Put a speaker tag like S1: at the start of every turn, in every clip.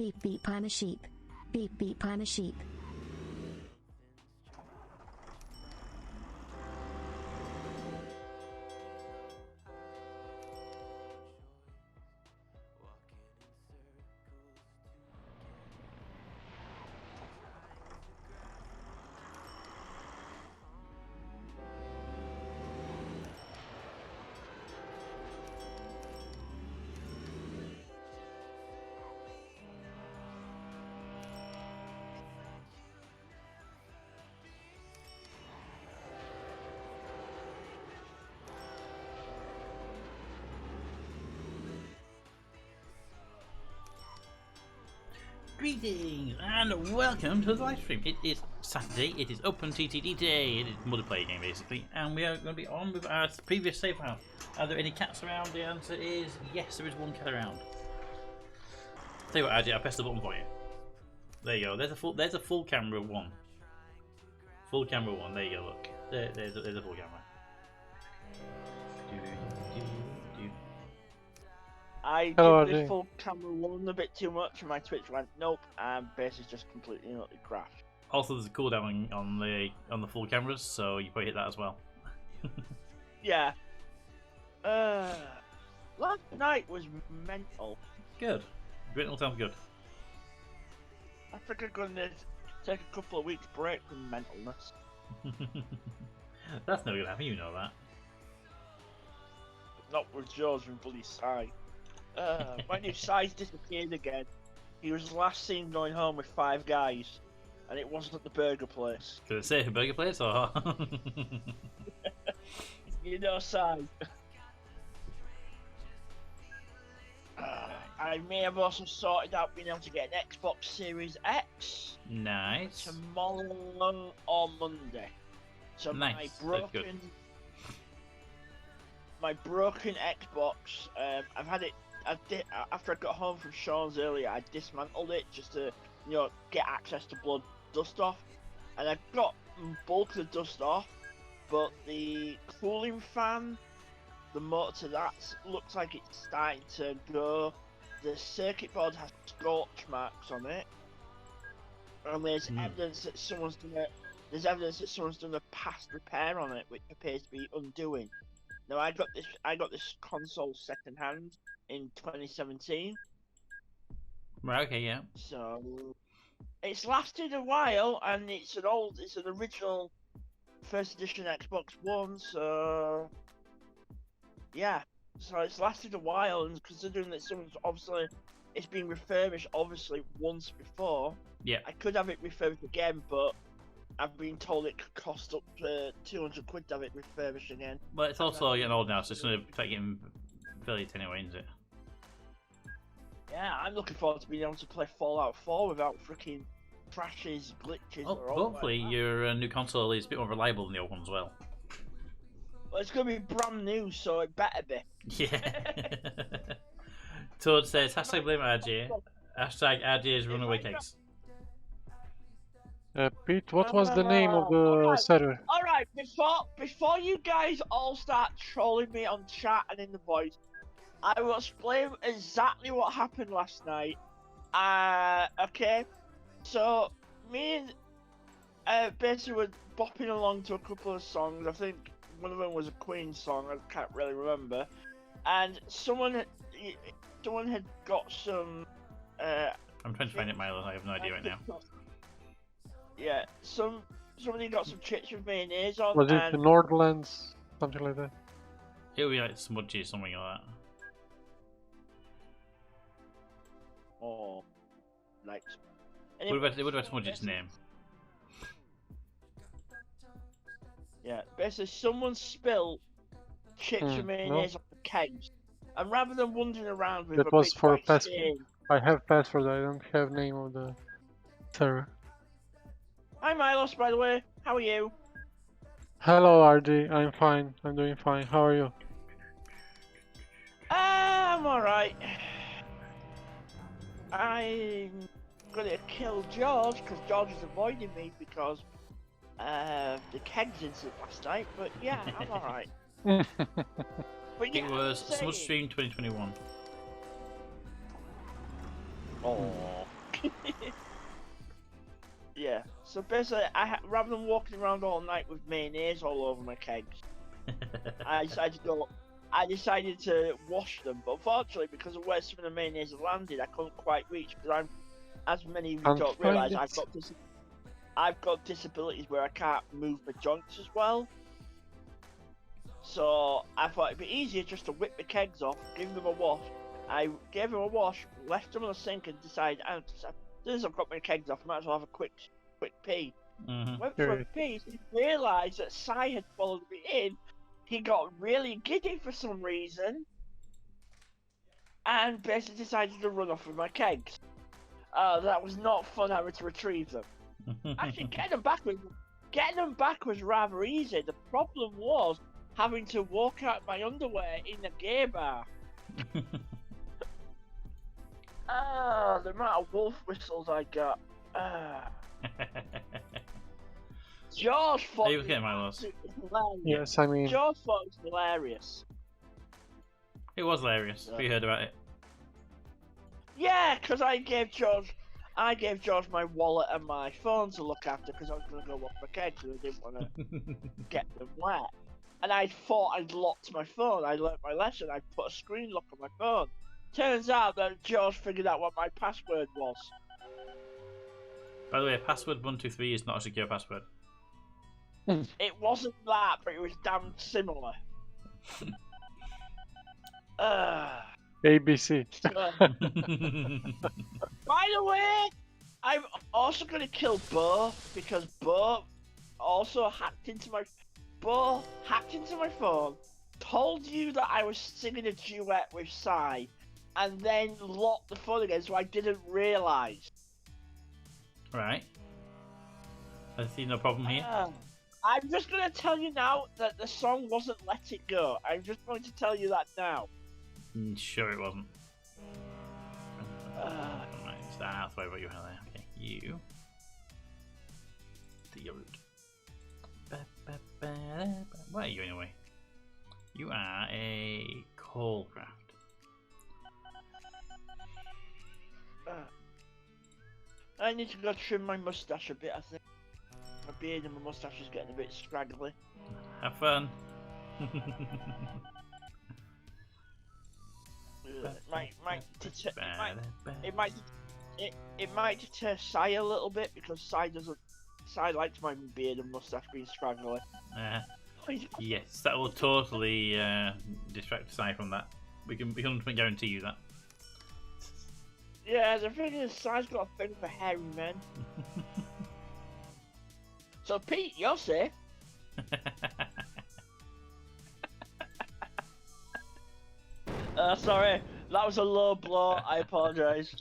S1: Beep beep, I'm a sheep. Beep beep, I'm a sheep.
S2: Greetings and welcome to the live stream. It is Saturday, it is OpenTTD day, it is a multiplayer game basically, and we are going to be on with our previous save file. Are there any cats around? The answer is yes, there is one cat around. Tell you what, I'll press the button for you. There you go, there's a full camera one. Full camera one, there you go, look. There's a full camera.
S3: I did this full camera one a bit too much and my Twitch went nope, and base is just completely and utterly crashed.
S2: Also, there's a cooldown on the full cameras, so you probably hit that as well.
S3: Yeah. Last night was mental.
S2: Good. Mental sounds good.
S3: I think I'm gonna take a couple of weeks break from mentalness.
S2: That's never gonna happen, you know that.
S3: Not with George and bloody Sai. My new Sai's disappeared again. He was last seen going home with 5 guys, and it wasn't at the burger place.
S2: Did it say a burger place or?
S3: You know, Sai. I may have also sorted out being able to get an Xbox Series X.
S2: Nice.
S3: Tomorrow or Monday. So
S2: nice.
S3: my broken Xbox. I've had it. After I got home from Sean's earlier, I dismantled it just to, get access to blood dust off, and I got bulk of the dust off, but the cooling fan, the motor to that looks like it's starting to go. The circuit board has scorch marks on it, and there's evidence that someone's done a past repair on it, which appears to be undoing. Now I got this console second hand in 2017.
S2: Right. Okay. Yeah.
S3: So it's lasted a while, and it's an original first edition Xbox One. So yeah, so it's lasted a while, and considering that it's been refurbished once before.
S2: Yeah.
S3: I could have it refurbished again, but I've been told it could cost up to 200 quid to have it refurbished again.
S2: But it's also getting old now, so it's going to start getting fairly anyway, isn't it?
S3: Yeah, I'm looking forward to being able to play Fallout 4 without freaking crashes, glitches,
S2: well,
S3: or
S2: hopefully your new console is a bit more reliable than the old one as well.
S3: Well, it's going to be brand new, so it better be.
S2: Yeah. Toad says, hashtag blame RJ, hashtag RJ's runaway case.
S4: Pete, what was the name of the server?
S3: Alright, before you guys all start trolling me on chat and in the voice, I will explain exactly what happened last night. Okay, so me and basically were bopping along to a couple of songs. I think one of them was a Queen song, I can't really remember. And someone had got some...
S2: I'm trying to find it, Milo, I have no idea right now.
S3: Yeah, somebody got some chips with mayonnaise on.
S4: Was it the Nordlands? Something like that?
S2: It would be like smudgy, something like that.
S3: Oh, nice.
S2: It would have been Smudge's name.
S3: Yeah, basically someone spilled chips and mayonnaise on the kegs. And rather than wandering around with
S4: that was for password. I have password, I don't have name of the server.
S3: Hi Milos, by the way, how are you?
S4: Hello RD, I'm fine, I'm doing fine, how are you?
S3: I'm alright. I'm gonna kill George, because George is avoiding me because the kegs incident last night, but yeah, I'm alright. But yeah,
S2: it was Smudge Stream 2021.
S3: Oh. Yeah. So basically, rather than walking around all night with mayonnaise all over my kegs, I decided to wash them. But unfortunately, because of where some of the mayonnaise had landed, I couldn't quite reach. Because as many of you
S4: Can't
S3: don't
S4: find
S3: realise,
S4: it.
S3: I've got disabilities where I can't move my joints as well. So I thought it'd be easier just to whip the kegs off, give them a wash. I gave them a wash, left them on the sink, and decided, as soon as I've got my kegs off, I might as well have a quick pee. Went for a
S4: Sure.
S3: pee, he realised that Sai had followed me in. He got really giddy for some reason, and basically decided to run off with my kegs. That was not fun having to retrieve them. Actually, getting them back was rather easy. The problem was having to walk out my underwear in the gay bar. The amount of wolf whistles I got. George thought
S2: Are you looking at my loss?
S4: Yes, I mean,
S3: George thought it was hilarious.
S2: It was hilarious.
S3: Yeah.
S2: We heard about it.
S3: Yeah, because I gave George my wallet and my phone to look after because I was going to go wash my kegs and I didn't want to get them wet. And I thought I'd locked my phone. I learnt my lesson. I put a screen lock on my phone. Turns out that George figured out what my password was.
S2: By the way, password 123 is not a secure password.
S3: It wasn't that, but it was damn similar.
S4: ABC.
S3: By the way, I'm also going to kill Bo because Bo also hacked into my phone, told you that I was singing a duet with Sai, and then locked the phone again, so I didn't realise.
S2: Right. I see no problem here.
S3: I'm just going to tell you now that the song wasn't Let It Go. I'm just going to tell you that now.
S2: Sure it wasn't. Right, so that's why you have there. Okay, you. To your route. Where are you anyway? You are a coal craft.
S3: I need to go trim my moustache a bit, I think. My beard and my moustache is getting a bit scraggly.
S2: Have fun.
S3: It might deter Sai a little bit because Sai likes my beard and moustache being scraggly.
S2: Yes, that will totally distract aside from that. We can guarantee you that.
S3: Yeah, the thing is, Sai's got a thing for hairy men. So Pete, you're safe. Sorry, that was a low blow. I apologise.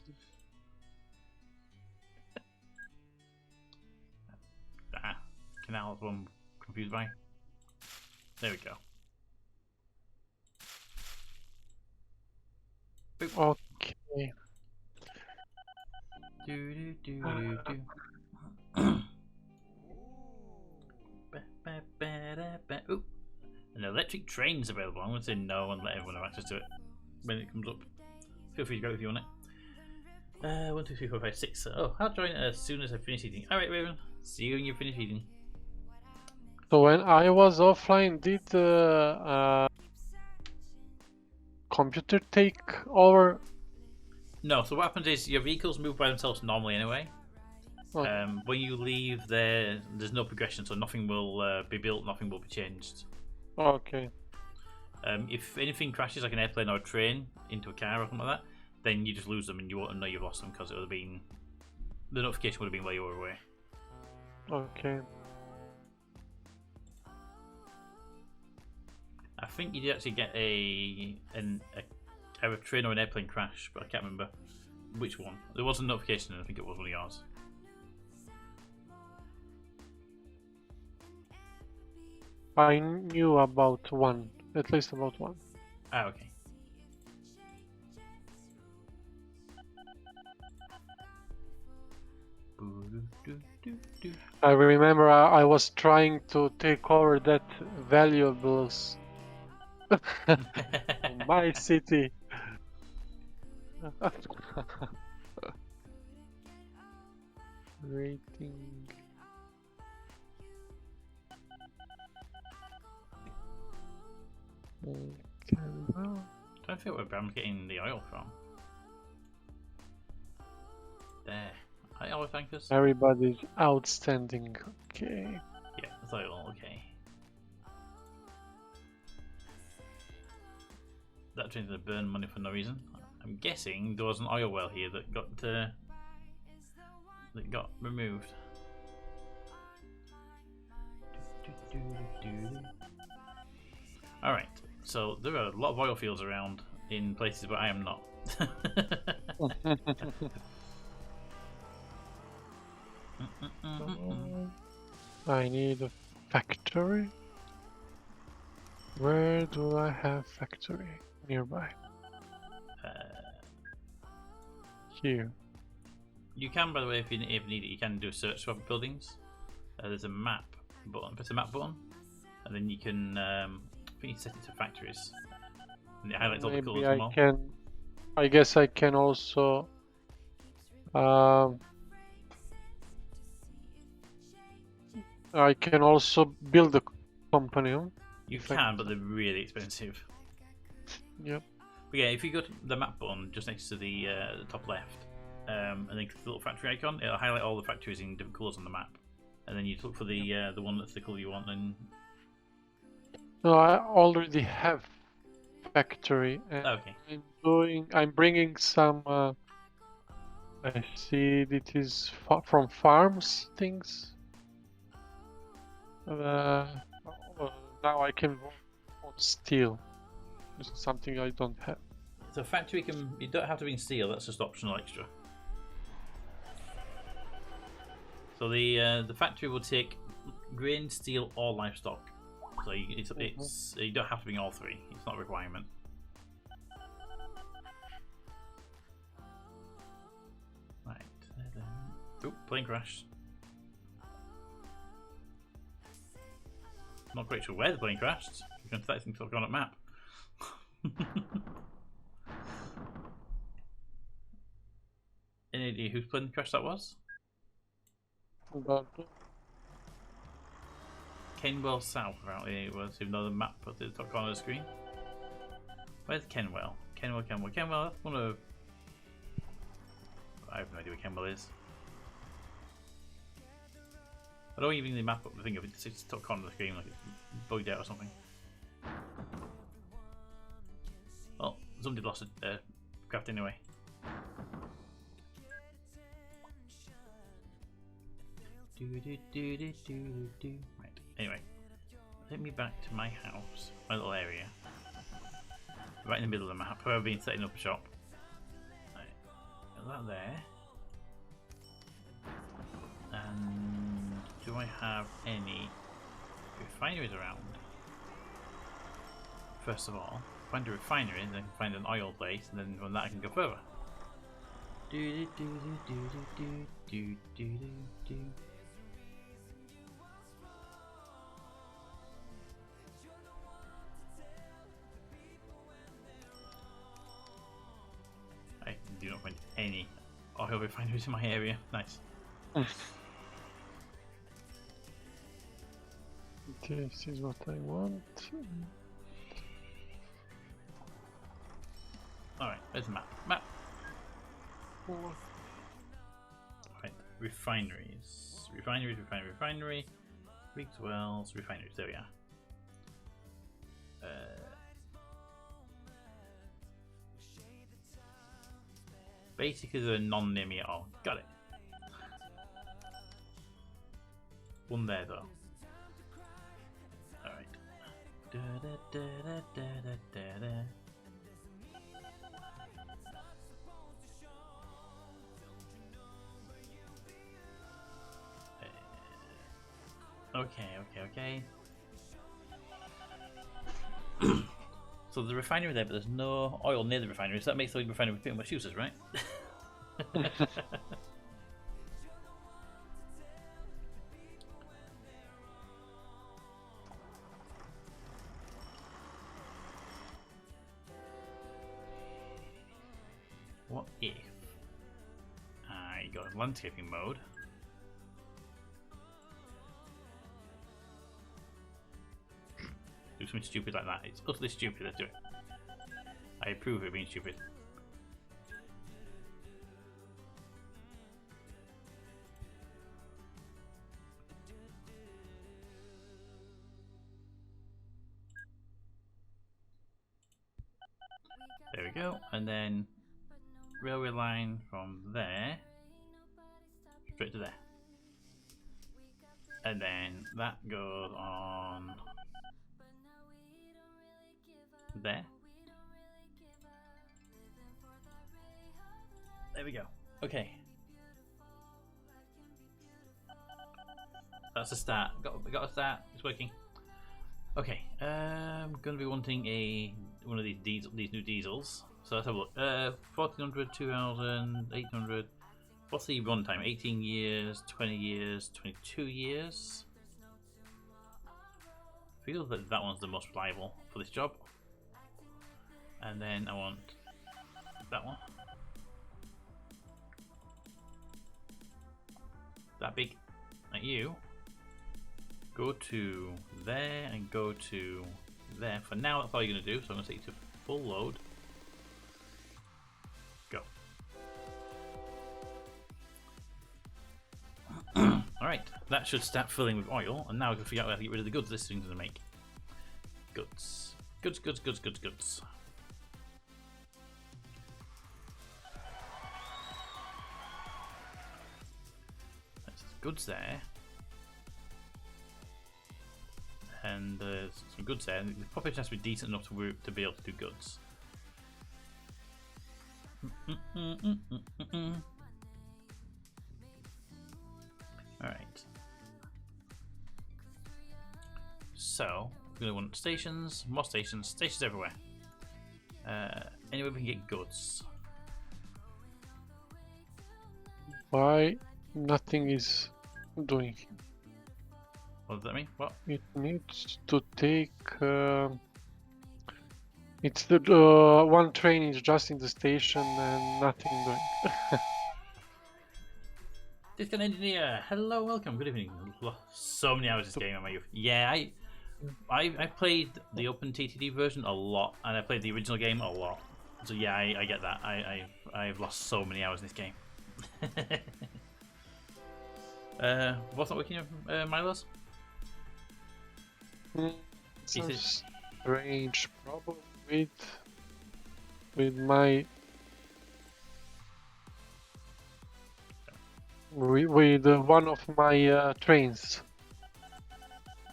S2: Canal is what I'm confused by. There we go. Boop.
S4: Okay.
S2: Ooh. An electric train's available. I'm going to say no and let everyone have access to it when it comes up. Feel free to go if you want it. 1, 2, 3, 4, 5, 6. Oh, I'll join as soon as I finish eating. Alright, Raven. See you when you finish eating.
S4: So when I was offline, did computer take over?
S2: No, so what happens is your vehicles move by themselves normally anyway.
S4: Oh.
S2: When you leave there's no progression, so nothing will be built, nothing will be changed.
S4: Okay.
S2: If anything crashes, like an airplane or a train, into a car or something like that, then you just lose them and you won't know you've lost them because it would have been, the notification would have been while you were away.
S4: Okay.
S2: I think you did actually get either a train or an airplane crash, but I can't remember which one. There was a notification and I think it was one of yours.
S4: I knew about one, at least about one.
S2: Ah, okay.
S4: I remember I was trying to take over that valuables my city. Rating. Well.
S2: Trying to figure out where I'm getting the oil from. There. Hi, oil tankers.
S4: Everybody's outstanding. Okay.
S2: Yeah, it's oil. Okay. That train's gonna burn money for no reason. I'm guessing there was an oil well here that got removed. Alright, so there are a lot of oil fields around in places where I am not.
S4: I need a factory. Where do I have factory nearby? Here.
S2: You can, by the way, if you need it, you can do a search for buildings. There's a map button. Press the map button, and then you can. I think you set it to factories, and it highlights all the colours.
S4: Maybe I can. I guess I can also. I can also build a company.
S2: You can, but they're really expensive.
S4: Yep.
S2: But yeah, if you go to the map button just next to the top left, and then click the little factory icon, it'll highlight all the factories in different colours on the map, and then you look for the one that's the colour you want. And
S4: no, I already have factory. And
S2: okay.
S4: I'm bringing some. I see it is from farms things. Now I can vote on steel. This is something I don't have.
S2: So factory you don't have to be in steel. That's just optional extra. So the factory will take grain, steel, or livestock. So you don't have to bring all three. It's not a requirement. Right. Oop, plane crash. Not quite sure where the plane crashed. You can set things on a map. Any idea whose plane crash that was? Kenwell South, apparently it was, even though the map put it at the top corner of the screen. Where's Kenwell? Kenwell. That's one of. I have no idea where Kenwell is. I don't even the map up the thing of it, it's top corner of the screen like it's bugged out or something. Well, somebody lost a craft anyway. Right, anyway. Take me back to my house, my little area. Right in the middle of the map, where I've been setting up a shop. Right, is that there? And do I have any refineries around? First of all, find a refinery, then I can find an oil place, and then from that I can go further. I do not find any oil refineries in my area. Nice.
S4: This is what I want.
S2: Alright, there's the map. Right, refineries. Refinery. Rigs, wells, refineries. There we are. Basically, they're none near me at all. Got it. One there though. Alright. Okay. So the refinery there, but there's no oil near the refinery, so that makes the refinery pretty much useless, right? What if I go in landscaping mode do something stupid like that. It's utterly stupid. Let's do it. I approve of it being stupid. There we go, and then railway line from there straight to there, and then that goes on there. There we go. Okay, that's a start. Got a start. It's working. Okay, I'm gonna be wanting one of these new diesels. So let's have a look. 1400, 2000, 800. What's the run time? 18 years, 20 years, 22 years. I feel that that one's the most reliable for this job. And then I want that one. That big, like you. Go to there and go to there. For now, that's all you're going to do. So I'm going to take you to full load. Go. Alright, that should start filling with oil. And now I can figure out how to get rid of the goods this thing's going to make. Goods. Goods, goods, goods, goods, goods. That's goods there. And there's some goods there. The population has to be decent enough to be able to do goods. Alright. So, we're going to want stations, more stations, stations everywhere. Anywhere we can get goods.
S4: Why nothing is doing?
S2: What does that mean? What?
S4: It needs to take. It's the one train is just in the station and nothing doing.
S2: Discount engineer, hello, welcome, good evening. So many hours this game in my youth. Yeah, I played the OpenTTD version a lot, and I played the original game a lot. So yeah, I get that. I've lost so many hours in this game. What's not working, Milos?
S4: It's strange problem with my with one of my trains.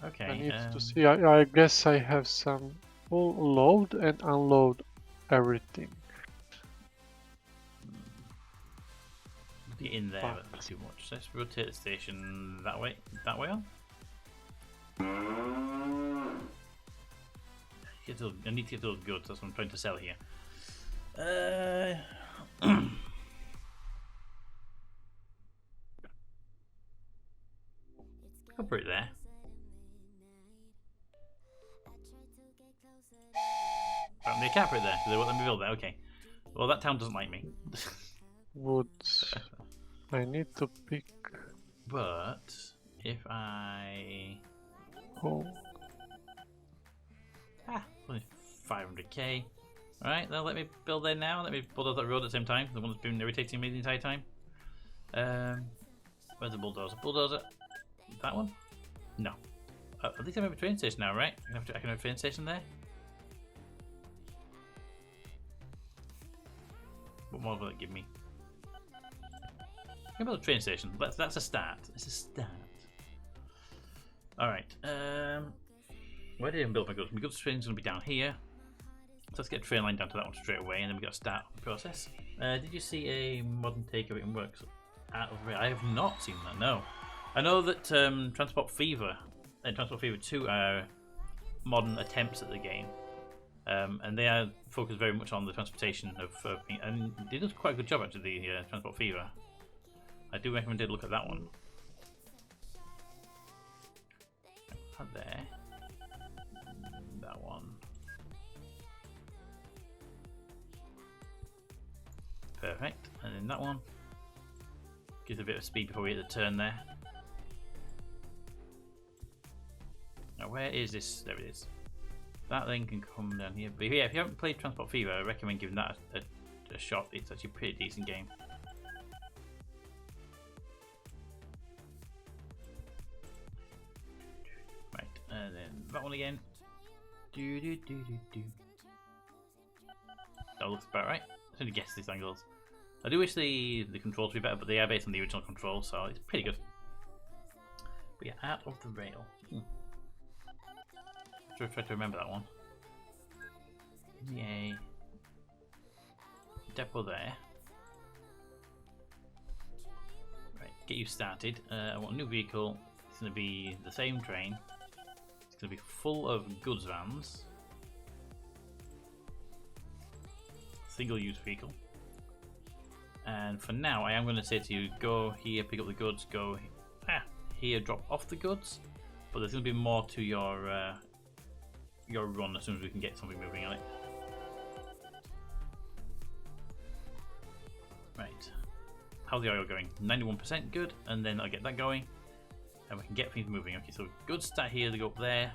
S2: Okay.
S4: I need to see. I guess I have some full load and unload everything.
S2: Get in there, but not too much. Let's rotate the station that way. That way on. I need to get those goods. That's what I'm trying to sell here. I'll put it there. They can't put it there. They won't let me build there. Okay. Well, that town doesn't like me.
S4: Woods. I need to pick.
S2: But if I only 500k. Alright, they'll let me build there now. Let me bulldoze that road at the same time. The one that's been irritating me the entire time. Where's the bulldozer? Bulldozer. That one? No. At least I have a train station now, right? I can have a train station there. What more will it give me? I can build a train station. That's a start. It's a start. Alright. Where did I build my goods? My goods train's going to be down here. So let's get a train line down to that one straight away, and then we got to start the process. Did you see a modern take of it in works out of I have not seen that, no. I know that Transport Fever and Transport Fever 2 are modern attempts at the game. And they are focused very much on the transportation of and they did quite a good job actually, the Transport Fever. I do recommend you look at that one. That there. That one. Perfect. And then that one. Gives a bit of speed before we hit the turn there. Now where is this? There it is. That then can come down here. But yeah, if you haven't played Transport Fever, I recommend giving that a shot. It's actually a pretty decent game. Right, and then that one again. That looks about right. I should guess these angles. I do wish the controls would be better, but they are based on the original controls, so it's pretty good. But yeah, out of the rail. Try to remember that one. Yay. Depot there. Right, get you started. I want a new vehicle. It's going to be the same train. It's going to be full of goods vans. Single-use vehicle. And for now, I am going to say to you, go here, pick up the goods, go here, drop off the goods. But there's going to be more to your run as soon as we can get something moving on it. Right. How's the oil going? 91% good, and then I'll get that going. And we can get things moving. Okay, so goods start here, they go up there.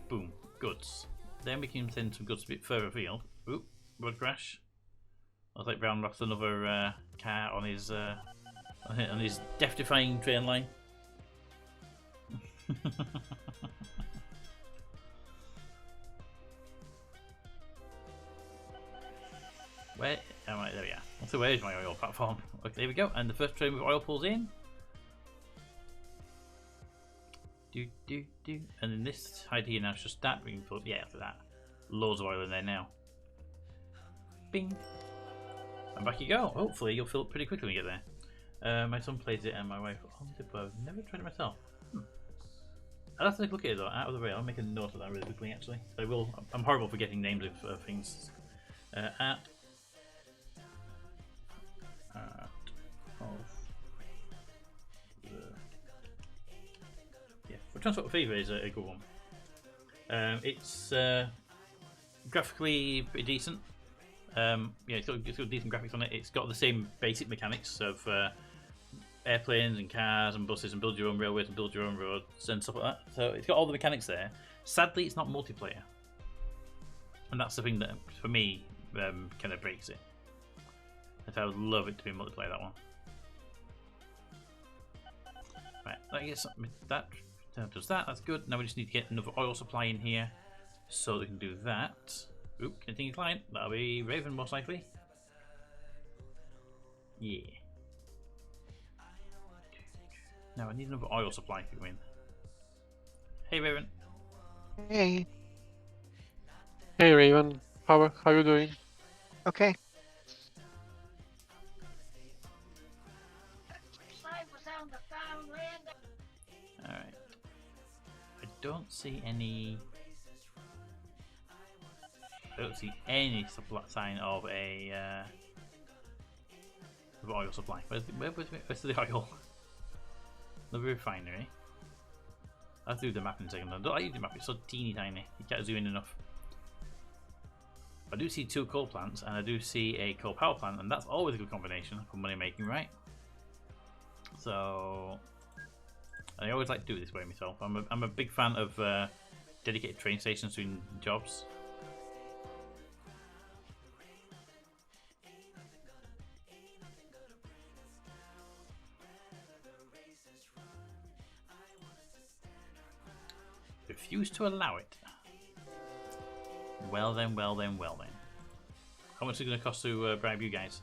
S2: Boom, goods. Then we can send some goods a bit further afield. Oop, road crash. I was like Brown lost another car on his death-defying train line. Where am I? There we are. So where is my oil platform? Okay, there we go. And the first train with oil pulls in. And then this side here now should start being filled. Yeah, after that. Loads of oil in there now. Bing. And back you go. Hopefully you'll fill it pretty quickly when you get there. My son plays it and my wife owns it, but I've never tried it myself. I'll have to take a look at it though, out of the rail. I'll make a note of that really quickly actually. I will. I'm horrible for getting names of things. For Transport Fever is a good one. It's graphically pretty decent. Yeah, it's got decent graphics on it. It's got the same basic mechanics of airplanes and cars and buses and build your own railways and build your own roads and stuff like that. So it's got all the mechanics there. Sadly, it's not multiplayer, and that's the thing that for me kind of breaks it. I would love it to be multiplayer, that one. Right, that gets that does that. That's good. Now we just need to get another oil supply in here so we can do that. Oop, continue client. That'll be Raven most likely. Yeah. Now I need another oil supply to go in. Hey Raven.
S5: Hey.
S4: Hey Raven, how you doing?
S5: Okay.
S2: Alright. I don't see any sign of a oil supply. Where's the oil? The refinery. I'll do the map in a second. I don't like the map, it's so teeny tiny. You can't zoom in enough. I do see 2 coal plants and I do see a coal power plant, and that's always a good combination for money making, right? So I always like to do it this way myself. I'm a big fan of dedicated train stations doing jobs. Refuse to allow it. Well then, well then, well then. How much is it going to cost to bribe you guys?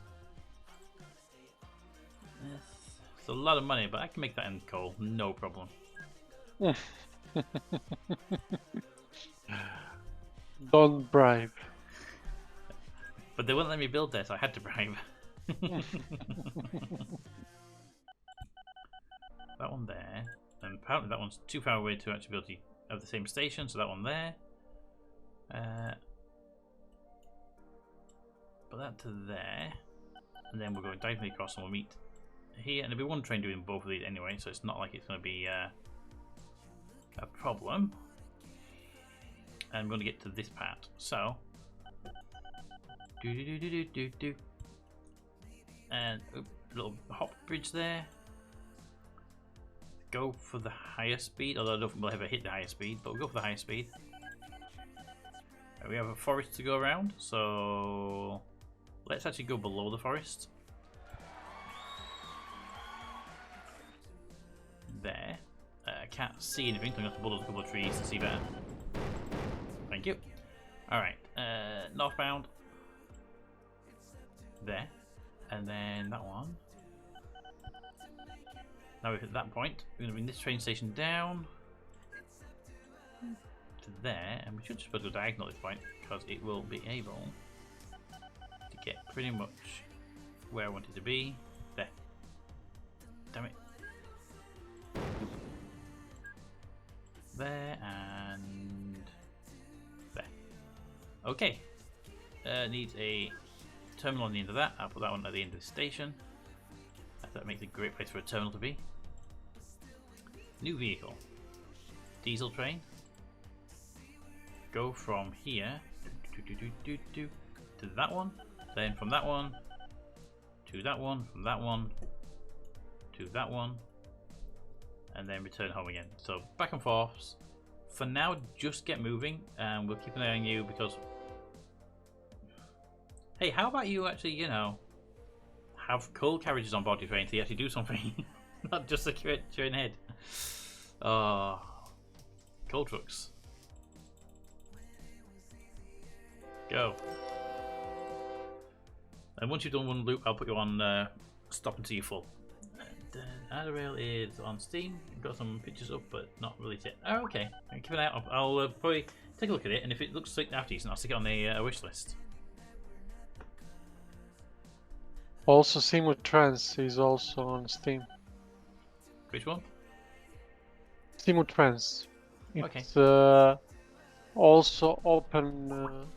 S2: It's a lot of money, but I can make that in coal, no problem.
S4: Don't bribe.
S2: But they wouldn't let me build there, so I had to bribe. That one there, and apparently that one's too far away to actually build the same station, so that one there. Put that to there, and then we'll go diagonally across and we'll meet here, and there'll be one train doing both of these anyway, so it's not like it's going to be a problem. And I'm going to get to this part, so and a little hop bridge there. Go for the higher speed, although I don't think we'll ever hit the higher speed, but we'll go for the higher speed. Right, we have a forest to go around, so let's actually go below the forest. There. I can't see anything, so I'm going to have to build a couple of trees to see better. Thank you. Alright, northbound. There. And then that one. Now we've hit that point. We're going to bring this train station down to there, and we should just put a diagonal at this point because it will be able to get pretty much where I want it to be. There. Damn it. There and there. Okay. Needs a terminal on the end of that. I'll put that one at the end of the station. That makes a great place for a terminal to be. New vehicle. Diesel train. Go from here to that one. Then from that one to that one. From that one to that one. And then return home again. So back and forths. For now, just get moving, and we'll keep an eye on you because. Hey, how about you actually, you know, have coal carriages on board your train so you actually do something, not just a train head. Coal trucks. Go. And once you've done one loop, I'll put you on stop until you're full. And rail is on Steam. Got some pictures up, but not really yet. Oh, okay. Keep an eye out. I'll probably take a look at it, and if it looks like half decent, I'll stick it on the wish list.
S4: Also, Simutrans is also on Steam.
S2: Which one?
S4: Simutrans.
S2: Okay.
S4: It's also open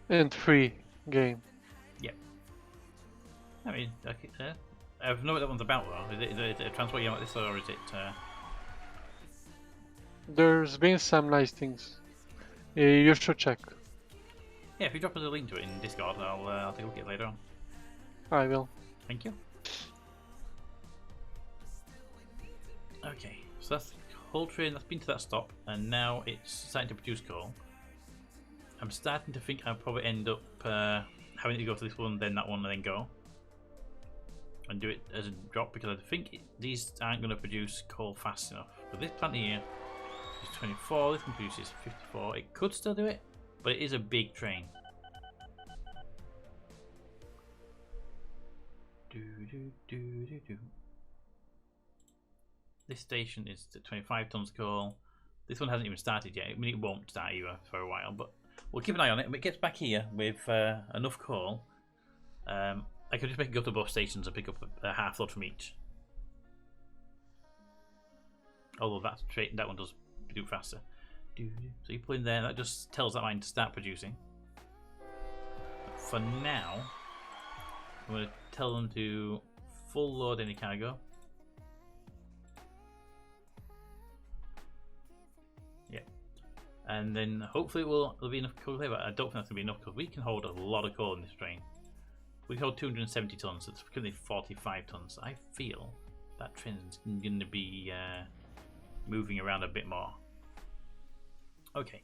S4: and free game.
S2: Yep. I mean, I have no idea what that one's about though. Is it a transport game like this, or is it?
S4: There's been some nice things. You should check.
S2: Yeah, if you drop us a link to it in Discord, I'll take a look at it later on.
S4: I will.
S2: Thank you. Okay, so that's the whole train that's been to that stop, and now it's starting to produce coal. I'm starting to think I'll probably end up having to go to this one, then that one, and then go. And do it as a drop because I think these aren't going to produce coal fast enough. But this plant here is 24, this one produces 54. It could still do it, but it is a big train. This station is 25 tons coal. This one hasn't even started yet. I mean, it won't start either for a while, but we'll keep an eye on it. When it gets back here with enough coal, I could just make it go to both stations and pick up a half load from each. Although that one does do faster. So you pull in there, that just tells that line to start producing. But for now, I'm going to tell them to full load any cargo. Yeah. And then hopefully there'll be enough coal there, but I don't think that's going to be enough because we can hold a lot of coal in this train. We can hold 270 tons, so it's currently 45 tons. I feel that train's going to be moving around a bit more. Okay,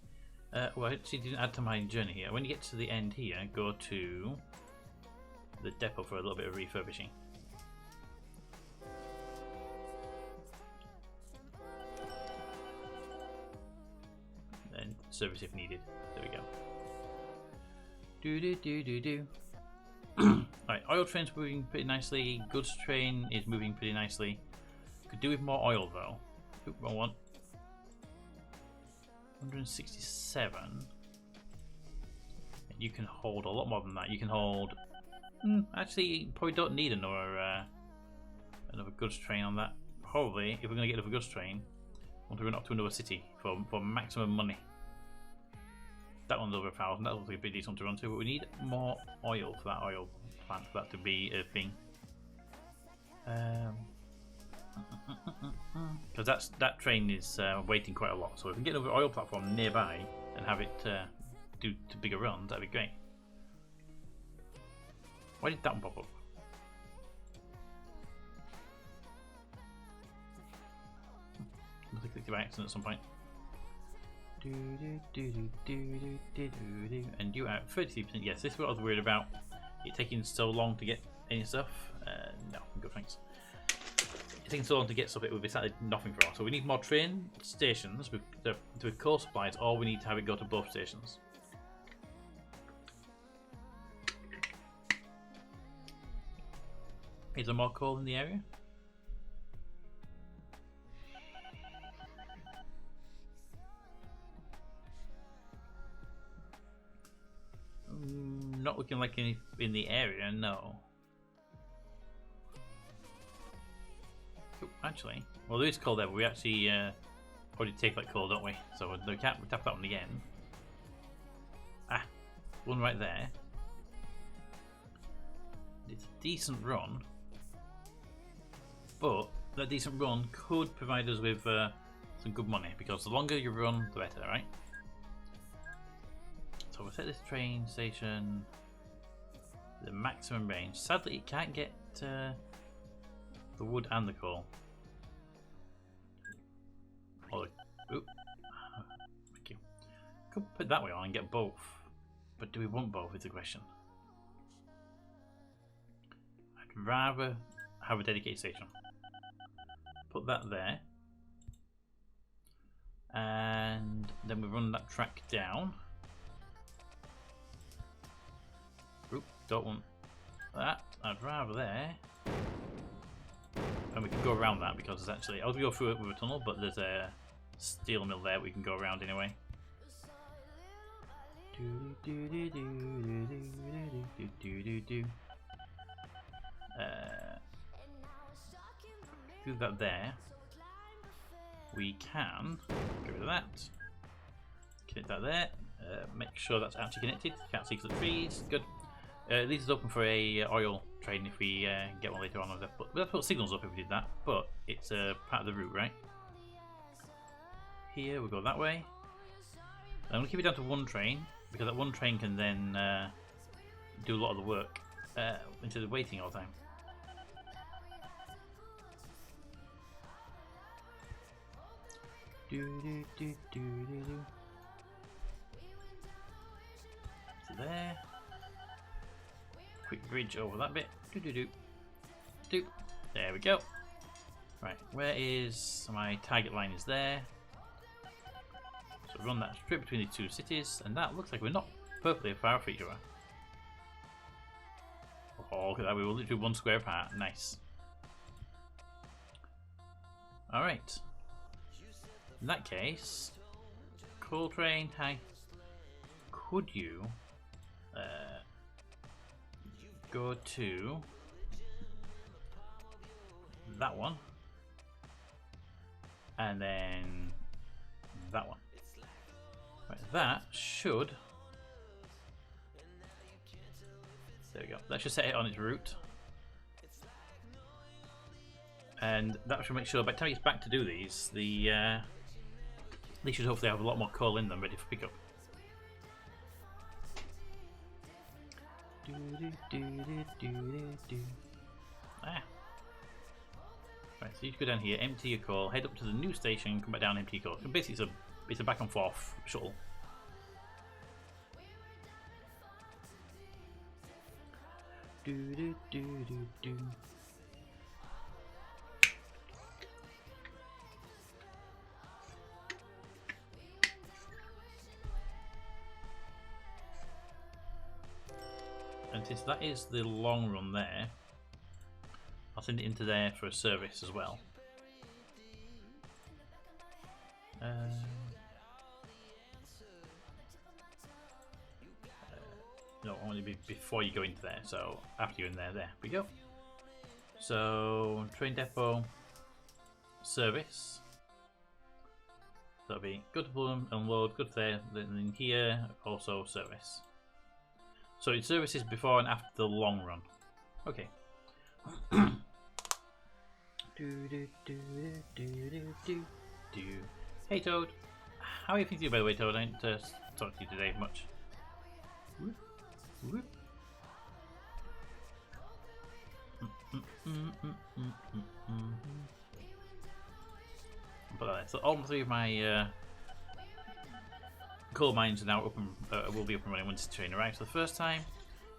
S2: well, I actually didn't add to my journey here. When you get to the end here, go to the depot for a little bit of refurbishing. And service if needed. There we go. Right, oil train's moving pretty nicely. Goods train is moving pretty nicely. Could do with more oil though. Oop, wrong one. 167. You can hold a lot more than that. You can hold. Actually, you probably don't need another goods train on that. Probably, if we're going to get another goods train, I want to run up to another city for maximum money. That one's over 1,000. That looks like a bit decent to run to, but we need more oil for that oil plant for that to be a thing. Because that train is waiting quite a lot. So if we can get another oil platform nearby and have it do bigger runs, that'd be great. Why did that one pop up? I clicked it by accident at some point. And you are at 33%. Yes, this is what I was worried about. It taking so long to get any stuff. No, good thanks. It's taking so long to get stuff, it would be exactly nothing for us. So we need more train stations with coal supplies, or we need to have it go to both stations. Is there more coal in the area? Not looking like any in the area, no. Oh, actually, well, there is coal there, but we actually already take that coal, don't we? So we can't tap that one again. Ah, one right there. It's a decent run, but that decent run could provide us with some good money, because the longer you run, the better, right? So we'll set this train station the maximum range. Sadly, it can't get the wood and the coal. Oh, oop. Thank you. Could put that way on and get both, but do we want both is the question. I'd rather have a dedicated station. Put that there, and then we run that track down. Oop, don't want that. I'd rather there. And we can go around that because there's actually, I was going to go through it with a tunnel, but there's a steel mill there we can go around anyway. Do that there. We can get rid of that. Connect that there. Make sure that's actually connected. Can't see the trees. Good. This is open for a oil train if we get one later on. We'll put signals up if we did that, but it's part of the route, right? Here we'll go that way. I'm going to keep it down to one train, because that one train can then do a lot of the work instead of waiting all the time. So there. Quick bridge over that bit. There we go. Right, where is my target line? Is there. So run that straight between the two cities, and that looks like we're not perfectly far off each other. Oh, look at that, we were literally one square apart. Nice. Alright. In that case, coal train, hi. Could you go to that one, and then that one. Right, that should. There we go. That should set it on its route, and that should make sure by the time it's back to do these, they should hopefully have a lot more coal in them ready for pickup. Ah. Right, so you go down here, empty your coal, head up to the new station, come back down, empty your coal. So basically, it's a back and forth shuttle. And since that is the long run there, I'll send it into there for a service as well. No, only before you go into there, so after you're in there, there we go. So, train depot, service. That'll be good to pull them, unload, good there, then in here, also service. So it services before and after the long run. Okay. Hey Toad, how are you feeling by the way, Toad? I didn't talk to you today much. Whoop, whoop. Put that there. So all three of my coal mines are now open, will be up and running once the train arrives for the first time,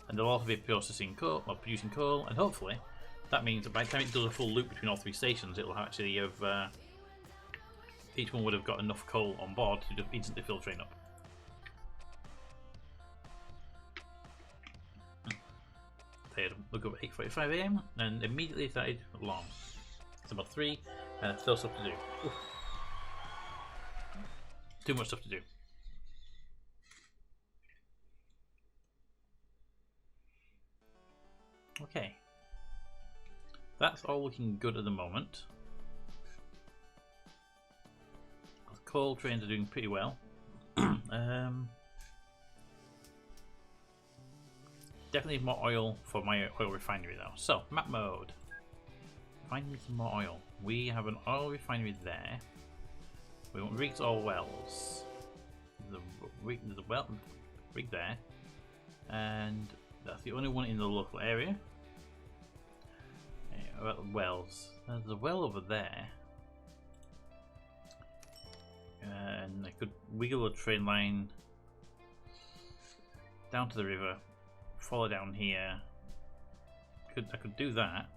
S2: and they'll also be processing coal, or producing coal, and hopefully that means that by the time it does a full loop between all 3 stations, it will actually have each one would have got enough coal on board to just instantly fill the train up. They had a look up at 8:45 AM and immediately started long. It's about 3 and still stuff to do. Oof. Too much stuff to do. Okay. That's all looking good at the moment. The coal trains are doing pretty well. Definitely more oil for my oil refinery though. So, map mode. Find me some more oil. We have an oil refinery there. We want rigs or wells. There's a well rig there. And that's the only one in the local area. Wells. There's a well over there. And I could wiggle a train line down to the river, follow down here. I could do that.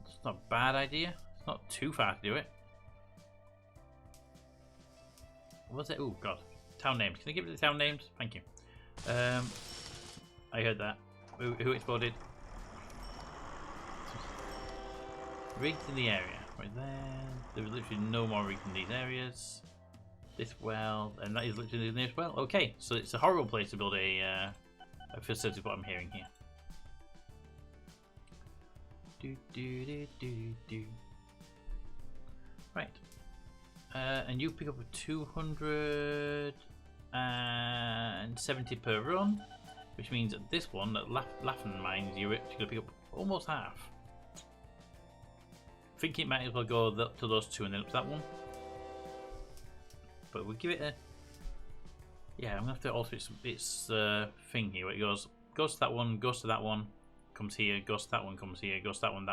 S2: It's not a bad idea. It's not too far to do it. What's it? Oh god. Town names. Can I give it the town names? Thank you. I heard that. Who exploded? Rigs in the area. Right there. There's literally no more rigs in these areas. This well, and that is literally the nearest well. Okay, so it's a horrible place to build a facility, what I'm hearing here. Right. And you pick up a 270 per run, which means that this one, at Laughing Mines, you're actually going to pick up almost half. I think it might as well go up to those 2 and then up to that one. But we'll give it a... Yeah, I'm going to have to alter its thing here. Where it goes to that one, goes to that one, comes here, goes to that one, comes here, goes to that one.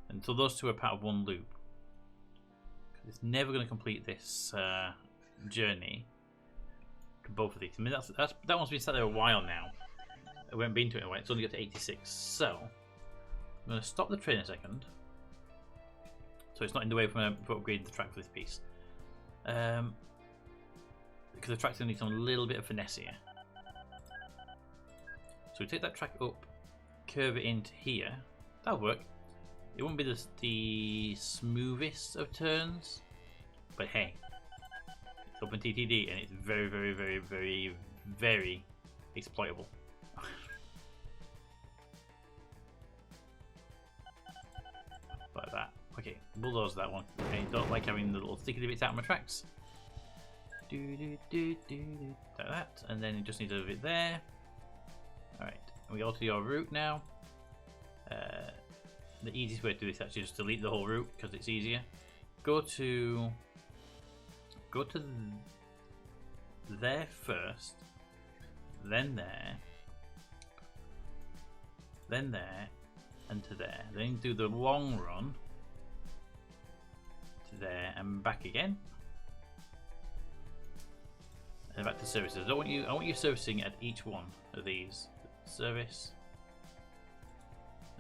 S2: Until those 2 are part of one loop. It's never going to complete this journey to both of these. I mean, that one's been sat there a while now. I haven't been to it in a while. It's only got to 86. So, I'm going to stop the train a second. So it's not in the way from upgrading the track for this piece. Because the track's going to need some little bit of finesse here. So we take that track up, curve it into here. That'll work. It won't be the smoothest of turns, but hey, it's OpenTTD and it's very, very, very, very, very exploitable. Like that. Okay, bulldoze that one. I don't like having the little sticky bits out of my tracks. Like that, and then it just needs a bit there. Alright, we go to your route now. The easiest way to do this actually is just delete the whole route because it's easier. Go to there first, then there, and to there. Then do the long run to there and back again. And back to services. I want you servicing at each one of these. Service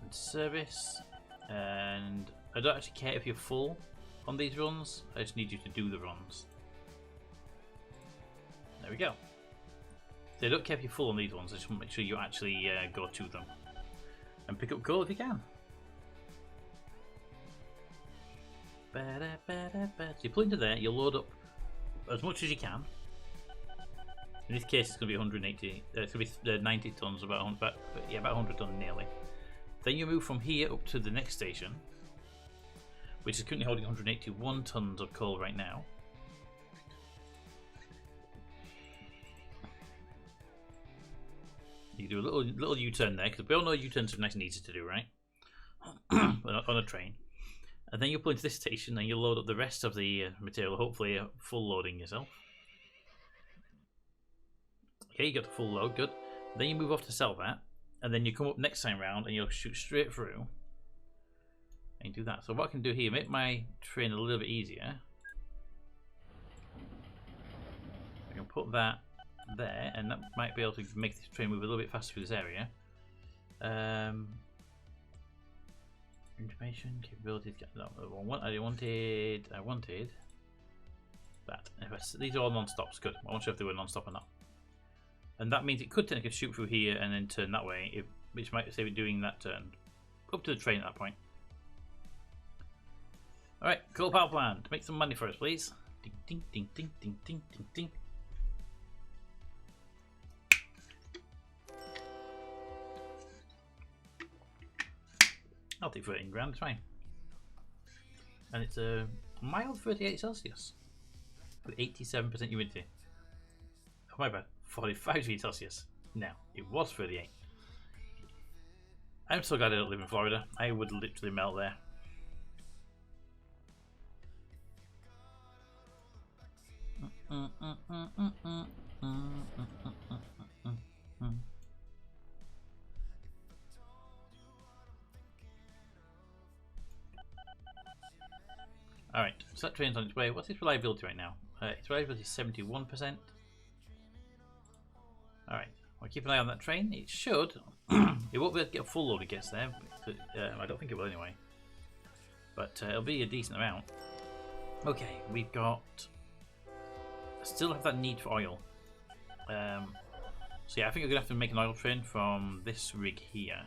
S2: and service, and I don't actually care if you're full on these runs. I just need you to do the runs. There we go. So I don't care if you're full on these ones. I just want to make sure you actually go to them and pick up coal if you can. So you pull into there. You'll load up as much as you can. In this case, it's going to be 180. It's going to be 90 tons, about 100 tons nearly. Then you move from here up to the next station, which is currently holding 181 tons of coal right now. You do a little U-turn there, because we all know U-turns are nice and easy to do, right? On a train. And then you pull into this station, and you load up the rest of the material, hopefully full loading yourself. Okay, you got the full load, good. Then you move off to sell that, and then you come up next time round and you'll shoot straight through and do that. So what I can do here, make my train a little bit easier. put that there, and that might be able to make this train move a little bit faster through this area. Information, capabilities. No, I wanted that. These are all non-stops. Good. I wasn't sure if they were non-stop or not. And that means it could technically shoot through here and then turn that way, which might save it doing that turn. Up to the train at that point. Alright, cool power plant. Make some money for us, please. Ding, ding, ding, ding, ding, ding, ding, ding. I'll take 13 grand, it's fine. And it's a mild 38 Celsius with 87% humidity. Oh my bad, 45 degrees Celsius. Now, it was 38. I'm so glad I don't live in Florida. I would literally melt there. Alright, so that train's on its way. What's its reliability right now? Its reliability is 71%. Alright, I'll keep an eye on that train. It should. It won't be able to get a full load it gets there. But, I don't think it will anyway. But it'll be a decent amount. Okay, we've got... I still have that need for oil. So yeah, I think we're going to have to make an oil train from this rig here.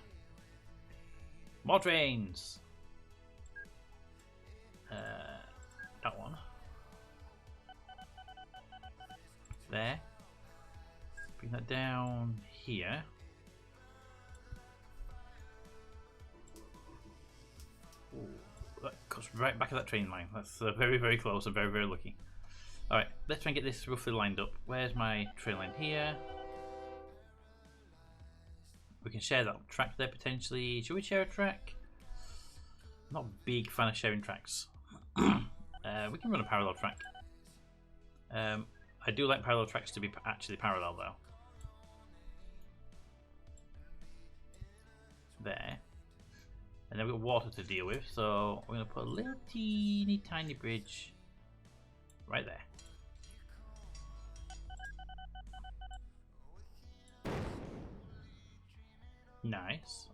S2: More trains! That one. There. Bring that down here. Ooh, that cuts right back of that train line. That's very, very close and very, very lucky. Alright, let's try and get this roughly lined up. Where's my train line here? We can share that track there potentially. Should we share a track? I'm not a big fan of sharing tracks. We can run a parallel track. I do like parallel tracks to be actually parallel though. There. And then we've got water to deal with, so we're going to put a little teeny tiny bridge right there. Nice.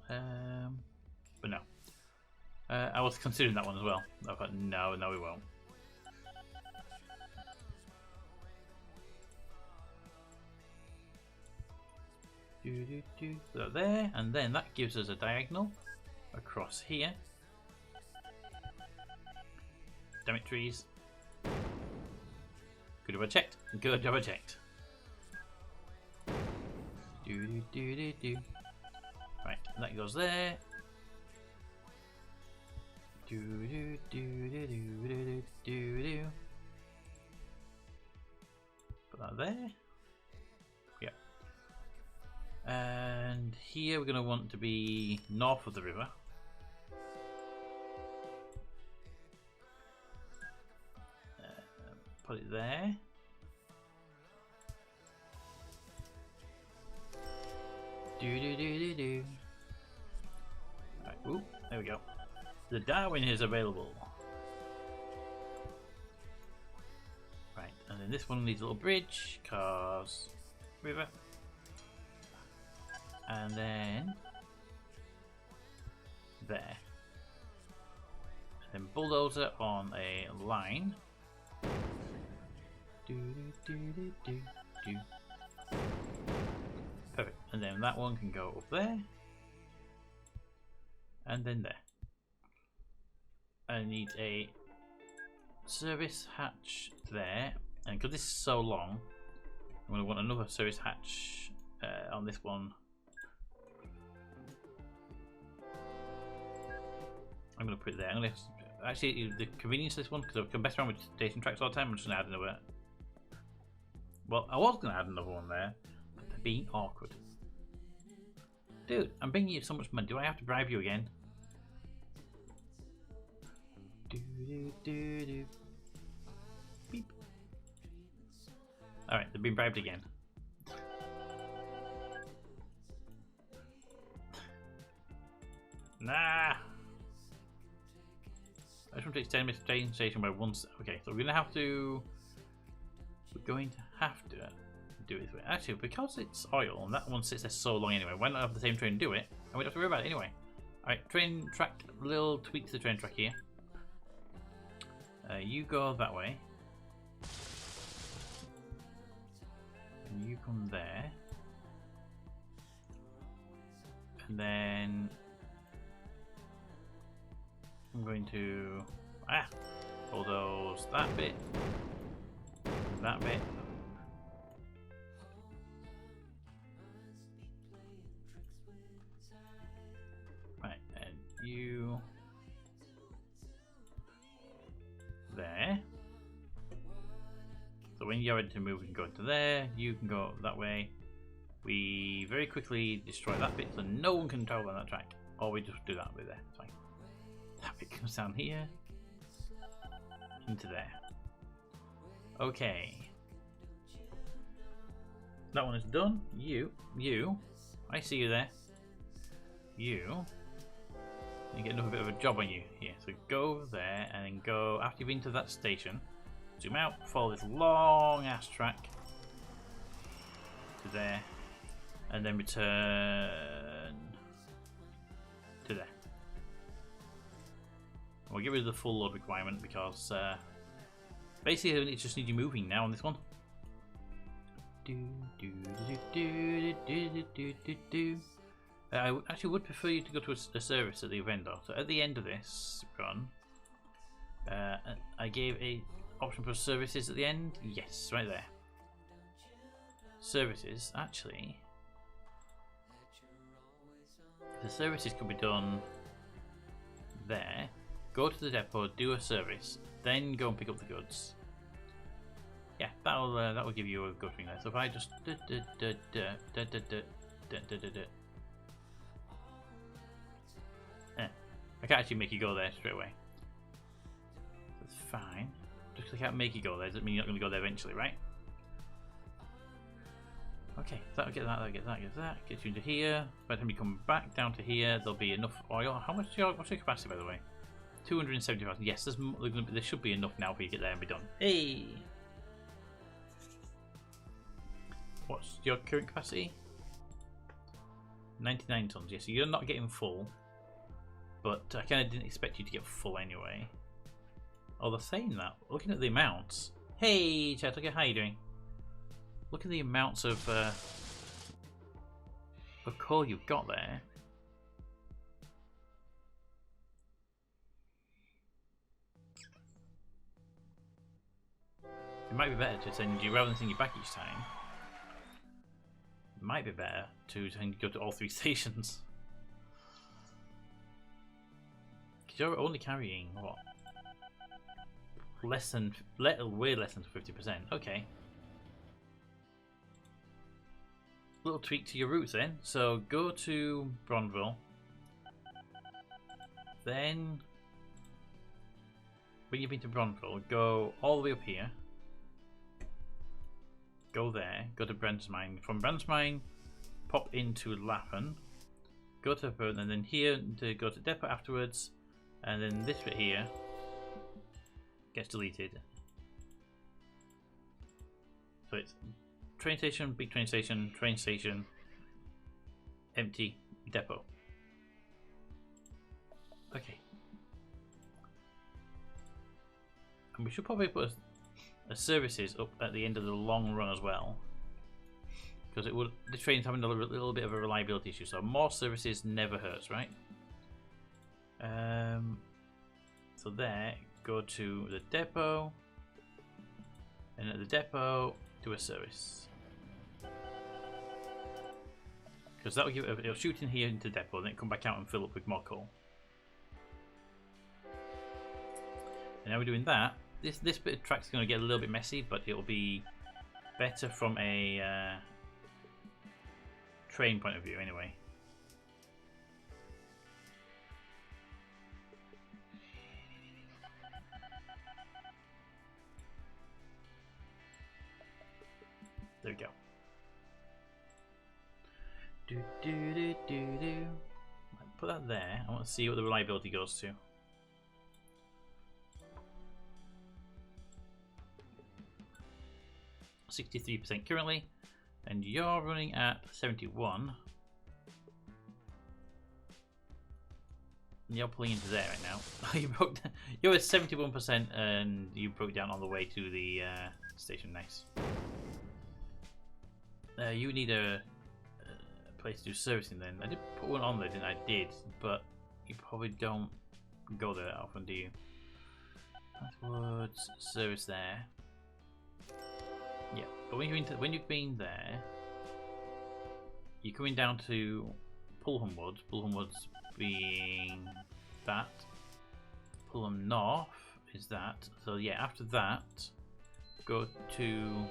S2: But no. I was considering that one as well. I thought, no, we won't. So there, and then that gives us a diagonal across here. Damn it, trees. Good job I checked. Good job I checked. Right, that goes there. Put that there. Yeah. And here we're going to want to be north of the river. Put it there. Right, ooh, there we go. The Darwin is available. Right, and then this one needs a little bridge, cause river. And then there. And then bulldozer on a line. Perfect. And then that one can go up there. And then there. I need a service hatch there. And because this is so long, I'm going to want another service hatch on this one. I'm going to put it there. I'm going to actually, the convenience of this one, because I've come best around with station tracks all the time, I'm just going to add another. Well, I was going to add another one there, but they're being awkward. Dude, I'm bringing you so much money. Do I have to bribe you again? Beep. Alright, they've been bribed again. Nah! I just want to extend my train station by one. Okay, so we're going to have to do it this way. Actually, because it's oil and that one sits there so long anyway, why not have the same train do it and we don't have to worry about it anyway. Alright, train track, little tweak to the train track here. You go that way. And you come there. And then I'm going to bulldoze that bit, that bit. Right, and you there. So when you're ready to move, we can go into there. You can go that way. We very quickly destroy that bit so no one can travel on that track. Or we just do that bit there. It's fine. That bit comes down here. Into there. Okay. That one is done. You. I see you there. You get another bit of a job on you here. So go there and then go, after you've been to that station, zoom out, follow this long ass track to there. And then return to there. We'll get rid of the full load requirement because basically it just needs you moving now on this one. I actually would prefer you to go to a service at the event though. So at the end of this run, I gave a option for services at the end. Yes, right there. Services, actually. The services could be done there. Go to the depot, do a service, then go and pick up the goods. Yeah, that will give you a good thing there. So if I just I can't actually make you go there straight away. That's fine. Just because I can't make you go there doesn't mean you're not going to go there eventually, right? Okay, that'll get that, gets you into here. By the time you come back down to here, there'll be enough oil. What's your capacity, by the way? 270,000. Yes, there should be enough now for you to get there and be done. Hey! What's your current capacity? 99 tons. Yes, so you're not getting full. But I kind of didn't expect you to get full anyway. Although saying that, looking at the amounts. Hey, chat, how are you doing? Look at the amounts of coal you've got there. It might be better to send you, rather than send you back each time, it might be better to go to all 3 stations. Because you're only carrying, what? Way less than 50%. Okay. Little tweak to your routes then. So go to Bronville. Then, when you've been to Bronville, go all the way up here. Go there. Go to Brandsmine. From Brandsmine, pop into Lappen. Go to Burn, and then here to go to Depot afterwards. And then this bit here gets deleted. So it's train station, big train station, empty, depot. Okay. And we should probably put a services up at the end of the long run as well. Because the train's having a little bit of a reliability issue, so more services never hurts, right? So there, go to the depot, and at the depot, do a service. Because that will give it'll shoot in here into the depot, then come back out and fill up with more coal. And now we're doing that. This bit of track's going to get a little bit messy, but it'll be better from a train point of view, anyway. There we go. Put that there. I want to see what the reliability goes to. 63% currently. And you're running at 71. And you're pulling into there right now. You're at 71% and you broke down on the way to the station. Nice. You need a place to do servicing then. I did put one on there, didn't I? I did, but you probably don't go there that often, do you? Afterwards, service there. Yeah, but when you've been there, you're coming down to Pulham Woods. Pulham Woods being that. Pulham North is that. So yeah, after that, go to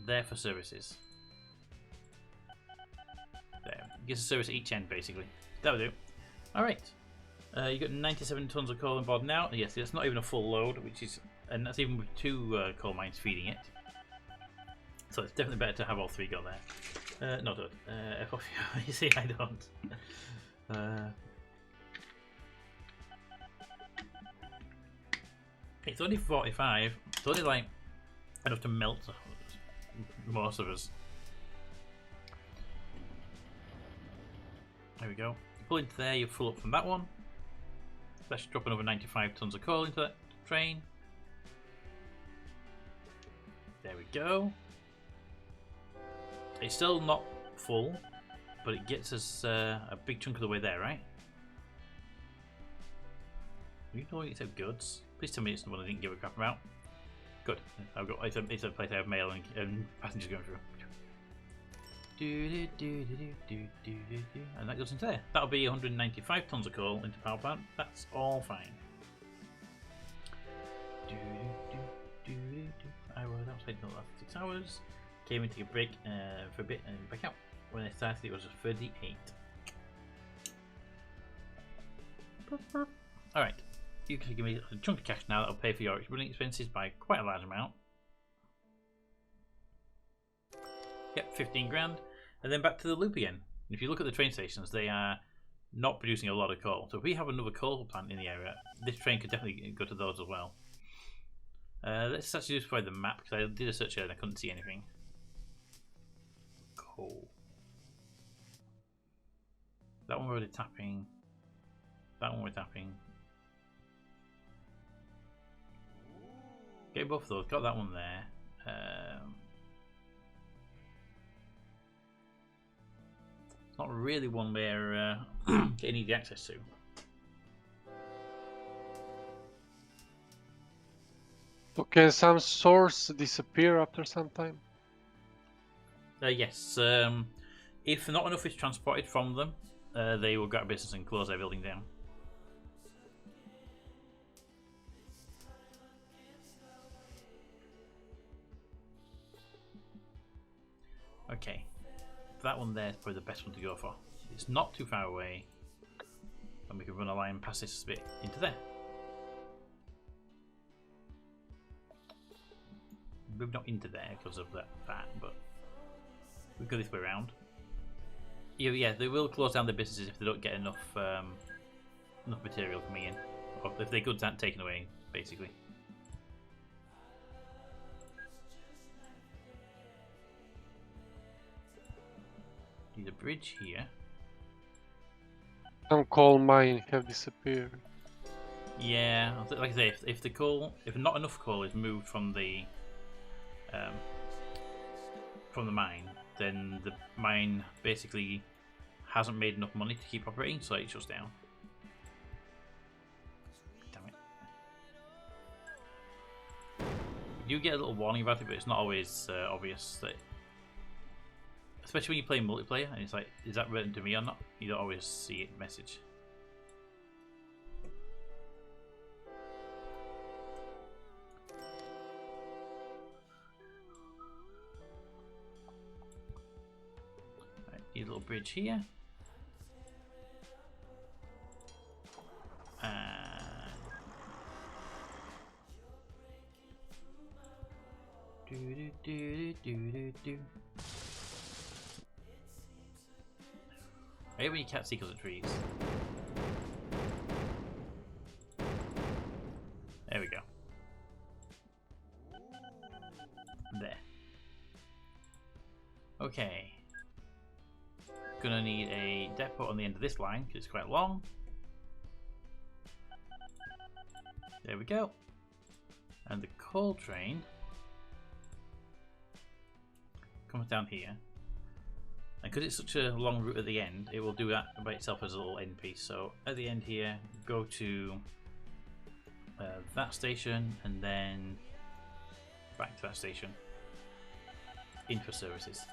S2: there for services. There, gives a service at each end basically. That'll do. All right. You got 97 tons of coal on board now. Yes, it's not even a full load, which is, and that's even with 2 coal mines feeding it. So it's definitely better to have all 3 go there. No, don't. F off you. You see, I don't. It's only 45. It's only like enough to melt most of us. There we go. You pull into there, you fill up from that one. That should drop another 95 tons of coal into that train. There we go. It's still not full, but it gets us a big chunk of the way there, right? You know, except goods. Please tell me it's the one I didn't give a crap about. Good. I've got it's a place I have mail and passengers going through. And that goes into there. That'll be 195 tons of coal into power plant. That's all fine. I was outside the last 6 hours. Came in to take a break for a bit and back out. When I started, it was 38. Alright. You can give me a chunk of cash now that'll pay for your running expenses by quite a large amount. Yep, 15 grand. And then back to the loop again. If you look at the train stations, they are not producing a lot of coal. So if we have another coal plant in the area, this train could definitely go to those as well. Let's actually just find the map, because I did a search here and I couldn't see anything. Coal. That one we're already tapping. That one we're tapping. Get both of those. Got that one there. It's not really one we're getting easy access to.
S4: So can some source disappear after some time?
S2: Yes. If not enough is transported from them, they will go out of business and close their building down. Okay, that one there is probably the best one to go for. It's not too far away, and we can run a line past this bit into there. Maybe not into there because of that, but we go this way around. Yeah, they will close down their businesses if they don't get enough enough material coming in, or if their goods aren't taken away, basically. Need a bridge here.
S4: Some coal mine have disappeared.
S2: Yeah, like I say, if the coal, if not enough coal is moved from the mine, then the mine basically hasn't made enough money to keep operating, so it shuts down. Damn it! You get a little warning about it, but it's not always obvious. That, especially when you play multiplayer, and it's like, is that written to me or not? You don't always see it message. Right, need a little bridge here. I hate when you can't see because of trees. There we go. There. Okay. Gonna need a depot on the end of this line because it's quite long. There we go. And the coal train comes down here. And because it's such a long route at the end, it will do that by itself as a little end piece. So at the end here, go to that station and then back to that station. Info services.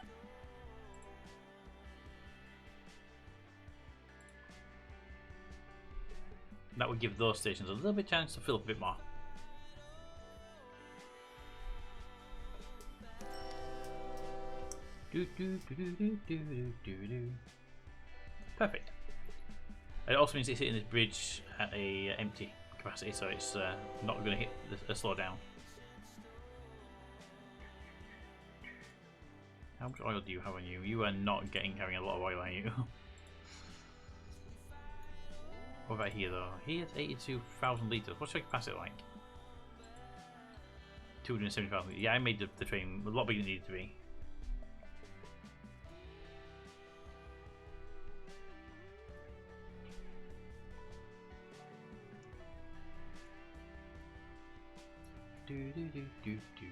S2: That would give those stations a little bit of chance to fill up a bit more. Perfect. It also means it's hitting this bridge at a empty capacity, so it's not going to hit a slow down. How much oil do you have on you? You are not carrying a lot of oil, are you? What about here though? Here's 82,000 litres. What's your capacity like? 270,000. Yeah, I made the train a lot bigger than it needed to be.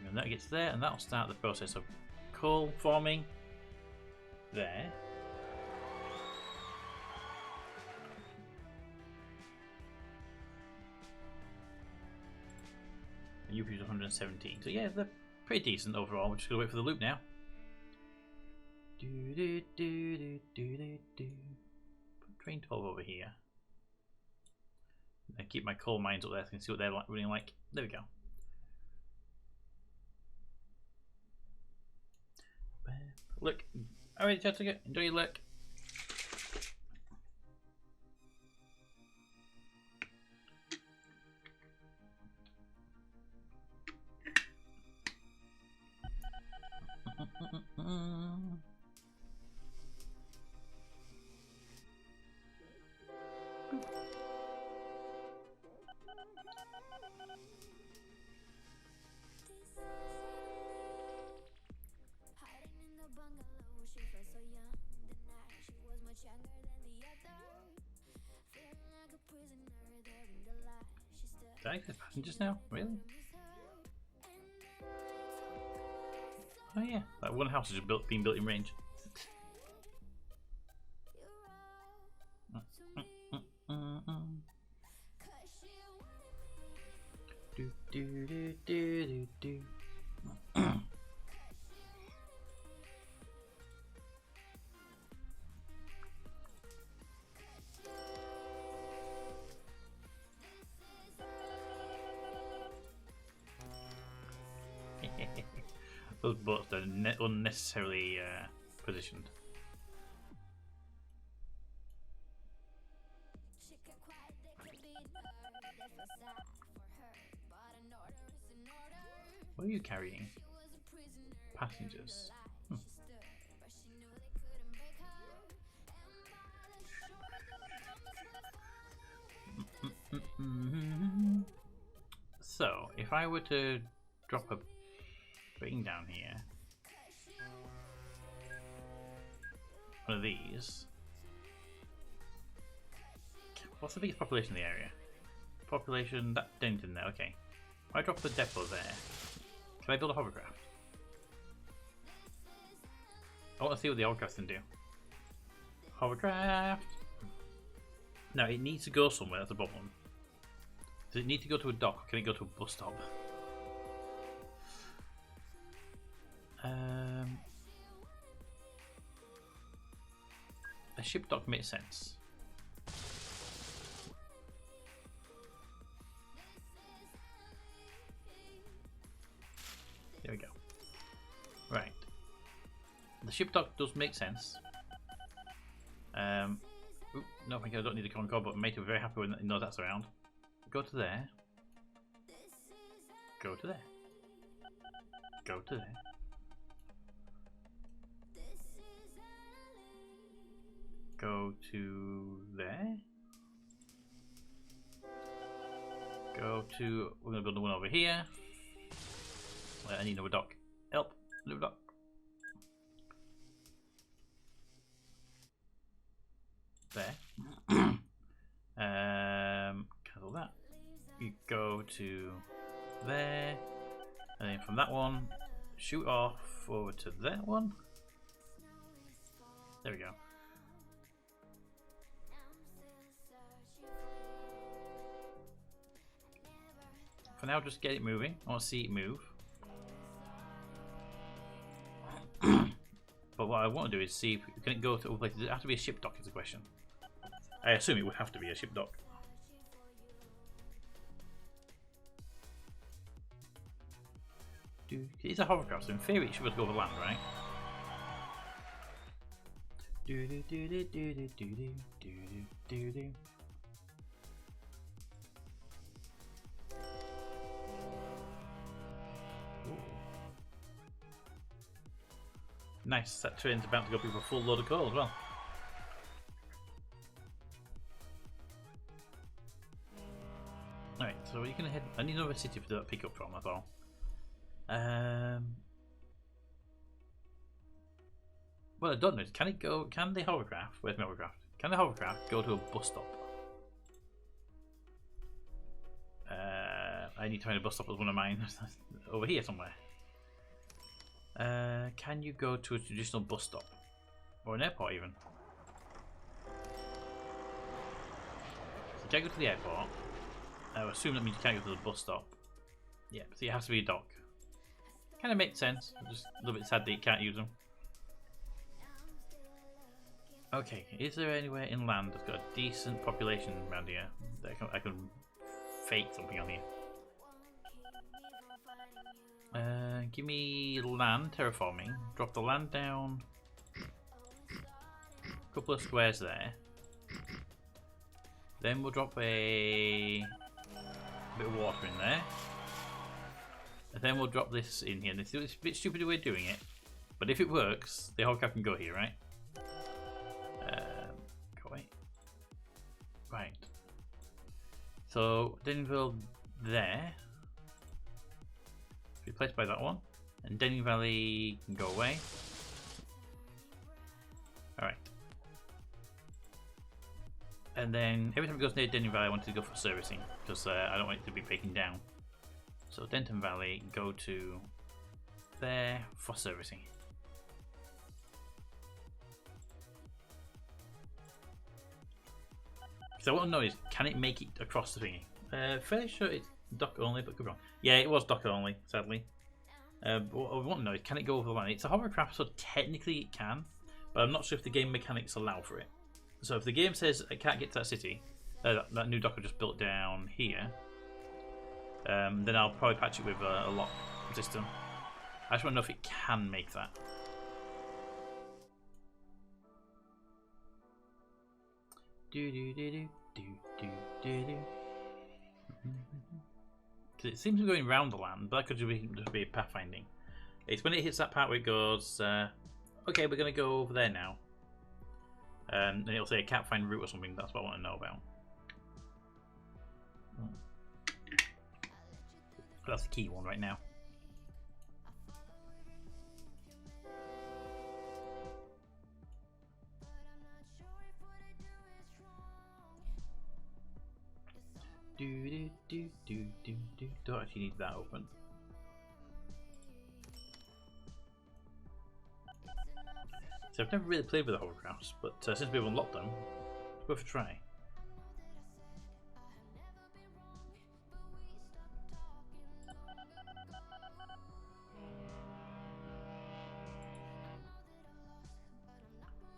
S2: And that gets there, and that'll start the process of coal forming there. And you produce 117. So yeah, they're pretty decent overall. We're just gonna wait for the loop now. Put train 12 over here. And keep my coal mines up there so I can see what they're running like. There we go. Look, alright, Jessica, enjoy your look. Did I get passengers now? Really? Oh yeah, that one house is being built in range. Those boats are unnecessarily positioned. What are you carrying? Passengers. So, if I were to drop a thing down here, one of these. What's the biggest population in the area? Population, that Denton there, okay. If I drop the depot there, can I build a hovercraft? I want to see what the hovercraft can do. Hovercraft! Now it needs to go somewhere, that's the problem. Does it need to go to a dock or can it go to a bus stop? A ship dock makes sense. There we go. Right. The ship dock does make sense. Ooh, no, thank you, I don't need a Concord, but mate will be very happy when he knows that's around. Go to there. Go to there. Go to there. Go to there. Go to. We're going to build the one over here. I need another dock. Help. Another dock. there. Cancel that. You go to there, and then from that one, shoot off over to that one. There we go. For now, just get it moving. I want to see it move. But what I want to do is see if can it go to other places. Does it have to be a ship dock is the question. I assume it would have to be a ship dock. It's a hovercraft, so in theory it should be able to go over land, right? Nice, that train's about to go through a full load of coal as well. Alright, so you're gonna head. I need another city for that pickup from, that's all. Well, I don't know. Can it go? Can the hovercraft? Where's my hovercraft? Can the hovercraft go to a bus stop? I need to find a bus stop as one of mine. Over here somewhere. Can you go to a traditional bus stop? Or an airport even? So you can't go to the airport. I would assume that means you can't go to the bus stop. Yeah, so it has to be a dock. Kind of makes sense. I'm just a little bit sad that you can't use them. Okay, is there anywhere inland that's got a decent population around here that I can fake something on here? Give me land terraforming. Drop the land down a couple of squares there. Then we'll drop a bit of water in there. And then we'll drop this in here. It's a bit stupid way of doing it, but if it works, the hovercraft can go here, right? Go away. Right. So Denville there. Replaced by that one, and Denning Valley can go away. Alright. And then every time it goes near Denning Valley, I want it to go for servicing because I don't want it to be breaking down. So Denton Valley, go to there for servicing. So what I want to know is, can it make it across the thingy? Fairly sure it's dock only, but could be wrong. Yeah, it was dock only, sadly. But what I want to know is, can it go over the land? It's a hovercraft, so technically it can, but I'm not sure if the game mechanics allow for it. So if the game says it can't get to that city, that new dock I just built down here, then I'll probably patch it with a lock system. I just want to know if it can make that. Because it seems to be going around the land, but that could just be pathfinding. It's when it hits that part where it goes, okay, we're going to go over there now. And it'll say a can't find route or something. That's what I want to know about. That's the key one right now. Don't actually need that open. So I've never really played with the hovercrafts, but since we've unlocked them, it's worth a try.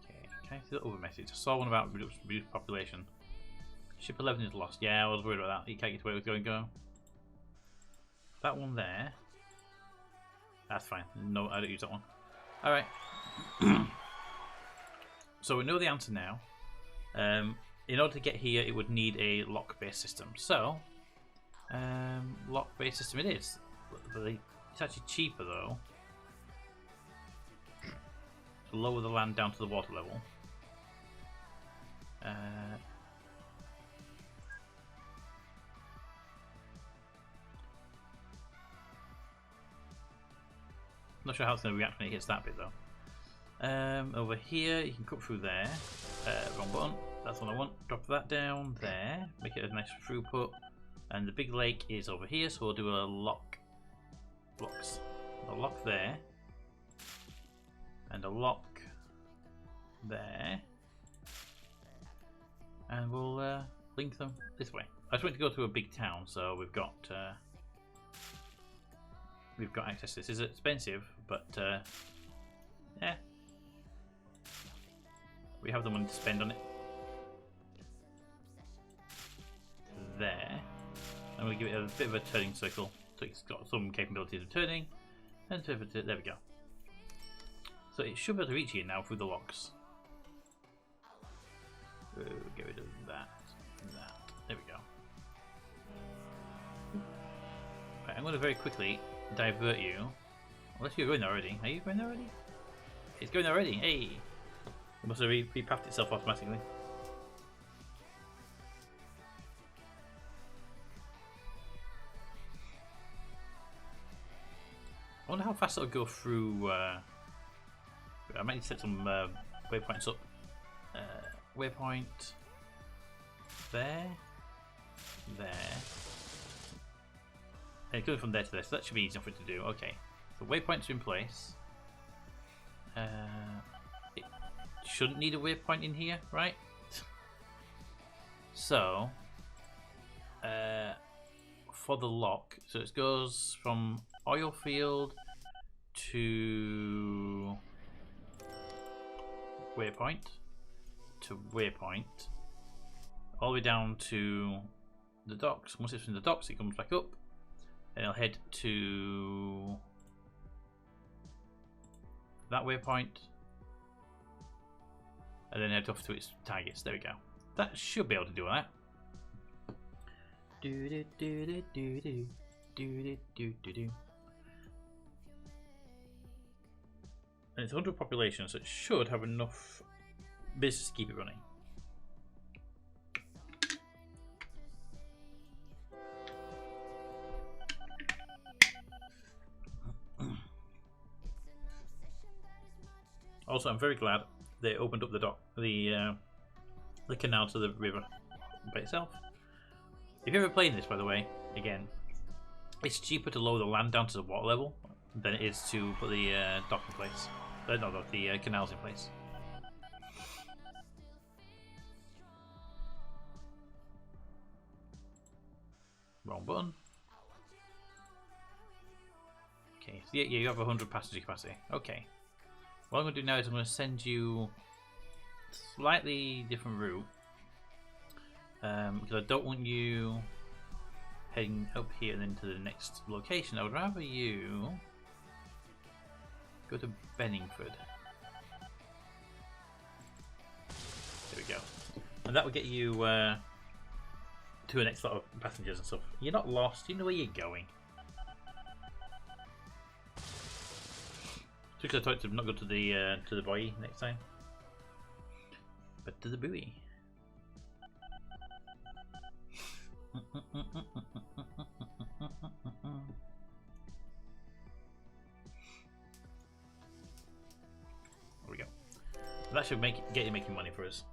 S2: Okay, can I see the other message? I saw one about reduced population. Ship 11 is lost. Yeah, I was worried about that. You can't get to where it was going to go. That one there. That's fine. No, I don't use that one. Alright. So we know the answer now. In order to get here, it would need a lock-based system. So, lock-based system it is. It's actually cheaper though to lower the land down to the water level. Not sure how it's going to react when it hits that bit though. Over here, you can cut through there. Wrong button. That's what I want. Drop that down there. Make it a nice throughput. And the big lake is over here, so we'll do a blocks. A lock there. And a lock there. And we'll link them this way. I just want to go to a big town, so we've got access to this. It's expensive, but yeah, we have the money to spend on it. There, I'm going to give it a bit of a turning circle, so it's got some capabilities of turning, and there we go. So it should be able to reach here now through the locks. Get rid of that and that. There we go. Right, I'm going to very quickly divert you. Unless you're going there already. Are you going there already? It's going there already. Hey! It must have repathed itself automatically. I wonder how fast it'll go through. I might need to set some waypoints up. Waypoint there, and it's going from there to there, so that should be easy enough for it to do. Okay, so waypoints are in place. It shouldn't need a waypoint in here, right? So, for the lock, so it goes from oil field to waypoint. To waypoint, all the way down to the docks. Once it's in the docks, it comes back up, and it'll head to that waypoint, and then head off to its targets. There we go. That should be able to do that. And it's 100 population, so it should have enough business to keep it running. Also, I'm very glad they opened up the canal to the river by itself. If you're ever playing this, by the way, again, it's cheaper to lower the land down to the water level than it is to put the dock in place. The canals in place. Wrong button. Okay, so yeah, you have 100 passenger capacity. Okay. What I'm going to do now is I'm going to send you a slightly different route. Because I don't want you heading up here and then to the next location. I would rather you go to Benningford. There we go. And that will get you to the next lot of passengers and stuff. You're not lost, you know where you're going. Just because I thought to not go to the buoy next time, but to the buoy. There we go. That should get you making money for us.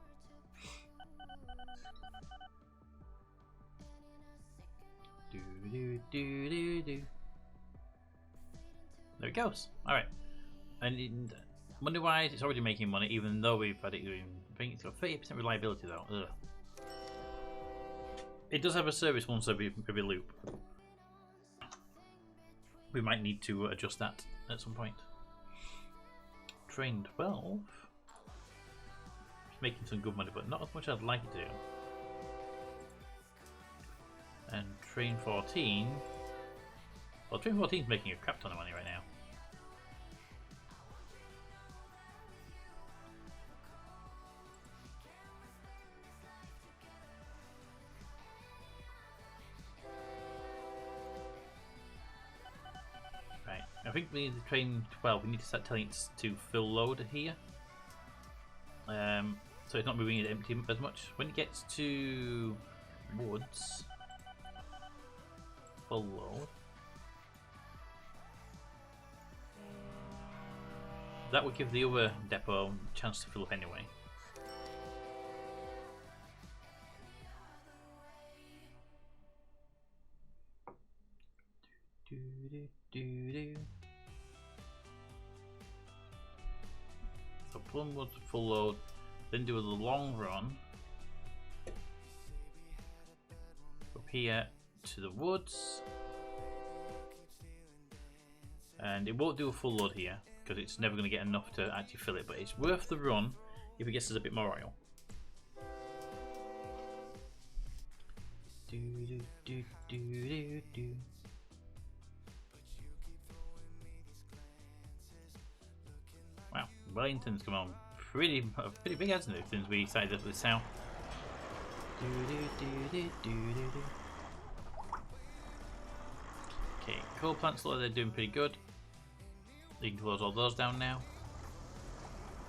S2: There it goes. Alright. And money wise, it's already making money, even though we've had it doing. I think it's got 30% reliability though. Ugh. It does have a service once every loop. We might need to adjust that at some point. Train 12. It's making some good money, but not as much as I'd like it to. And train 14. Well, train 14 is making a crap ton of money right now. Right, I think we need the train 12. We need to start telling it to fill load here. So it's not moving it empty as much. When it gets to woods, full load. That would give the other depot a chance to fill up anyway. So Plumwood full load, then do a long run up here to the woods, and it won't do a full load here because it's never going to get enough to actually fill it, but it's worth the run if it gets us a bit more oil. Wow, Wellington's come on pretty big, hasn't it, since we started up with south. Okay, coal plants, they're doing pretty good. You can close all those down now.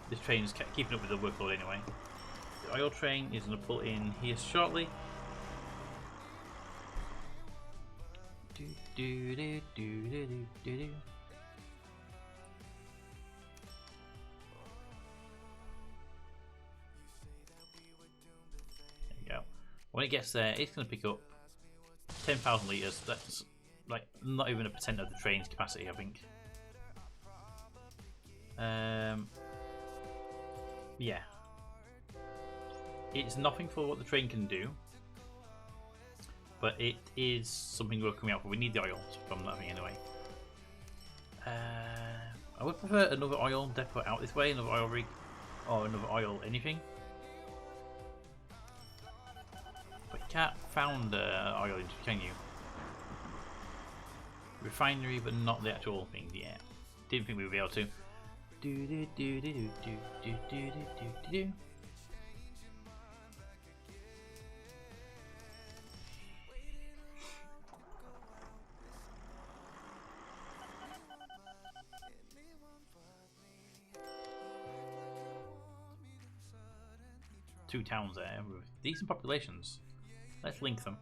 S2: This train's keeping up with the workload anyway. The oil train is going to pull in here shortly. There you go. When it gets there, it's going to pick up 10,000 litres. That's like not even 1% of the train's capacity, I think. Yeah. It's nothing for what the train can do, but it is something we're coming out for. We need the oil from that thing anyway. I would prefer another oil depot out this way, another oil rig, or another oil anything. But you can't found oil industry, can you? Refinery, but not the actual thing yet. Didn't think we would be able to. Two towns there with decent populations. Let's link them.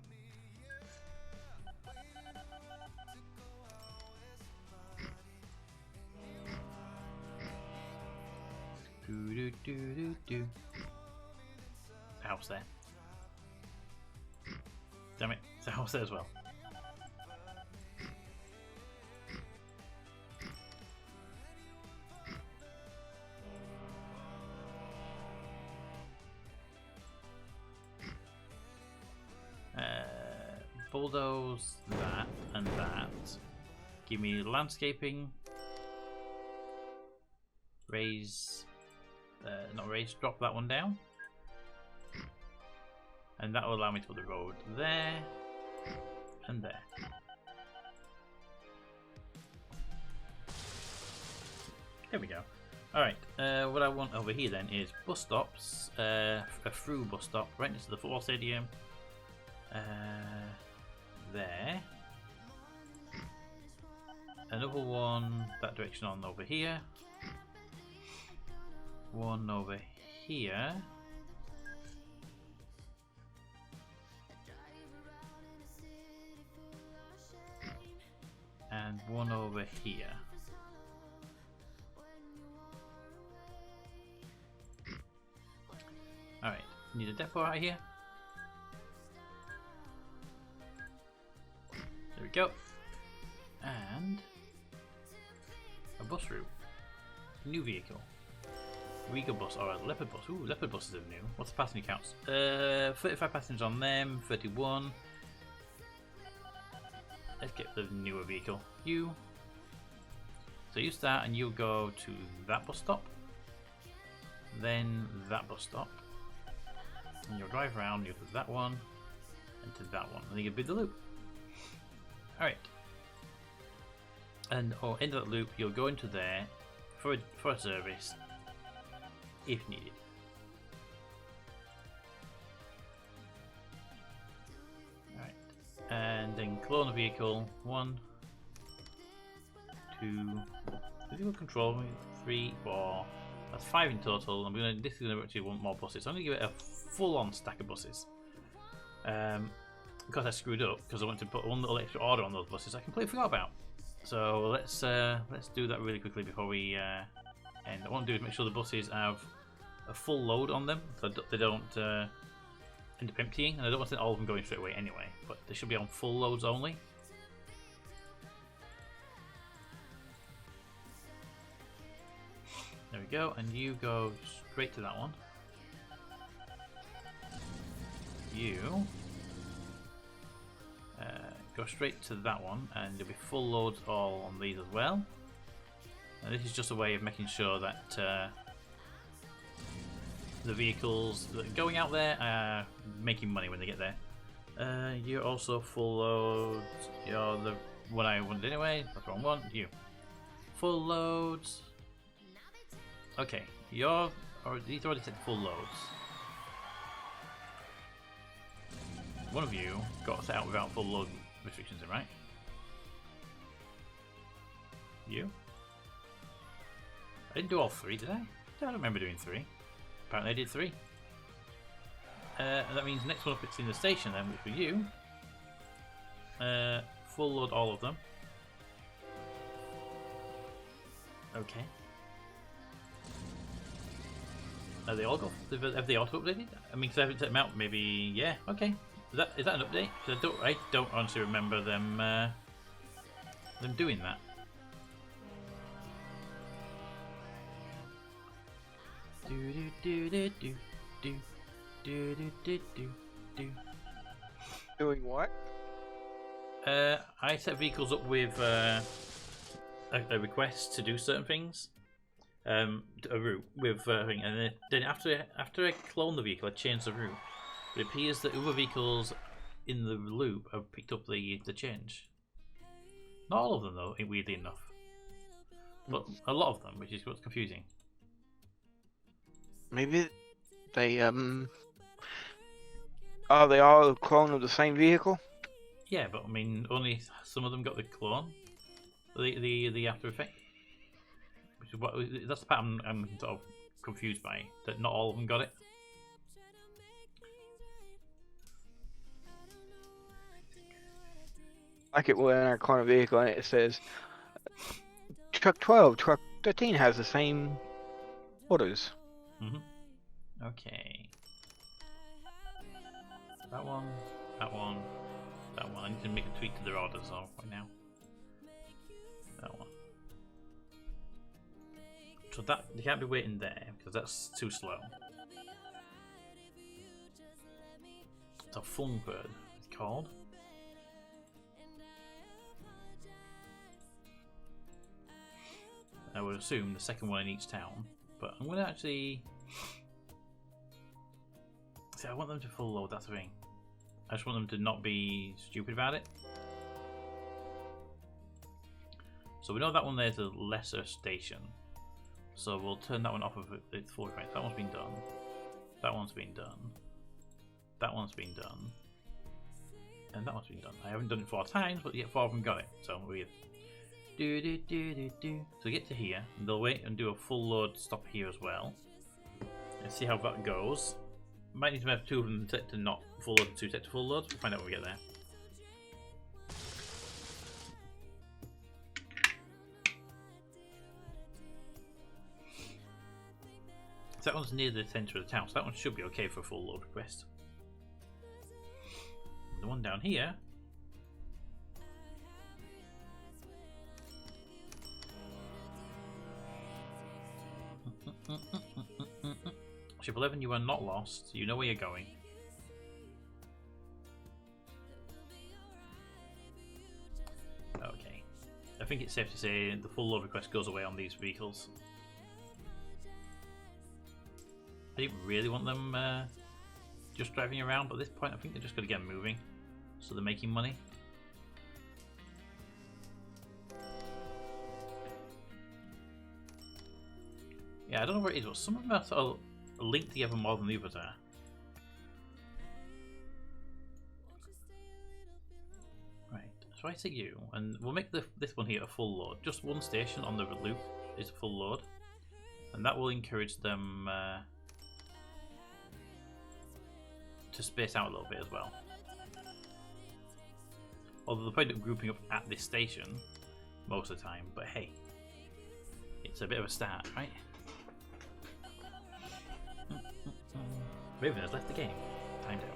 S2: House there. Damn it, it's a house there as well. Bulldoze that and that. Give me landscaping. Raise, not raise, drop that one down. And that will allow me to put the road there and there. There we go. Alright, what I want over here then is bus stops, a through bus stop right next to the football stadium. There. Another one that direction on over here. One over here. And one over here. Alright, need a depot right here. There we go. And a bus route. New vehicle. Regal bus or a leopard bus. Ooh, leopard buses are new. What's the passenger counts? 35 passengers on them, 31. Let's get the newer vehicle. You. So you start and you go to that bus stop. Then that bus stop. And you'll drive around, you'll do that one and to that one. And then you'll bid the loop. Alright. And end of that loop, you'll go into there for a service if needed. Alright. And then clone the vehicle. 1, 2, vehicle control, 3, 4. That's 5 in total. This is gonna actually want more buses. So I'm gonna give it a full-on stack of buses. Because I screwed up because I wanted to put one little extra order on those buses I completely forgot about. So let's do that really quickly before we end. What I want to do is make sure the buses have a full load on them, so they don't end up emptying. And I don't want to all of them going straight away anyway, but they should be on full loads only. go, and you go straight to that one. You go straight to that one, and there'll be full loads all on these as well. And this is just a way of making sure that the vehicles that are going out there are making money when they get there. You're also full loads. You're the one I wanted anyway. That's the wrong one. You full loads. Okay, these already said full loads. One of you got set out without full load restrictions, right? You? I didn't do all 3, did I? I don't remember doing 3. Apparently I did 3. That means next one up it's in the station then, which for you. Full load all of them. Okay. Have they all got? Have they auto updated? I mean, because I haven't set them out. Maybe, yeah. Okay. Is that an update? Because I don't honestly remember them doing that.
S5: Doing what?
S2: I set vehicles up with a request to do certain things. A route with thing, and then after I clone the vehicle, I change the route. But it appears that other vehicles in the loop have picked up the change. Not all of them though, weirdly enough, but a lot of them, which is what's confusing.
S5: Maybe they are they all a clone of the same vehicle?
S2: Yeah, but I mean, only some of them got the clone, the after effect. Which is what that's the part I'm sort of confused by. That not all of them got it.
S5: Like it when I clone a vehicle and it says truck 12, truck 13 has the same orders.
S2: Okay. That one, that one, that one. I need to make a tweak to their orders though right now. That one. So that they can't be waiting there because that's too slow. It's a Fungbird, it's called. I would assume the second one in each town, but I'm going to actually. See, I want them to full load, that's the thing. I just want them to not be stupid about it. So we know that one there's a lesser station. So we'll turn that one off of its full effect. That one's been done. That one's been done. That one's been done. And that one's been done. I haven't done it 4 times, but yet 4 of them got it. So weird. So get to here, and they'll wait and do a full load stop here as well. And see how that goes. Might need to have 2 of them set to not full load and 2 set to full loads. We'll find out when we get there. So that one's near the centre of the town, so that one should be okay for a full load request. The one down here. Ship 11, you are not lost. You know where you're going. Okay. I think it's safe to say the full load request goes away on these vehicles. I didn't really want them just driving around, but at this point I think they're just going to get them moving. So they're making money. Yeah, I don't know where it is, but some of them are sort of linked together more than the others are. Right, so I see you, and we'll make this one here a full load. Just one station on the loop is a full load, and that will encourage them to space out a little bit as well. Although they'll probably end up grouping up at this station most of the time, but hey, it's a bit of a start, right? Raven has left the game. Timed out.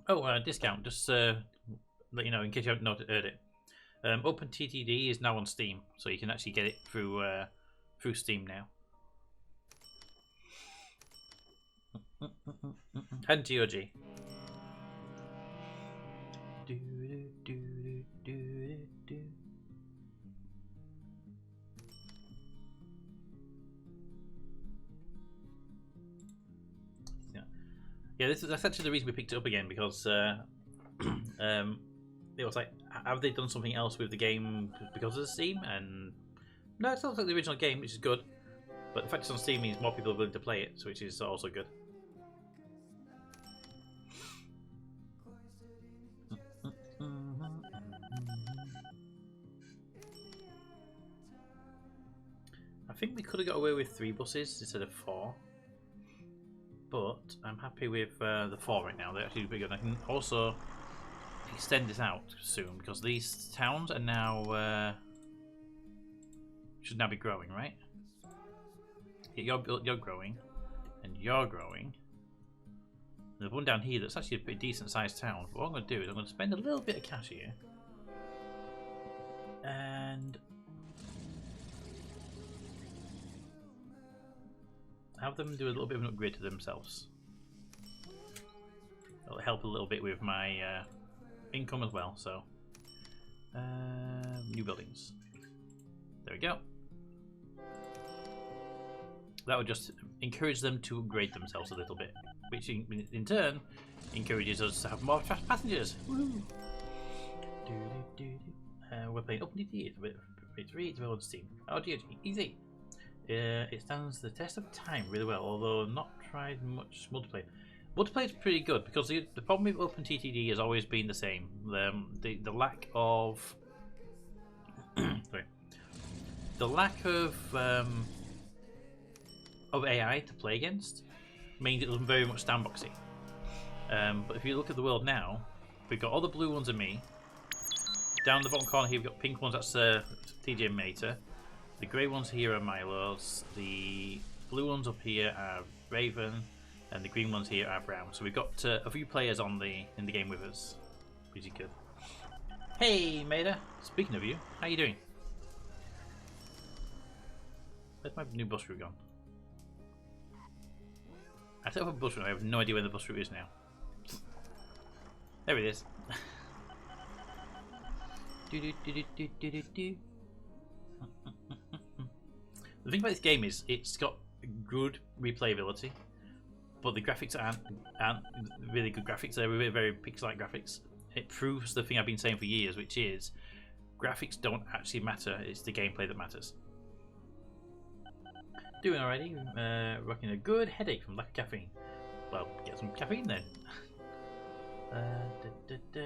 S2: Oh, discount. Just let you know in case you haven't heard it. OpenTTD is now on Steam, so you can actually get it through Steam now. And GOG. Yeah, that's actually the reason we picked it up again, because it was like, have they done something else with the game because of the Steam? And no, it sounds like the original game, which is good. But the fact it's on Steam means more people are willing to play it, which is also good. I think we could have got away with 3 buses instead of 4. But I'm happy with the 4 right now. They're actually pretty good. I can also extend this out soon because these towns are now should now be growing, right? Yeah, you're growing, and you're growing. There's one down here that's actually a pretty decent sized town. But what I'm going to do is I'm going to spend a little bit of cash here, and have them do a little bit of an upgrade to themselves. That'll help a little bit with my income as well. So, new buildings. There we go. That would just encourage them to upgrade themselves a little bit, which in turn encourages us to have more passengers. Woo! We're playing OpenTTD. It's available on Steam. Oh dear, easy. It stands the test of time really well, although not tried much multiplayer. Multiplayer is pretty good because the problem with OpenTTD has always been the same. The lack of sorry, the lack of AI to play against means it doesn't very much sandboxy. But if you look at the world now, we've got all the blue ones are me. Down the bottom corner here, we've got pink ones. That's TJ Mater. The grey ones here are Milo's. The blue ones up here are Raven, and the green ones here are Brown. So we've got a few players in the game with us, which is good. Hey, Mater. Speaking of you, how you doing? Where's my new bus route gone? I set up a bus route. I have no idea where the bus route is now. There it is. The thing about this game is it's got good replayability, but the graphics aren't really good graphics. They're very, very pixel-like graphics. It proves the thing I've been saying for years, which is graphics don't actually matter. It's the gameplay that matters. Doing already. Rocking a good headache from lack of caffeine. Well, get some caffeine then.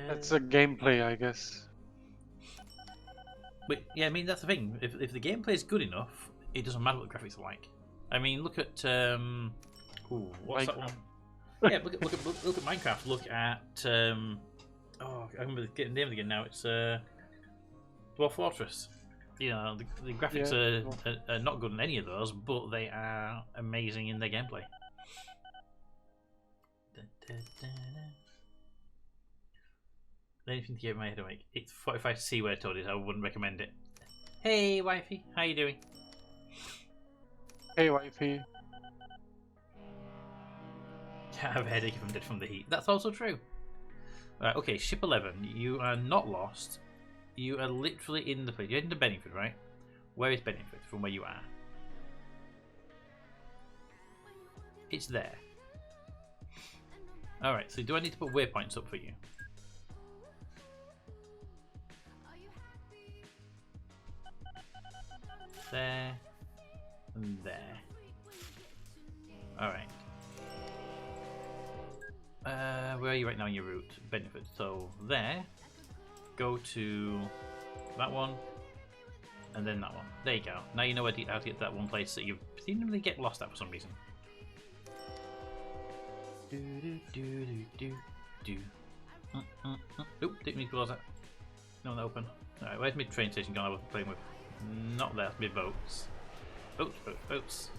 S4: That's a gameplay, I guess.
S2: But yeah, I mean that's the thing. If the gameplay is good enough, it doesn't matter what the graphics are like. I mean, look at what's that one? Yeah, look at Minecraft. Look at oh, I remember getting the name again now. It's Dwarf Fortress. You know, the graphics are not good in any of those, but they are amazing in their gameplay. Anything to get my head awake. It's 45 to see where Toad is. I wouldn't recommend it. Hey, wifey, how you doing?
S4: Hey, wifey.
S2: I have a headache if I'm dead from the heat. That's also true. Right, okay, ship 11. You are not lost. You are literally in the place. You're in the Benningford, right? Where is Benningford from where you are? It's there. Alright, so do I need to put waypoints up for you? There and there. Alright. Where are you right now in your route? Benefit. So there. Go to that one. And then that one. There you go. Now you know how to get to that one place that you seemingly get lost at for some reason. Oop, didn't need to close that. No, not open. Alright, where's my train station gone? I was playing with. Not there, mid boats. Boats.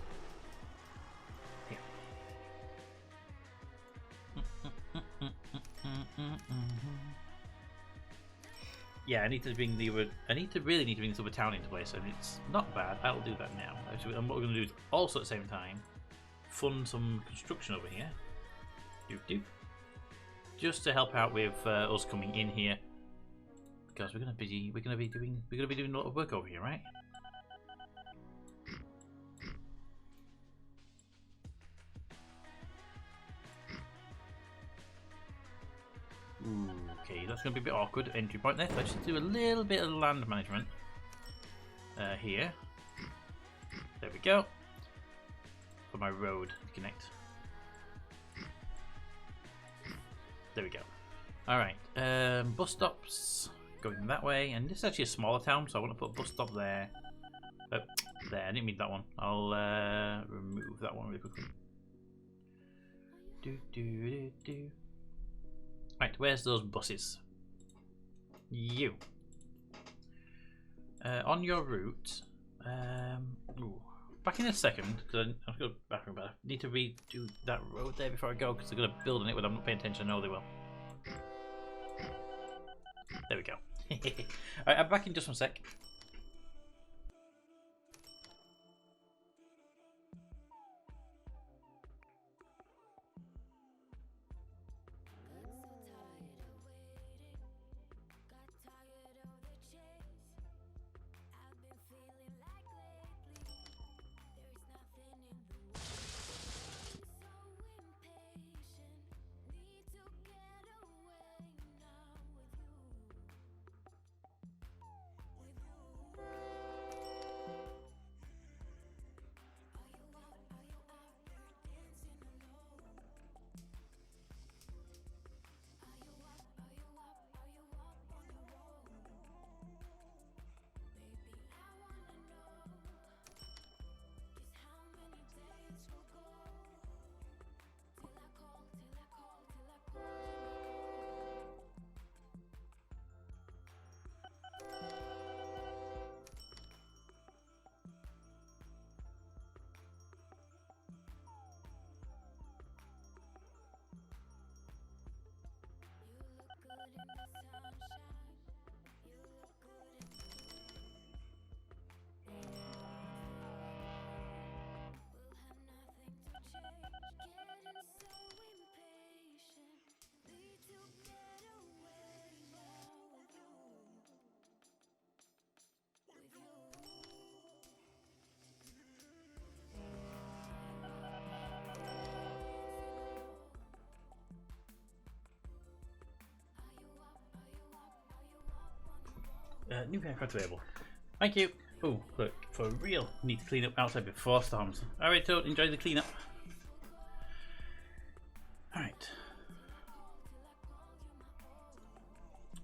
S2: Here. yeah, I need to bring the other. Really need to bring this other town into place, and it's not bad. I'll do that now. Actually, and what we're going to do is also at the same time fund some construction over here. Just to help out with us coming in here, because we're gonna be doing a lot of work over here, right? Ooh, okay, that's gonna be a bit awkward entry point there. Let's just do a little bit of land management here. There we go. For my road to connect. There we go. Alright, bus stops going that way, and this is actually a smaller town, so I want to put a bus stop there. There, I didn't mean that one. I'll remove that one really quickly. Right, where's those buses? You. On your route. Back in a second, because I've got back. I need to redo that road there before I go, because they're going to build on it, but I'm not paying attention. I know they will. There we go. Alright, I'm back in just one sec. New aircraft available. Thank you. Oh, look, for real, need to clean up outside before storms. Alright, so enjoy the cleanup. Alright.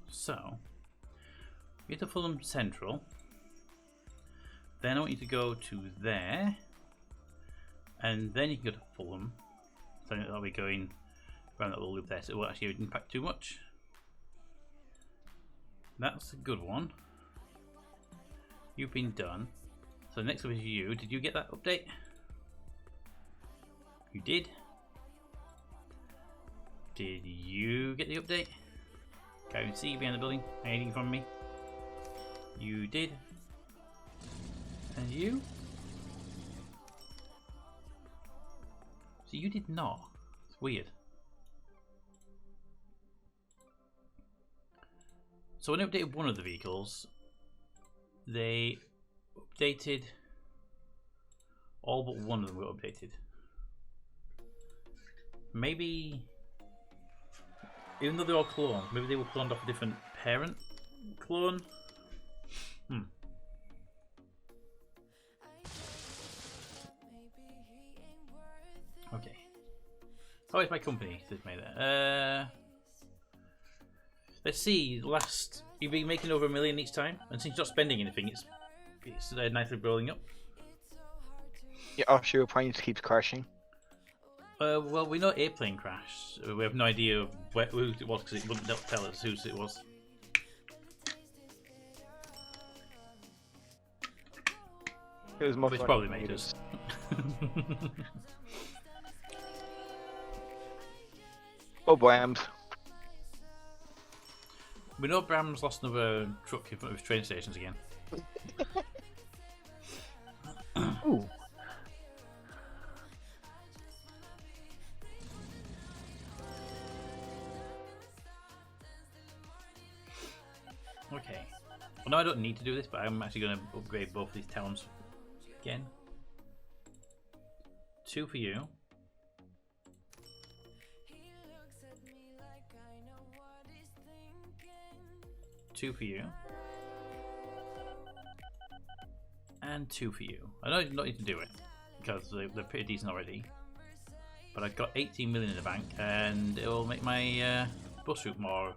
S2: So, we get to Fulham Central. Then I want you to go to there. And then you can go to Fulham. So I'll be going around that little loop there, so it won't actually impact too much. That's a good one. You've been done. So next up is you. Did you get that update? You did. Did you get the update? Can't even see you behind the building, hiding from me. You did. And you? So you did not. It's weird. So when I updated one of the vehicles, they updated all but one of them got updated. Maybe, even though they're all cloned, maybe they were cloned off a different parent clone. Okay. Oh, it's my company that made it. Let's see. Last, you've been making over $1 million each time, and since you're not spending anything, it's nicely rolling up.
S5: Your offshore planes keeps crashing.
S2: Well, we know airplane crash. We have no idea who it was because it wouldn't tell us whose it was.
S5: It was most
S2: Which probably made us.
S5: Oh, blams.
S2: We know Bram's lost another truck in front of his train stations again.
S5: Ooh.
S2: Okay. Well, no, I don't need to do this, but I'm actually going to upgrade both these towns again. 2 for you. Two for you. And 2 for you. I know you don't need to do it, because they're pretty decent already. But I've got 18 million in the bank, and it will make my bus route more.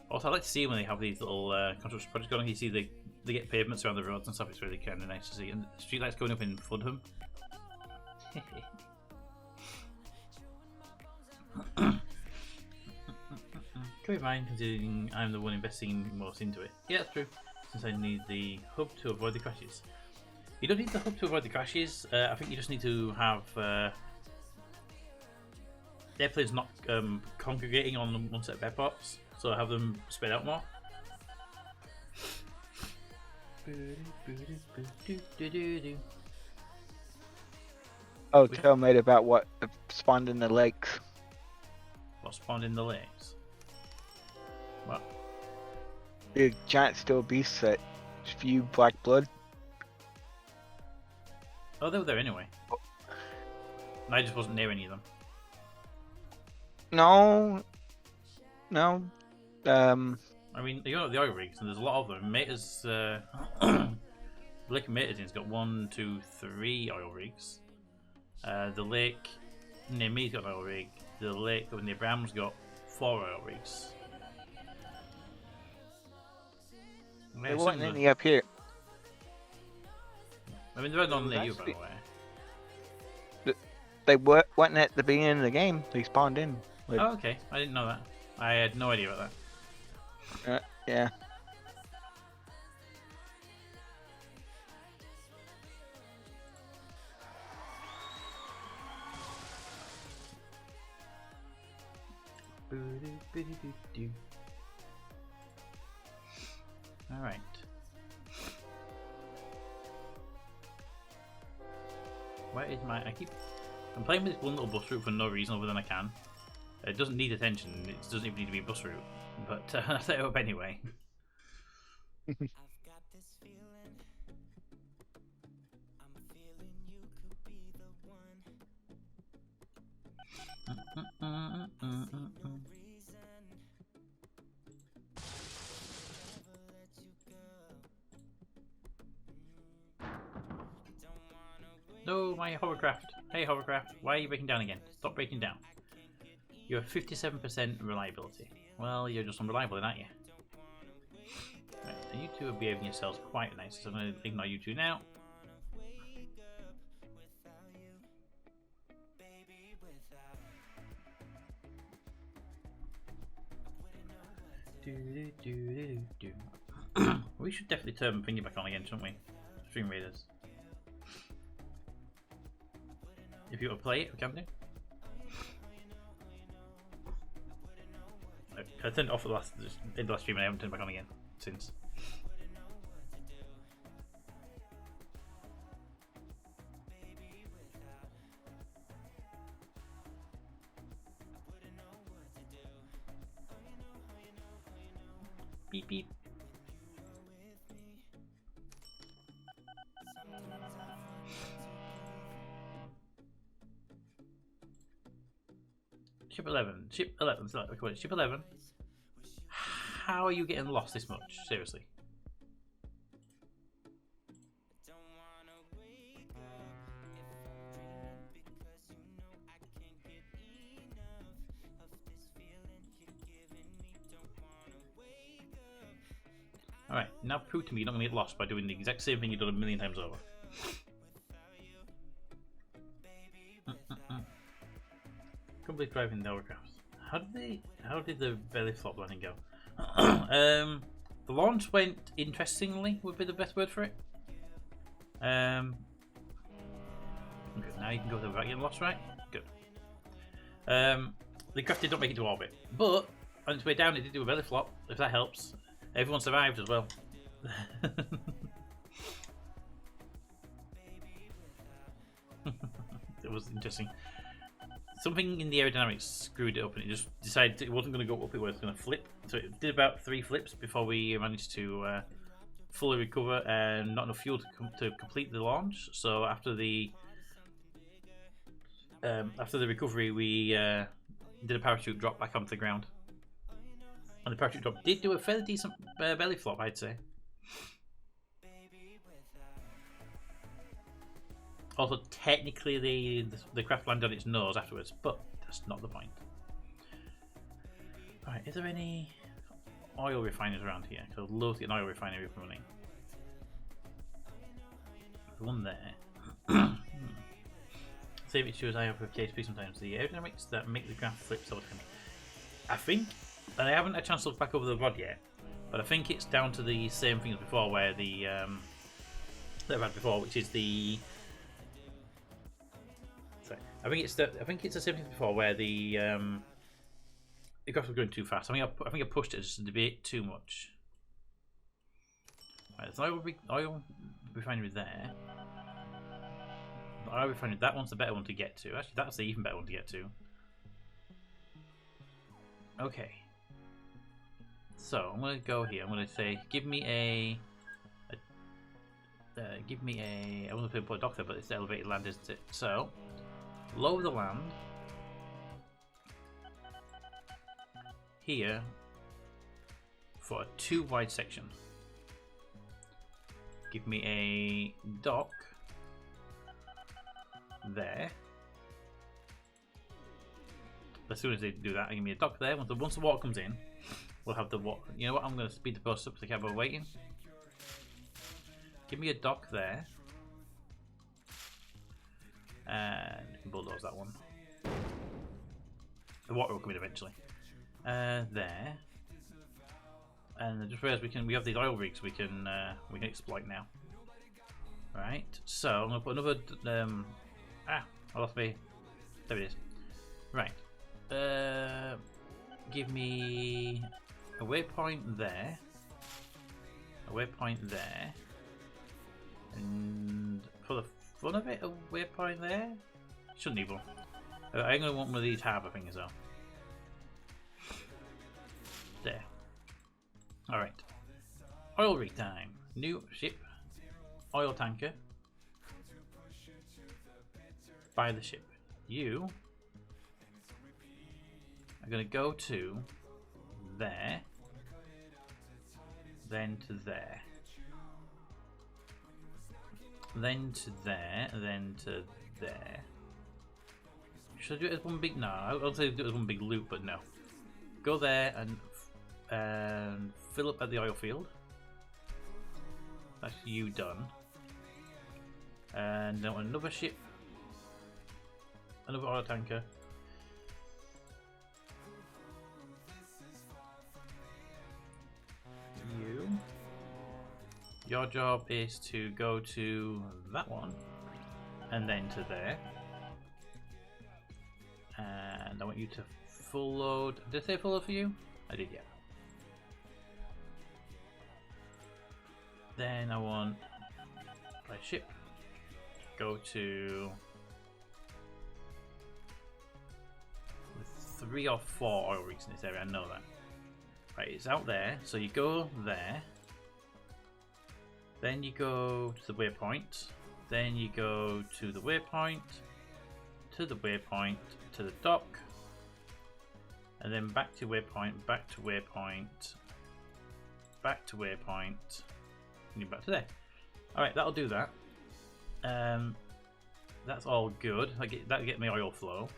S2: Also, I like to see when they have these little construction projects going. You see they get pavements around the roads and stuff. It's really kind of nice to see. And streetlights going up in front of them. Can be mine, considering I'm the one investing most into it. Yeah, that's true. Since I need the hub to avoid the crashes. You don't need the hub to avoid the crashes. I think you just need to have the airplanes not congregating on one set of airports. So have them spread out more.
S5: Oh, tell me about what spawned in the lakes.
S2: What spawned in the lakes? What?
S5: The giant steel beasts that spew black blood.
S2: Oh, they were there anyway. And I just wasn't near any of them.
S5: No.
S2: I mean, you know the oil rigs, and there's a lot of them. Mater's, the lake of Mater's got 1, 2, 3 oil rigs. The lake near me's got an oil rig. The lake over near Bram's got 4 oil rigs.
S5: There wasn't any up here.
S2: I mean, there are none near you, by the way.
S5: They weren't at the beginning of the game. They spawned in.
S2: Oh, okay. I didn't know that. I had no idea about that.
S5: Yeah.
S2: All right. Where is my? I'm playing with this one little bus route for no reason other than I can. It doesn't need attention. It doesn't even need to be a bus route. But I set it up anyway. No, my hovercraft. Hey hovercraft, why are you breaking down again? Stop breaking down. You have 57% reliability. Well, you're just unreliable then, aren't you? Right, so you two are behaving yourselves quite nice, so I'm going to ignore you two now. We should definitely turn thingy back on again, shouldn't we? Stream Raiders. If you want to play it, we can do. I turned it off in the last stream and I haven't turned it back on again since. Beep beep. Ship 11. Ship 11. Ship 11. How are you getting lost this much? Seriously. Alright, now prove to me you're not going to get lost by doing the exact same thing you've done a million times over. Complete driving the hovercraft. How did the belly flop landing go? The launch went interestingly, would be the best word for it. Okay, now you can go without getting lost, right? Good. the craft did not make it to orbit, but on its way down it did do a belly flop, if that helps. Everyone survived as well. It was interesting. Something in the aerodynamics screwed it up and it just decided it wasn't going to go up, it was going to flip. So it did about 3 flips before we managed to fully recover and not enough fuel to complete the launch. So after the recovery we did a parachute drop back onto the ground. And the parachute drop did do a fairly decent belly flop, I'd say. Also, technically, the craft landed on its nose afterwards, but that's not the point. Right, is there any oil refiners around here? Because I'd love to get an oil refinery up and running. There's one there. Same issues I have with KSP sometimes. The aerodynamics that make the craft flip so funny. I think, and I haven't had a chance to look back over the VOD yet, but I think it's down to the same thing as before, where the that I've had before, which is the. I think it's the same thing as before, where the graph was going too fast. I think I pushed it just a bit too much. Right, there's an oil refinery there. The oil refinery, that one's the better one to get to. Actually, that's the even better one to get to. Okay. So I'm gonna go here. I'm gonna say, give me a. I want to put a dock there, but it's elevated land, isn't it? So. Lower the land here for a 2 wide section. Give me a dock there. As soon as they do that, give me a dock there. Once the water comes in, we'll have the water. You know what? I'm going to speed the bus up so the cab are waiting. Give me a dock there. And you can bulldoze that one. The water will come in eventually. There. And I just realised we have these oil rigs we can exploit now. Right. So I'm gonna put another. I lost me. There it is. Right. Give me a waypoint there. A waypoint there. And for the fun of it, a waypoint there? Shouldn't need one. I'm going to want one of these harbour things though. There. Alright. Oil rig time. New ship. Oil tanker. Buy the ship. You are going to go to there. Then to there. Then to there, then to there. Should I do it as one big? No, I'll say do it as one big loop, but no. Go there and fill up at the oil field. That's you done. And now another ship, another oil tanker. You. Your job is to go to that one, and then to there. And I want you to full load. Did I say full load for you? I did, yeah. Then I want my ship. Go to 3 or 4 oil rigs in this area. I know that. Right, it's out there. So you go there. Then you go to the waypoint, then you go to the waypoint, to the waypoint, to the dock, and then back to waypoint, back to waypoint, back to waypoint, and you're back to there. Alright, that'll do that. That's all good. That'll get me oil flow.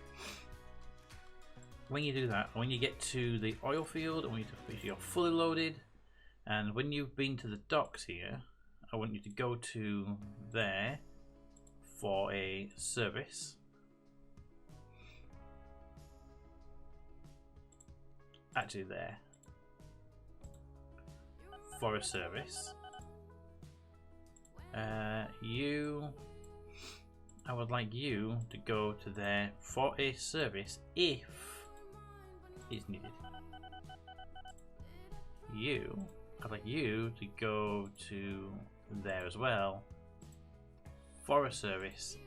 S2: When you do that, when you get to the oil field, I want you to make sure you're fully loaded, and when you've been to the docks here, I want you to go to there for a service. Actually there. For a service. I would like you to go to there for a service if is needed. I'd like you to go to there as well for a service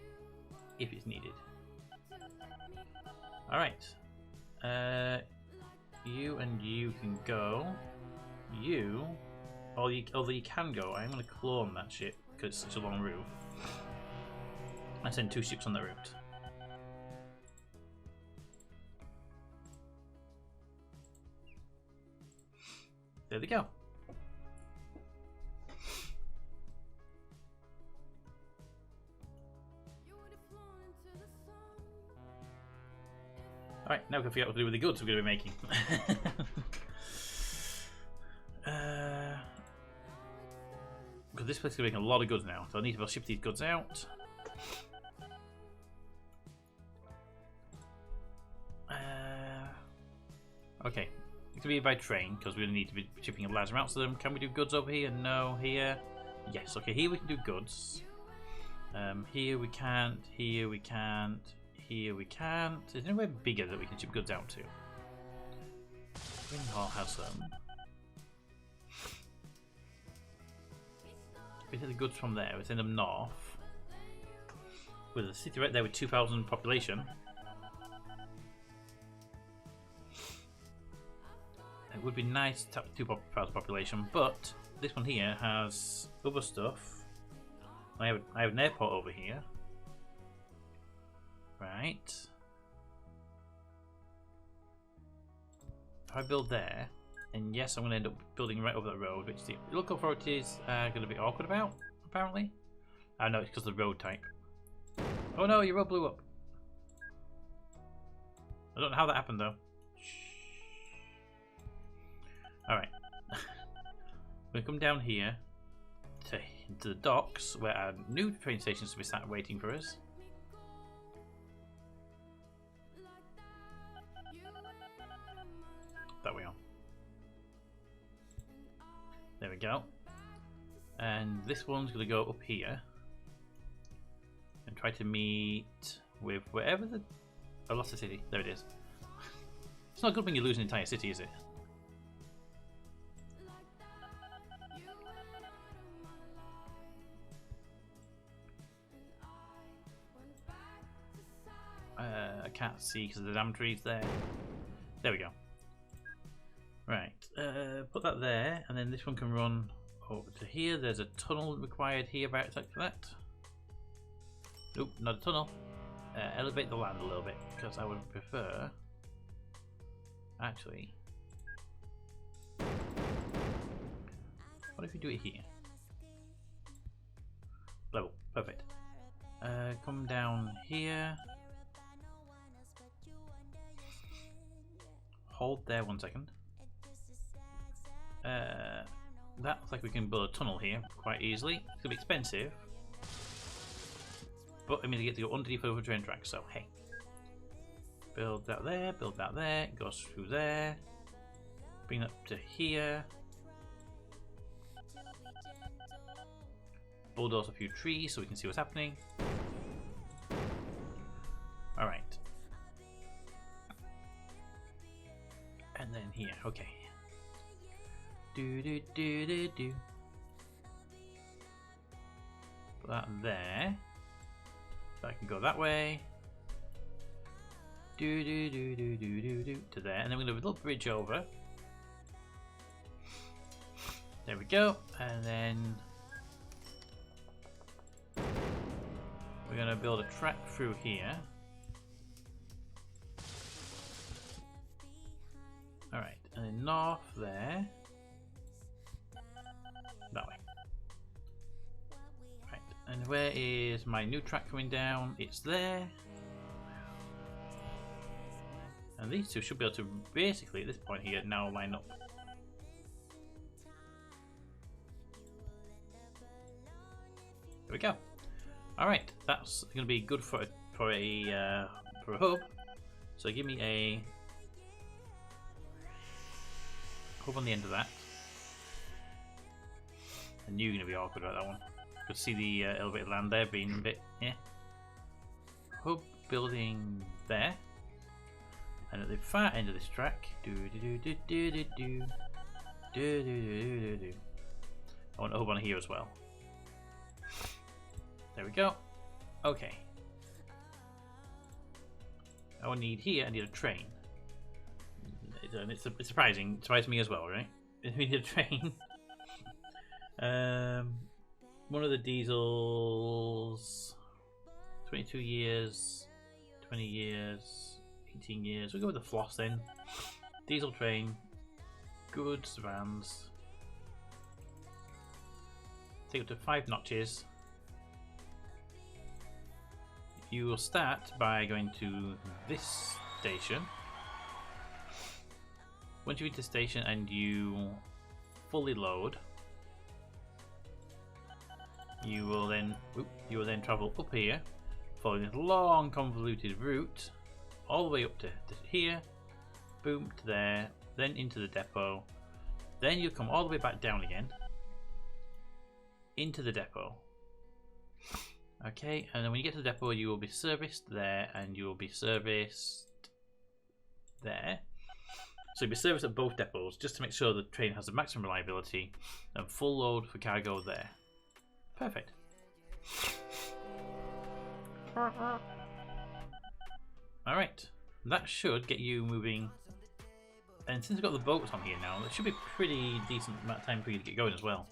S2: if it's needed. Alright. You and you can go. Although you can go, I'm going to clone that ship because it's such a long route. I send 2 ships on that route. There they go. Alright, now we can figure out what to do with the goods we're going to be making. Because this place is going to make a lot of goods now, so I need to ship these goods out. Okay, it's going to be by train because we need to be shipping a large amounts of them. Can we do goods over here? No. Here? Yes. Okay, here we can do goods. Here we can't. Here we can't. Here we can't. Is there anywhere bigger that we can ship goods out to? Greenhall has some. We take the goods from there. We send them north. With a city right there with 2,000 population. It would be nice to tap 2,000 population, but this one here has other stuff. I have an airport over here. Right. If I build there, and yes, I'm going to end up building right over that road, which the local authorities are going to be awkward about, apparently. I know it's because of the road type. Oh no, your road blew up. I don't know how that happened though. Alright. We're going to come down here to the docks where our new train stations will be sat waiting for us. There we are. There we go. And this one's going to go up here and try to meet with wherever the... I lost the city. There it is. It's not good when you lose an entire city, is it? I can't see because of the damn trees there. There we go. Right, put that there, and then this one can run over to here. There's a tunnel required here by exactly that. Nope, not a tunnel. Elevate the land a little bit, because I would prefer... Actually... What if we do it here? Level, perfect. Come down here. Hold there 1 second. That looks like we can build a tunnel here quite easily. It's gonna be expensive, but I mean, to get to go underneath over train tracks. So hey, build that there, it goes through there, bring that up to here, bulldoze a few trees so we can see what's happening. All right, and then here, okay. Do. Put that there. So I can go that way. Do to there, and then we're gonna have a little bridge over. There we go, and then we're gonna build a track through here. All right, and then north there. That way. Right, and where is my new track coming down? It's there. And these two should be able to basically at this point here now line up. There we go. Alright, that's going to be good for a hub. So give me a hub on the end of that. I knew you were going to be awkward about that one. Could see the elevated land there being a bit, yeah. Hub building there. And at the far end of this track, I want to open here as well. There we go. Okay. I need here, I need a train. It's surprising. It surprised me as well, right? We need a train. One of the diesels. 22 years, 20 years, 18 years. We'll go with the floss then. Diesel train, goods vans. Take it to 5 notches. You will start by going to this station. Once you reach the station and you fully load, you will then travel up here, following this long convoluted route, all the way up to here, boom, to there, then into the depot. Then you come all the way back down again, into the depot. Okay, and then when you get to the depot, you will be serviced there, and you will be serviced there. So you'll be serviced at both depots, just to make sure the train has the maximum reliability, and full load for cargo there. Perfect. Alright, that should get you moving. And since we've got the boats on here now, it should be a pretty decent amount of time for you to get going as well.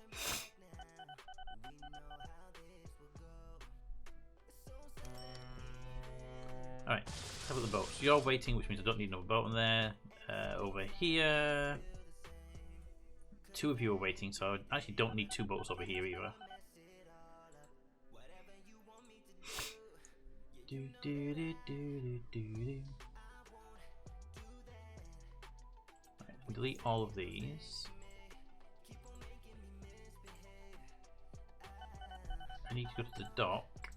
S2: Alright, let's have a look at the boats. You're waiting, which means I don't need another boat in there. Over here, 2 of you are waiting, so I actually don't need 2 boats over here either. Right, delete all of these. I need to go to the dock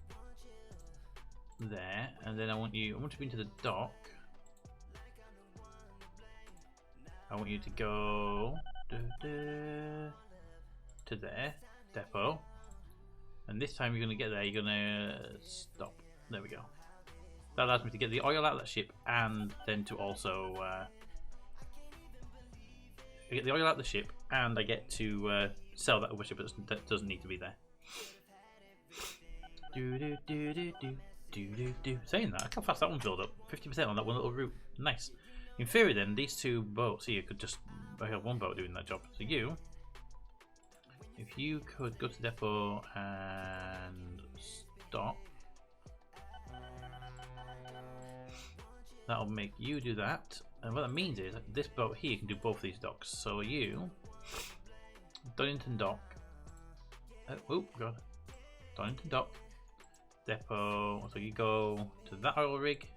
S2: there, and then I want you to be into the dock. I want you to go to there, depot, and this time you're going to get there, you're going to stop. There we go. That allows me to get the oil out of that ship, and then to also I get the oil out of the ship, and I get to sell that other ship that doesn't need to be there. Saying that, look how fast that one filled up. 50% on that one little route. Nice. In theory then, these 2 boats here could just... I have 1 boat doing that job. So you... If you could go to the depot and stop. That'll make you do that. And what that means is that this boat here can do both these docks. So you... Donington Dock. Oh god. Donington Dock. Depot. So you go to that oil rig.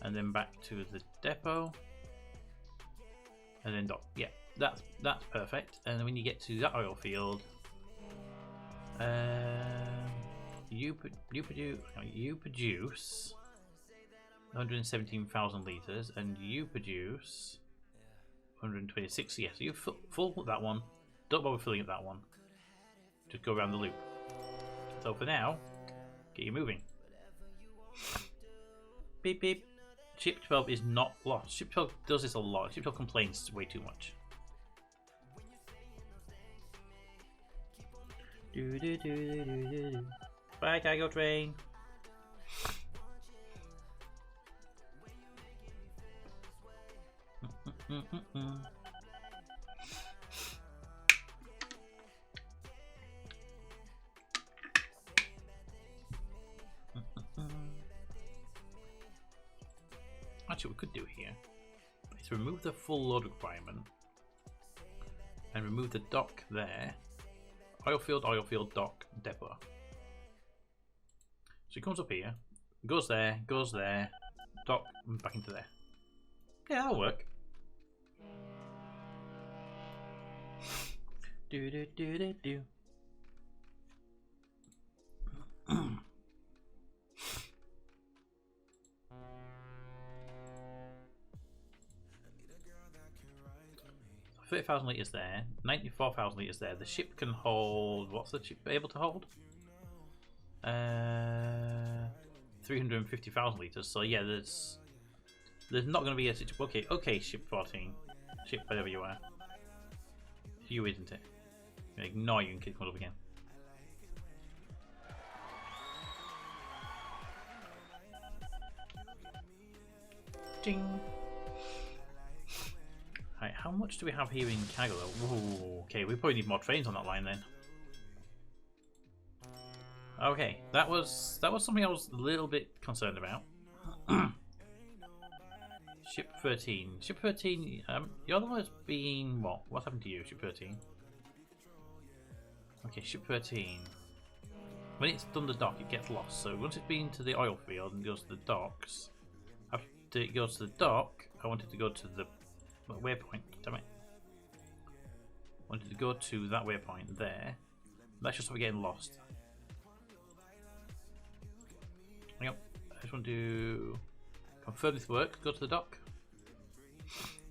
S2: And then back to the depot, and then dock. Yeah, that's perfect. And then when you get to that oil field, you produce 117,000 liters, and you produce 126. Yes, so you full that one. Don't bother filling up that one. Just go around the loop. So for now, get you moving. Beep beep. Ship 12 is not lost. Ship 12 does this a lot. Ship 12 complains way too much. Bye, cargo train. Actually, what we could do here is remove the full load requirement and remove the dock there. Oil field, dock, depot. So it comes up here, goes there, dock, and back into there. Yeah, that'll work. Do. 30,000 litres there, 94,000 litres there. The ship can hold... What's the ship able to hold? 350,000 litres. So yeah, there's There's not going to be a situation. Okay, okay, ship 14. Ship whatever you are. It's you, isn't it? I'm going to ignore you and kick one up again. Ding! Right, how much do we have here in Kagalo? Whoa, okay, we probably need more trains on that line then. Okay, that was something I was a little bit concerned about. Ship 13. Ship 13, the other one has been what? What's happened to you, Ship 13? Okay, Ship 13. When it's done the dock, it gets lost. So once it's been to the oil field and goes to the docks, after it goes to the dock, I wanted to go to the waypoint. Damn it! I wanted to go to that waypoint there. That's just getting lost. Hang on, I just want to confirm this works. Go to the dock.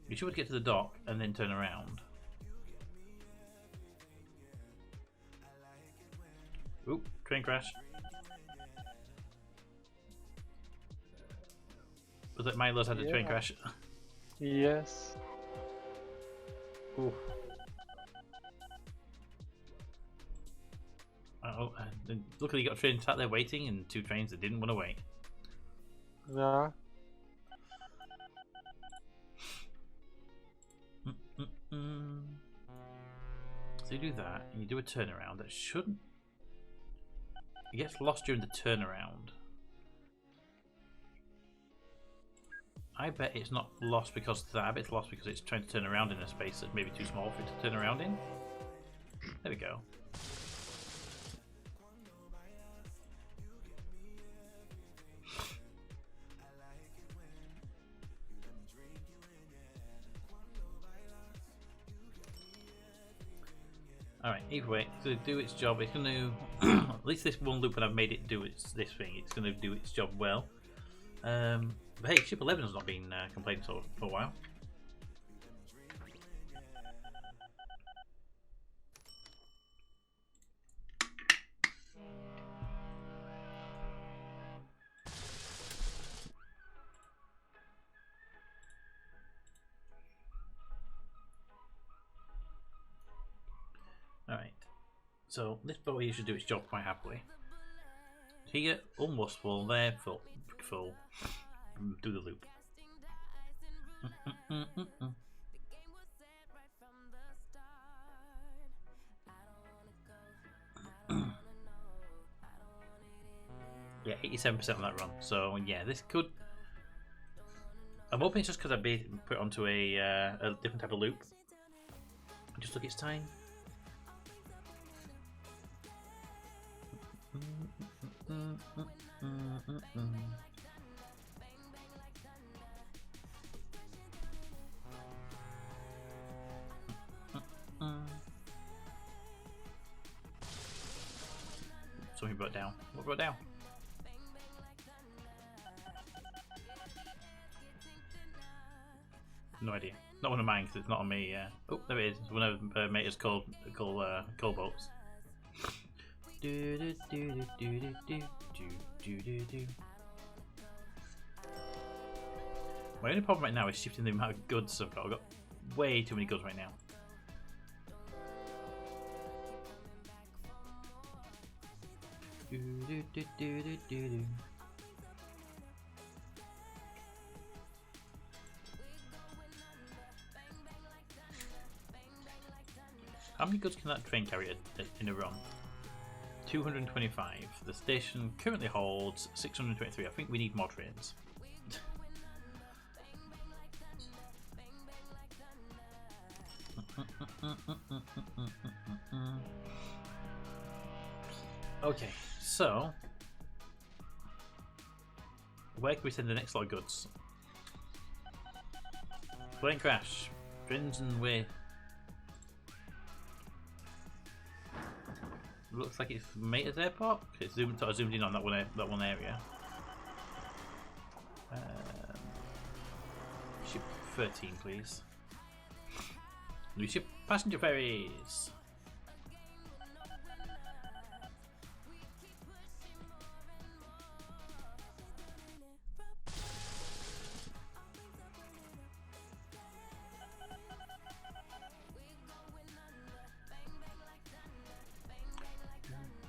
S2: You should get to the dock and then turn around. Oop, train crash. Was it Milo's had a train crash?
S4: Yes.
S2: Ooh. Oh, and luckily you got a train sat there waiting and 2 trains that didn't want to wait.
S4: Yeah.
S2: So you do that, and you do a turnaround. That shouldn't. It gets lost during the turnaround. I bet it's not lost because of that. I bet it's lost because it's trying to turn around in a space that's maybe too small for it to turn around in. There we go. Alright, either way, it's going to do its job. It's going to, at least this one loop when I've made it do this thing, it's going to do its job well. But hey, Ship 11 has not been complaining for a while. Alright, so this boat here should do its job quite happily. Here, almost full, there, full. Do the loop. Yeah, 87% on that run. So yeah, this could. I'm hoping it's just because I put it onto a different type of loop. Just look, it's time. Something brought down. What brought down? No idea. Not one of mine because it's not on me. Oh, there it is. It's one of Mate's coal boats. My only problem right now is shifting the amount of goods I've got. I've got way too many goods right now. How many goods can that train carry in a run? 225. The station currently holds 623. I think we need more trains. Okay, so where can we send the next lot of goods? Plane crash. Trains and way. Looks like it's Mater's Airport. It's zoomed in on that one area. Ship 13, please. New ship passenger ferries.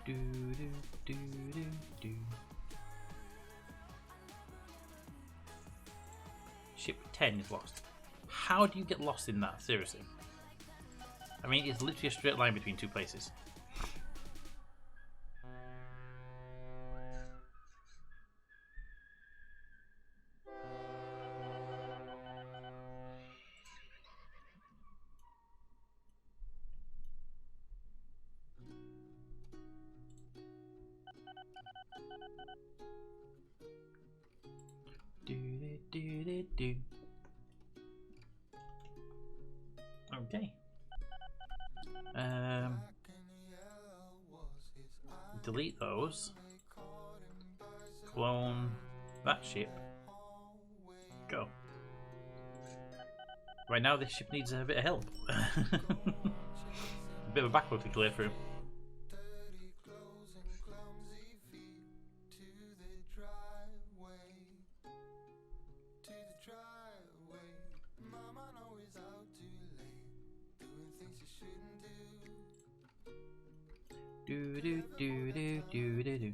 S2: Do, do, do, do, do. Ship 10 is lost. How do you get lost in that? Seriously. I mean, it's literally a straight line between two places. Do, do, do, do, do. Okay. Delete those. Clone that ship. Go. Right now this ship needs a bit of help. A bit of a backlog to clear through. Do do do do do do do.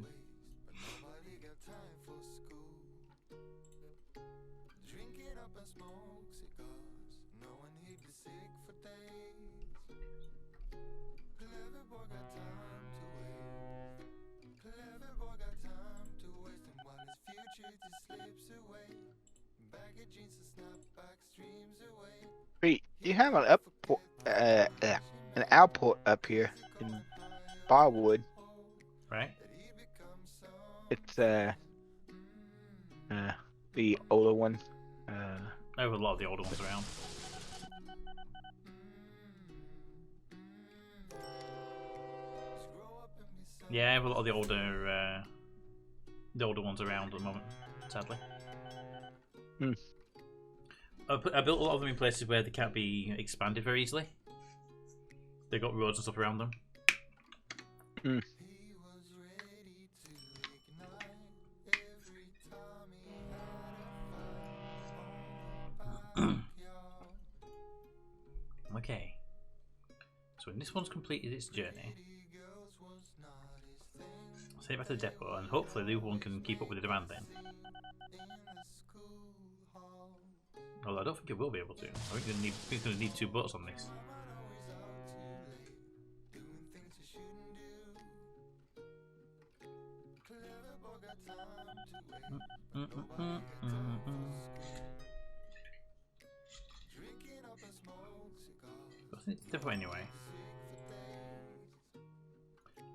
S5: Wait, you have an output up here in Barwood.
S2: Right.
S5: It's the older one.
S2: I have a lot of the older ones around. Yeah, I have a lot of the older ones around at the moment, sadly.
S5: Hmm.
S2: I built a lot of them in places where they can't be expanded very easily. They got roads and stuff around them.
S5: Hmm.
S2: Okay. So when this one's completed its journey, I'll send it back to the depot, and hopefully the other one can keep up with the demand then. Although I don't think it will be able to. I think it's going to need 2 boats on this. I think it's depot anyway.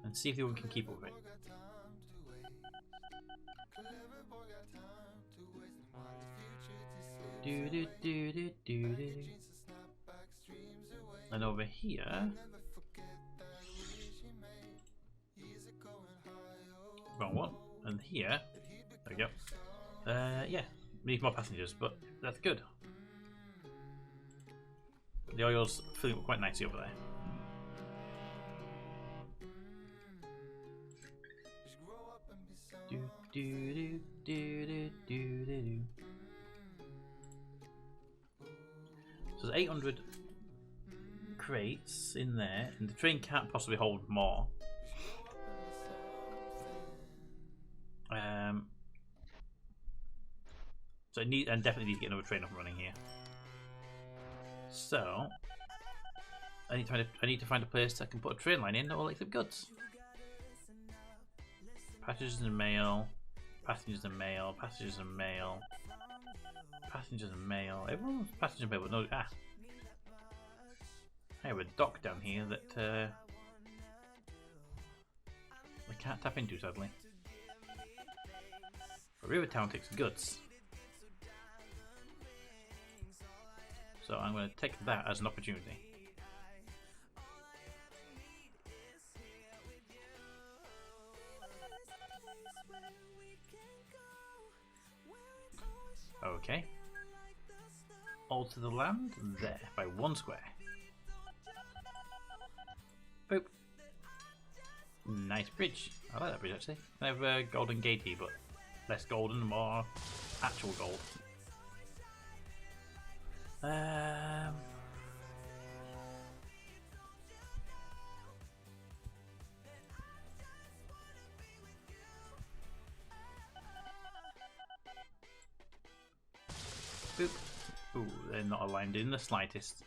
S2: And see if the other one can keep up with it. Do, do, do, do, do, do. And over here, wrong one. And here, there we go. Yeah, we need more passengers, but that's good. The oil's filling up quite nicely over there. Do, do, do, do, do, do, do. So there's 800 crates in there, and the train can't possibly hold more. So I definitely need to get another train up and running here. So I need to find a place that can put a train line in that will accept goods. Passengers and mail, passengers and mail, passengers and mail, passengers and mail. Everyone's passenger mail, but no. I have a dock down here that I can't tap into, sadly. But Rivertown takes goods. So I'm going to take that as an opportunity. Okay. Alter the land there by 1 square. Boop. Nice bridge. I like that bridge actually. I have a golden gatey, but less golden, more actual gold. Boop. Ooh, they're not aligned in the slightest.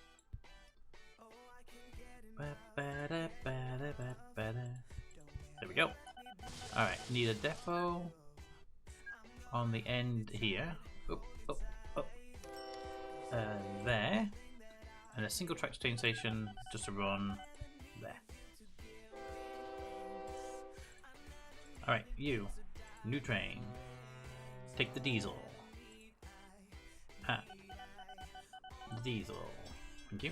S2: There we go. Alright, need a depot on the end here. Up, up, up. There. And a single track train station just to run there. Alright, you. New train. Take the diesel. Ah. The diesel. Thank you.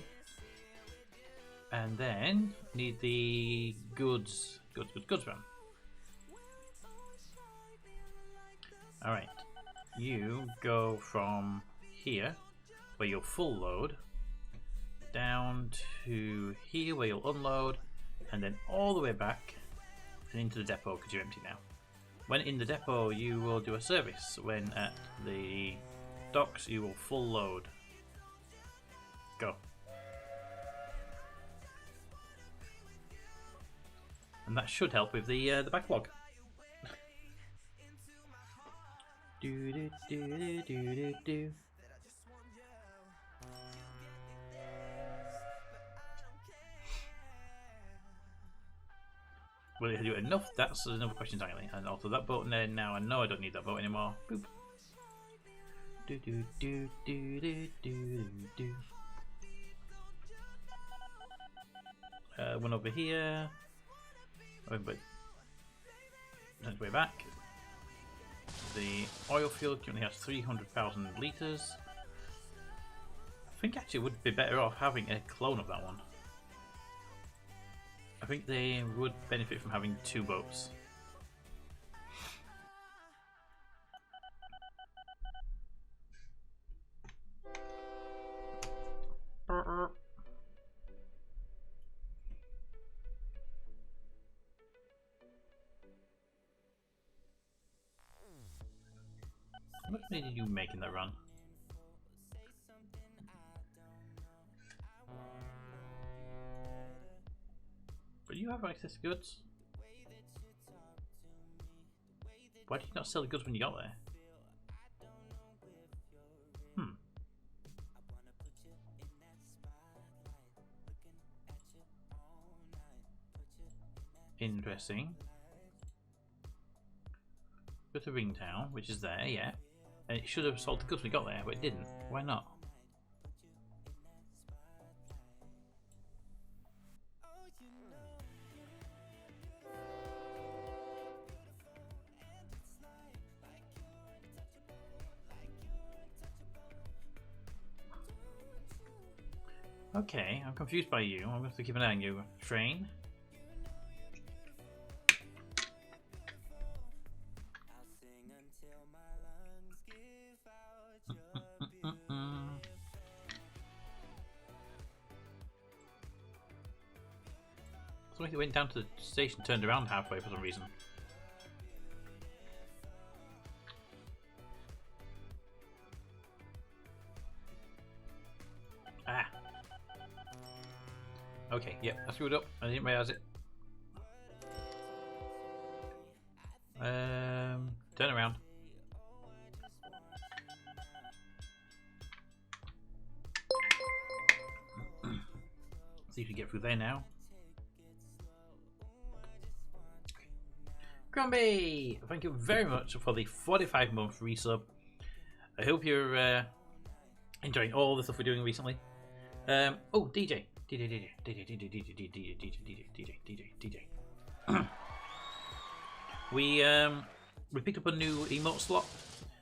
S2: And then need the goods run. Alright. You go from here where you'll full load down to here where you'll unload, and then all the way back and into the depot because you're empty now. When in the depot you will do a service. When at the docks you will full load. Go. And that should help with the backlog. Do do do do do do. Will it do enough? That's another question entirely. And also that boat there now. I know I don't need that boat anymore. Boop. Do do do do do do do. One over here. Oh, but let's way back. The oil field currently has 300,000 litres. I think actually it would be better off having a clone of that one. I think they would benefit from having two boats. How much money did you make in that run? But you have access to goods. Why did you not sell the goods when you got there? Interesting. Go to Ringtown, which is there, yeah. And it should have sold the goods when we got there, but it didn't. Why not? Okay, I'm confused by you. I'm going to have to keep an eye on you. Train. Somebody went down to the station, turned around halfway for some reason. Ah. Okay, yep, I screwed up. I didn't realise it. Turn around. See if we get through there now. Grumpy! Thank you very much for the 45-month resub. I hope you're enjoying all the stuff we're doing recently. Oh, DJ. We picked up a new emote slot.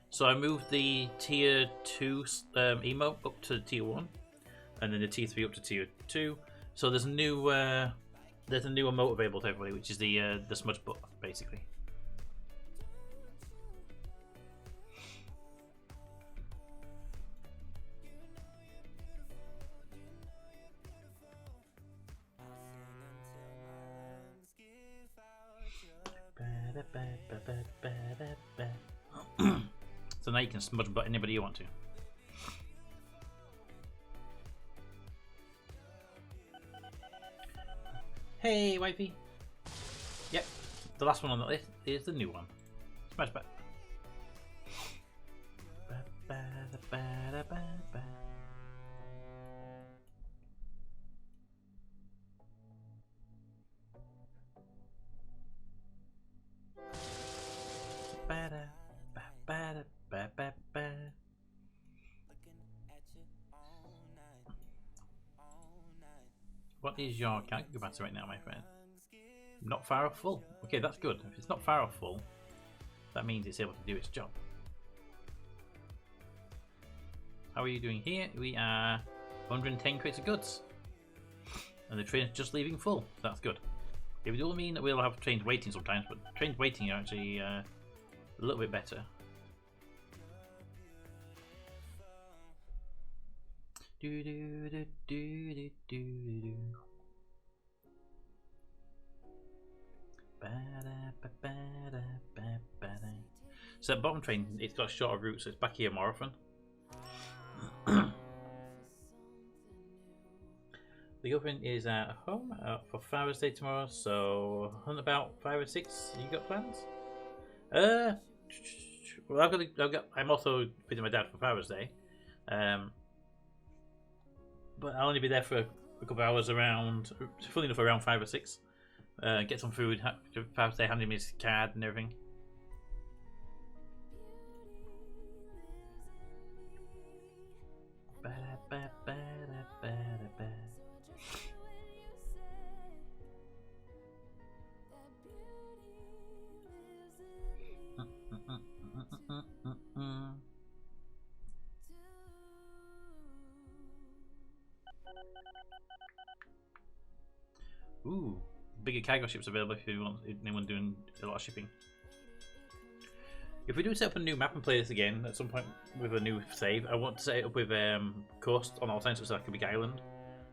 S2: So I moved the tier 2 emote up to tier 1. And then the tier 3 up to tier 2. So there's a new emote available to everybody, which is the smudge butt, basically. So now you can smudge butt anybody you want to. Hey, wifey. Yep, the last one on the list is the new one. Smash back. What is your cargo capacity right now, my friend? Not far off full. Okay, that's good. If it's not far off full, that means it's able to do its job. How are you doing here? We are 110 crates of goods. And the train's just leaving full. That's good. It will mean that we'll have trains waiting sometimes, but trains waiting are actually a little bit better. Do do do do do do do. So that bottom train, it's got a shorter route, so it's back here more often. The girlfriend is at home for Father's Day tomorrow, so about 5 or 6. You got plans? Well, I'm also visiting my dad for Father's Day, but I'll only be there for a couple of hours around, fully enough around 5 or 6. Get some food. Father's Day, hand him his card and everything. Ooh, bigger cargo ships available if you want anyone doing a lot of shipping. If we do set up a new map and play this again at some point with a new save, I want to set it up with coast on all sides, so it's like a big island,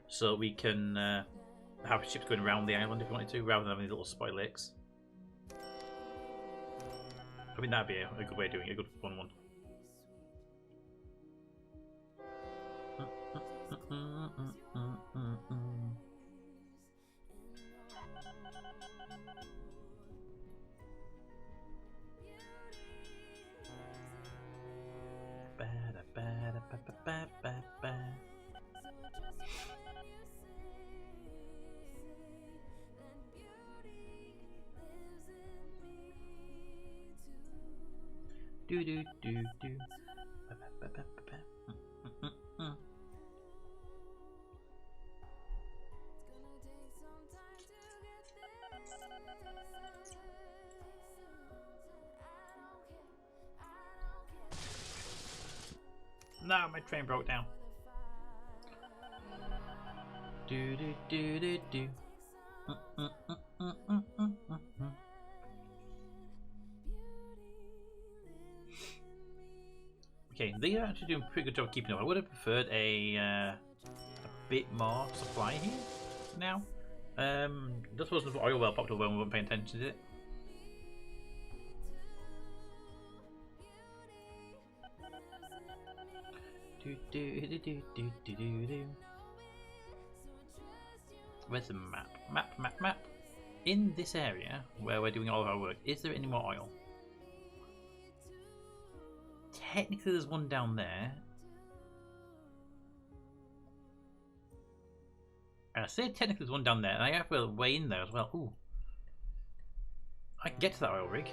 S2: so we can have ships going around the island if we wanted to, rather than having these little spoil lakes. I mean, that'd be a good way of doing it, a good fun one. Do do do do. No, my train broke down. Do do do do do. Okay, they are actually doing a pretty good job of keeping up. I would have preferred a bit more supply here now. This wasn't for oil well popped up when we weren't paying attention to it. Where's the map? Map. In this area where we're doing all of our work, is there any more oil? Technically there's one down there. And I say technically there's one down there, and I have a way in there as well. Ooh. I can get to that oil rig.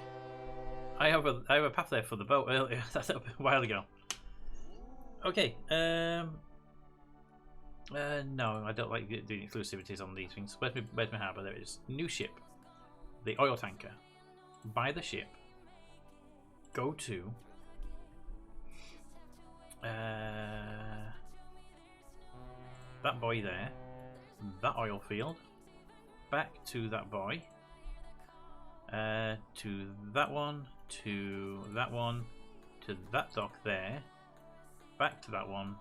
S2: I have a path there for the boat earlier. That's a while ago. Okay, no, I don't like doing exclusivities on these things. Where's my harbour? There it is. New ship. The oil tanker. Buy the ship. Go to... that boy there. That oil field. Back to that boy. To that one. To that one. To that dock there. Back to that one,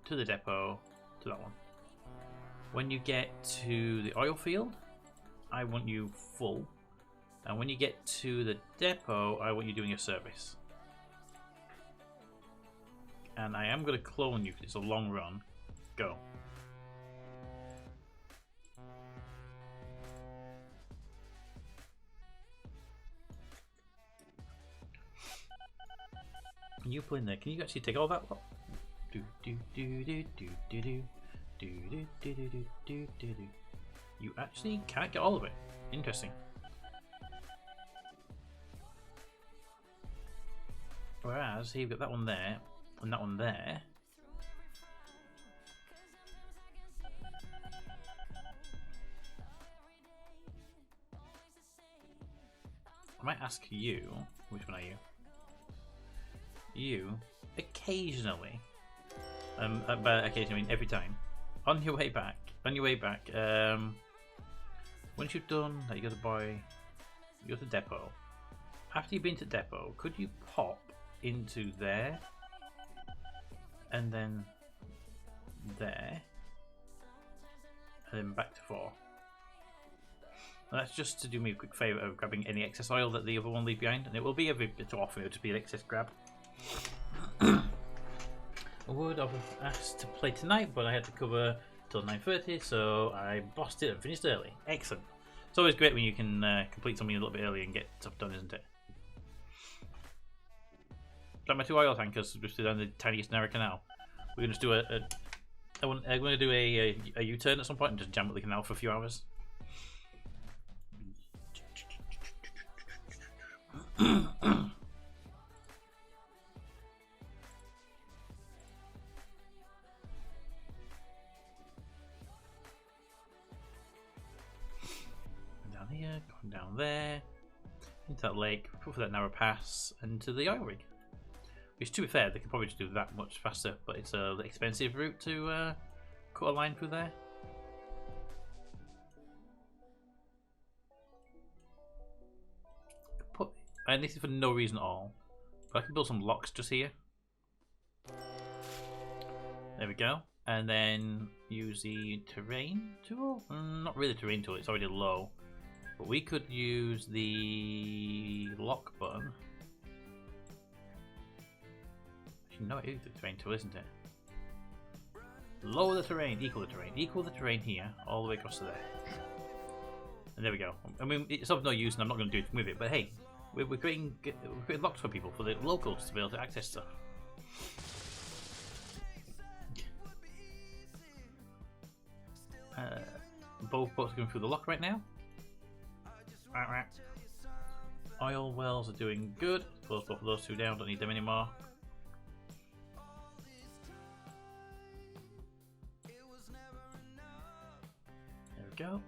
S2: to the depot, to that one. When you get to the oil field, I want you full. And when you get to the depot, I want you doing a service. And I am going to clone you because it's a long run. Go. You put in there. Can you actually take all that? Do do do do do do do do do do do do do do. You actually can't get all of it. Interesting. Whereas here you've got that one there and that one there. might ask you, which one are you? You, occasionally, by occasionally I mean every time, on your way back, once you've done that, you go to depot. After you've been to depot, could you pop into there, and then there, and then back to 4? And that's just to do me a quick favour of grabbing any excess oil that the other one leaves behind, and it will be every bit too often, it'll just be an excess grab. I would have asked to play tonight, but I had to cover till 9:30, so I bossed it and finished early. Excellent. It's always great when you can complete something a little bit early and get stuff done, isn't it? Like my 2 oil tankers just down the tiniest narrow canal. We're going to do I'm going to do a U-turn at some point and just jam up the canal for a few hours. Down here, going down there, into that lake, for that narrow pass, and to the oil rig. Which, to be fair, they could probably just do that much faster, but it's a expensive route to cut a line through there. And this is for no reason at all, but I can build some locks just here. There we go. And then use the terrain tool. Not really the terrain tool, it's already low. But we could use the lock button. Actually, no, it is the terrain tool, isn't it? Lower the terrain, equal the terrain. Equal the terrain here, all the way across to there. And there we go. I mean, it's of no use and I'm not going to do it with it, but hey, we're creating locks for people, for the locals to be able to access stuff. Both boats are going through the lock right now. Oil wells are doing good. Close both of those two down, don't need them anymore. There we go.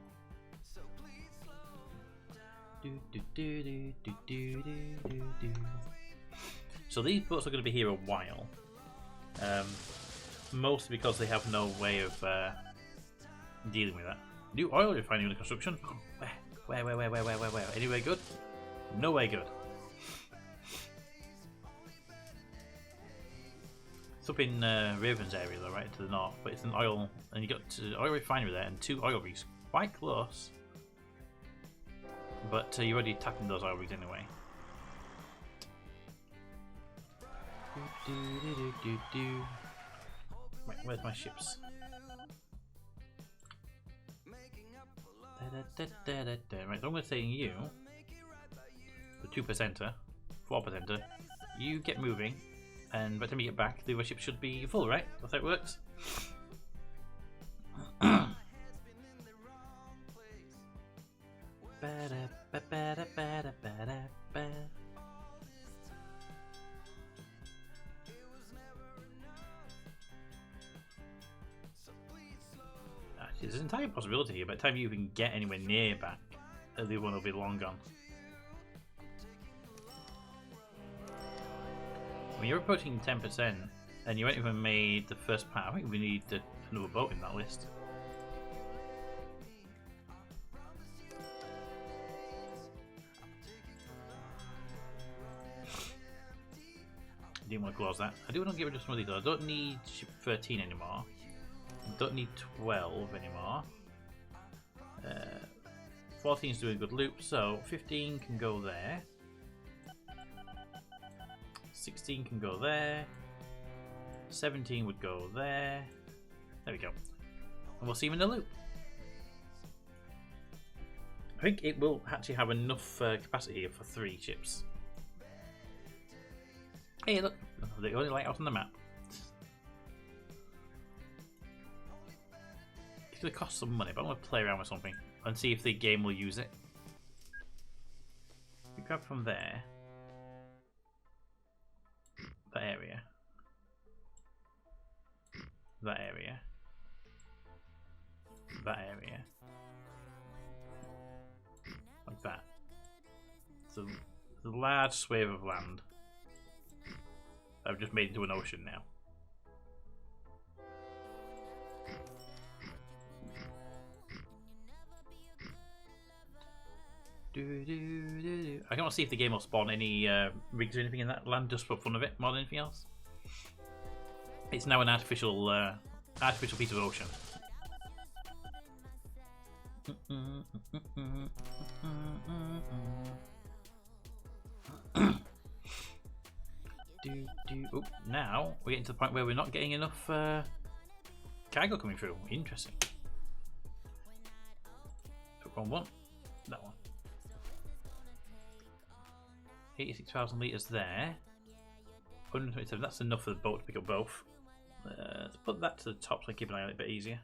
S2: So these boats are going to be here a while. Mostly because they have no way of dealing with that. New oil refinery under construction. Where? Anywhere good? No way good. It's up in Ravens area though, right to the north, but it's an oil, and you got oil refinery there and 2 oil rigs, quite close. But you're already tapping those oil rigs anyway. Right, where's my ships? Right, so I'm going to say you, the 2%er, 4%er, you get moving, and by the time you get back, the other ship should be full, right? That's how it works. There's an entire possibility here. By the time you even get anywhere near back, the other one will be long gone. When you're approaching 10% and you haven't even made the first part, I think we need another boat in that list. Didn't want to close that. I do want to get rid of some of these. I don't need ship 13 anymore. Don't need 12 anymore. 14 is doing a good loop, so 15 can go there. 16 can go there. 17 would go there. There we go. And we'll see him in the loop. I think it will actually have enough capacity here for 3 ships. Hey, look, the only lighthouse on the map. It's going to cost some money, but I want to play around with something and see if the game will use it. We grab from there, that area, that area, that area, like that. So a large swathe of land I've just made into an ocean now. I can't see if the game will spawn any rigs or anything in that land just for fun of it, more than anything else. It's now an artificial piece of ocean. Oh, now we're getting to the point where we're not getting enough cargo coming through. Interesting. Took one. That one. 86,000 litres there. 127, that's enough for the boat to pick up both. Let's put that to the top so I keep an eye on it a bit easier.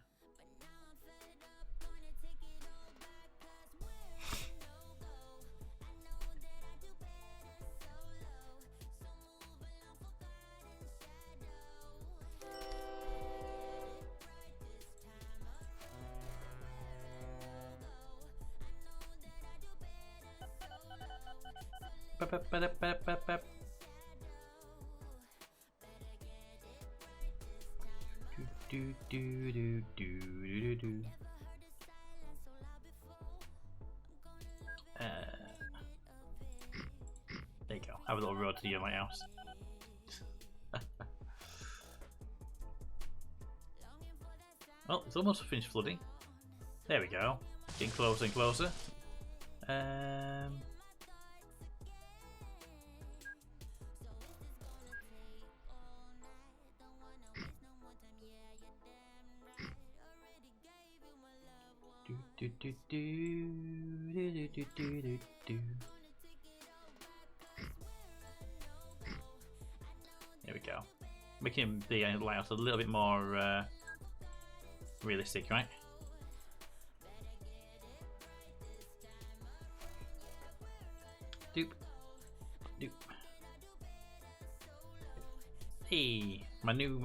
S2: There you go. Have a little road to your lighthouse. Well, it's almost finished flooding. There we go. Getting closer and closer. There we go. Making the layout a little bit more realistic, right? Doop. Doop. Hey, my new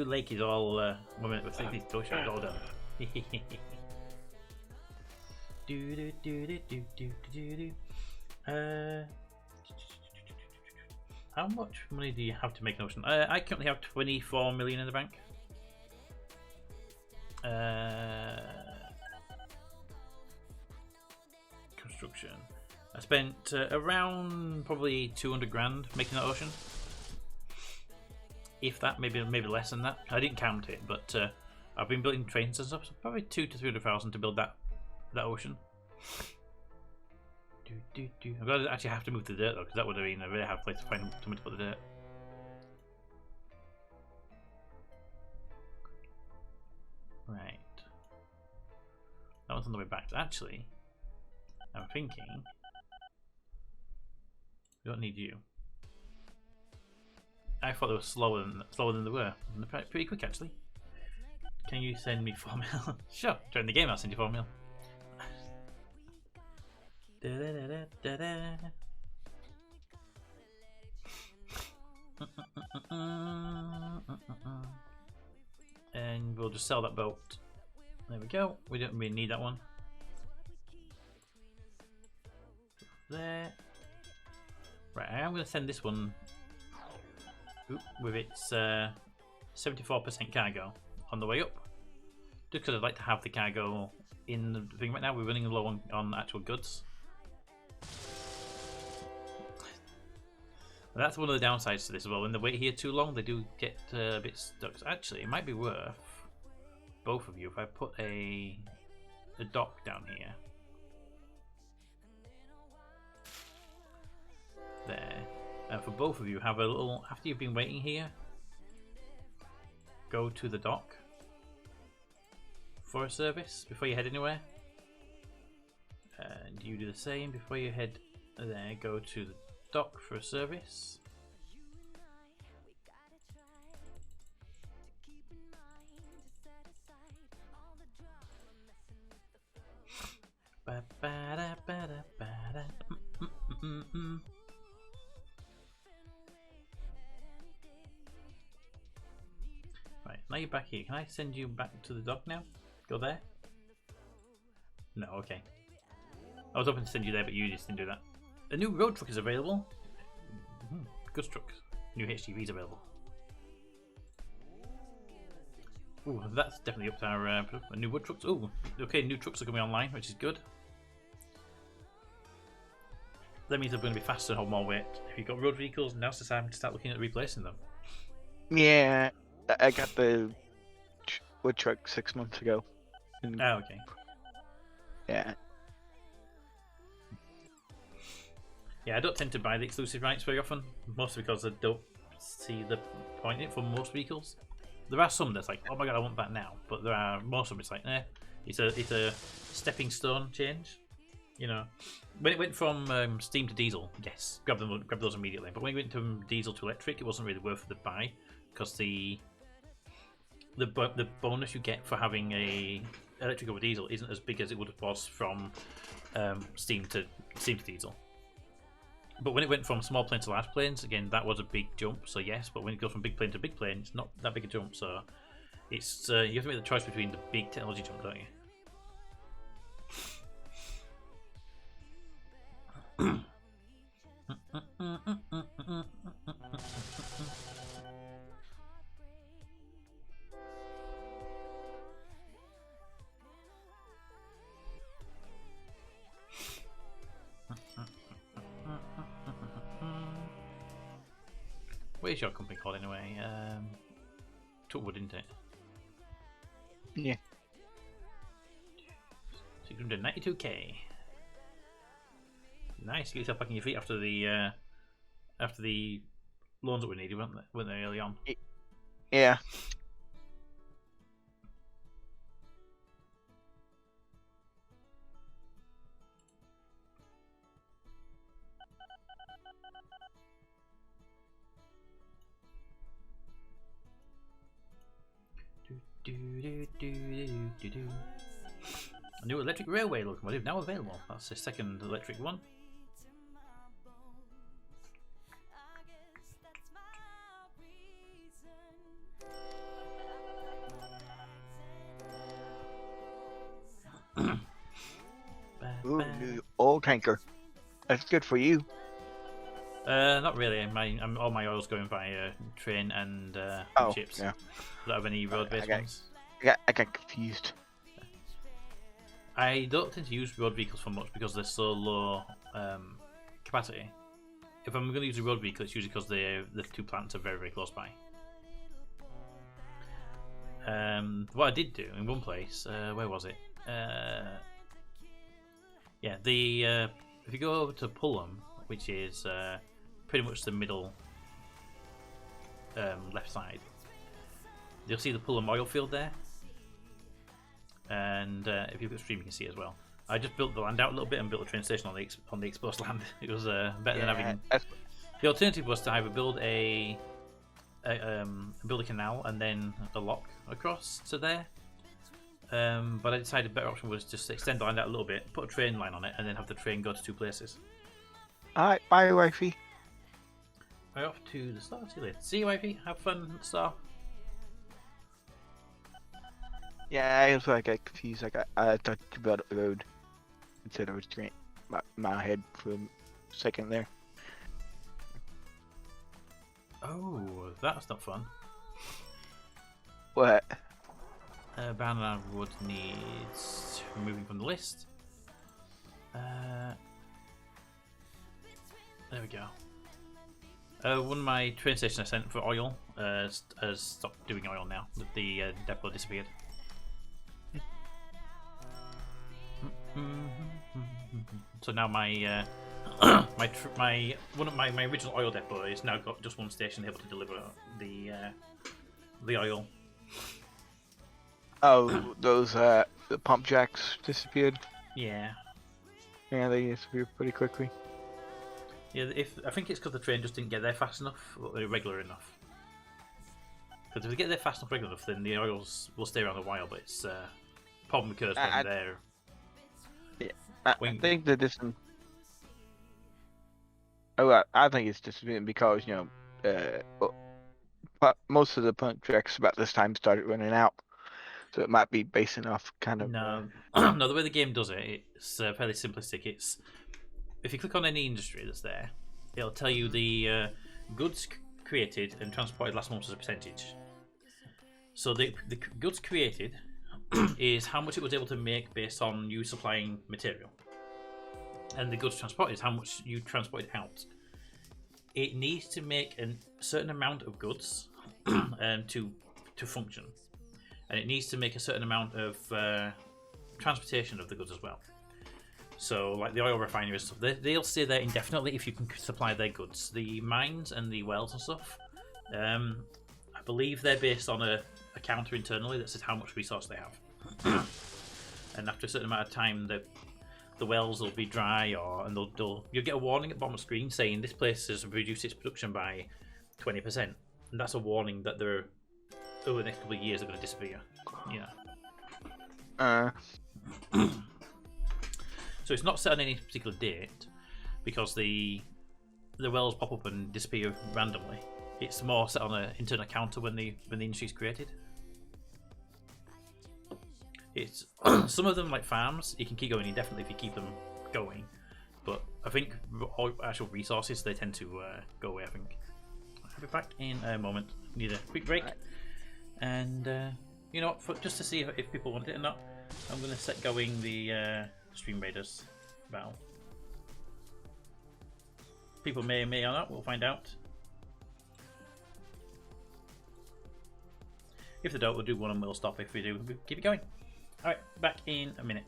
S2: lake is all let's take these toy shots all done. How much money do you have to make an ocean? I currently have 24 million in the bank. Construction. I spent around probably 200 grand making that ocean. If that, maybe less than that. I didn't count it, but I've been building trains and stuff, so probably 200,000 to 300,000 to build that ocean. I'm glad I actually have to move the dirt though, because that would have been a really hard place to find somewhere to put the dirt. Right. That one's on the way back. Actually, I'm thinking we don't need you. I thought they were slower than they were. And they're pretty quick actually. Can you send me 4 mil? Sure. During the game I'll send you 4 mil. And we'll just sell that boat. There we go. We don't really need that one. There. Right, I am going to send this one with its 74% cargo on the way up. Just because I'd like to have the cargo in the thing right now. We're running low on actual goods. And that's one of the downsides to this as well. When they wait here too long, they do get a bit stuck. So actually, it might be worth both of you if I put a dock down here. There. And for both of you, have a little, after you've been waiting here, go to the dock for a service before you head anywhere. And you do the same before you head there. Go to the dock for a service. Right, now you're back here. Can I send you back to the dock now? Go there? No, okay. I was hoping to send you there, but you just didn't do that. A new road truck is available. Good truck. New HGV is available. Ooh, that's definitely up to our new wood trucks. Ooh, okay, new trucks are coming online, which is good. That means they're going to be faster and hold more weight. If you've got road vehicles, now's the time to start looking at replacing them.
S5: Yeah, I got the wood truck 6 months ago. And,
S2: Oh, okay.
S5: yeah.
S2: Yeah, I don't tend to buy the exclusive rights very often, mostly because I don't see the point in it for most vehicles. There are some that's like, oh my god, I want that now, but there are most of them it's like, it's a stepping stone change. You know, when it went from steam to diesel, yes, grab those immediately. But when it went from diesel to electric, it wasn't really worth the buy because the bonus you get for having a electric over diesel isn't as big as it would have was from steam to diesel. But when it went from small plane to large planes, again, that was a big jump. So yes, but when it goes from big plane to big plane, it's not that big a jump. So it's you have to make the choice between the big technology jump, don't you? Where's your company called anyway? Tookwood, didn't it?
S5: Yeah.
S2: 692k. Nice, get yourself back on your feet after the loans that we needed, weren't they early on?
S5: Yeah.
S2: A new electric railway locomotive now available. That's the second electric one.
S5: Ooh, new oil tanker. That's good for you.
S2: Not really. All my oil's going via train and ships.
S5: Yeah.
S2: Don't have any road-based ones.
S5: I got confused.
S2: I don't tend to use road vehicles for much because they're so low capacity. If I'm going to use a road vehicle, it's usually because the two plants are very, very close by. What I did do in one place, where was it? Yeah, if you go over to Pullham, which is pretty much the middle left side, you'll see the Pullham oil field there. And if you've got stream, you can see it as well. I just built the land out a little bit and built a train station on the exposed land. It was better than having. The alternative was to either build a canal and then a lock across to there. But I decided the better option was just extend the land out a little bit, put a train line on it, and then have the train go to two places.
S5: Alright, bye, wifey.
S2: We're off to the star. See you later. See you, wifey. Have fun at the star.
S5: Yeah, I also got confused. I thought you built up the road instead of a train. My head for a second there.
S2: Oh, that's not fun.
S5: What?
S2: Banana Wood needs removing from the list. There we go. One of my train stations I sent for oil has stopped doing oil now. The depot disappeared. So now my my original oil depot is now got just one station able to deliver the oil.
S5: Oh, those the pump jacks disappeared.
S2: Yeah.
S5: Yeah, they disappeared pretty quickly.
S2: Yeah, I think it's because the train just didn't get there fast enough, or regular enough. Because if they get there fast enough, regular enough, then the oils will stay around a while. But it's problem occurs when they're.
S5: Yeah, I think that this. I think it's just because most of the pump jacks about this time started running out, so it might be basing off kind of.
S2: No, no. The way the game does it, it's fairly simplistic. It's if you click on any industry that's there, it'll tell you the goods created and transported last month as a percentage. So the goods created is how much it was able to make based on you supplying material, and the goods transported is how much you transported out. It needs to make a certain amount of goods to function, and it needs to make a certain amount of transportation of the goods as well. So, like the oil refineries and stuff, they'll stay there indefinitely if you can supply their goods. The mines and the wells and stuff, I believe they're based on a counter internally that says how much resource they have. And after a certain amount of time, the wells will be dry, and you'll get a warning at the bottom of the screen saying this place has reduced its production by 20%, and that's a warning that they're over the next couple of years are going to disappear. Yeah. So it's not set on any particular date because the wells pop up and disappear randomly. It's more set on an internal counter when the industry is created. It's some of them, like farms, you can keep going indefinitely if you keep them going, but I think actual resources, they tend to go away. I think. I'll be back in a moment. Need a quick break, and you know what? Just to see if people want it or not, I'm going to set going the Stream Raiders battle. People may or not. We'll find out. If they don't, we'll do one and we'll stop. If we do, we'll keep it going. Alright, back in a minute.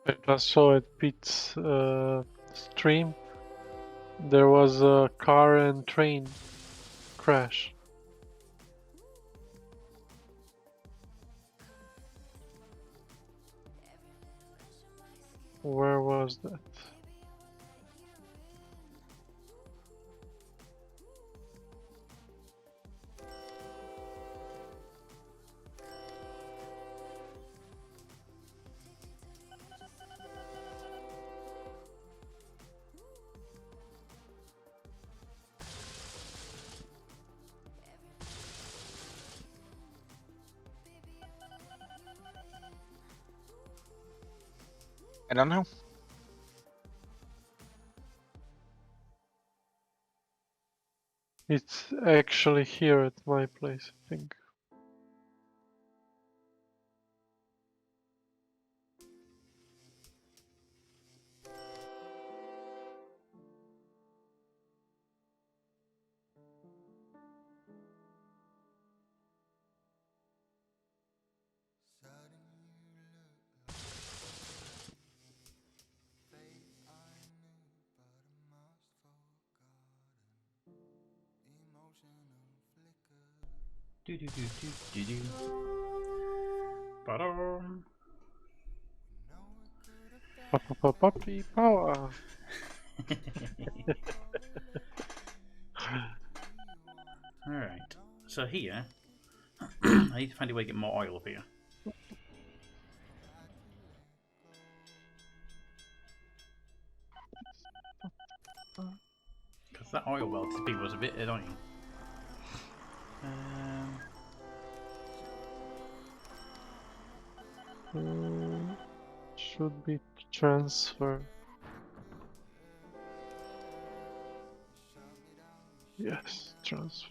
S4: I just saw at Pete's stream. There was a car and train crash. Where was that?
S5: I don't know.
S4: It's actually here at my place, I think.
S2: Do do do do do do. Ba-dum.
S4: Puppy power.
S2: Alright, so here, I need to find a way to get more oil up here. Because that oil well to speed was a bit annoying.
S4: Should be transfer. Yes, transfer.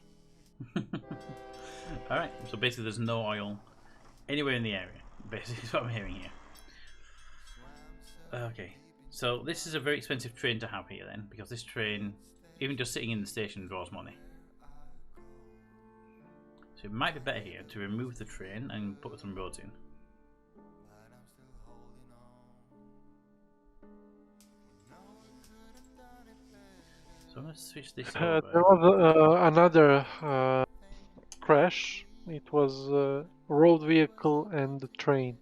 S2: Alright, so basically there's no oil anywhere in the area. Basically is what I'm hearing here. Okay, so this is a very expensive train to have here then, because this train, even just sitting in the station, draws money. So it might be better here to remove the train and put some roads in. So I'm going to switch this
S4: There
S2: over.
S4: was another crash. It was road vehicle and the train.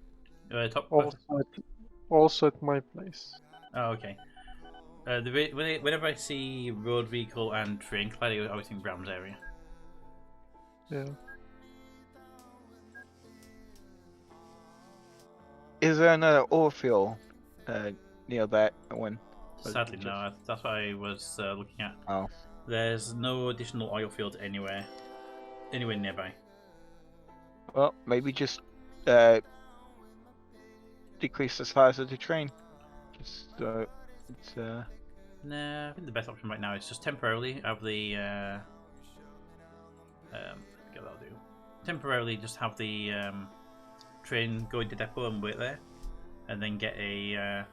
S2: Top.
S4: Also at my place.
S2: Oh, okay. Whenever I see road vehicle and train, clearly I always think Brown's area.
S4: Yeah.
S5: Is there another oil field near that one?
S2: Sadly, no. That's what I was looking at.
S5: Oh.
S2: There's no additional oil fields anywhere nearby.
S5: Well, maybe just decrease the size of the train. Just it's
S2: No, I think the best option right now is just temporarily have the what I'll do. Temporarily just have the train go into depot and wait there, and then get a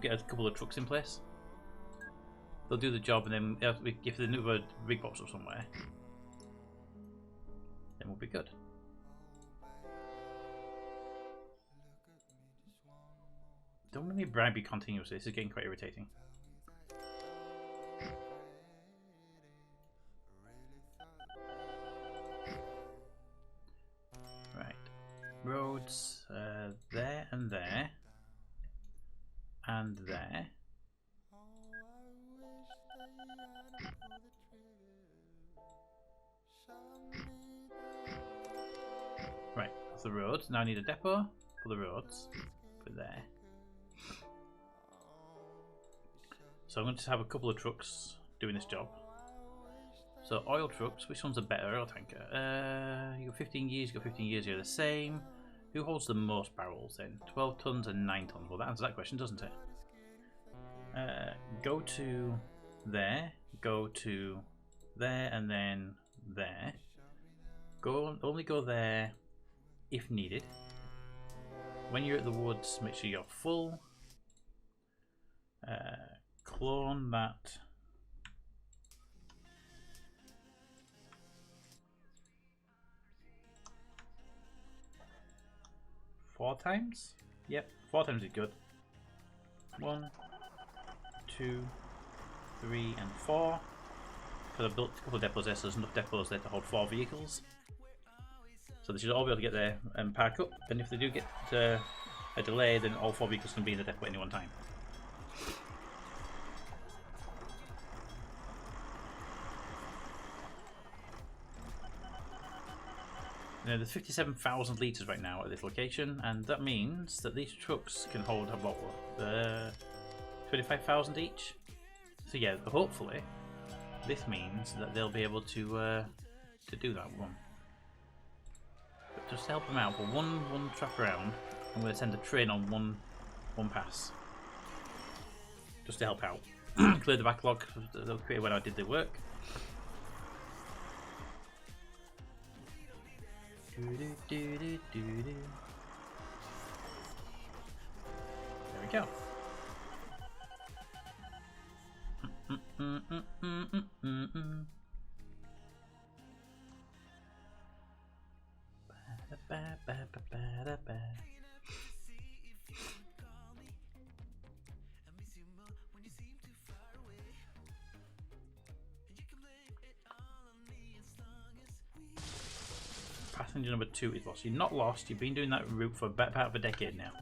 S2: get a couple of trucks in place. They'll do the job, and then if they move a rig box or somewhere, then we'll be good. Don't let me bribe you continuously. This is getting quite irritating. Right, roads there and there and there. Right, that's the roads. Now I need a depot for the roads. Put it there. So I'm going to have a couple of trucks doing this job. So oil trucks, which ones are better? Oil tanker. You got 15 years, you got 15 years here, the same. Who holds the most barrels then? 12 tons and 9 tons. Well, that answers that question, doesn't it? Go to there, go to there, and then there. Only go there if needed. When you're at the woods, make sure you're full. Clone that. Four times? Yep, 4 times is good. 1, 2, 3, and 4. Because I've built a couple of depots there, so there's enough depots there to hold 4 vehicles. So they should all be able to get there and park up. And if they do get a delay, then all 4 vehicles can be in the depot at any one time. Now, there's 57,000 litres right now at this location, and that means that these trucks can hold about 25,000 each. So yeah, hopefully this means that they'll be able to do that one. But just to help them out, for one trap around, I'm going to send a train on one pass, just to help out, clear the backlog that was created when I did the work. There we go. Passenger number 2 is lost. You're not lost. You've been doing that route for a better part of a decade now.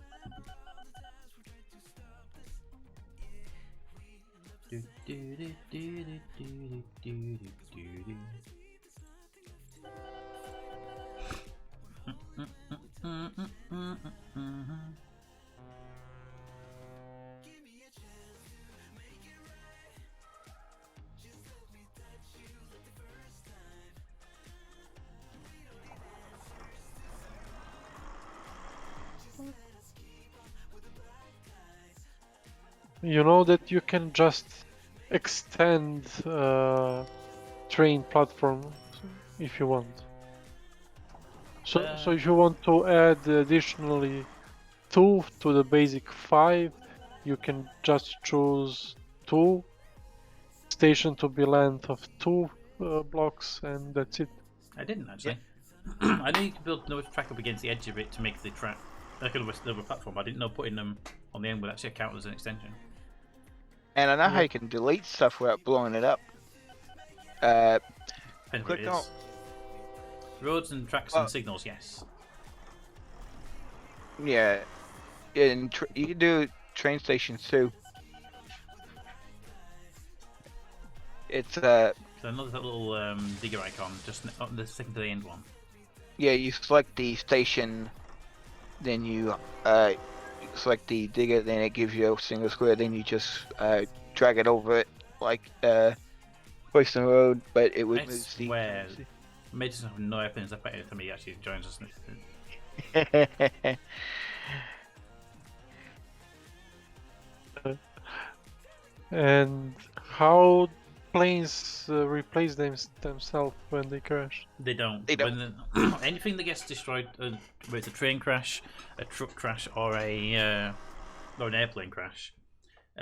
S4: You know that you can just extend train platform if you want. So if you want to add additionally 2 to the basic 5, you can just choose 2 station to be length of 2 blocks, and that's it.
S2: I didn't actually. Yeah. I knew you could build another track up against the edge of it to make the track like another platform. I didn't know putting them on the end would actually count as an extension.
S5: And I know how
S4: Yeah.
S5: you can delete stuff without blowing it up.
S2: Depends what
S5: Click
S2: it
S5: on.
S2: is. Roads and tracks
S5: Well-
S2: and signals, yes.
S5: Yeah, and you can do train stations too. It's
S2: So another that little digger icon, just on the second to the end one.
S5: yeah, you select the station, then you select the digger, then it gives you a single square, then you just drag it over it like place the road, but it would
S2: I
S5: move the
S2: swear, Mages have no airplanes up anytime he actually joins us.
S4: And how planes replace themselves when they crash?
S2: They don't.
S5: They don't.
S2: When anything that gets destroyed, whether it's a train crash, a truck crash, or an airplane crash,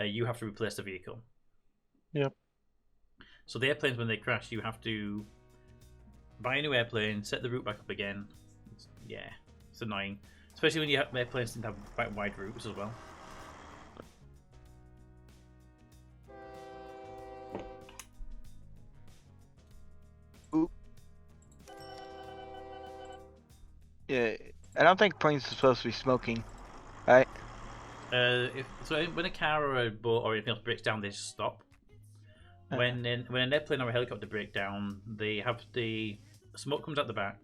S2: you have to replace the vehicle.
S4: Yep.
S2: So the airplanes, when they crash, you have to buy a new airplane, set the route back up again. Yeah, it's annoying, especially when you have airplanes that have quite wide routes as well.
S5: Yeah, I don't think planes are supposed to be smoking, right?
S2: When a car or a boat or anything else breaks down, they stop. When an airplane or a helicopter break down, they have the smoke comes out the back.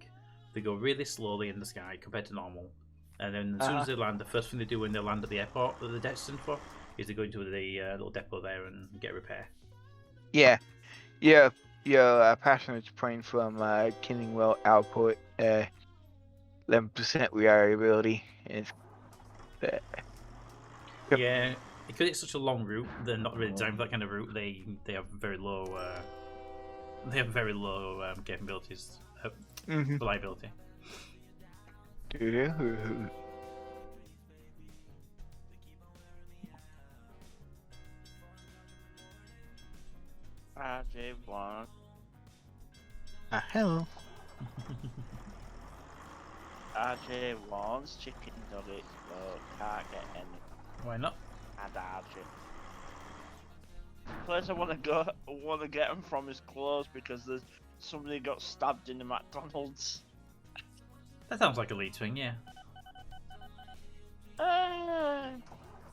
S2: They go really slowly in the sky compared to normal, and then as soon as they land, the first thing they do when they land at the airport that they're destined for is they go into the little depot there and get a repair.
S5: Yeah, passenger plane from Killingwell Airport, 11% reliability. It's, Yep.
S2: Yeah, because it's such a long route, they're not really designed for that kind of route. They have very low capabilities, reliability.
S3: RJ1.
S5: Hello.
S3: RJ1's chicken nuggets, but can't get any.
S2: Why not?
S3: And RJ. The place I want to get them from is closed because there's somebody got stabbed in the McDonald's.
S2: That sounds like a lead swing, yeah.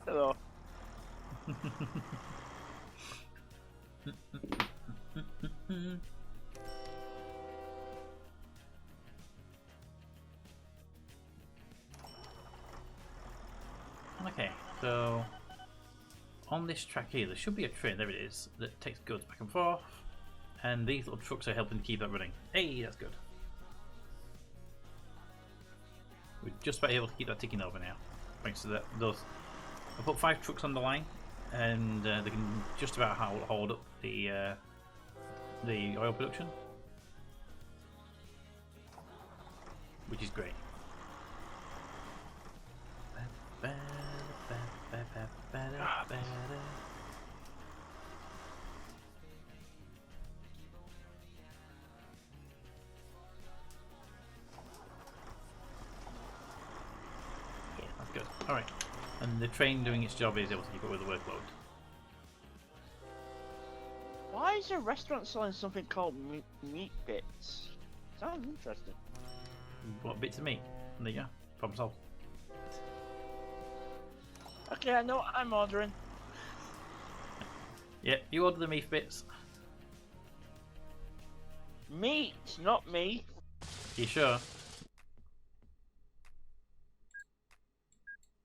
S3: Hello.
S2: Okay, so on this track here, there should be a train. There it is, that takes goods back and forth, and these little trucks are helping to keep that running. Hey, that's good. We're just about able to keep that ticking over now, thanks to that. I put 5 trucks on the line, and they can just about hold up the oil production, which is great. Yeah, that's good. Alright. And the train doing its job is able to keep up with the workload.
S3: Why is a restaurant selling something called meat bits? Sounds interesting.
S2: What bits of meat? There you go. Problem solved.
S3: Okay, I know what I'm ordering.
S2: Yeah, you order the meat bits.
S3: Meat, not me.
S2: You sure?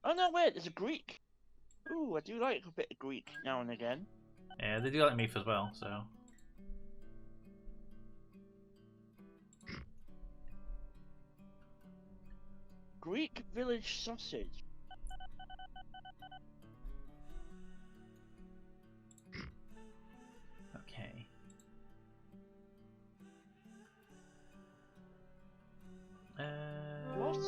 S3: Oh no, wait, there's a Greek. Ooh, I do like a bit of Greek now and again.
S2: Yeah, they do like meat as well, so.
S3: Greek village sausage.
S2: Okay.
S3: What?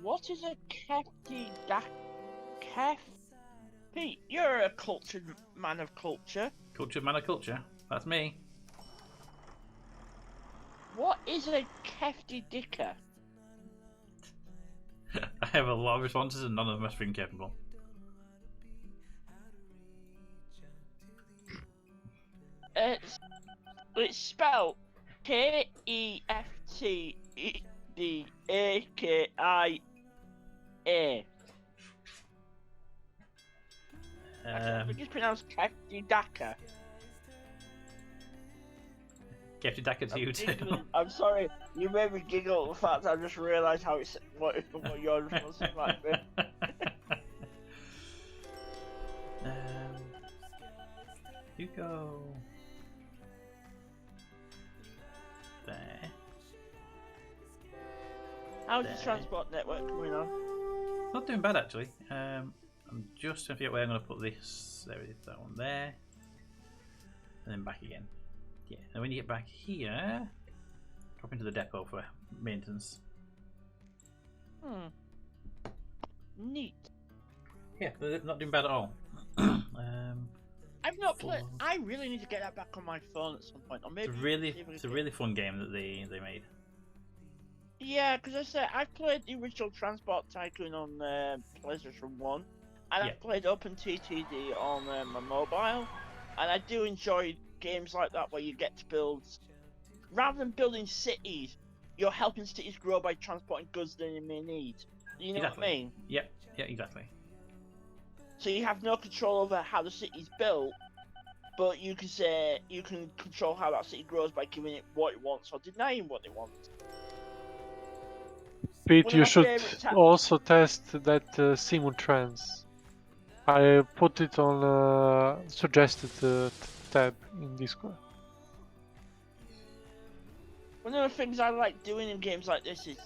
S3: What is a kefti kef? Pete, you're a cultured man of culture.
S2: Culture, man of culture. That's me.
S3: What is a kefti dicker?
S2: I have a lot of responses and none of them are stream capable.
S3: It's spelled KEFTDAKIA. I think it's pronounced Keftidaka.
S2: Kept it Daka to you too.
S3: I'm sorry, you made me giggle at the fact I just realised how it's what your response might be.
S2: You go there.
S3: How's the transport network coming on?
S2: Not doing bad actually. I'm just trying to figure out where I'm going to put this. There it is, that one there. And then back again. Yeah, and when you get back here, drop into the depot for maintenance.
S3: Neat.
S2: Yeah, they're not doing bad at all.
S3: I've not played. I really need to get that back on my phone at some point. Or maybe
S2: It's a really fun game that they made.
S3: Yeah, because I said I've played the original Transport Tycoon on PlayStation 1, and I've played OpenTTD on my mobile, and I do enjoy games like that where you get to build, rather than building cities, you're helping cities grow by transporting goods they may need. You know what I mean?
S2: Yep, yeah, exactly.
S3: So you have no control over how the city's built, but you can say you can control how that city grows by giving it what it wants or denying what it wants.
S4: Pete, you should also test that Simutrans. I put it on suggested tab in Discord.
S3: One of the things I like doing in games like this is,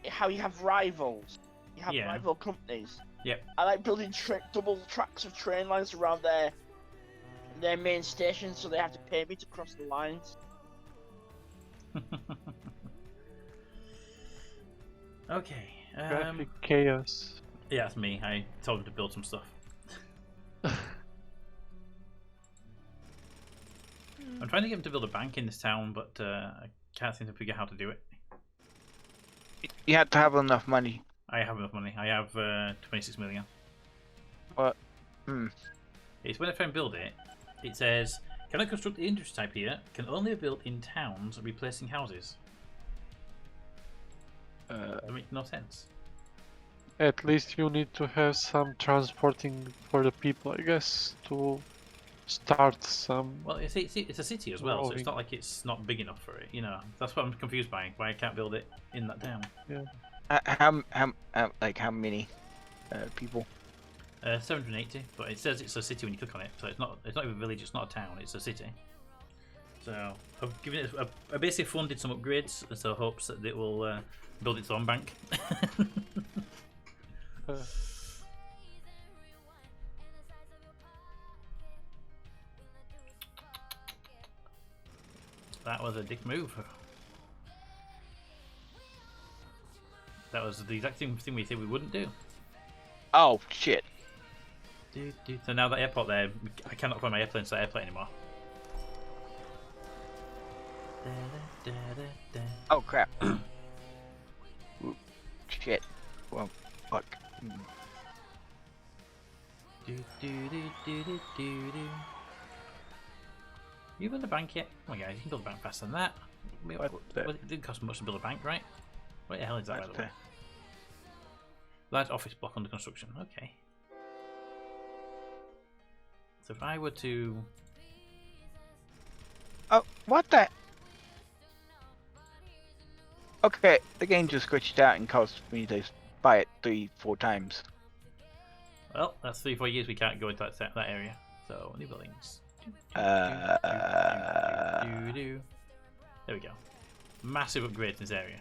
S3: how you have rivals. You have rival companies.
S2: Yep.
S3: I like building double tracks of train lines around their main station, so they have to pay me to cross the lines.
S2: Okay.
S4: Graphic chaos.
S2: Yeah, that's me. I told him to build some stuff. I'm trying to get him to build a bank in this town, but I can't seem to figure out how to do it.
S5: You have to have enough money.
S2: I have enough money. I have 26 million.
S5: What?
S2: It's when I try and build it, it says, cannot construct the industry type here, can only be built in towns replacing houses. That makes no sense.
S4: At least you need to have some transporting for the people, I guess, to start some.
S2: Well, it's a city as well, so it's not like it's not big enough for it. You know, that's what I'm confused by. Why I can't build it in that town.
S4: Yeah.
S5: How many people?
S2: 780, but it says it's a city when you click on it, so it's not even a village. It's not a town. It's a city. So I've given it. I basically funded some upgrades, so hopes that it will build its own bank. That was a dick move. That was the exact same thing we said we wouldn't do.
S5: Oh shit!
S2: So now that airport there, I cannot find my airplane to that airplane anymore.
S5: Oh crap! Shit! Well, fuck.
S2: You build a bank yet? Oh my god, you can build a bank faster than that. It didn't cost much to build a bank, right? What the hell is that, by the way? Large office block under construction. Okay. So if I were to...
S5: Oh, what the? Okay, the game just glitched out and caused me to buy it 3-4 times.
S2: Well, that's 3-4 years we can't go into that area. So, new buildings. There we go. Massive upgrade in this area.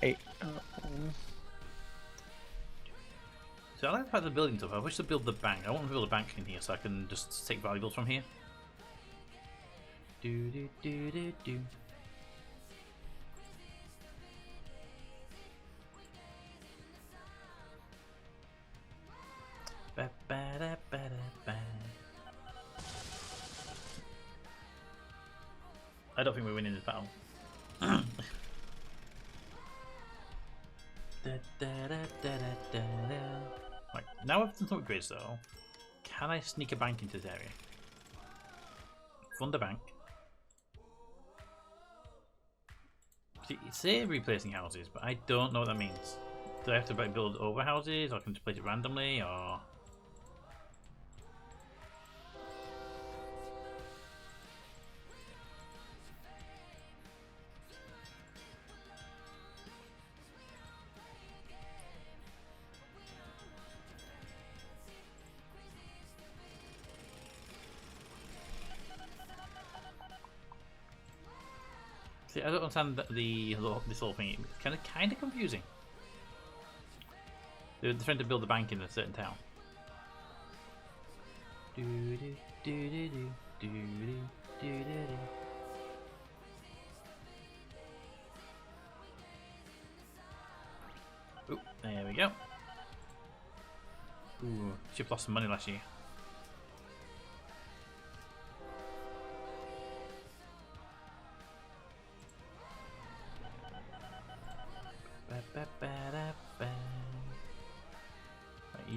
S5: Hey.
S2: So I like the fact the building's up. I wish to build the bank. I want to build a bank in here so I can just take valuables from here. I don't think we're winning this battle. Right, now I've done some upgrades though. Can I sneak a bank into this area? Fund a bank. See, say replacing houses, but I don't know what that means. Do I have to build over houses, or can I just place it randomly, or? See, I don't understand this whole thing. It's kind of confusing. They're trying to build a bank in a certain town. Ooh, there we go. Ooh, should have lost some money last year. Right,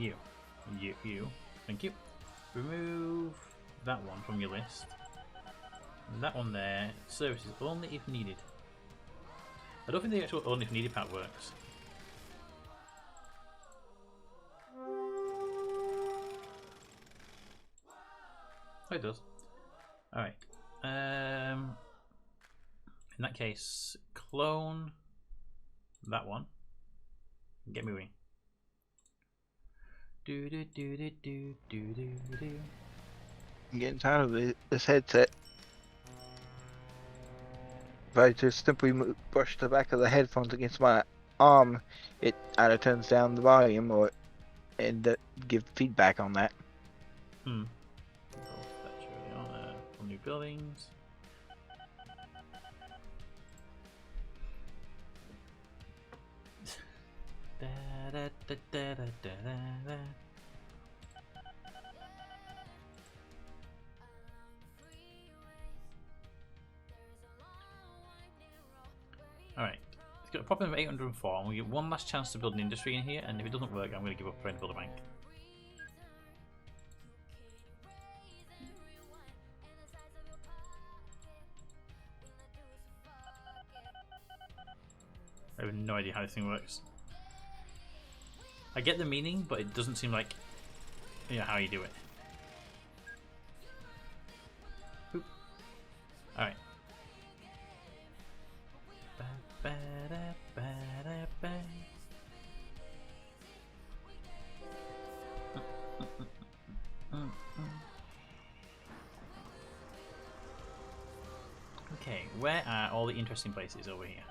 S2: you. Thank you. Remove that one from your list. And that one there. Services only if needed. I don't think the actual only if needed part works. Oh, it does. Alright. In that case, clone that one. Get moving.
S5: I'm getting tired of this headset. If I just simply brush the back of the headphones against my arm, it either turns down the volume or give feedback on that.
S2: From new buildings. Alright, it's got a problem of 804, and we get one last chance to build an industry in here, and if it doesn't work, I'm going to give up trying to build a bank. I have no idea how this thing works. I get the meaning, but it doesn't seem like, you know, how you do it. Oop. All right. Okay, where are all the interesting places over here?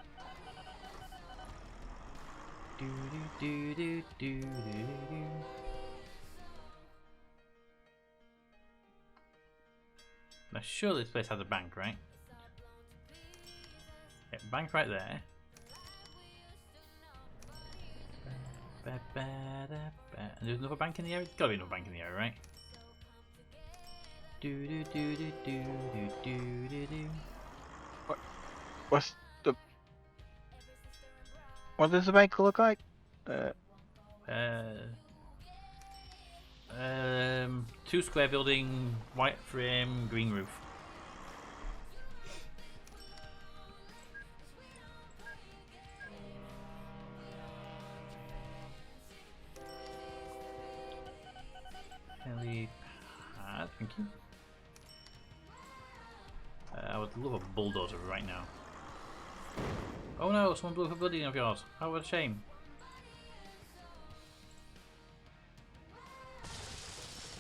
S2: Now surely this place has a bank, right? Yeah, bank right there. And there's another bank in the area? There's gotta be another bank in the area, right?
S5: What does the bank look like?
S2: 2 square building, white frame, green roof. Helipad, thank you. I would love a bulldozer right now. Oh no, someone blew up a building of yours. How what a shame.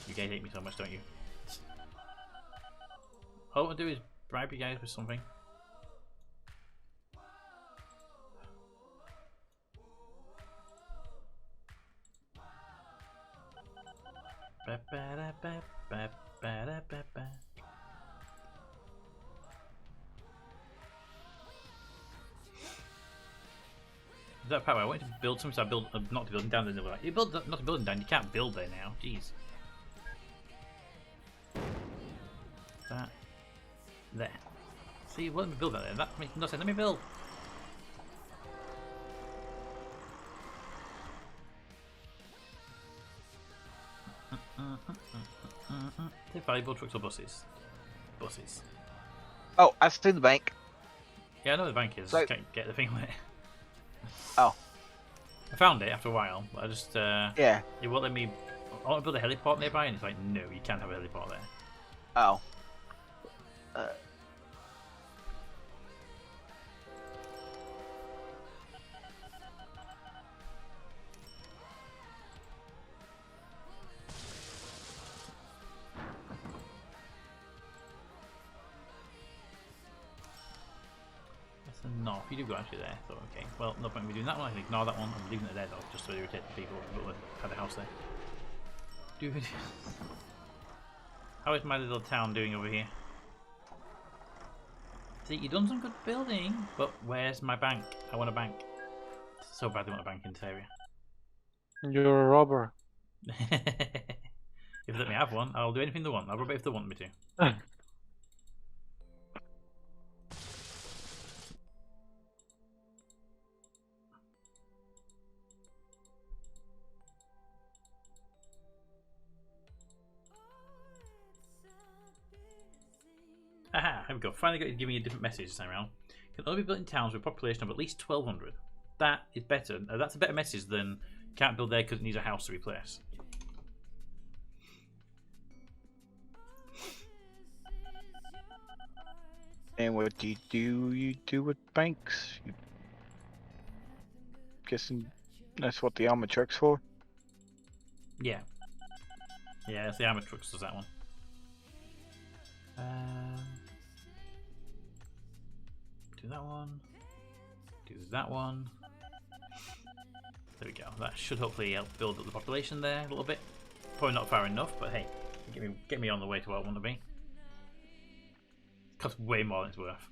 S2: You guys hate me so much, don't you? All I want to do is bribe you guys with something. That part where I wanted to build something, so I built knocked the building down, and they were like, "You build not the building down. You can't build there now." Jeez. That there. See, let me build that there. That makes no sense. Let me build. They're valuable trucks or buses? Buses.
S5: Oh, I see the bank.
S2: Yeah, I know where the bank is.
S5: So-
S2: Just can't get the thing on it.
S5: Oh.
S2: I found it after a while, but I just
S5: Yeah.
S2: it won't let me. I want to build a heliport nearby, and it's like, no, you can't have a heliport there.
S5: Oh.
S2: That's a north. You do go actually there, so okay. Well, no point in me doing that one. I can ignore that one. I'm leaving it there though, just to irritate the people who had a house there. Dude. How is my little town doing over here? See, you've done some good building, but where's my bank? I want a bank. So badly want a bank in this area.
S4: You're a robber.
S2: If they let me have one, I'll do anything they want. I'll rob it if they want me to. Aha, here we go. Finally got it giving you a different message this time around. Can only be built in towns with a population of at least 1,200. That is better. That's a better message than can't build there because it needs a house to replace.
S5: And what do? You do with banks? You... Guessing that's what the armored truck's for.
S2: Yeah. Yeah, it's the armored trucks does that one. Do that one. Do that one. There we go. That should hopefully help build up the population there a little bit. Probably not far enough, but hey, get me on the way to where I want to be. Costs way more than it's worth.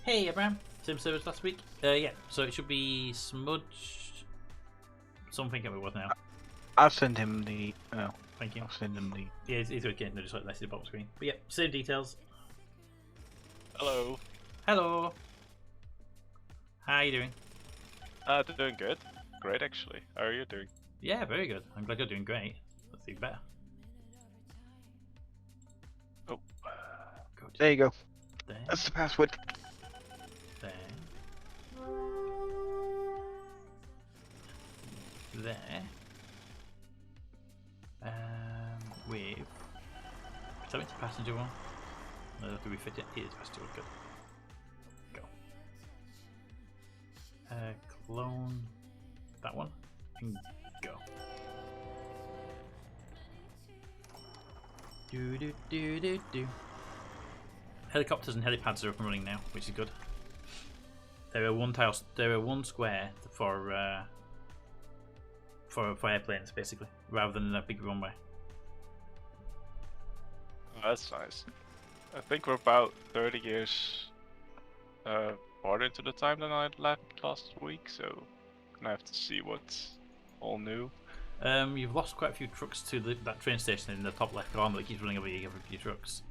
S2: Hey Abraham, same service last week? Yeah, so it should be Smudge something it was now.
S5: I'll send him the. Oh,
S2: Thank you.
S5: I'll send him the.
S2: Yeah, it's okay, no, just like listed bottom screen. But yeah, same details.
S6: Hello.
S2: Hello. How are you doing?
S6: Doing good. Great, actually. How are you doing?
S2: Yeah, very good. I'm glad you're doing great. That's even better.
S6: Oh.
S2: Good.
S5: There you go.
S2: There.
S5: That's the password.
S2: There. There. With. Tell me it's a passenger one. No, do we fit it? It is passenger one. Good. Go. Clone that one and go. Do. Helicopters and helipads are up and running now, which is good. There are one square for airplanes basically, rather than a big runway.
S6: Oh, that's nice. I think we're about 30 years more into the time than I left last week, so I'm gonna have to see what's all new.
S2: You've lost quite a few trucks to that train station in the top left corner that keeps running over your trucks.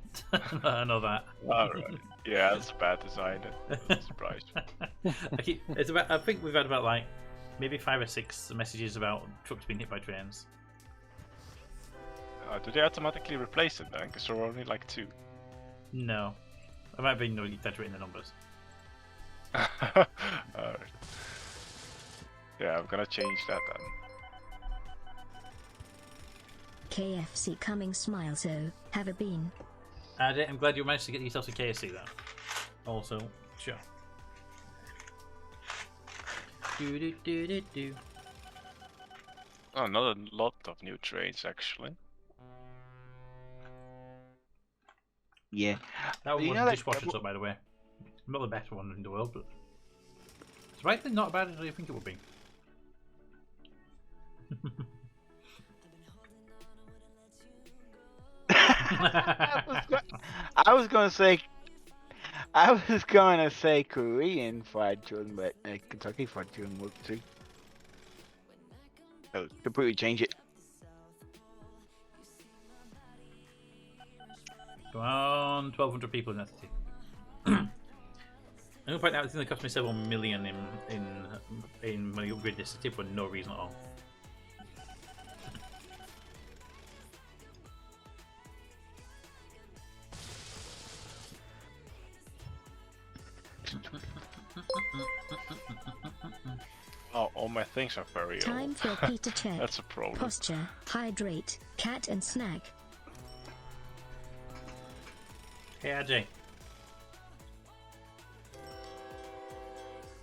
S2: I know that.
S6: Alright. Yeah, that's bad design. I'm surprised.
S2: I think we've had about like maybe 5 or 6 messages about trucks being hit by trains.
S6: Do they automatically replace it then? Because there were only like 2.
S2: No, I might have been exaggerating the numbers.
S6: Alright. Yeah, I'm gonna change that then.
S1: KFC coming smile so, have a bean.
S2: I'm glad you managed to get yourself to KFC though. Also, sure. Do.
S6: Oh, not a lot of new trains actually.
S5: Yeah.
S2: That one
S5: You
S2: was
S5: know that-
S2: dishwasher up, by the way. Not the best one in the world, but it's rightly not as bad as you think it would be.
S5: I was gonna say, I was gonna say Korean fried children, but Kentucky fried children works too. So completely change it.
S2: Come on, 1,200 people in that city. I'm gonna point out it's gonna cost me several million in money upgrade this city for no reason at all.
S6: Oh, all my things are very
S1: Time
S6: old.
S1: for a Peter check.
S6: That's a problem.
S1: Posture, hydrate, cat and snack.
S2: Hey RJ.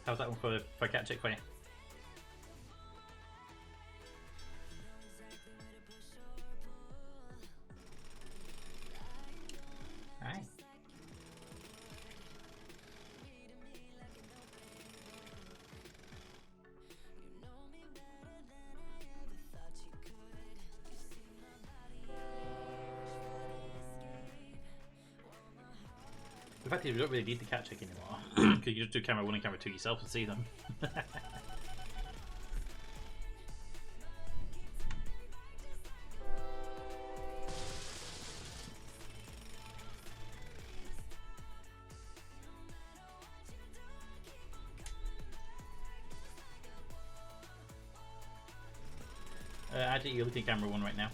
S2: How's that one for a cat check for you? Aye. The fact is, we don't really need the cat check anymore because you just do camera 1 and camera 2 yourself and see them. Actually, you're looking at camera 1 right now.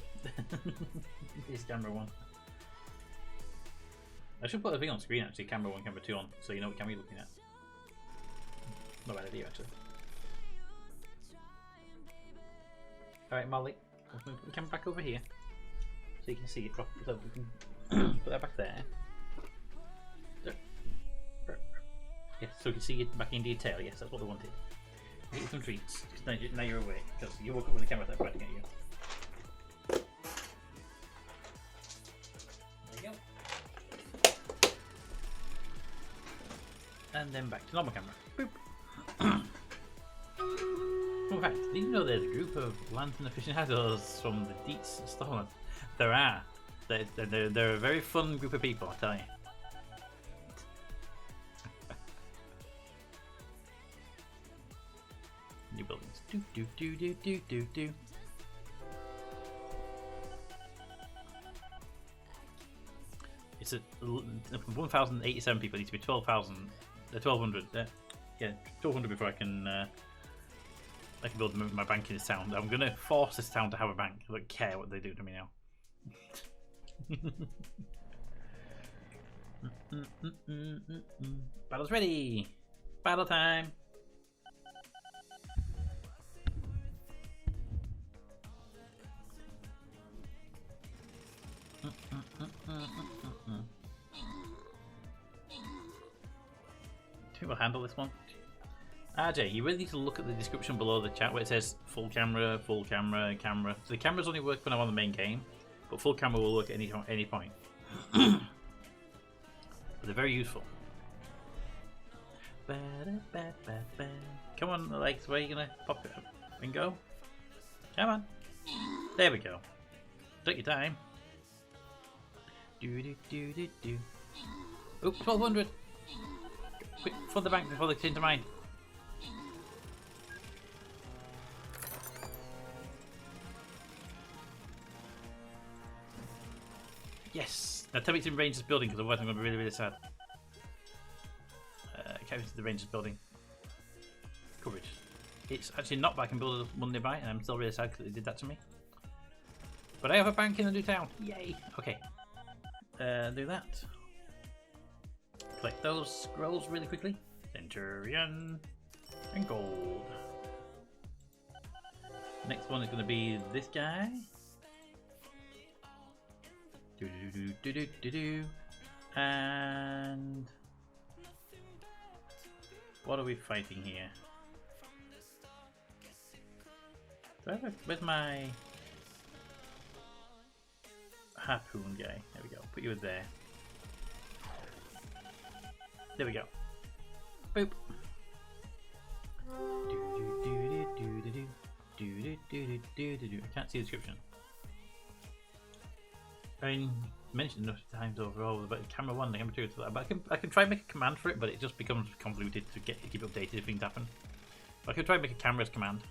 S2: It's camera 1. I should put a thing on screen actually, camera 1, camera 2 on, so you know what camera you're looking at. Not bad idea actually. Alright Molly, I'm going to put the camera back over here, so you can see it properly, so we can put that back there. Yes, so you can see it back in detail, yes, that's what I wanted. Eat some treats, now you're awake, because you woke up when the camera's pointing at you. And then back to normal camera. Boop. In fact, did you know there's a group of lantern aficionados from the Deets Stolen? There are. They're a very fun group of people, I tell you. New buildings. Do do do do do do do. It's 1,087 people. It needs to be 12,000. 1,200. Yeah, 1,200 before I can build my bank in this town. I'm gonna force this town to have a bank. I don't care what they do to me now. Battle's ready. Battle time. We'll handle this one. RJ, you really need to look at the description below the chat where it says full camera, camera. So the cameras only work when I'm on the main game, but full camera will work at any point. But they're very useful. Come on, legs, where are you gonna pop it up and go? Come on. There we go. Take your time. Do do do do do. Oop, 1,200. Quick, flood the bank before they change their mind. Yes! Now tell me it's in Rangers building because otherwise I'm going to be really, really sad. Carry to the Rangers building. Coverage. It's actually not, but I can build one nearby and I'm still really sad because they did that to me. But I have a bank in a new town. Yay! Okay. Do that. Collect those scrolls really quickly. Centurion and gold. Next one is going to be this guy. Do do do do do do. And what are we fighting here? Where's my harpoon guy? There we go. Put you there. There we go. Boop. I can't see the description. I mean, mentioned enough times overall about camera 1 and camera 2. But I can try and make a command for it, but it just becomes convoluted to keep updated if things happen. But I can try and make a cameras command.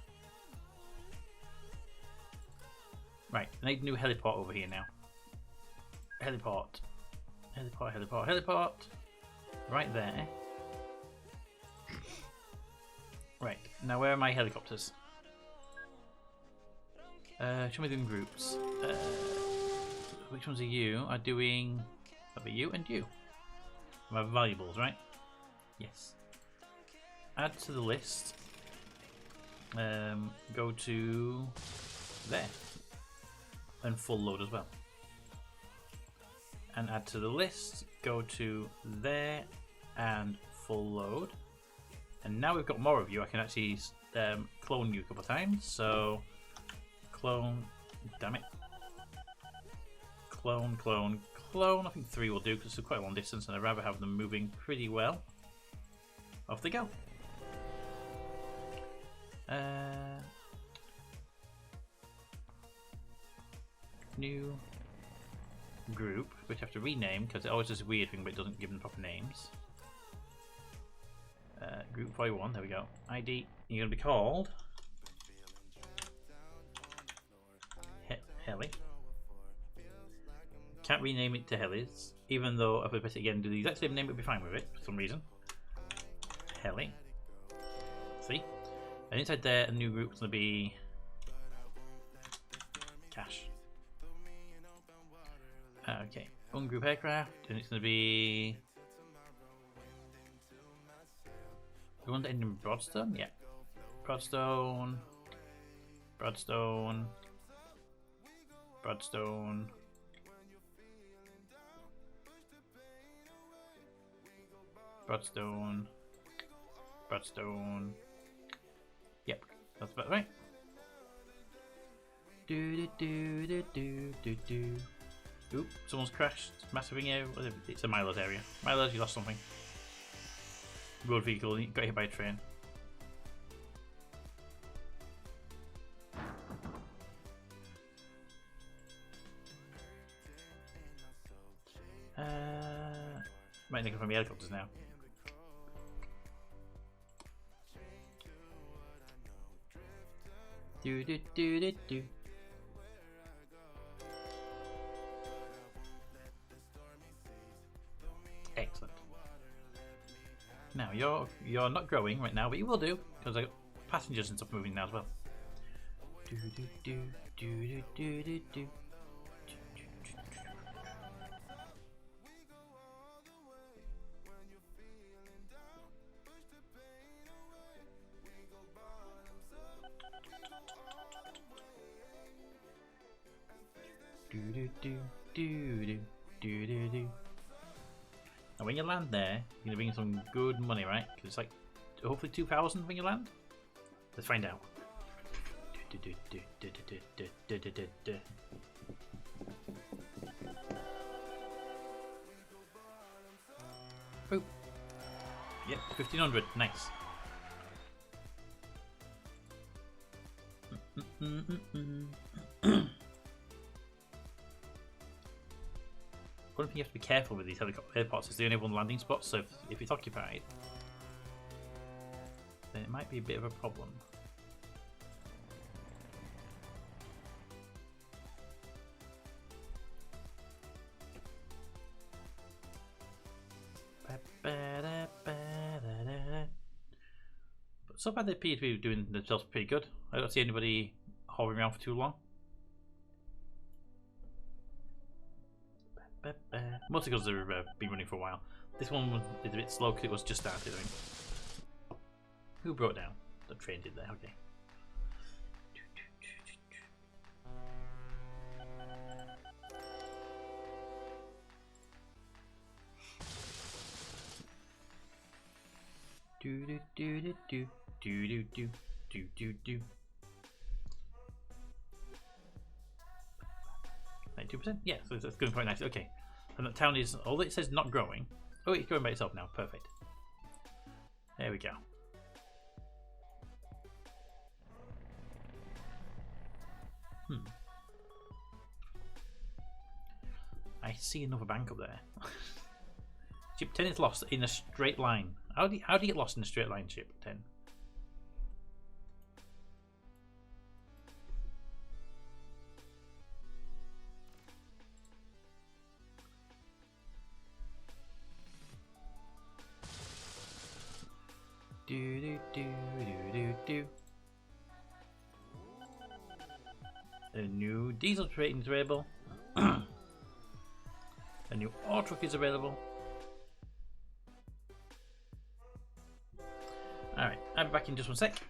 S2: Right, I need a new heliport over here now. Heliport. Right there. Right, now where are my helicopters? Show me them groups. Which ones are you? Are doing... That'll be you and you. My valuables, right? Yes. Add to the list. Go to... there. And full load as well. And add to the list. Go to there and full load. And now we've got more of you. I can actually clone you a couple of times. So... Clone, damn it. Clone. I think 3 will do because it's quite a long distance and I'd rather have them moving pretty well. Off they go. New group, which I have to rename because it always does a weird thing but it doesn't give them proper names. Group 41, there we go. ID, you're going to be called Heli. Can't rename it to Helis, even though if I press it again, do the exact same name, it'll be fine with it for some reason. Heli. See? And inside there, a new group's going to be Cash. Okay, ungroup aircraft, and it's going to be the one that ended in Broadstone? Yeah. Broadstone. Yep, that's about right. Oop, someone's crashed. Massive area. It's a Milo's area. Milo's, you lost something. Road vehicle, got hit by a train. Might need to go from the helicopters now. Do. Excellent. Now you're not growing right now, but you will do because I got passengers and stuff moving now as well. Do. Now when you land there, you're going to bring some good money, right? Because it's like hopefully 2,000 when you land. Let's find out. Boop. Yep, 1,500. Nice. One thing you have to be careful with these airports is they only have one landing spot, so if it's occupied, then it might be a bit of a problem. But so far they appear to be doing themselves pretty good. I don't see anybody hovering around for too long. Mostly because they've been running for a while. This one was a bit slow because it was just started, I think. Who brought down? The train did there, okay. Do. 92%? Yeah, so that's going quite nicely. Okay. And the town is, although it says not growing. Oh, it's growing by itself now. Perfect. There we go. I see another bank up there. Ship 10 is lost in a straight line. How do you get lost in a straight line, Ship 10? Do do do do do do. A new diesel train is available. A new ore truck is available. Alright, I'll be back in just one sec.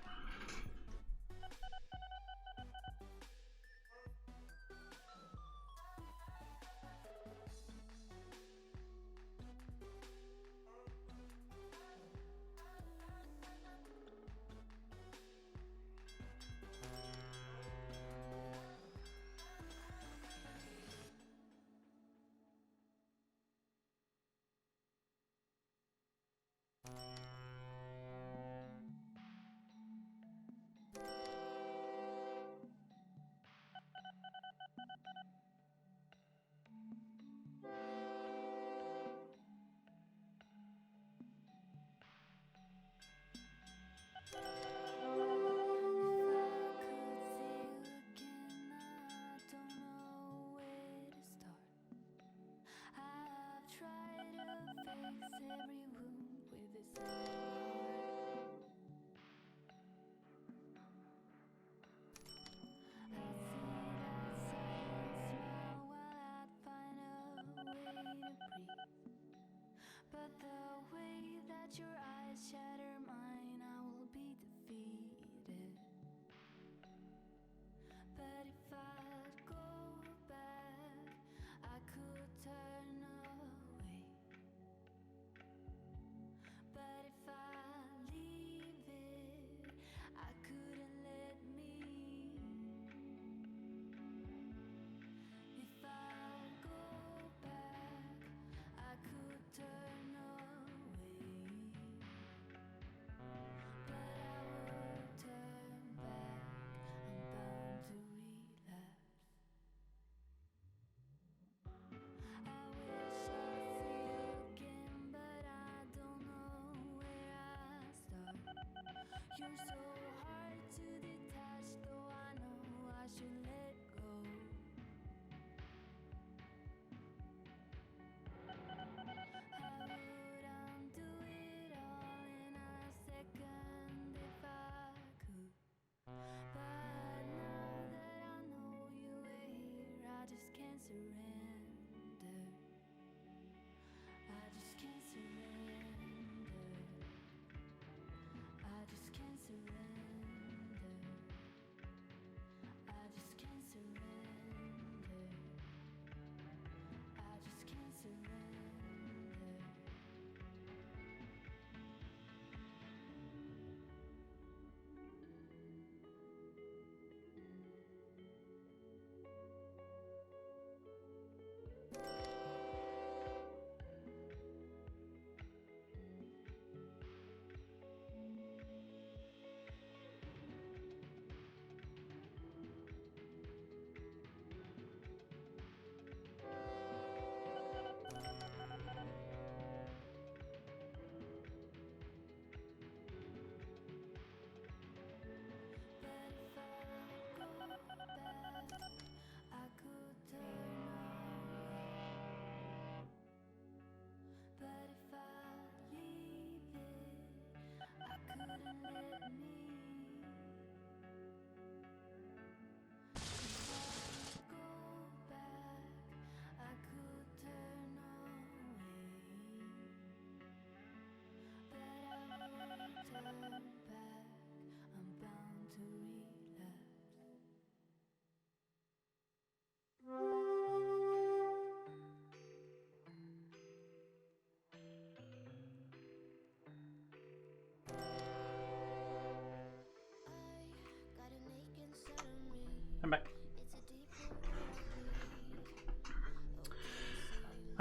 S2: I'm back.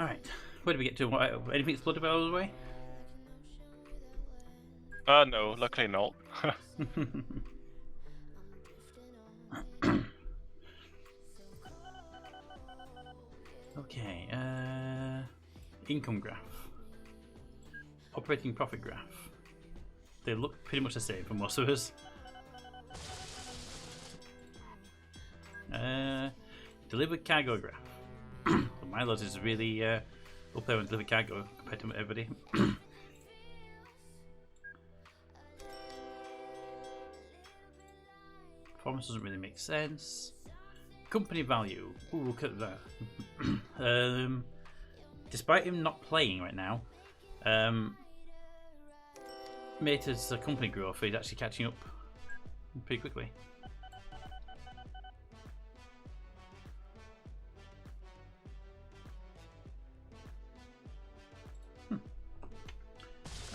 S2: Alright, where did we get to? Anything exploded out of the way?
S6: No, luckily not.
S2: Okay, income graph. Operating profit graph. They look pretty much the same for most of us. Delivered cargo graph. Milo's is really up there on delivered cargo compared to everybody. Performance doesn't really make sense. Company value. Ooh, look at that. Despite him not playing right now, Meta's company growth is actually catching up pretty quickly.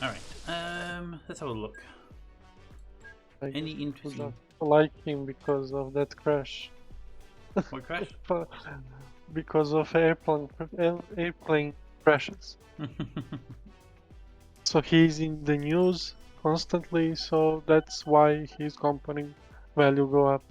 S2: Alright, let's have a look. Any interesting...
S4: Like him because of that crash.
S2: What crash?
S4: Because of airplane crashes. So he's in the news constantly, so that's why his company value go up.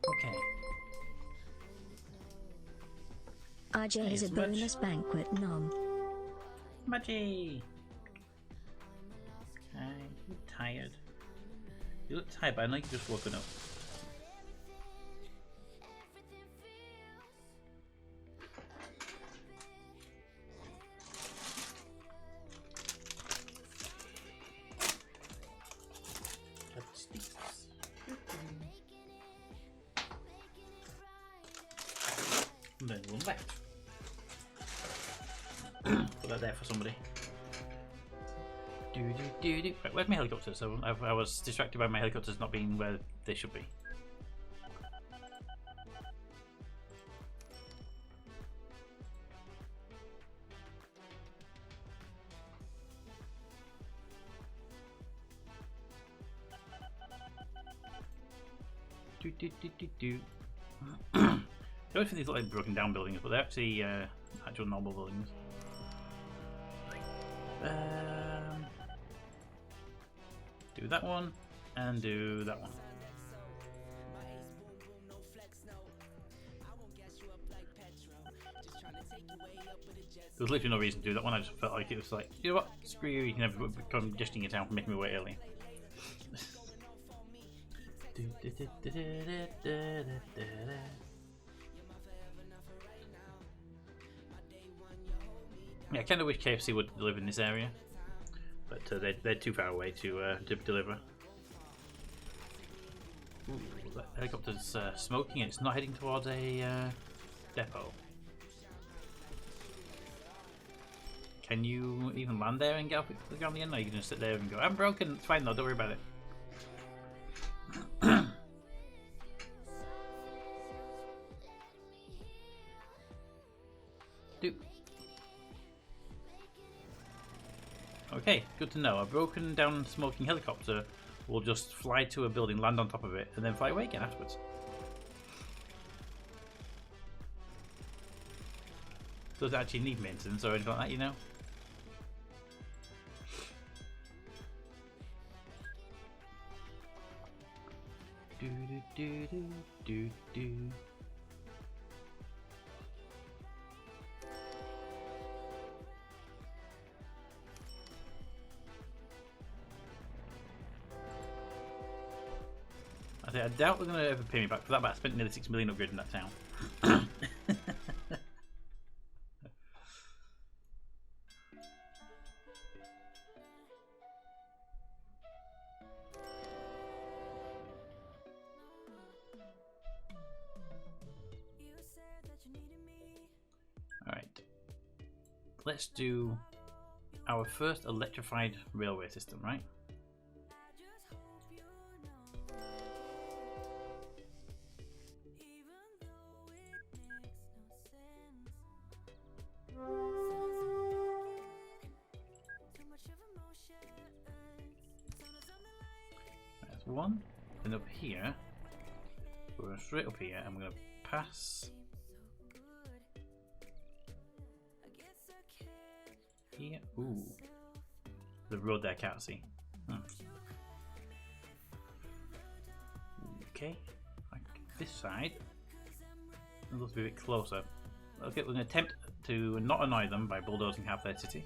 S2: Okay.
S1: RJ is a bonus banquet nom.
S2: Maggie! Okay, you tired? You look tired, but I know you've just woken up. And then one left. Put that there for somebody. Right, where's my helicopter? So I was distracted by my helicopters not being where they should be. I always think these look like broken down buildings, but they're actually actual normal buildings. Do that one, and do that one. There was literally no reason to do that one, I just felt like it was like, you know what, screw you, you can never come gesting it out and make me wait early. Yeah, I kind of wish KFC would live in this area, but they're too far away to deliver. Ooh, that helicopter's smoking and it's not heading towards a depot. Can you even land there and get up the ground again? Or are you going to sit there and go, I'm broken, it's fine though, don't worry about it. Okay, good to know. A broken down smoking helicopter will just fly to a building, land on top of it, and then fly away again afterwards. Does it actually need maintenance or anything like that, you know? Do do do do do. I doubt they're going to ever pay me back for that, but I spent nearly 6 million upgrading that town. Alright. Let's do our first electrified railway system, right? one. Then up here, we're going straight up here, and we're going to pass here. Ooh, the road there I can't see. Okay, like this side. It looks to be a bit closer. Okay, we're going to attempt to not annoy them by bulldozing half their city.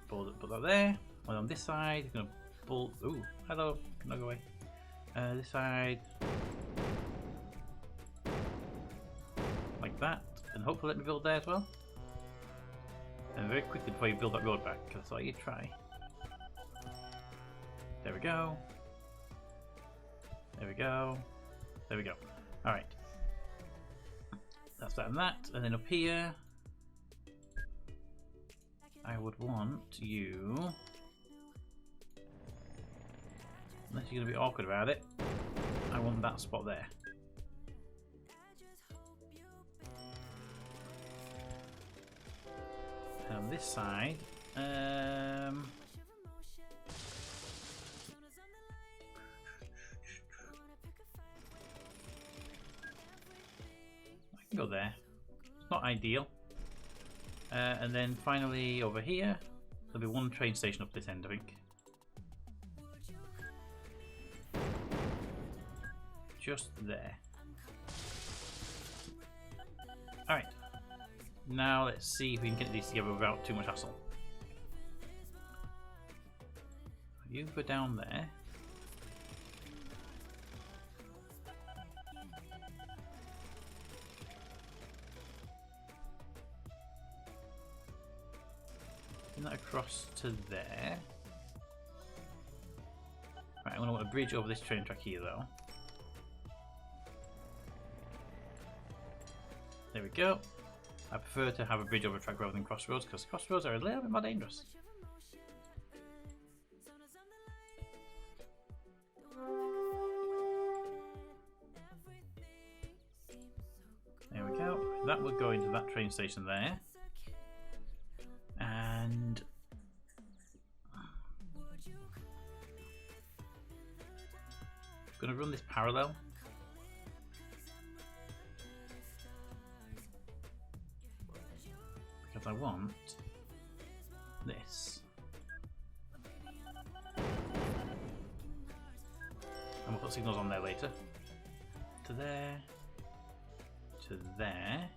S2: Put that there. And on this side, we're going to bull. Ooh, hello. No, go away. This side. Like that. And hopefully let me build there as well. And very quickly before you build that road back, because I thought you'd try. There we go. There we go. There we go. Alright. That's that and that. And then up here, I would want you, unless you're going to be awkward about it, I want that spot there. And on this side, I can go there. It's not ideal. And then finally over here, there'll be one train station up this end, I think. Just there. Alright. Now let's see if we can get these together without too much hassle. You go down there. That across to there. Right, I'm going to want a bridge over this train track here though. There we go. I prefer to have a bridge over a track rather than crossroads because crossroads are a little bit more dangerous. There we go. That would go into that train station there. And I'm going to run this parallel. Because I want this. And we'll put signals on there later. To there. To there.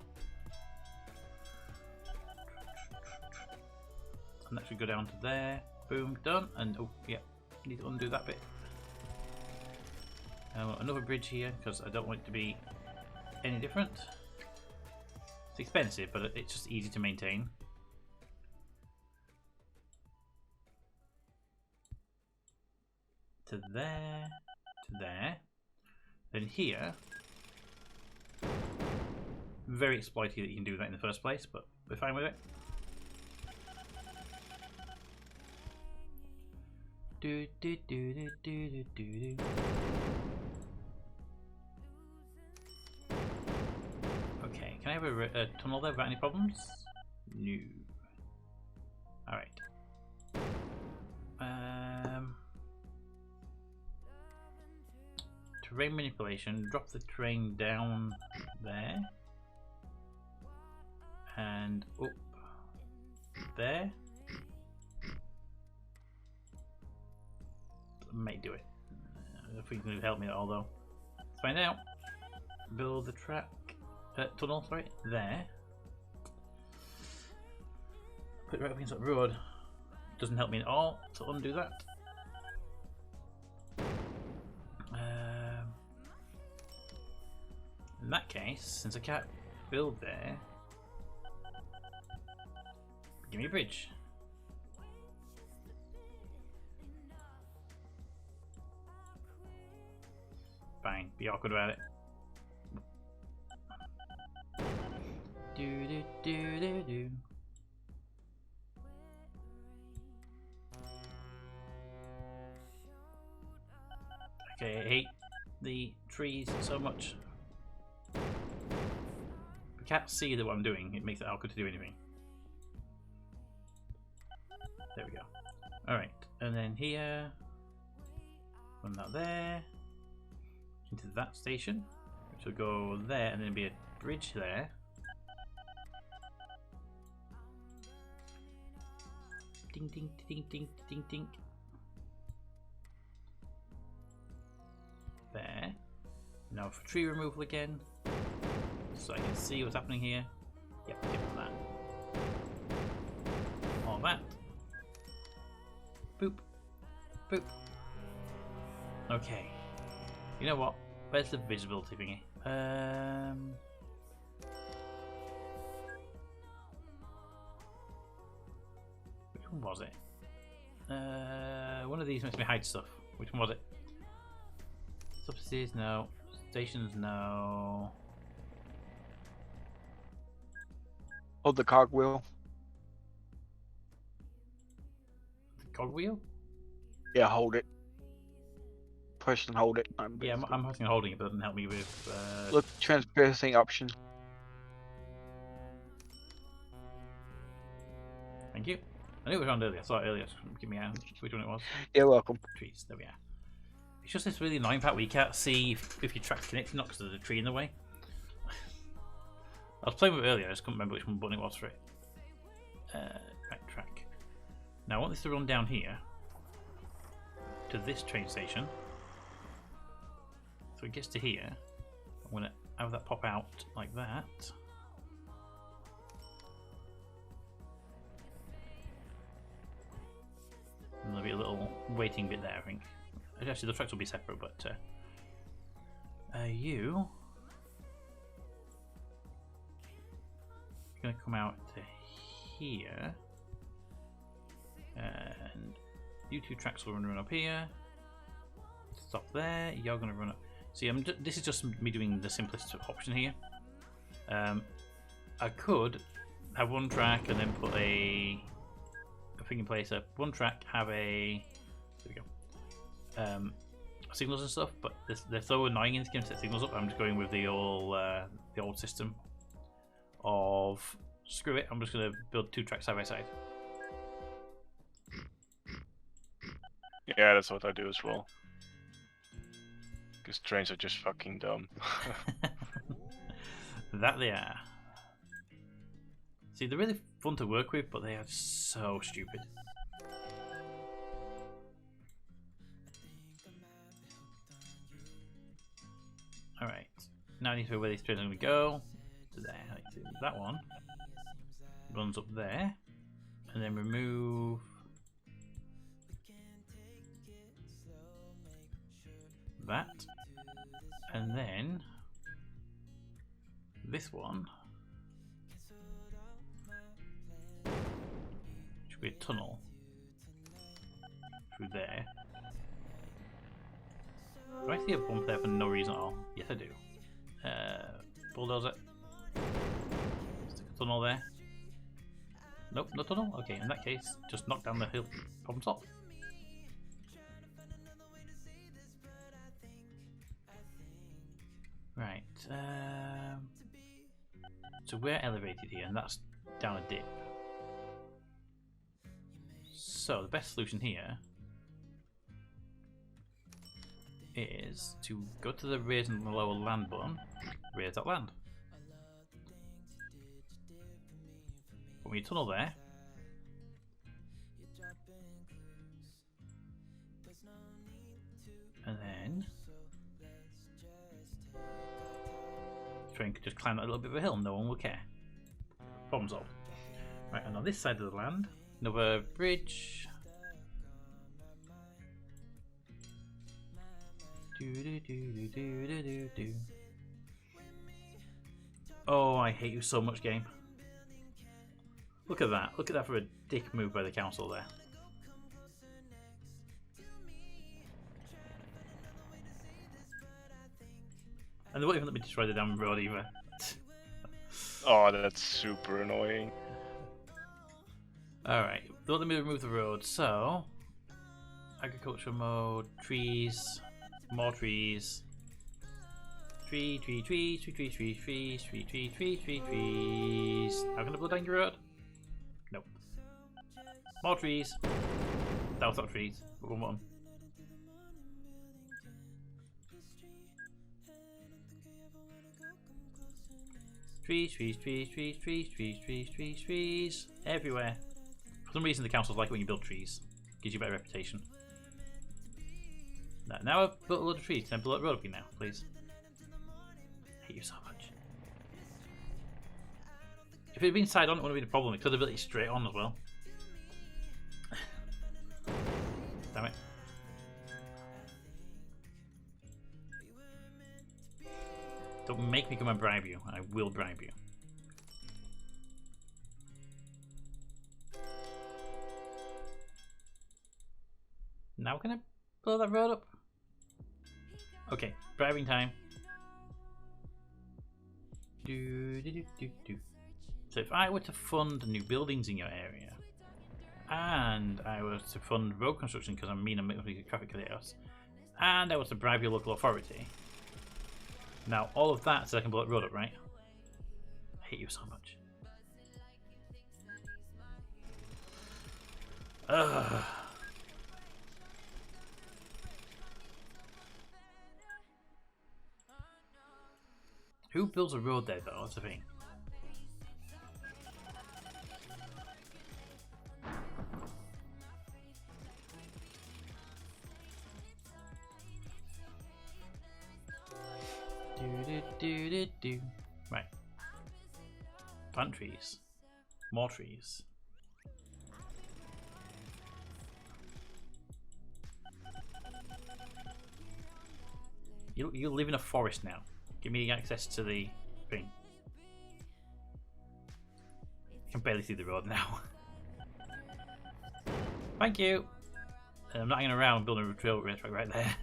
S2: And that should go down to there. Boom, done. And oh, yeah, need to undo that bit. Another bridge here because I don't want it to be any different. It's expensive, but it's just easy to maintain. To there, to there. Then here. Very exploity that you can do that in the first place, but we're fine with it. Do do do do do do do. Okay, can I have a tunnel there without any problems? No. Alright. Terrain manipulation, drop the train down there. And up there. Might do it. I don't think it's going to help me at all though. Let's find out. Build the track. Tunnel, sorry. There. Put it right up against that road. Doesn't help me at all, so undo that. In that case, since I can't build there, give me a bridge. Fine, be awkward about it. Do do do do do. Okay, I hate the trees so much. I can't see that what I'm doing. It makes it awkward to do anything. There we go. Alright. And then here, run that there, into that station, which will go there, and then be a bridge there. Ding ding ding ding ding ding. There. Now for tree removal again, so I can see what's happening here. Yep, give it that. All that. Boop. Boop. Okay. You know what? Where's the visibility thingy? Which one was it? One of these makes me hide stuff. Which one was it? Subsidies, no. Stations, no.
S5: Hold the cogwheel.
S2: The cogwheel?
S5: Yeah, hold it. Press and hold it.
S2: Yeah, I'm pressing and holding it, but it doesn't help me with.
S5: Look, transparency option.
S2: Thank you. I knew it was on earlier. I saw it earlier. Give me out which one it was.
S5: You're welcome.
S2: Trees. There we are. It's just this really annoying part where you can't see if your track's connected or not because there's a tree in the way. I was playing with it earlier. I just couldn't remember which one button it was for it. Right, track. Now I want this to run down here to this train station. So it gets to here. I'm going to have that pop out like that. And there'll be a little waiting bit there, I think. Actually, the tracks will be separate, but you're going to come out to here, and you two tracks will run up here. Stop there. You're going to run up. See, this is just me doing the simplest option here. I could have one track and then put a thing in place. One track, have a there we go. Signals and stuff, but they're so annoying in this game to set signals up. I'm just going with the old system of screw it. I'm just going to build two tracks side by side.
S6: Yeah, that's what I do as well. Because trains are just fucking dumb.
S2: That they are. See, they're really fun to work with, but they are so stupid. Alright, now I need to know where these trains are going to go. To there, like that one. Runs up there. And then remove that. And then this one should be a tunnel through there. Do I see a bump there for no reason at all? Yes, I do. Bulldozer. Stick a tunnel there. Nope, no tunnel? Okay, in that case, just knock down the hill. Problem solved. Right. So we're elevated here, and that's down a dip. So the best solution here is to go to the raise and the lower land button, raise that land. Put me a tunnel there. And then the train could just climb that little bit of a hill, no one will care. Problem solved. Right, and on this side of the land, another bridge. Oh, I hate you so much, game. Look at that. Look at that for a dick move by the council there. And they won't even let me destroy the damn road either.
S6: Oh, that's super annoying.
S2: Alright, they won't let me remove the road, so agriculture mode, trees, more trees. Trees. How can I blow down your road? Nope. More trees. That was not trees. But one. Trees, trees, trees, trees, trees, trees, trees, trees, trees. Everywhere. For some reason the councils like it when you build trees. Gives you a better reputation. Now I've built a lot of trees. Can I build a road up here now, please? I hate you so much. If it had been side on, it wouldn't have been a problem. It could have built it straight on as well. Damn it. Don't make me come and bribe you. I will bribe you. Now can I blow that road up? Okay, bribing time. So if I were to fund new buildings in your area, and I was to fund road construction because I'm making traffic chaos, and I was to bribe your local authority, now all of that so I can blow that road up, right? I hate you so much. Ugh. Who builds a road there though? That's the thing. Do. Right. Plant trees. More trees. You live in a forest now. Give me access to the thing. I can barely see the road now. Thank you. I'm not hanging around building a trail racetrack right there.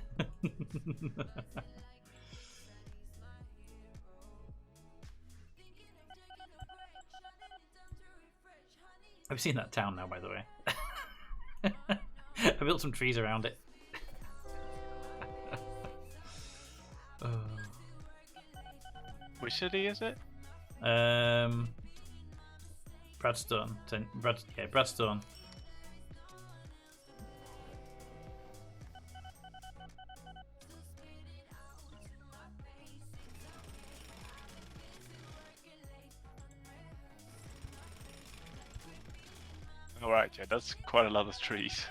S2: I've seen that town now, by the way. I built some trees around it.
S6: Which city is it?
S2: Bradstone. Bradstone.
S6: Alright, yeah, that's quite a lot of trees.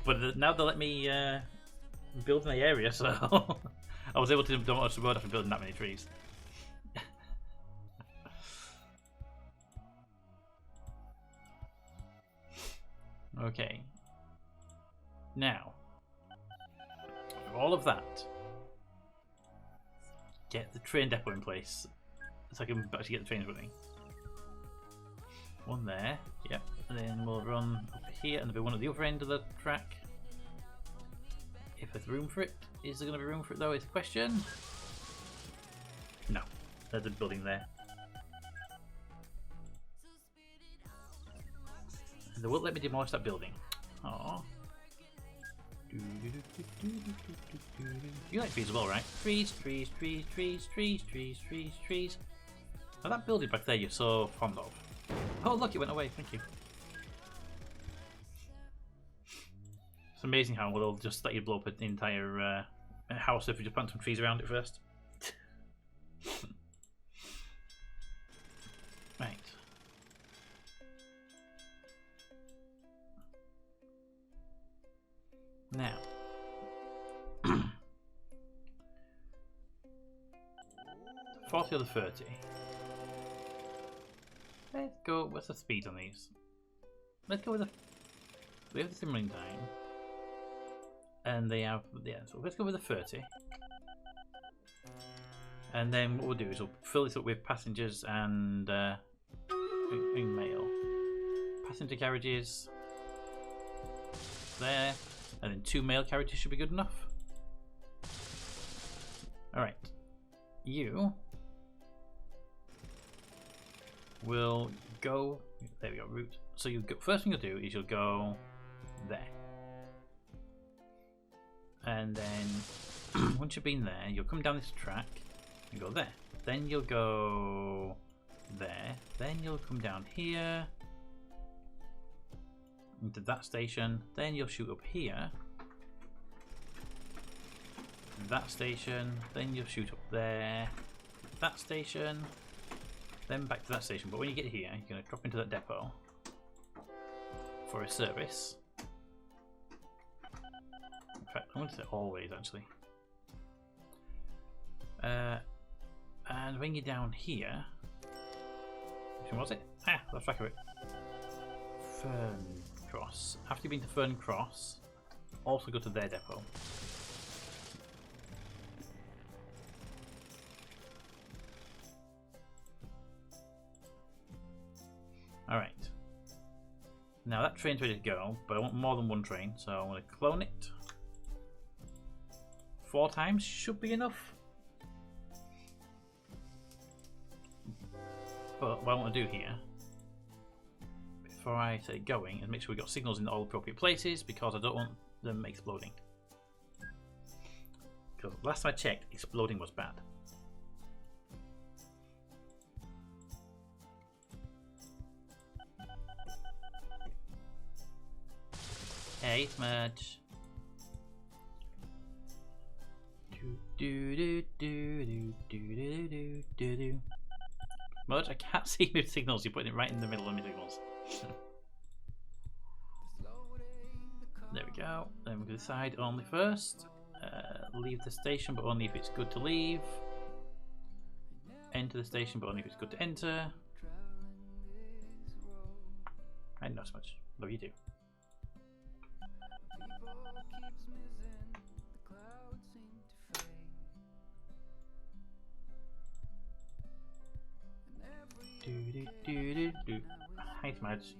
S2: But now they let me build in the area, so I was able to demolish the road after building that many trees. Okay. Now, for all of that, get the train depot in place so I can actually get the trains running. One there, yep. And then we'll run up here and there'll be one at the other end of the track. If there's room for it. Is there going to be room for it though, is the question? No, there's a building there. They won't let me demolish that building. Aww. You like trees as well, right? Trees, trees, trees, trees, trees, trees, trees, trees. Now that building back there you're so fond of. Oh look, it went away, thank you. It's amazing how they'll just let you blow up an entire house if you just plant some trees around it first. Right. Now, 40 or the 30? Let's go. What's the speed on these? Let's go with the. We have the simmering time, and they have So let's go with the 30. And then what we'll do is we'll fill this up with passengers and mail. Passenger carriages there. And then 2 mail carriages should be good enough. Alright. You will go. There we go, route. So you go, first thing you'll do is you'll go there. And then once you've been there, you'll come down this track and go there. Then you'll go there. Then you'll come down here. into that station, then you'll shoot up here. That station, then you'll shoot up there. That station, then back to that station. But when you get here, you're going to drop into that depot for a service. In fact, I want to say always actually. And when you're down here, which one was it? Ah, lost track of it. Fern Cross. After you've been to Fern Cross, also go to their depot. Alright. Now that train's ready to go, but I want more than one train, so I'm going to clone it. 4 times should be enough. But what I want to do here, before I say going, is make sure we've got signals in all appropriate places, because I don't want them exploding. Because last I checked, exploding was bad. Hey, Smudge. Smudge, I can't see your signals. You're putting it right in the middle of my signals. There we go. Then we can decide only first. Leave the station, but only if it's good to leave. Enter the station, but only if it's good to enter. I know so much. Love you too. Hi, Smudge.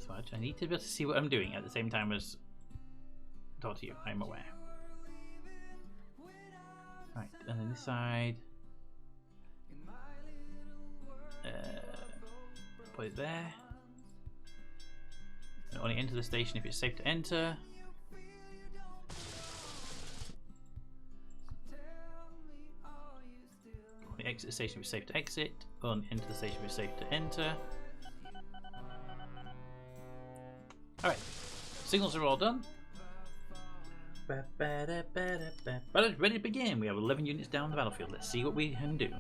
S2: Smudge, I need to be able to see what I'm doing at the same time as talk to you. I'm aware. Right, and then this side. Put it there. And only enter the station if it's safe to enter. Only exit the station if it's safe to exit. Only enter the station if it's safe to enter. Alright, signals are all done. But it's ready to begin. We have 11 units down the battlefield. Let's see what we can do.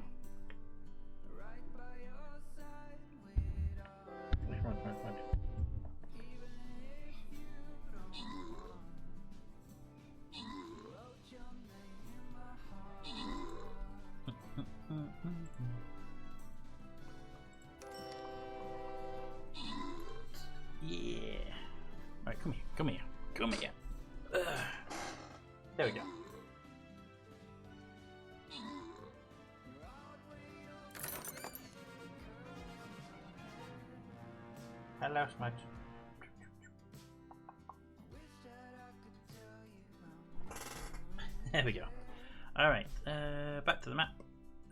S2: Yeah. Alright, come here, come here, come here. There we go. Hello, Smudge. There we go. Alright, back to the map.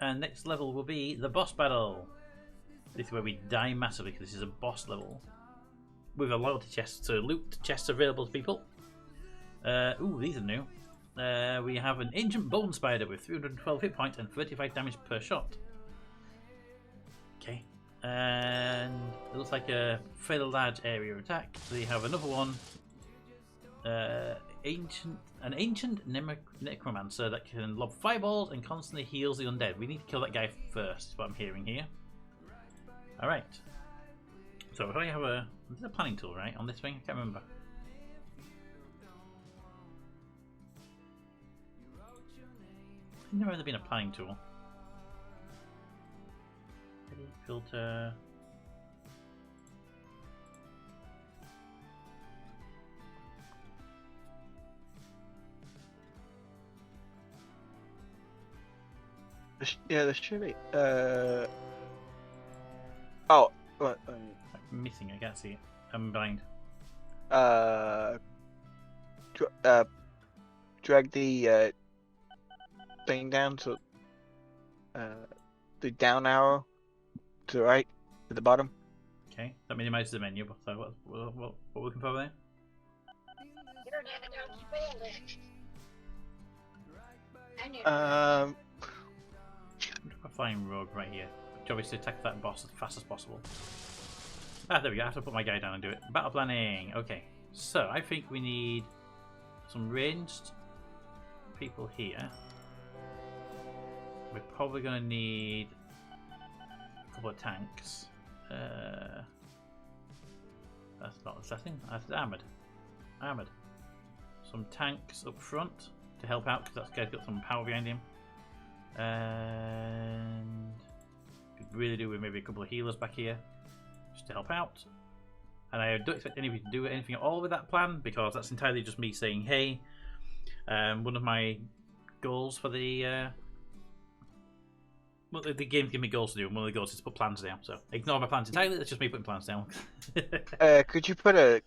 S2: And next level will be the boss battle. This is where we die massively because this is a boss level. With a loyalty chest to loot, chests available to people. Ooh, these are new. We have an ancient bone spider with 312 hit points and 35 damage per shot. Okay. And it looks like a fairly large area of attack. So you have another one. An ancient necromancer that can lob fireballs and constantly heals the undead. We need to kill that guy first, is what I'm hearing here. Alright. So if I have a... There's a planning tool, right, on this thing? I can't remember. I've never really been a planning tool. Edit, filter...
S5: Yeah, there should be. Oh, what?
S2: I'm missing, I can't see it. I'm blind.
S5: Drag the thing down to the down arrow to the right, to the bottom.
S2: Okay, that minimizes the menu. So what are we looking for there? flying rogue right here. Which obviously attack that boss as fast as possible. Ah, there we go. I have to put my guy down and do it. Battle planning. Okay. So, I think we need some ranged people here. We're probably going to need a couple of tanks. That's not assassin. That's armoured. Armoured. Some tanks up front to help out because that guy's got some power behind him. And could really do with maybe a couple of healers back here just to help out. And I don't expect any of you to do anything at all with that plan because that's entirely just me saying, hey, one of my goals for the well, the game give me goals to do, and one of the goals is to put plans down. So ignore my plans entirely. That's just me putting plans down.
S5: Could you put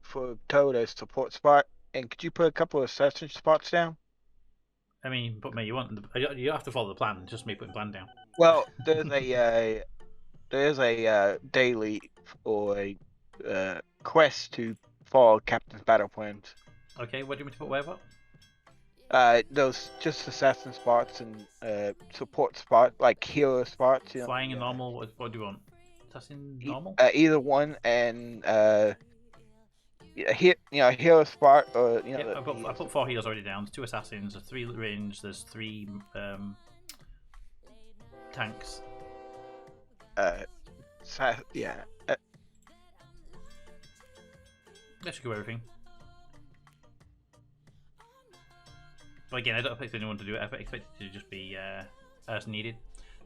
S5: for Toad a support spot, and could you put a couple of assassin spots down?
S2: I mean, put me. You have to follow the plan. Just me putting plan down.
S5: Well, there's a daily or a quest to follow Captain's battle plans.
S2: Okay, what do you want me to put where? What?
S5: Those just assassin spots and support spots, like healer spots. You know?
S2: Flying and normal. What do you want? Assassin normal.
S5: Either one, and healer spot or
S2: Yeah, I put 4 healers already down. There's 2 assassins, there's 3 range, there's 3 tanks.
S5: Yeah.
S2: That should go everything. But again, I don't expect anyone to do it. I expect it to just be as needed.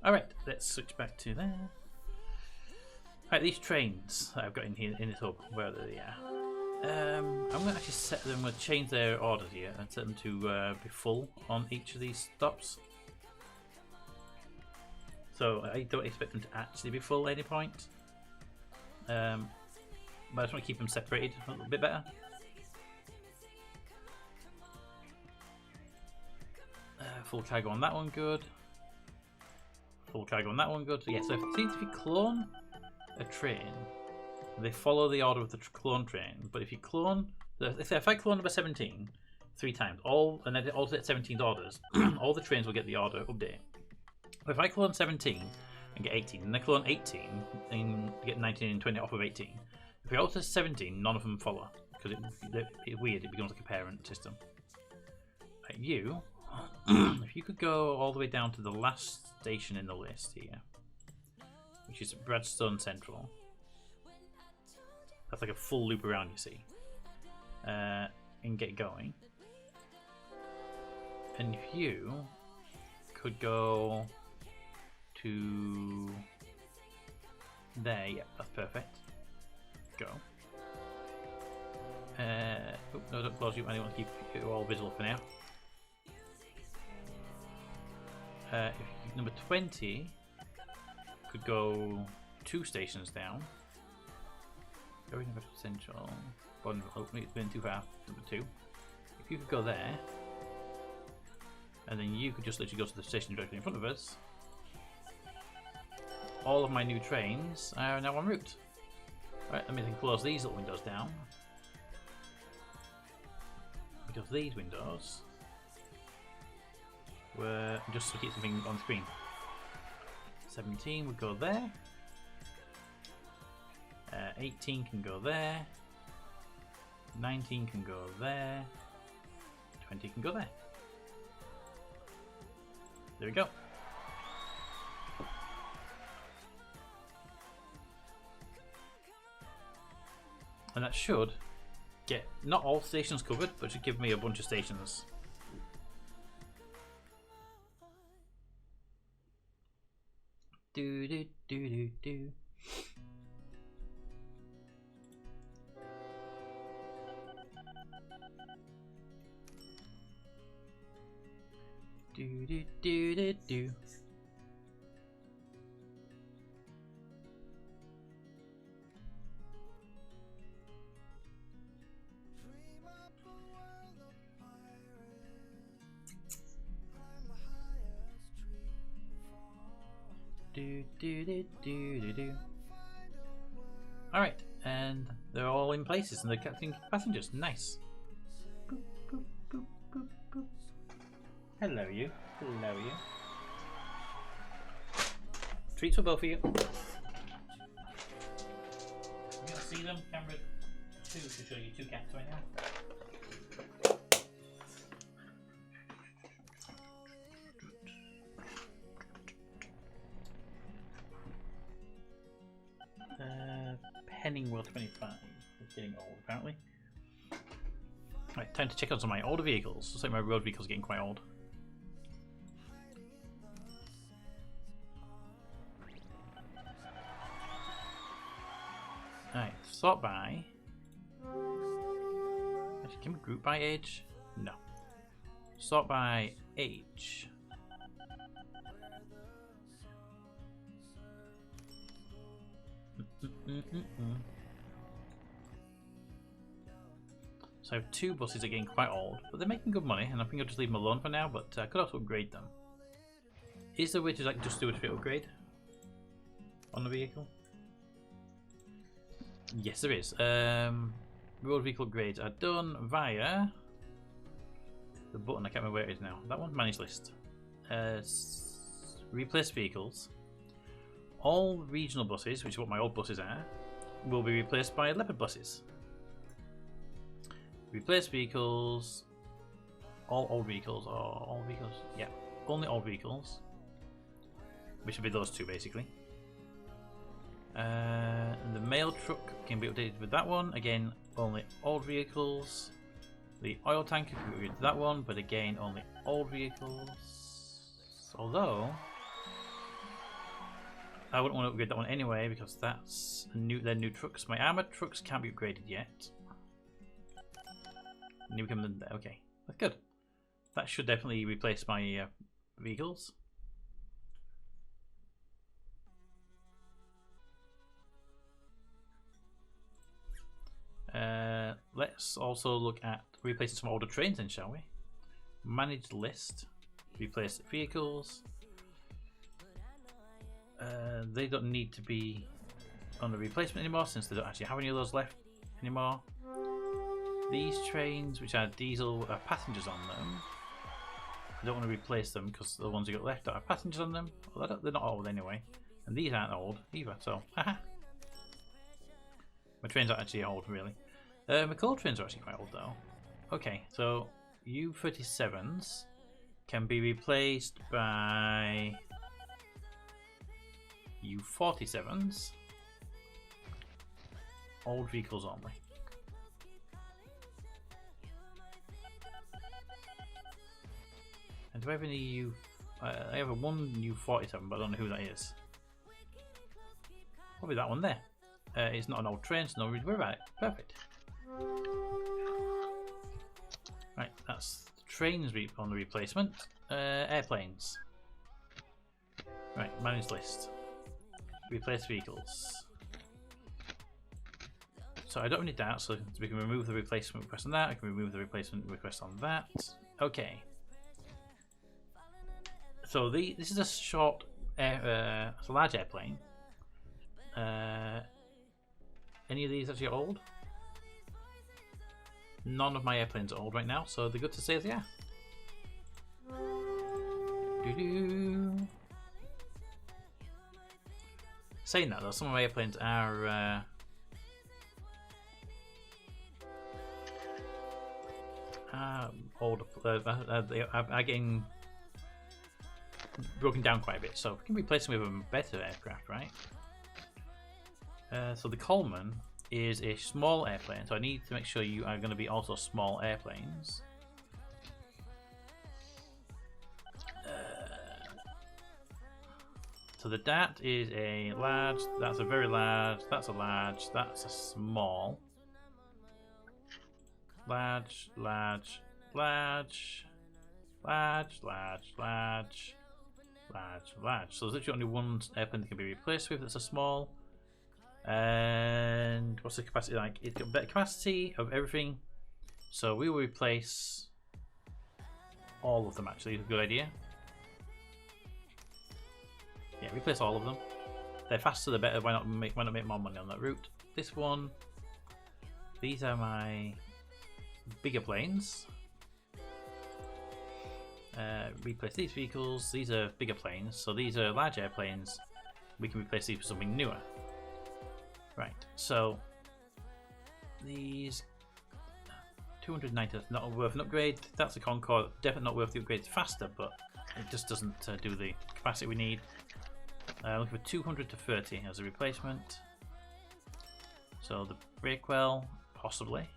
S2: Alright, let's switch back to there. Alright, these trains that I've got in here in this hub, where are they? I'm going to actually set them, we'll change their orders here and set them to be full on each of these stops. So I don't expect them to actually be full at any point. But I just want to keep them separated a little bit better. Full cargo on that one, good. Full cargo on that one, good. So yeah, so if you clone a train, they follow the order of the clone train. But if you clone, if I clone number 17 3 times, and then alternate 17 orders, all the trains will get the order update. But if I clone 17 and get 18, and I clone 18 and get 19 and 20 off of 18, if we alter 17, none of them follow because it's weird. It becomes like a parent system. Right, you. If you could go all the way down to the last station in the list here, which is Bradstone Central. That's like a full loop around, you see. And get going. And if you could go to there, yeah, that's perfect. Go. Oh, no, don't close you. I want to keep it all visible for now. If number 20 could go 2 stations down. Going to Central. Hopefully it's been too far. Number 2. If you could go there, and then you could just literally go to the station directly in front of us. All of my new trains are now en route. Right, let me then close these little windows down. Because these windows were just to keep something on screen. 17 would go there. 18 can go there. 19 can go there. 20 can go there. There we go. And that should get not all stations covered, but should give me a bunch of stations. Do do do do do. Do do do do do. Do do do do do do. All right, and they're all in places, and they're catching passengers. Nice. Boop, boop, boop, boop, boop. Hello, you. Hello, you. Treats for both of you. You can see them. Camera 2 should show you 2 cats right now. Penning World 25. It's getting old, apparently. Right, time to check out some of my older vehicles. Looks like my road vehicle's getting quite old. Alright, sort by. Actually, can we group by age? No. Sort by age. So I have 2 buses that are getting quite old, but they're making good money, and I think I'll just leave them alone for now, but I could also upgrade them. Is there a way to like just do a straight upgrade on the vehicle? Yes, there is. Road vehicle upgrades are done via the button. I can't remember where it is now. That one, manage list. Replace vehicles. All regional buses, which is what my old buses are, will be replaced by leopard buses. Replace vehicles. All old vehicles, or all vehicles? Yeah, only old vehicles. Which would be those 2 basically. The mail truck can be updated with that one. Again, only old vehicles. The oil tanker can be updated with that one, but again, only old vehicles. Although I wouldn't want to upgrade that one anyway because that's they're new trucks. My armored trucks can't be upgraded yet. New become okay, that's good. That should definitely replace my vehicles. Let's also look at replacing some older trains then, shall we? Manage list. Replace vehicles. They don't need to be on the replacement anymore since they don't actually have any of those left anymore. These trains, which are diesel, have passengers on them. I don't want to replace them because the ones you got left don't have passengers on them. Well, they're not old anyway. And these aren't old either, so haha. My trains aren't actually old, really. My coal trains are actually quite old, though. Okay, so U37s can be replaced by U47s. Old vehicles only. And do I have any U... I have a one U47, but I don't know who that is. Probably that one there. It's not an old train, so no reason to worry about it. Perfect. Right, that's the trains on the replacement. Airplanes. Right, manage list. Replace vehicles. So I don't need that, so we can remove the replacement request on that. I can remove the replacement request on that. Okay. So this is a short, it's a large airplane. Any of these actually old? None of my airplanes are old right now, so they're good to say as they are. Doo-doo. Saying that though, some of my airplanes are older. They are getting broken down quite a bit, so we can replace them with a better aircraft, right? So the Coleman is a small airplane, so I need to make sure you are going to be also small airplanes. So the DAT is a large, that's a very large, that's a large, that's a small. Large, large, large, large, large, large, large, large. So there's literally only one airplane that can be replaced with that's a small. And what's the capacity like? It's got better capacity of everything, so we will replace all of them. Actually, a good idea. Yeah, replace all of them. They're faster, they're better. Why not make more money on that route? This one. These are my bigger planes. Replace these vehicles. These are bigger planes, so these are large airplanes. we can replace these with something newer. Right, so these 290 is not worth an upgrade. That's a Concorde, definitely not worth the upgrade. It's faster, but it just doesn't do the capacity we need. Looking for 200 to 30 as a replacement. So the Breakwell, possibly.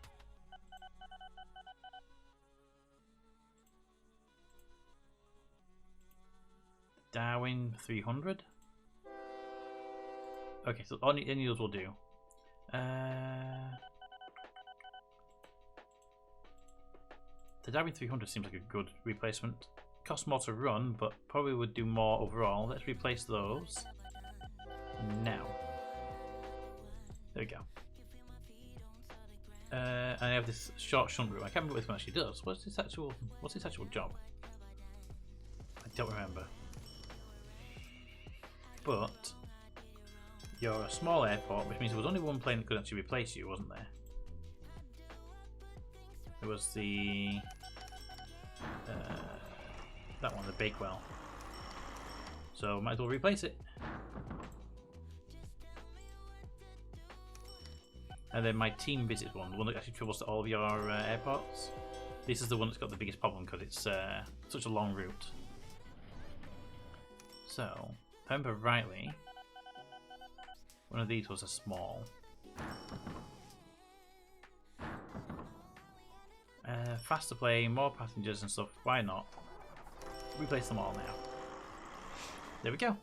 S2: Darwin 300. Okay, so any of those will do. The Darwin 300 seems like a good replacement. Costs more to run, but probably would do more overall. Let's replace those now. There we go. And I have this short shunt route. I can't remember what this one actually does. What's its actual job? I don't remember. But you're a small airport, which means there was only one plane that could actually replace you, wasn't there? It was the that one, the Bakewell. So might as well replace it. And then my team visits one, the one that actually travels to all of your airports. This is the one that's got the biggest problem because it's such a long route. So, if I remember rightly, one of these was a small. Faster plane, more passengers and stuff, why not? Replace them all now. There we go.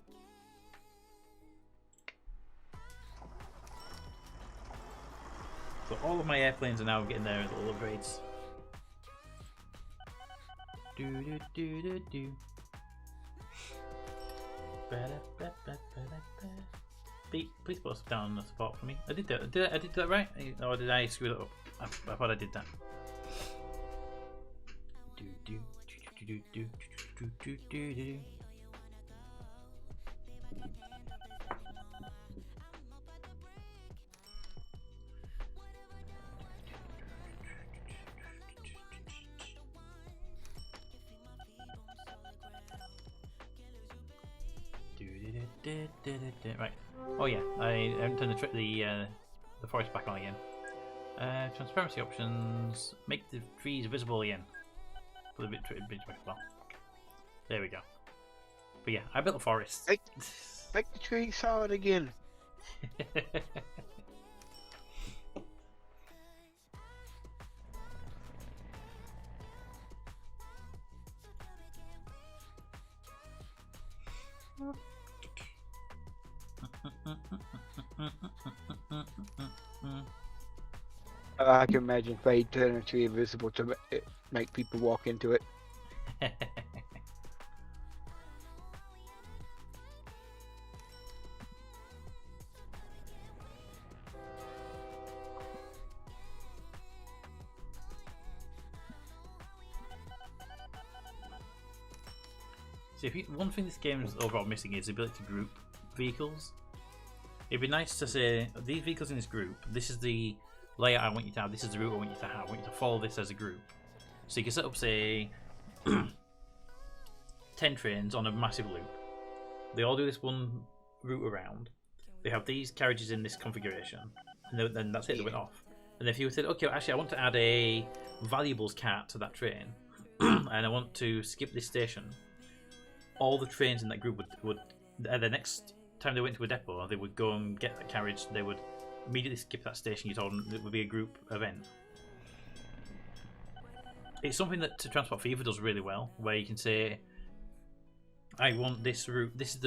S2: So all of my airplanes are now getting their little upgrades. Do do do do do. Please put us down the support for me. I did that. I did that right? Or did I screw that up? I thought I did that. Do do do do do do do do do. Right. Oh yeah, I haven't turned the forest back on again. Transparency options. Make the trees visible again. Put a bit back as well. There we go. But yeah, I built a forest.
S5: Make the tree solid again. I can imagine if they turn a tree invisible to make people walk into it.
S2: So one thing this game is overall missing is the ability to group vehicles. It'd be nice to say, these vehicles in this group, this is the layout I want you to have, this is the route I want you to have, I want you to follow this as a group. So you can set up, say, 10 trains on a massive loop. They all do this one route around. They have these carriages in this configuration, and then that's it, they went off. And if you said, okay, actually I want to add a valuables cart to that train, and I want to skip this station, all the trains in that group would the next time they went to a depot, they would go and get that carriage, they would immediately skip that station. You told them it would be a group event. It's something that Transport Fever does really well, where you can say, I want this route, this is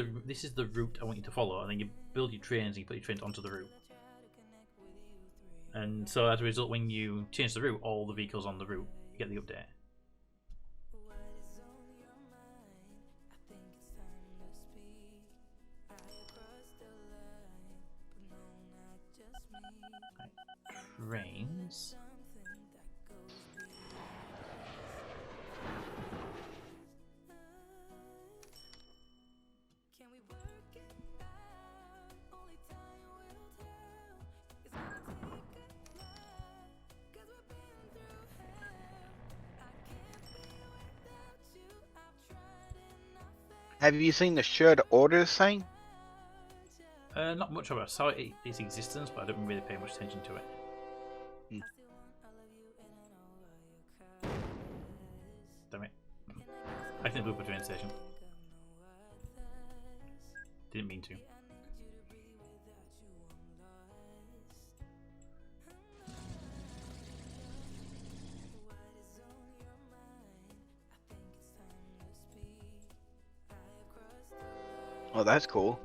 S2: the route I want you to follow, and then you build your trains and you put your trains onto the route. And so as a result, when you change the route, all the vehicles on the route get the update. Trains.
S5: Have you seen the shared orders sign?
S2: Not much of it. I saw its existence, but I don't really pay much attention to it. Damn it. I can move a train station. Didn't mean to.
S5: Oh, that's cool.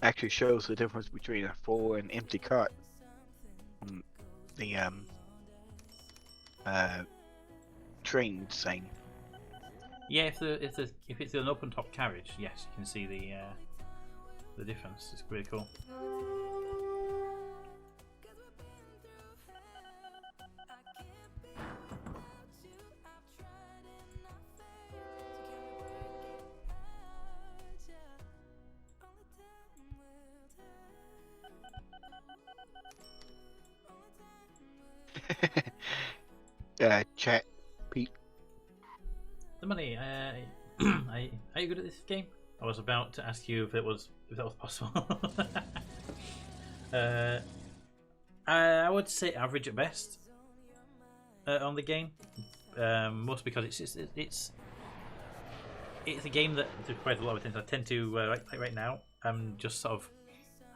S5: Actually shows the difference between a full and empty cart. The train thing.
S2: Yeah, if it's an open top carriage, yes, you can see the difference. It's pretty cool.
S5: Chat, Pete.
S2: The money. Are you good at this game? I was about to ask you if that was possible. I would say average at best on the game, mostly because it's a game that requires a lot of attention. I tend to like right now. I'm just sort of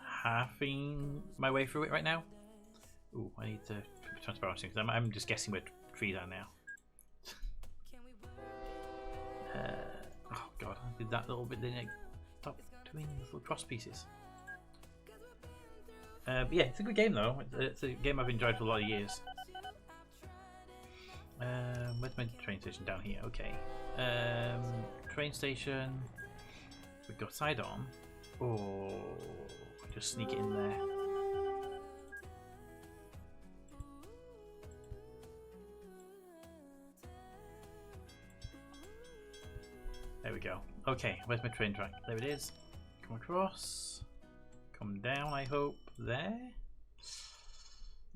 S2: halving my way through it right now. Ooh, I need to transparency because I'm just guessing where trees are now. Oh god, I did that little bit, then I stopped doing the little cross pieces. But yeah, it's a good game though. It's a game I've enjoyed for a lot of years. Where's my train station? Down here, okay. Train station. We go side on. Oh, just sneak it in there. There we go. Okay, where's my train track? There it is. Come across. Come down, I hope. There.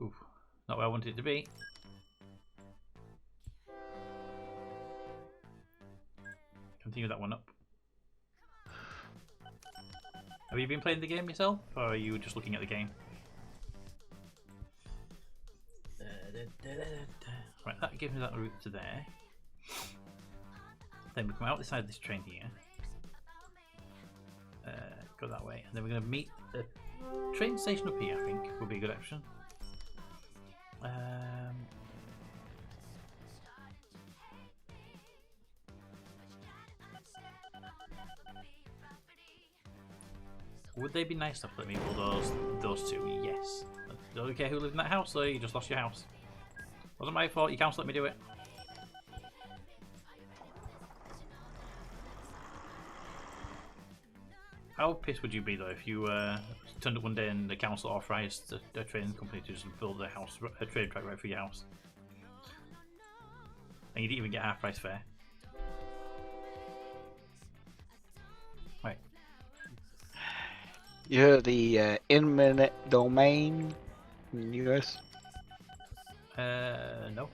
S2: Ooh, not where I wanted it to be. Continue that one up. Have you been playing the game yourself, or are you just looking at the game? Right, that gives me that route to there. Then we come out the side of this train here. Go that way, and then we're going to meet the train station up here. I think would be a good option. Would they be nice enough to let me pull those two? Yes. I don't care who lived in that house, though. You just lost your house. Wasn't my fault. You can't let me do it. How pissed would you be though if you turned up one day and the council authorised a train company to just build a train track right through your house, and you didn't even get half price fare? Right.
S5: You heard the eminent domain in the US?
S2: No.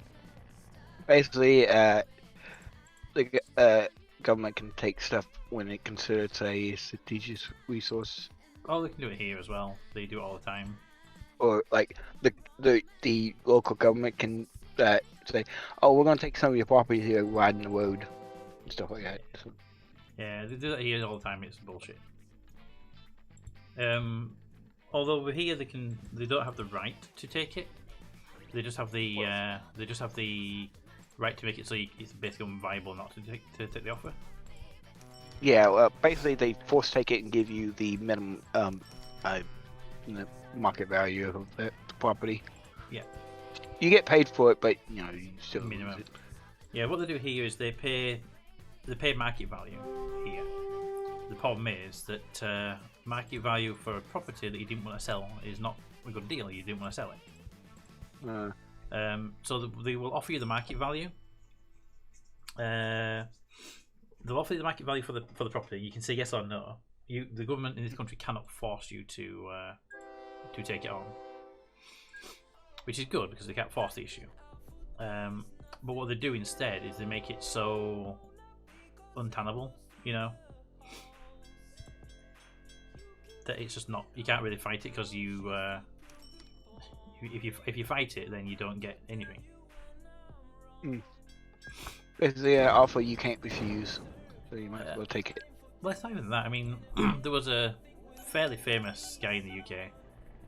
S5: Basically, the government can take stuff when it considers a strategic resource.
S2: Oh, they can do it here as well. They do it all the time.
S5: Or like the local government can say, "Oh, we're going to take some of your property here, widen the road," and stuff like that. So,
S2: yeah, they do that here all the time. It's bullshit. Although over here they don't have the right to take it. They just have the right to make it so it's basically unviable not to take the offer.
S5: yeah, well, basically they force take it and give you the minimum the market value of the property.
S2: Yeah.
S5: You get paid for it, but you know you still
S2: Minimum.
S5: lose it.
S2: Yeah, what they do here is they pay market value here. The problem is that market value for a property that you didn't want to sell is not a good deal. You didn't want to sell it. So they will offer you the market value. They'll offer you the market value for the property. You can say yes or no. The government in this country cannot force you to take it on, which is good because they can't force the issue. But what they do instead is they make it so untenable, you know. that it's just not. You can't really fight it because you. If you fight it, then you don't get anything.
S5: It's the offer you can't refuse, so you might as well take it.
S2: Well, it's not even that. I mean, there was a fairly famous guy in the UK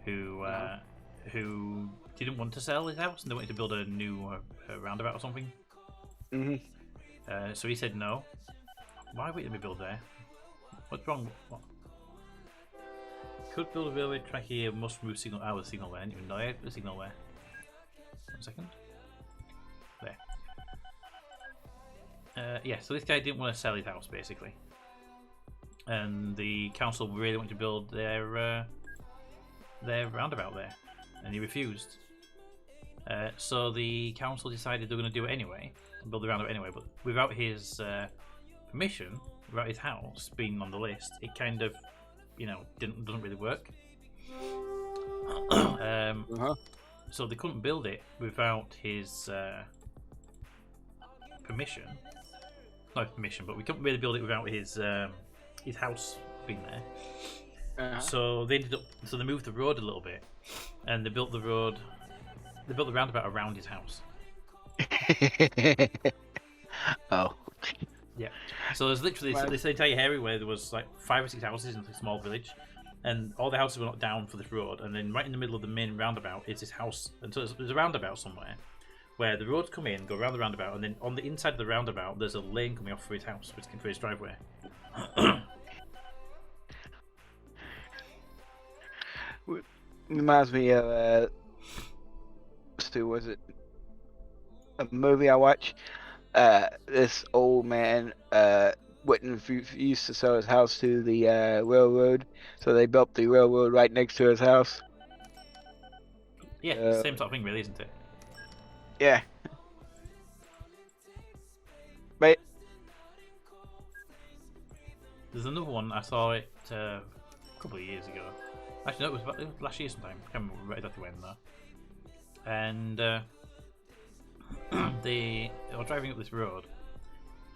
S2: who didn't want to sell his house and they wanted to build a new roundabout or something. So he said no. Why wait? Let me build there. What's wrong? What? Could build a railway track here. Must move signal. The signal there. I didn't even know I had the signal there. 1 second. There. Yeah. So this guy didn't want to sell his house basically, and the council really wanted to build their roundabout there, and he refused. So the council decided they're going to do it anyway, build the roundabout anyway, but without his permission, without his house being on the list, it kind of, doesn't really work. So they couldn't build it without his permission. Not permission, but we couldn't really build it without his house being there. So they moved the road a little bit, and they built the road. They built the roundabout around his house.
S5: Oh.
S2: Yeah. So there's literally this entire area where there was like 5 or 6 houses in a small village, and all the houses were knocked down for this road. And then right in the middle of the main roundabout is this house, and so there's a roundabout somewhere where the roads come in, go around the roundabout, and then on the inside of the roundabout there's a lane coming off for his house, for his driveway.
S5: Reminds me of was it a movie I watched? This old man used to sell his house to the railroad, so they built the railroad right next to his house.
S2: Yeah, same sort of thing, really, isn't it?
S5: Yeah. But
S2: there's another one. I saw it a couple of years ago. Actually, no, it was last year sometime. I can't remember exactly when though. And they were driving up this road,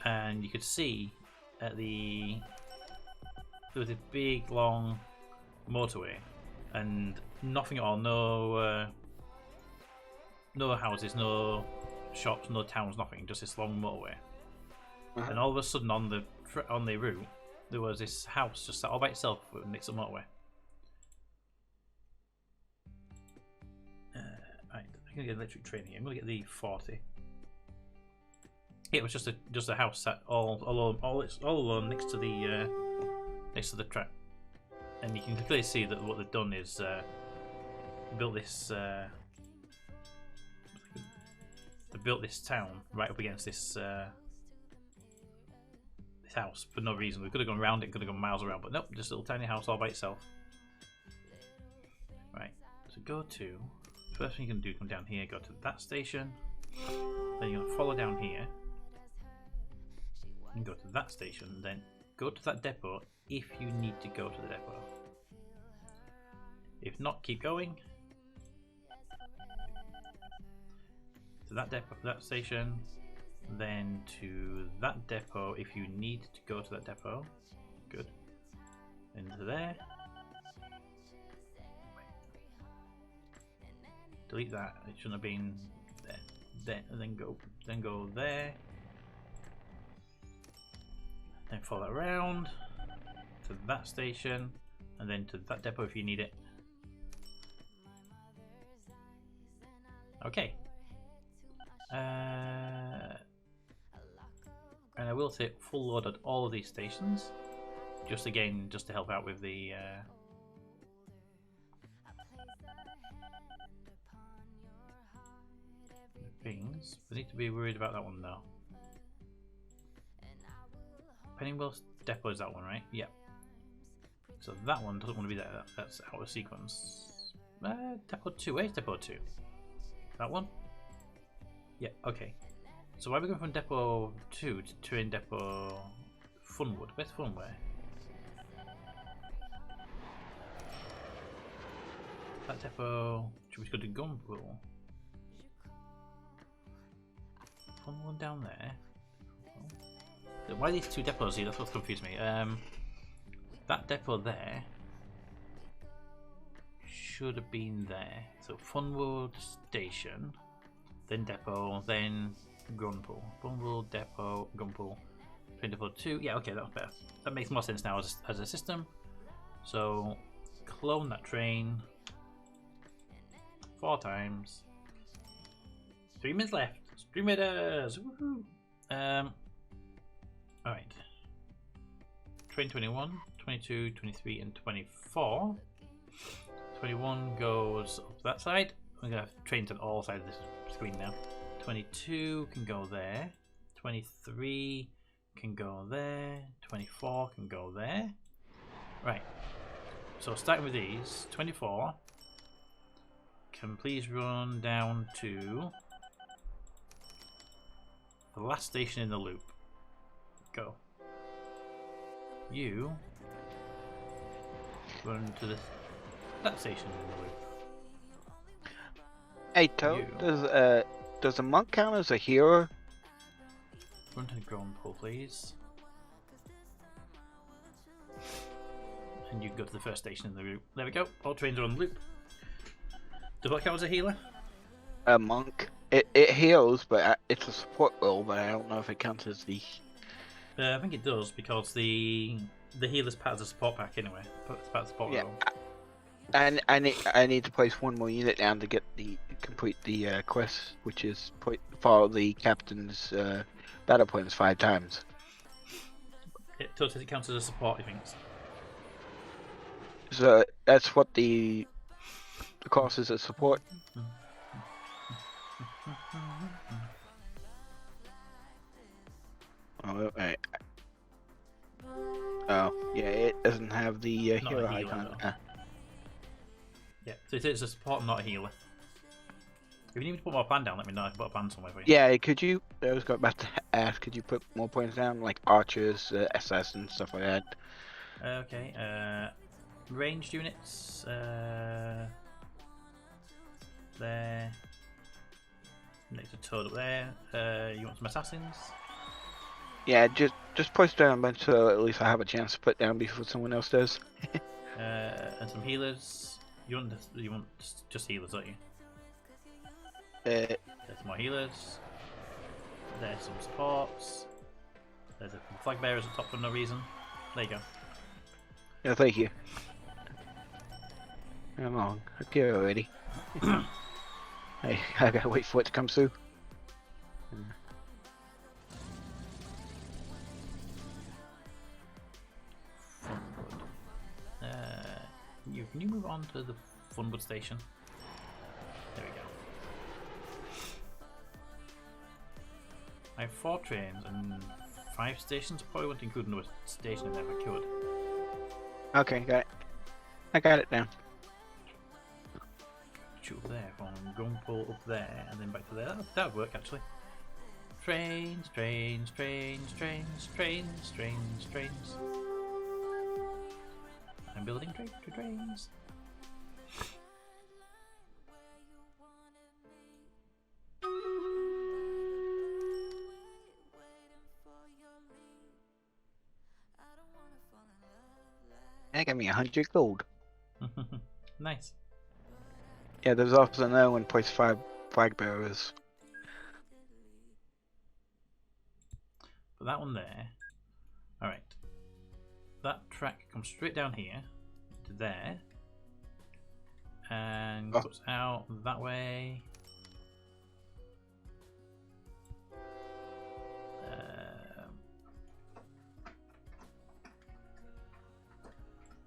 S2: and you could see there was a big long motorway, and nothing at all. No houses, no shops, no towns, nothing. Just this long motorway. And all of a sudden, on the route, there was this house just sat all by itself next to the motorway. Right, I'm gonna get an electric train here. I'm gonna get the 40. It was just a house sat all alone next to the track, and you can clearly see that what they've done is built this. They built this town right up against this house for no reason. We could have gone around it, could have gone miles around, but nope, just a little tiny house all by itself. Right, so go to. First thing you can do, come down here, go to that station. Then you're gonna follow down here. And go to that station, then go to that depot if you need to go to the depot. If not, keep going. To that depot, that station, then to that depot if you need to go to that depot. Good. Into there. Delete that. It shouldn't have been there. There, and then go there. Then follow that around to that station, and then to that depot if you need it. Okay. And I will take full load at all of these stations, just to help out with the things. We need to be worried about that one though. Pennywell Depot is that one, right? Yep. So that one doesn't want to be there. That's out of sequence. Depot 2. Where's Depot 2? That one? Yeah, okay. So why are we going from Depot 2 to Train Depot Funwood? Where's Funware? That depot... Should we go to Gunpool? One down there. Why are these two depots here? That's what's confused me. That depot there should have been there. So Funwood Station, then Depot, then Gunpool. Funwood, Depot, Gunpool. 24-2. Yeah, okay, that was better. That makes more sense now as a system. So clone that train 4 times. 3 minutes left. 3 minutes. Woohoo! Alright. Train 21, 22, 23, and 24. 21 goes up that side. We're gonna have trains on all sides of this screen now. 22 can go there. 23 can go there. 24 can go there. Right. So starting with these, 24 can please run down to the last station in the loop. Go. You run to that station in the loop.
S5: Hey, Toad, does a monk count as a hero?
S2: Run to the ground pool, please. And you can go to the first station in the loop. There we go. All trains are on the loop. Does what count as a healer?
S5: A monk. It heals, but it's a support role. But I don't know if it counts as the.
S2: I think it does because the healer's part of the support pack anyway. It's part of the support role.
S5: And I need to place 1 more unit down to complete the quest, which is follow the captain's battle points 5 times.
S2: It says it counts as a support, he thinks.
S5: So that's what the cost is, a support. Oh, right. Oh, yeah, it doesn't have the hero icon.
S2: Yeah, so it's a support, not a healer. If you need me to put more plan down, let me know. I can put a plan somewhere for you.
S5: Yeah, could you? I was about to ask. Could you put more points down, like archers, SS, and stuff like that?
S2: Okay. Ranged units. There. Next to Toad up there. You want some assassins?
S5: Yeah, just push down a bunch so at least I have a chance to put down before someone else does.
S2: And some healers. You want just healers, don't you?
S5: Uh,
S2: There's more healers. There's some supports. There's a flag bearers at top for no reason. There you go.
S5: yeah, thank you. Come on, okay already. Hey, I gotta wait for it to come through.
S2: Can you move on to the Funwood station? There we go. I have 4 trains and 5 stations. Probably wouldn't include another station in there if I could.
S5: Okay, got it. I got it down.
S2: Shoot up there, from Gunpool up there, and then back to there. That would work actually. Trains, trains, trains, trains, trains, trains, trains. I'm building trains.
S5: That got me 100 gold.
S2: Nice.
S5: Yeah, there's also another one, place 5 flag bearers.
S2: Put that one there. Alright. That track comes straight down here to there and goes out that way.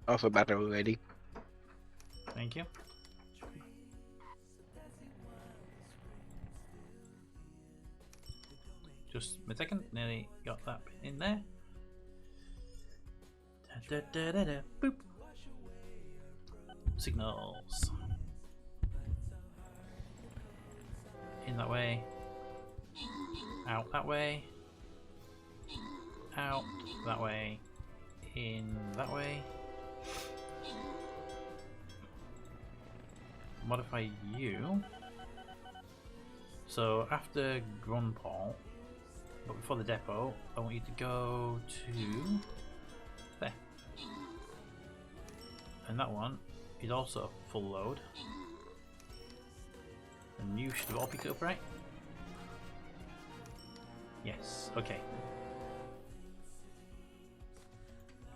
S5: Also battle ready.
S2: Thank you. Just a second, nearly got that bit in there. Da, da, da, da, da. Boop. Signals. In that way. Out that way. Out that way. In that way. Modify you. So after Grunpole, but before the depot, I want you to go to there. And that one, is also a full load. And you should have all picked it up, right? Yes, okay.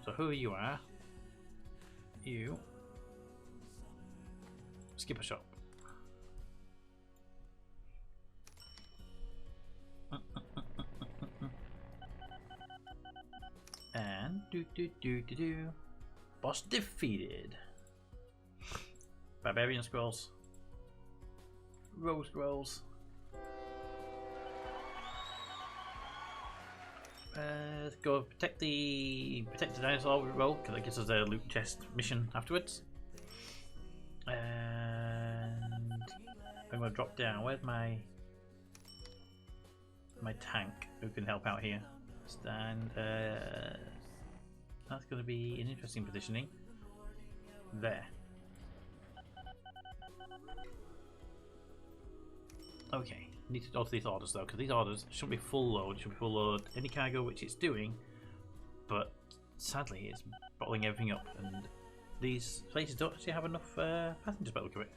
S2: So who you are? You. Skip a shop. And boss defeated. Barbarian scrolls. Rose scrolls. Go protect the dinosaur roll because that gives us a loot chest mission afterwards. And I'm gonna drop down. Where's my tank who can help out here? And that's going to be an interesting positioning. There. Okay, need to alter these orders though, because these orders shouldn't be full load. It should be full load any cargo, which it's doing, but sadly it's bottling everything up, and these places don't actually have enough passengers by the look of it.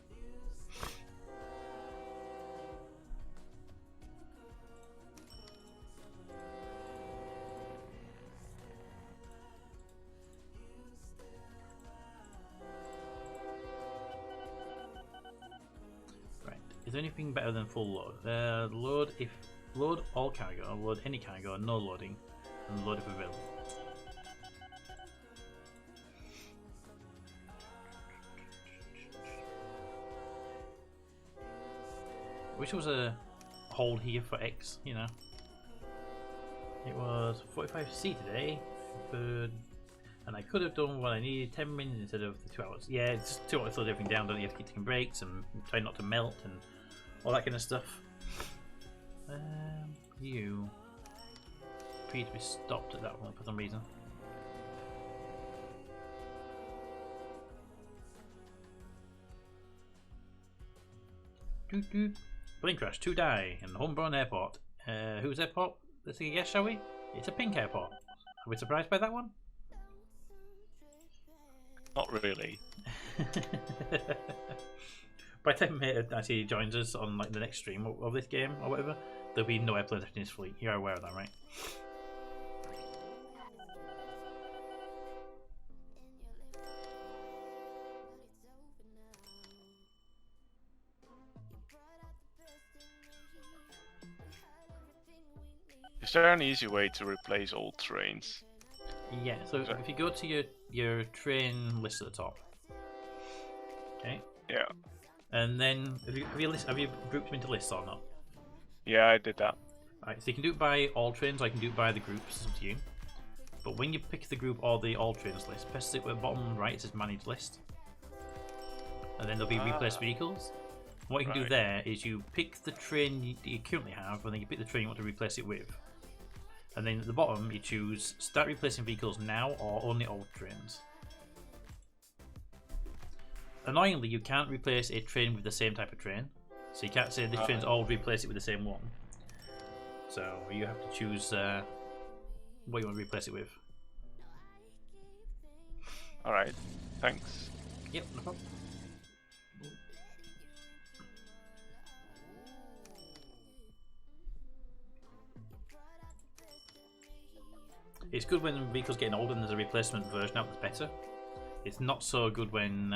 S2: Is there anything better than full load? Load all cargo, load any cargo, no loading, and load if available. Wish there was a hold here for X, you know. It was 45C today, and I could have done what I needed 10 minutes instead of the 2 hours. Yeah, it's just 2 hours to slow everything down, don't you? You have to keep taking breaks and try not to melt and all that kind of stuff. You appear to be stopped at that one for some reason. Plane crash, 2 die in the homegrown airport. Whose airport? Let's take a guess, shall we? It's a pink airport. Are we surprised by that one?
S6: Not really.
S2: By the time it actually joins us on like the next stream of this game or whatever, there'll be no airplanes left in his fleet. You're aware of that, right?
S6: Is there an easy way to replace old trains?
S2: Yeah, so if you go to your train list at the top, okay?
S6: Yeah.
S2: And then have you grouped them into lists or not?
S6: Yeah, I did that.
S2: Alright, so you can do it by all trains or you can do it by the groups, it's up to you. But when you pick the group or the all trains list, press it at the bottom right, it says manage list. And then there'll be replace vehicles. What you can do there is you pick the train you currently have, and then you pick the train you want to replace it with. And then at the bottom you choose start replacing vehicles now or only old trains. Annoyingly, you can't replace a train with the same type of train. So you can't say this train's old, replace it with the same one. So you have to choose what you want to replace it with.
S6: Alright, thanks.
S2: Yep, no problem. It's good when vehicles getting older and there's a replacement version out that's better. It's not so good when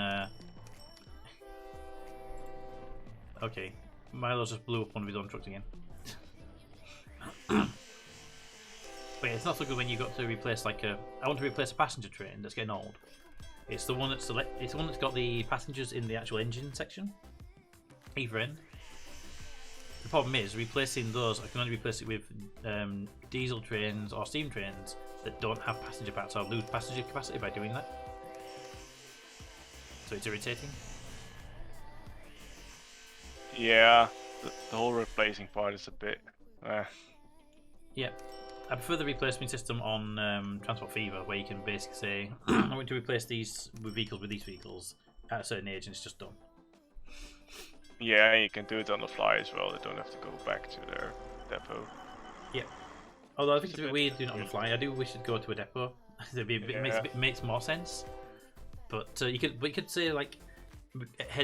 S2: okay, Milo just blew up one of his own trucks again. But yeah, it's not so good when you got to replace like I want to replace a passenger train that's getting old. It's the one that's it's the one that's got the passengers in the actual engine section, either end. The problem is replacing those. I can only replace it with diesel trains or steam trains that don't have passenger parts. So I lose passenger capacity by doing that. So it's irritating.
S6: Yeah, the whole replacing part is a bit.
S2: Yeah, I prefer the replacement system on Transport Fever, where you can basically say, I want to replace these vehicles with these vehicles at a certain age, and it's just done.
S6: Yeah, you can do it on the fly as well. They don't have to go back to their depot.
S2: Yeah. Although I think it's a bit weird doing it on the fly. I do wish it'd go to a depot. It makes more sense. But you could say like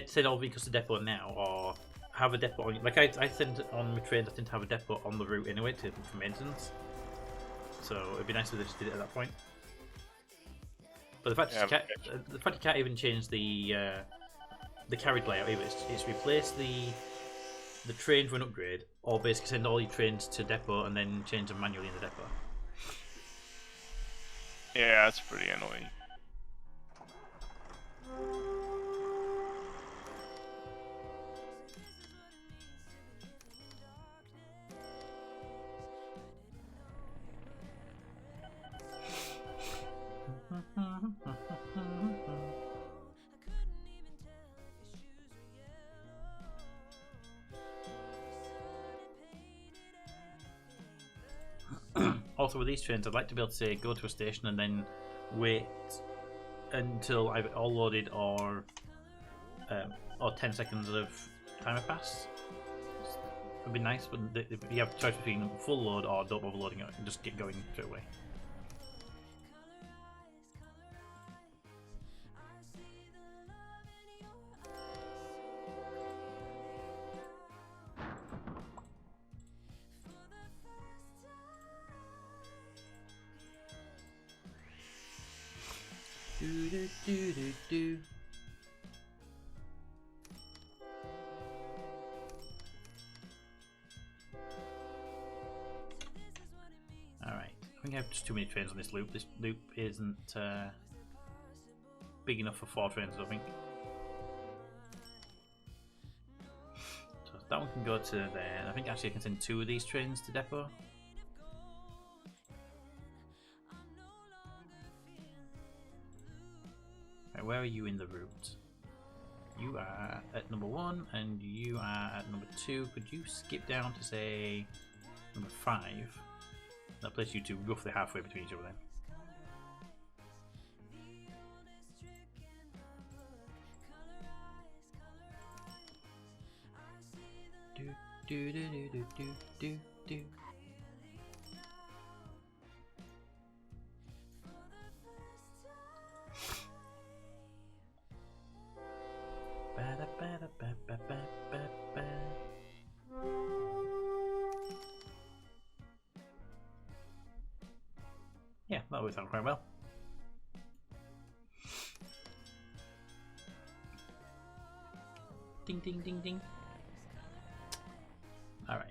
S2: send all vehicles to depot now, or have a depot. Like I send on my trains. I tend to have a depot on the route anyway for maintenance. So it'd be nice if they just did it at that point. But the fact you can't even change the carriage layout either. It's replace the train for an upgrade, or basically send all your trains to depot and then change them manually in the depot.
S6: Yeah, that's pretty annoying.
S2: Also, with these trains, I'd like to be able to say go to a station and then wait until I've all loaded or 10 seconds of timer pass. It'd be nice, but you have a choice between full load or don't bother loading it and just get going straight away. Do. Alright, I think I have just too many trains on this loop. This loop isn't big enough for 4 trains, I don't think. So that one can go to there. I think actually I can send 2 of these trains to depot. Right, where are you in the route? You are at number 1 and you are at number 2. Could you skip down to say number 5? That places you two roughly halfway between each other then. Do. Yeah, that works out quite well. Ding ding ding ding. Alright.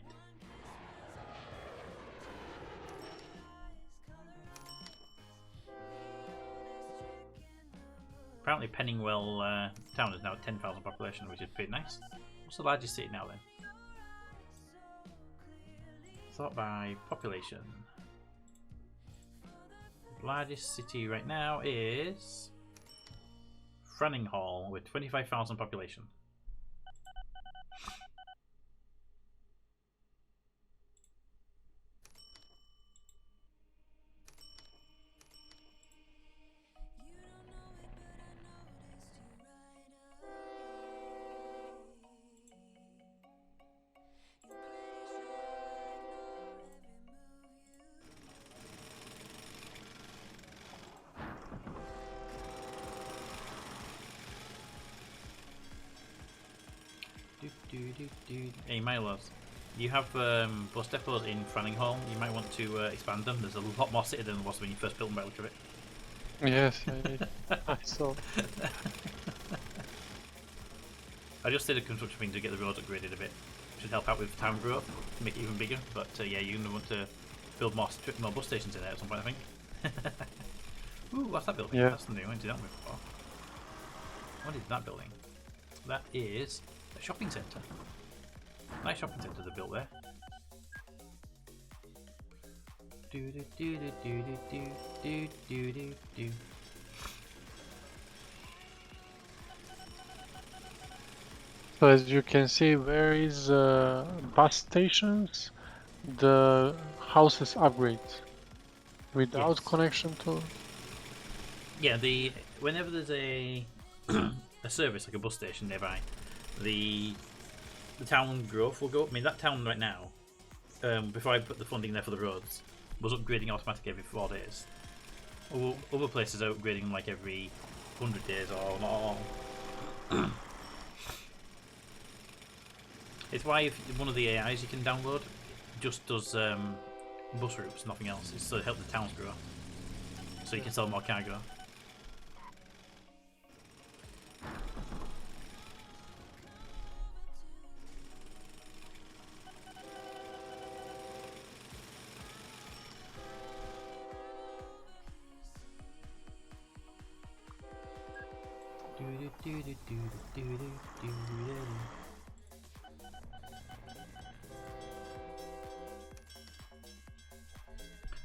S2: Apparently Penningwell town is now at 10,000 population, which is pretty nice. What's the largest city now then? Sort by population. Largest city right now is Franninghall with 25,000 population. Hey Milos, you have bus depots in Franninghall. You might want to expand them. There's a lot more city than there was when you first built them by the look of it.
S4: Yes, I saw.
S2: I just did a construction thing to get the roads upgraded a bit. Should help out with town growth, make it even bigger. But yeah, you're going to want to build more bus stations in there at some point, I think. Ooh, what's that building?
S4: Yeah.
S2: That's new. I didn't do that before. What is that building? That is a shopping centre. Nice shopping centre they built there. Do.
S4: So as you can see, where is bus stations, the houses upgrade without
S2: Yes.
S4: connection to.
S2: Yeah, whenever there's a a service like a bus station nearby, the town growth will go up. I mean, that town right now, before I put the funding there for the roads, was upgrading automatically every 4 days. Other places are upgrading like every 100 days or not all. It's why if one of the AIs you can download just does bus routes, nothing else. It's to help the towns grow, so you can sell more cargo.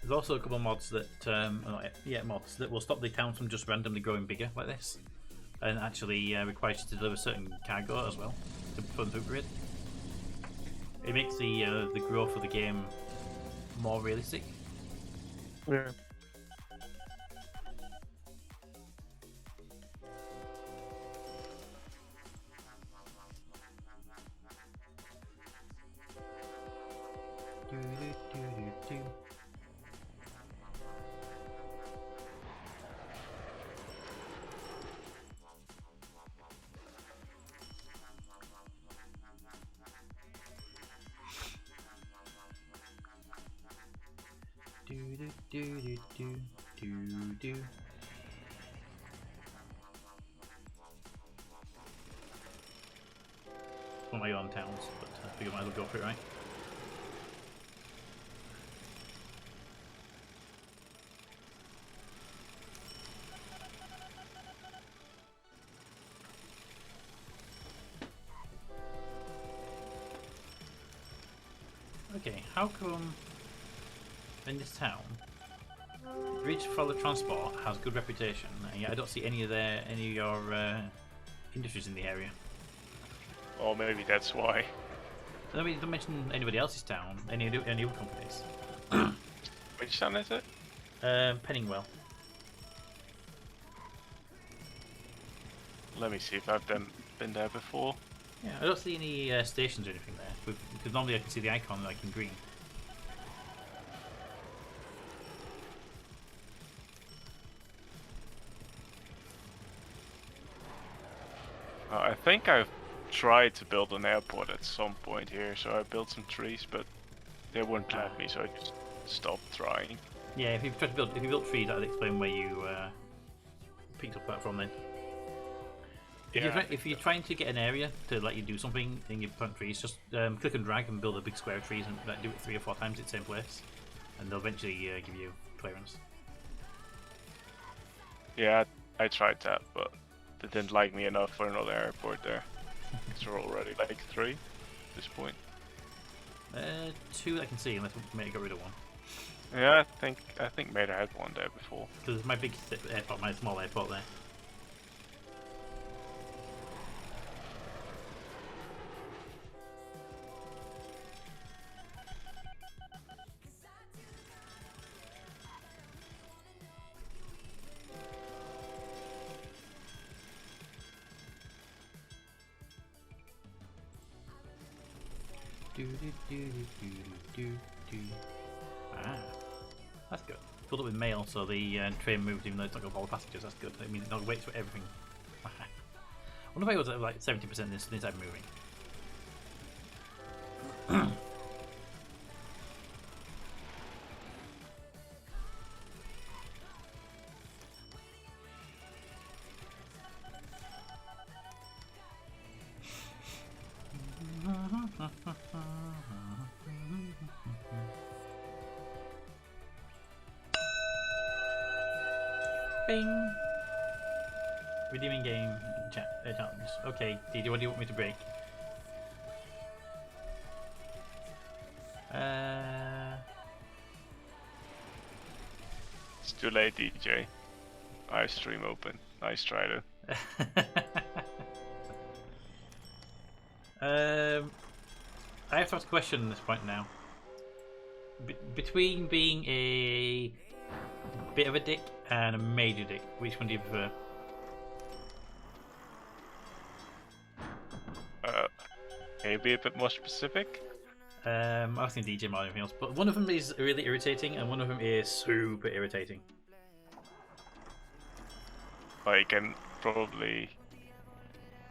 S2: There's also a couple of mods that, mods that will stop the towns from just randomly growing bigger like this, and actually requires you to deliver certain cargo as well for the grid. It makes the growth of the game more realistic.
S4: Yeah.
S2: One of my own towns, but I figure I might as well go for it, right? Okay, how come in this town Bridge for the Transport has good reputation, and yet I don't see any of your industries in the area?
S6: Or maybe that's why.
S2: I mean, don't mention anybody else's town, any other companies.
S6: Which town is it?
S2: Penningwell.
S6: Let me see if I've been there before.
S2: Yeah, I don't see any stations or anything there, because normally I can see the icon like in green.
S6: I think I've tried to build an airport at some point here, so I built some trees, but they wouldn't let me, so I just stopped trying.
S2: Yeah, if you built trees, that'd explain where you picked up that from then. If you're trying to get an area to let you do something and you plant trees, just click and drag and build a big square of trees and do it 3 or 4 times at the same place, and they'll eventually give you clearance.
S6: Yeah, I tried that, but they didn't like me enough for another airport there. Because we're already like 3 at this point.
S2: 2 I can see, unless we may get rid of one.
S6: Yeah, I think Mater had one there before.
S2: Because my big airport, my small airport there. Ah, that's good. Filled up with mail, so the train moved even though it's not got all the passengers. That's good. It means it waits for everything. I wonder if it was at like 70% this time moving. Bing! Redeeming game chat challenge. Okay, DD, what do you want me to break?
S6: It's too late, DJ. Livestream open. Nice try though.
S2: I have to ask a question at this point now. Between being a bit of a dick and a major dick, which one do you prefer?
S6: Can you be a bit more specific?
S2: I was thinking DJ more than anything else, but one of them is really irritating and one of them is super irritating.
S6: like, and probably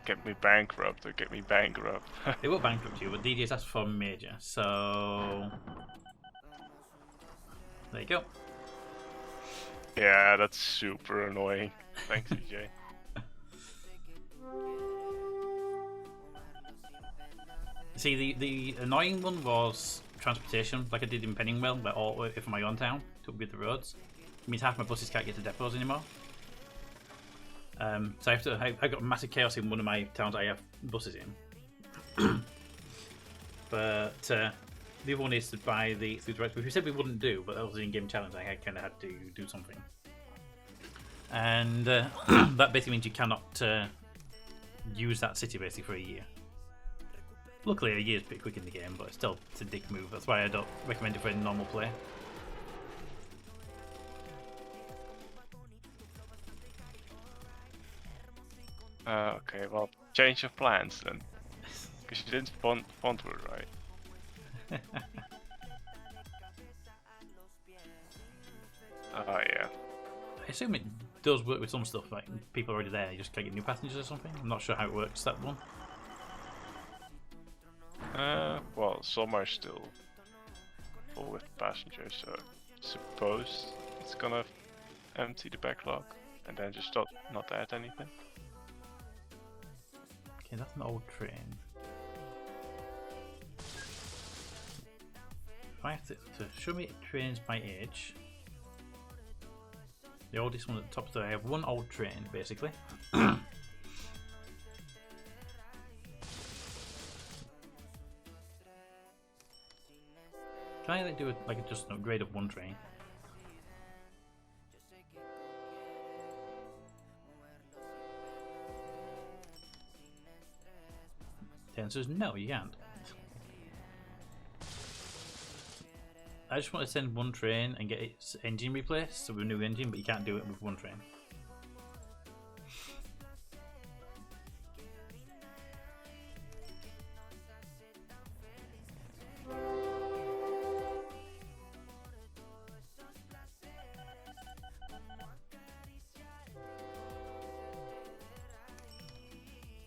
S6: get me bankrupt or get me bankrupt.
S2: It will bankrupt you, but DJ's asked for major, so there you go.
S6: Yeah, that's super annoying. Thanks, DJ.
S2: See, the annoying one was transportation, like I did in Penningwell, but all if my own town to upgrade the roads. It means half my buses can't get to depots anymore. So I've got massive chaos in one of my towns I have buses in. But the other one is to buy the through direct, which we said we wouldn't do, but that was an in-game challenge. I kind of had to do something, and that basically means you cannot use that city basically for a year. Luckily, a year is pretty quick in the game, but still, it's a dick move. That's why I don't recommend it for any normal play.
S6: Okay, well, change of plans then. Because you didn't font word right. Oh yeah.
S2: I assume it does work with some stuff, like people already there, you just can't get new passengers or something. I'm not sure how it works, that one.
S6: Well, some are still full with passengers, so I suppose it's gonna empty the backlog and then just not add anything.
S2: Okay, that's an old train. If I have to show me trains by age. The oldest one at the top, so I have one old train basically. Can I like do just an upgrade of one train? The answer is no, you can't. I just want to send one train and get its engine replaced, so with a new engine, but you can't do it with one train.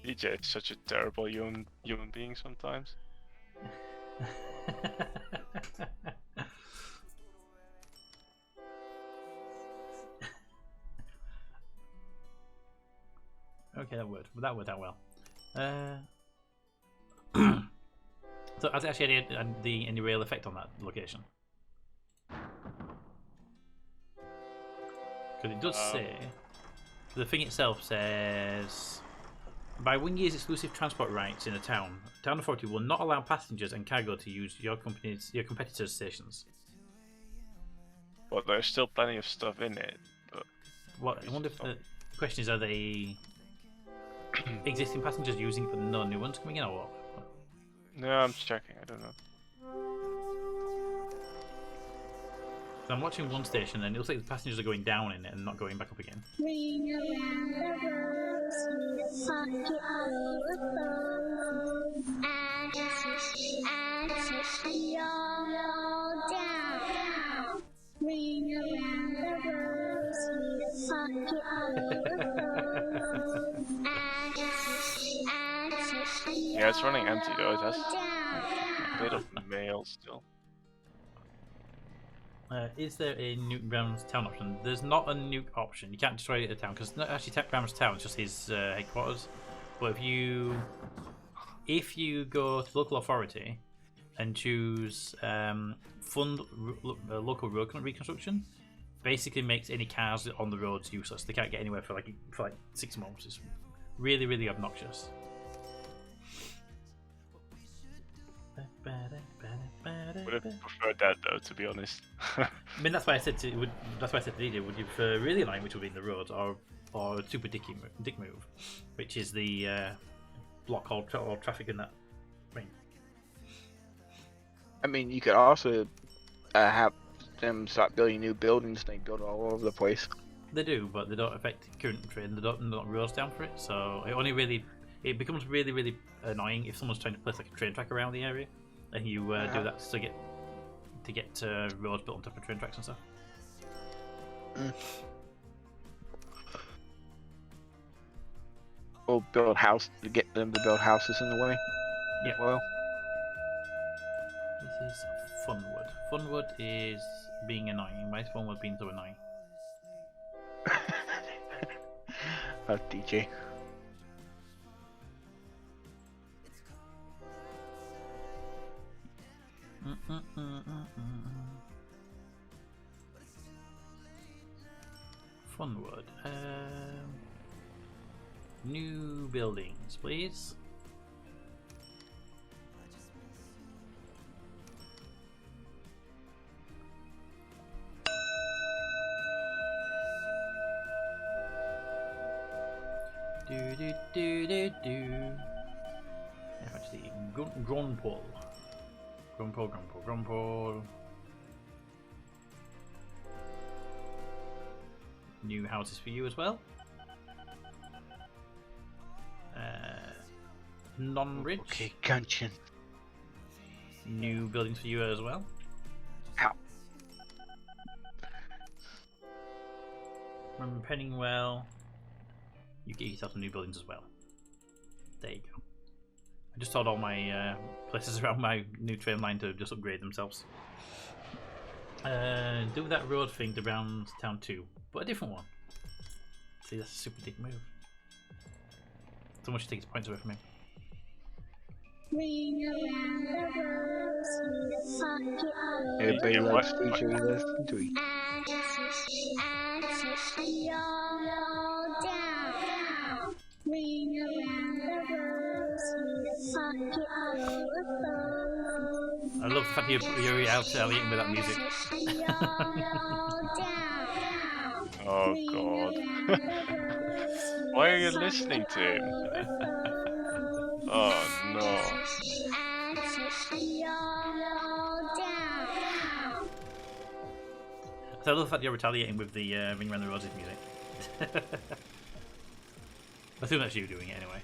S6: DJ is such a terrible human being sometimes. Okay, that worked out well. So has it actually any real effect on that location? Because it does say, the thing itself says, by 1 year's exclusive transport rights in a town authority will not allow passengers and cargo to use your competitors' stations. Well, there's still plenty of stuff in it, but
S2: What I wonder if the question is, are they existing passengers using it but no new ones coming in, or what?
S6: no, I'm checking. I don't know.
S2: So I'm watching one station and it looks like the passengers are going down in it and not going back up again.
S6: Yeah, it's running empty though. It has a bit of mail still.
S2: Is there a nuke Brown's town option? There's not a nuke option. You can't destroy a town because not actually Brown's town. It's just his headquarters. But if you go to local authority and choose fund local road reconstruction, basically makes any cars on the roads useless. They can't get anywhere for like 6 months. It's really, really obnoxious.
S6: Would have preferred that though, to be honest.
S2: I mean, that's why I said to DJ, would you prefer really line, which would be in the road, or a super dick move, which is the block all traffic in that ring.
S5: I mean, you could also have them start building new buildings. They build all over the place.
S2: They do, but they don't affect current train. They don't rules down for it, so it becomes really, really annoying if someone's trying to place like a train track around the area, and you do that to get roads built on top of train tracks and stuff.
S5: you'll build house to get them to build houses in the way.
S2: Yep.
S5: Well,
S2: This is Funwood. Funwood is being annoying. Why is Funwood being so annoying?
S5: DJ.
S2: Funwood. New buildings, please. Yeah, actually, Grunpol. Grunpol. New houses for you as well. Non-rich.
S5: Okay, Gunshin.
S2: New buildings for you as well.
S5: Ow.
S2: From Penningwell, you get yourself some new buildings as well. There you go. I just told all my places around my new train line to just upgrade themselves. Do that road thing to Brownstown 2, but a different one. See, that's a super dick move. Someone should take his points away from him.
S5: Everybody loves featuring this. Tweet.
S2: I love the fact that you're retaliating with that music.
S7: Oh god. Why are you listening to him? Oh no.
S2: So I love the fact you're retaliating with the Ring Around the Roses music. I assume that's you doing it anyway.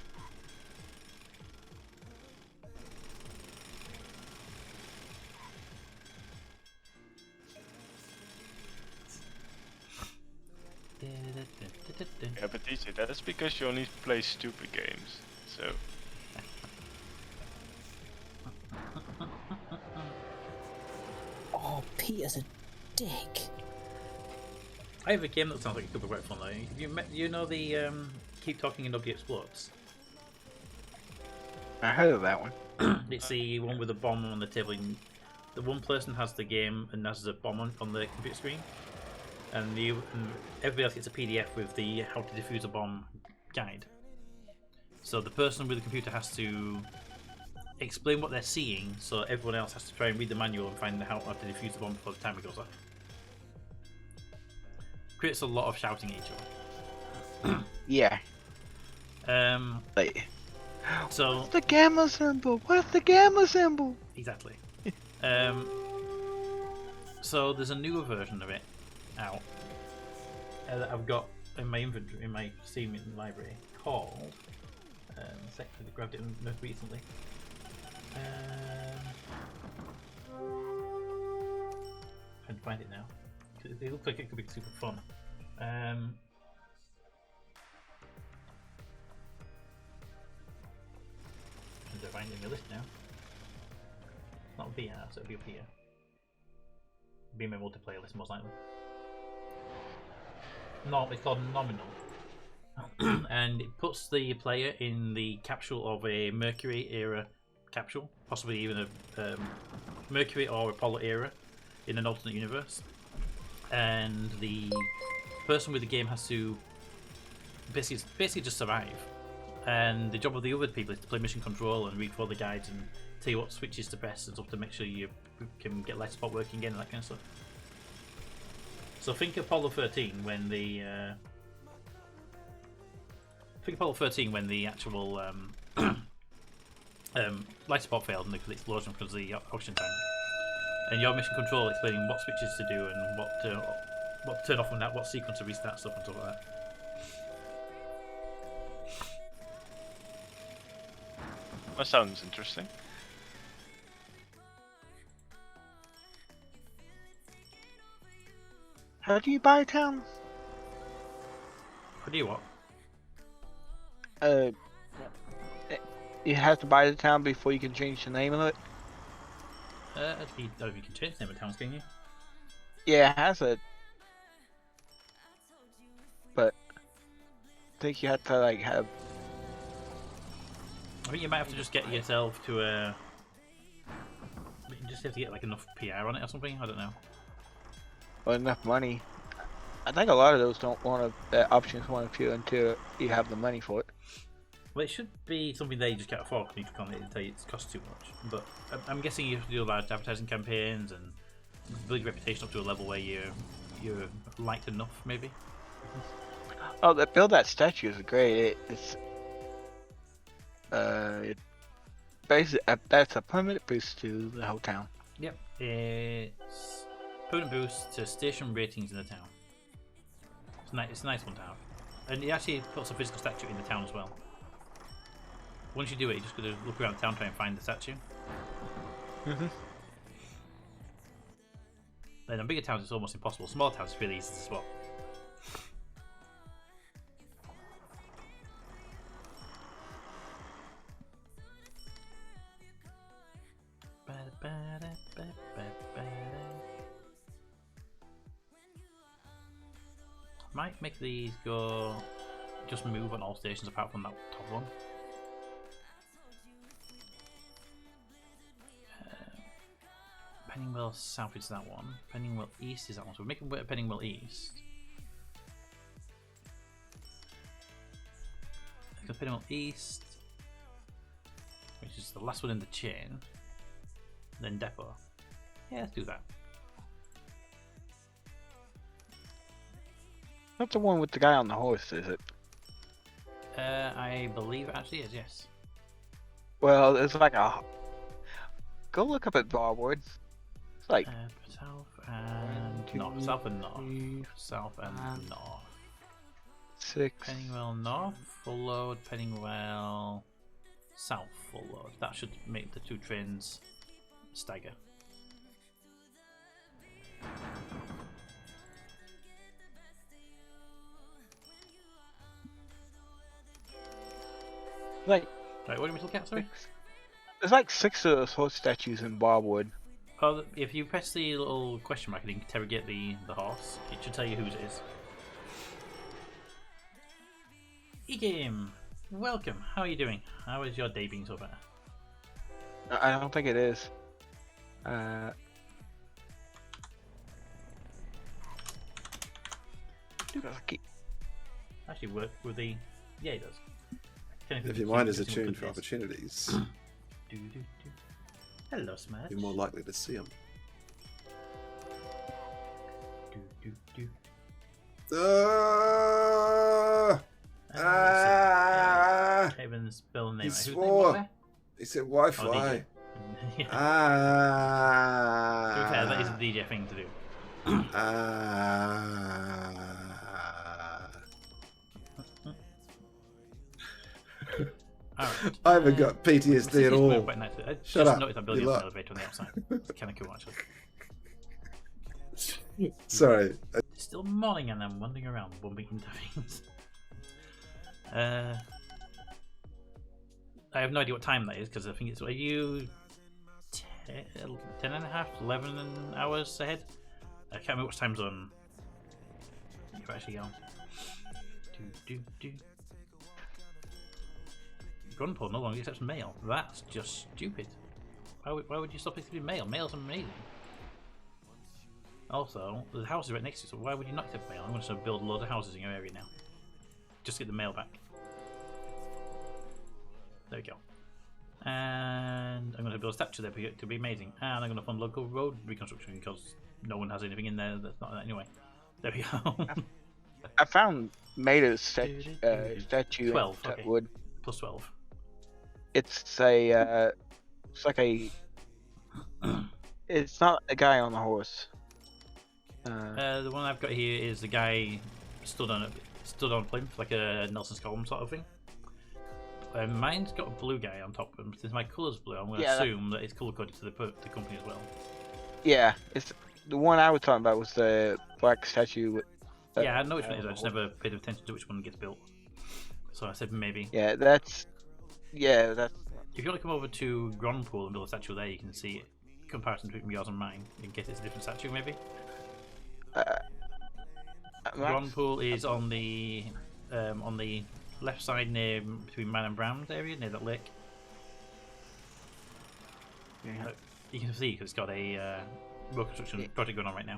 S7: Yeah, but DJ, that is because you only play stupid games. So.
S8: Oh, Peter's a dick.
S2: I have a game that sounds like it could be quite fun though. You know the Keep Talking and Nobody Explodes?
S5: I heard of that one.
S2: It's the one with the bomb on the table. And the one person has the game and has the bomb on the computer screen, and everybody else gets a PDF with the how to defuse a bomb guide. So the person with the computer has to explain what they're seeing, so everyone else has to try and read the manual and find how to defuse the bomb before the timer goes off. Creates a lot of shouting at each other.
S5: Yeah. Like,
S2: So
S5: what's the gamma symbol? What's the gamma symbol?
S2: exactly. So there's a newer version of it out that I've got in my inventory, in my Steam library, called. I grabbed it most recently. I can find it now. It looks like it could be super fun. I'm find it in the list now. Not VR, so it'll be up here. It'll be in my multiplayer list most likely. No, it's called Nominal. And it puts the player in the capsule of a Mercury era capsule, possibly even a Mercury or Apollo era in an alternate universe. And the person with the game has to basically just survive. And the job of the other people is to play mission control and read through all the guides and tell you what switches to press and stuff to make sure you can get light spot working again and that kind of stuff. So think Apollo 13 when the actual light spot failed and the explosion because of the oxygen tank. And your mission control explaining what switches to do and what to turn off and that, what sequence to restart stuff and stuff like that.
S7: That sounds interesting.
S5: How do you buy a town?
S2: How do you what?
S5: You have to buy the town before you can change the name of it.
S6: You can change the name of towns, can you?
S5: Yeah, it has it. But I think you have to like have.
S6: I think you might have to just get yourself to a. You just have to get like enough PR on it or something. I don't know.
S5: Enough money. I think a lot of those don't want to options want to appear until you have the money for it.
S6: Well, it should be something they just can't afford because you can't tell you it costs too much. But I'm guessing you have to do large advertising campaigns and build your reputation up to a level where you're liked enough, maybe.
S5: Oh, build that statue is great. Basically that's a permanent boost to the whole town.
S6: Yep, it's permanent boost to station ratings in the town. It's a nice one to have, and it actually puts a physical statue in the town as well. Once you do it, you're just going to look around the town trying to find the statue. Then in bigger towns it's almost impossible. Smaller towns it's really easy to spot. Might make these go just move on all stations apart from that top one. Pennywell South is that one. Pennywell East is that one. So we're making way to Pennywell East. Pennywell East, which is the last one in the chain. Then Depot. Yeah, let's do that.
S5: Not the one with the guy on the horse, is it?
S6: I believe it actually is, yes.
S5: Well, it's like a. Go look up at Barwood. It's like
S6: south and north. South and north. South and north.
S5: 6.
S6: Pennywell North, full load. Pennywell South, full load. That should make the two trains stagger.
S5: Like,
S6: right, what do we look at? Sorry.
S5: There's like 6 of those horse statues in Barwood.
S6: Oh, if you press the little question mark and interrogate the horse, it should tell you whose it is. E-game, welcome. How are you doing? How is your day being so far?
S5: I don't think it is.
S6: Actually, work with the. Yeah, it does.
S9: If your mind is attuned for opportunities,
S6: hello, Smash.
S9: you're more likely to see them.
S6: Kevin's spelling name.
S9: He
S6: Whose name
S9: swore.
S6: was there?
S9: He said Wi-Fi.
S6: Oh, DJ. Yeah. To be fair, that is a DJ thing to do. Alright.
S9: I haven't got PTSD at all.
S6: Quite nicely. I
S9: Shut
S6: just
S9: up.
S6: noticed that building an elevator on the outside. It's kind of cool, actually.
S9: Sorry.
S6: It's still morning and I'm wandering around bumping into things. I have no idea what time that is because I think it's. Are you 10 and a half, 11 hours ahead? I can't remember which time zone you're actually on. Gunpowder no longer accepts mail. That's just stupid. Why would you stop accepting mail? Mail's amazing. Also, the house is right next to you, so why would you not accept mail? I'm going to build loads of houses in your area now. Just get the mail back. There we go. And I'm going to build a statue there to be amazing. And I'm going to fund local road reconstruction because no one has anything in there that's not that anyway. There we go.
S5: I found Maida's statue
S6: 12,
S5: in
S6: okay.
S5: wood.
S6: Plus 12.
S5: It's a it's like a it's not a guy on a horse.
S6: The one I've got here is the guy stood on a plinth, like a Nelson's column sort of thing. Mine's got a blue guy on top, and since my colour's blue, I'm going to assume that it's colour coded to the company as well.
S5: Yeah, it's the one I was talking about was the black statue. With
S6: yeah, I know which one it is. I just never paid attention to which one gets built. So I said maybe.
S5: Yeah, that's.
S6: If you want to come over to Gronpool and build a statue there, you can see comparison between yours and mine. In case it's a different statue, maybe. Gronpool is on the left side near between Man and Brown's area, near that lake.
S5: Yeah.
S6: You can see because it's got a road construction project going on right now.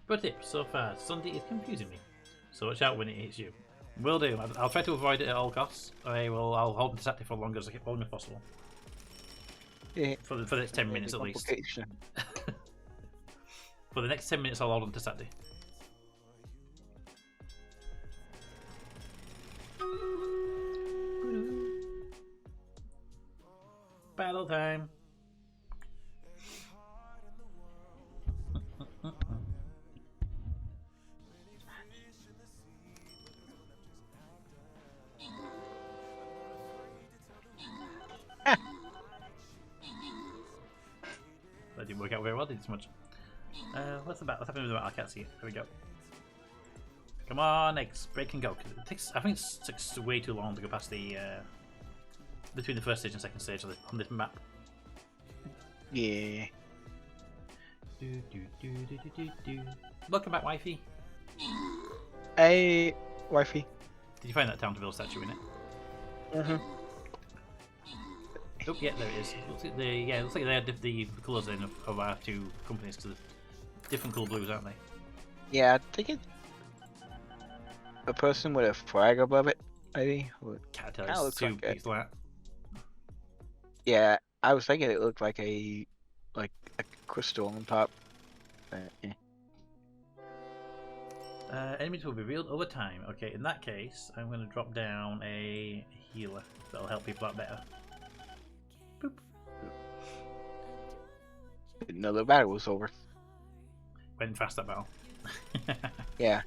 S6: Pro tip: so far, Sunday is confusing me. So watch out when it hits you. Will do. I'll try to avoid it at all costs. I'll hold the static for as long as possible.
S5: Yeah.
S6: For the next 10 minutes at least.
S5: Complication.
S6: For the next 10 minutes, I'll hold on to static. Battle time. That didn't work out very well, did it so much? What's happening with the I can't see it. There we go. Come on, eggs, break and go. I think it takes way too long to go past the between the first stage and second stage on this map.
S5: Yeah.
S6: Welcome back, wifey.
S5: Hey, wifey.
S6: Did you find that town to build a statue in it? Oh yeah, there it is. Looks like it looks like they had the colours in of our two companies because they're different colour blues, aren't they?
S5: Yeah, I think it's a person with a flag above it, maybe.
S6: Can't tell. It's too pixel art.
S5: Yeah, I was thinking it looked like a crystal on top. Yeah.
S6: Enemies will be revealed over time. Okay, in that case, I'm going to drop down a healer that'll help people out better. Boop.
S5: Didn't know the battle was over.
S6: Went fast, that battle.
S5: Yeah.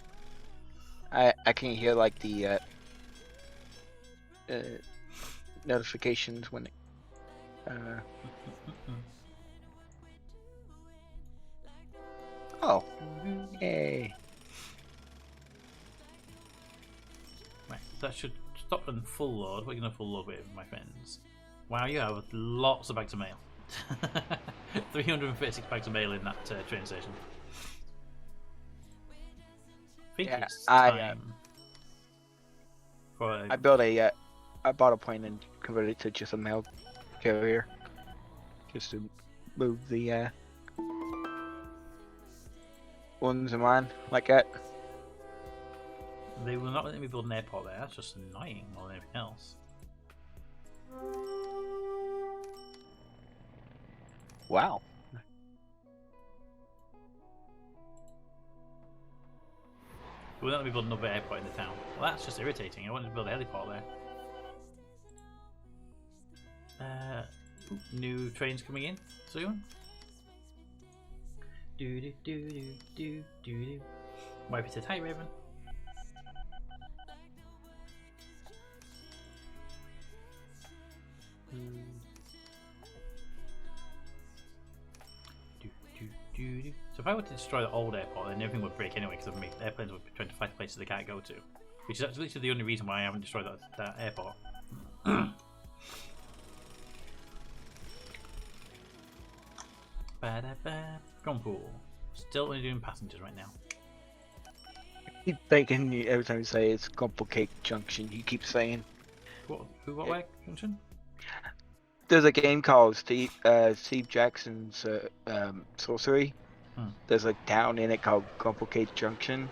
S5: I can hear like the notifications when it oh, yay.
S6: Right, that should stop and full load. What are you going to full load with, my friends? Wow, you have lots of bags of mail. 336 bags of mail in that train station. I think it's time for
S5: I built a I bought a plane and converted it to just a mail carrier, just to move the ones in mine like that.
S6: They will not let me build an airport there. That's just annoying more than anything else.
S5: Wow.
S6: They won't let me build another airport in the town. Well, that's just irritating. I wanted to build a heliport there. New trains coming in soon. Wipe it. Hi, Raven. So if I were to destroy the old airport, then everything would break anyway, because airplanes would be trying to find places they can't go to. Which is actually the only reason why I haven't destroyed that airport. Gronpool. Still only doing passengers right now.
S5: I keep thinking every time you say it's Complicate Junction, you keep saying.
S6: What way, Junction?
S5: There's a game called Steve Jackson's Sorcery. There's a town in it called Complicate Junction,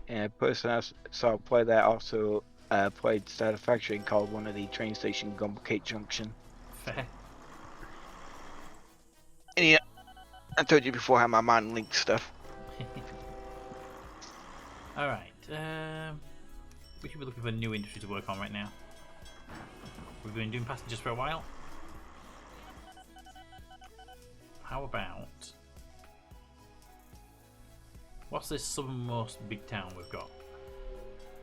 S5: and a person I saw play that also played Satisfaction called one of the train station Complicate Junction.
S6: Fair.
S5: And yeah, I told you before how my mind links stuff.
S6: Alright, we should be looking for a new industry to work on right now. We've been doing passengers for a while. How about... What's this southernmost big town we've got?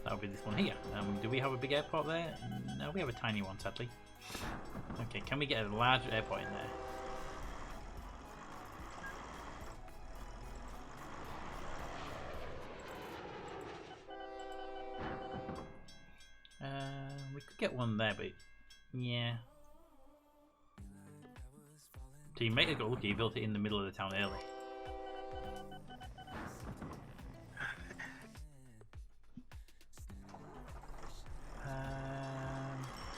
S6: That would be this one here. Do we have a big airport there? No, we have a tiny one, sadly. Okay, can we get a large airport in there? get one there, but yeah. So you might have got lucky, you built it in the middle of the town early.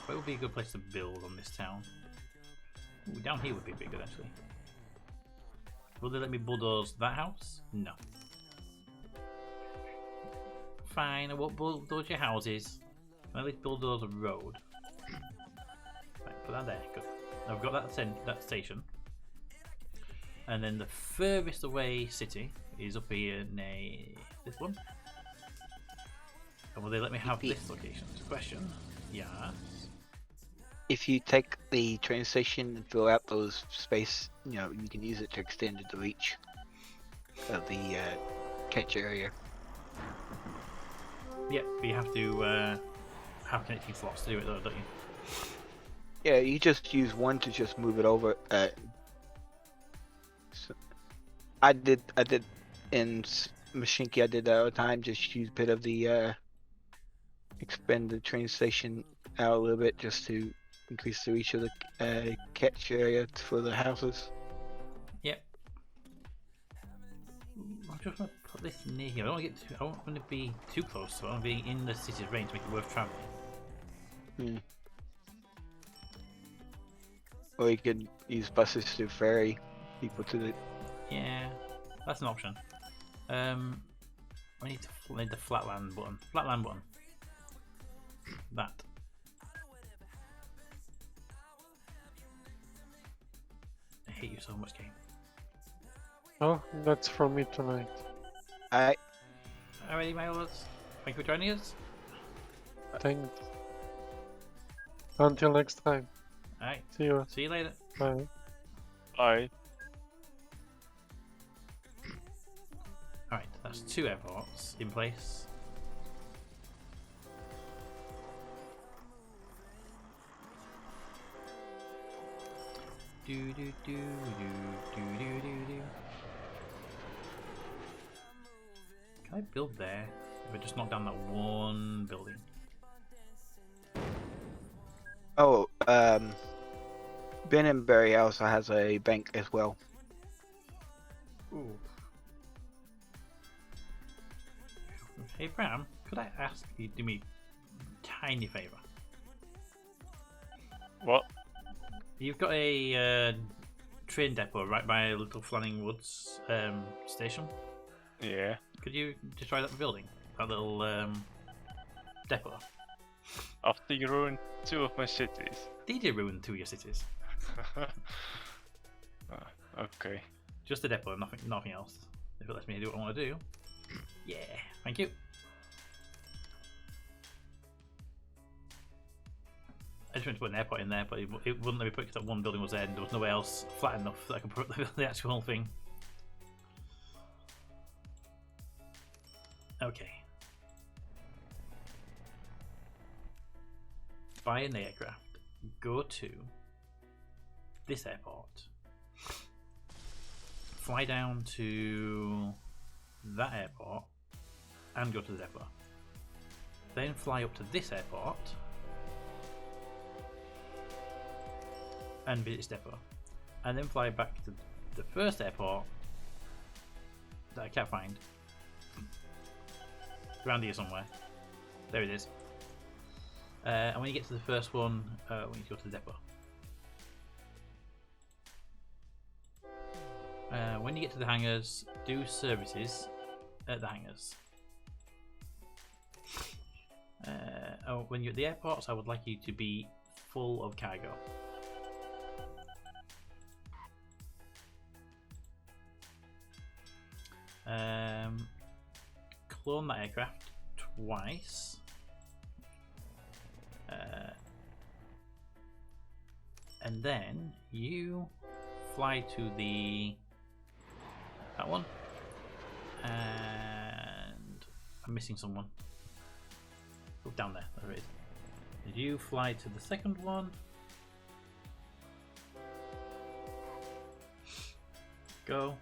S6: Where would be a good place to build on this town? Ooh, down here would be pretty good actually. Will they let me bulldoze that house? No. Fine, I won't bulldoze your houses. I'll at least bulldoze a road. Right, put that there, good. I've got that station. And then the furthest away city is up here near this one. And will they let me have this location? It's a question. Yes.
S5: If you take the train station and fill out those space, you can use it to extend the reach of the catch area.
S6: Yep, but you have to have connecting slots to do it though, don't you?
S5: Yeah, you just use one to just move it over. So I did in Machinki. I did that all the time. Just use a bit of the expand the train station out a little bit just to increase the reach of the catch area for the houses.
S6: Yep. I'm just going to put this near here. I don't want to be too close, so I want to be in the city's range to make it worth travelling.
S5: Or you could use buses to ferry people to the...
S6: Yeah, that's an option. I need the flatland button. Flatland button. That. I hate you so much, game.
S4: Oh, that's from me tonight.
S5: Alright.
S6: Alrighty, my lords. Thank you for joining us.
S4: Thanks. Until next time.
S6: Alright.
S4: See you.
S6: See you later.
S4: Bye.
S7: Bye.
S6: Alright, that's 2 airports in place. Do do do do do do do do. Can I build there? If I just knock down that one building.
S5: Oh, Ben and Berry also has a bank as well.
S6: Ooh. Hey Bram, could I ask you to do me a tiny favour?
S7: What?
S6: You've got a train depot right by Little Flanning Woods station.
S7: Yeah.
S6: Could you destroy that building? That little depot?
S7: After you ruined 2 of my cities.
S6: Did you ruin 2 of your cities?
S7: Okay.
S6: Just the depot, nothing else. If it lets me do what I want to do. Yeah, thank you. I just went to put an airport in there, but it wouldn't let me put it because that one building was there and there was nowhere else flat enough that I could put the actual thing. Okay. Buy an aircraft. Go to this airport. Fly down to that airport and go to the depot. Then fly up to this airport and visit this depot. And then fly back to the first airport that I can't find. Around here somewhere. There it is. And when you get to the first one, we need to go to the depot. When you get to the hangars, do services at the hangars. When you're at the airports, I would like you to be full of cargo. Clone that aircraft twice. And then you fly to that one, and I'm missing someone. Oh, down there, there it is. And you fly to the second one. Go.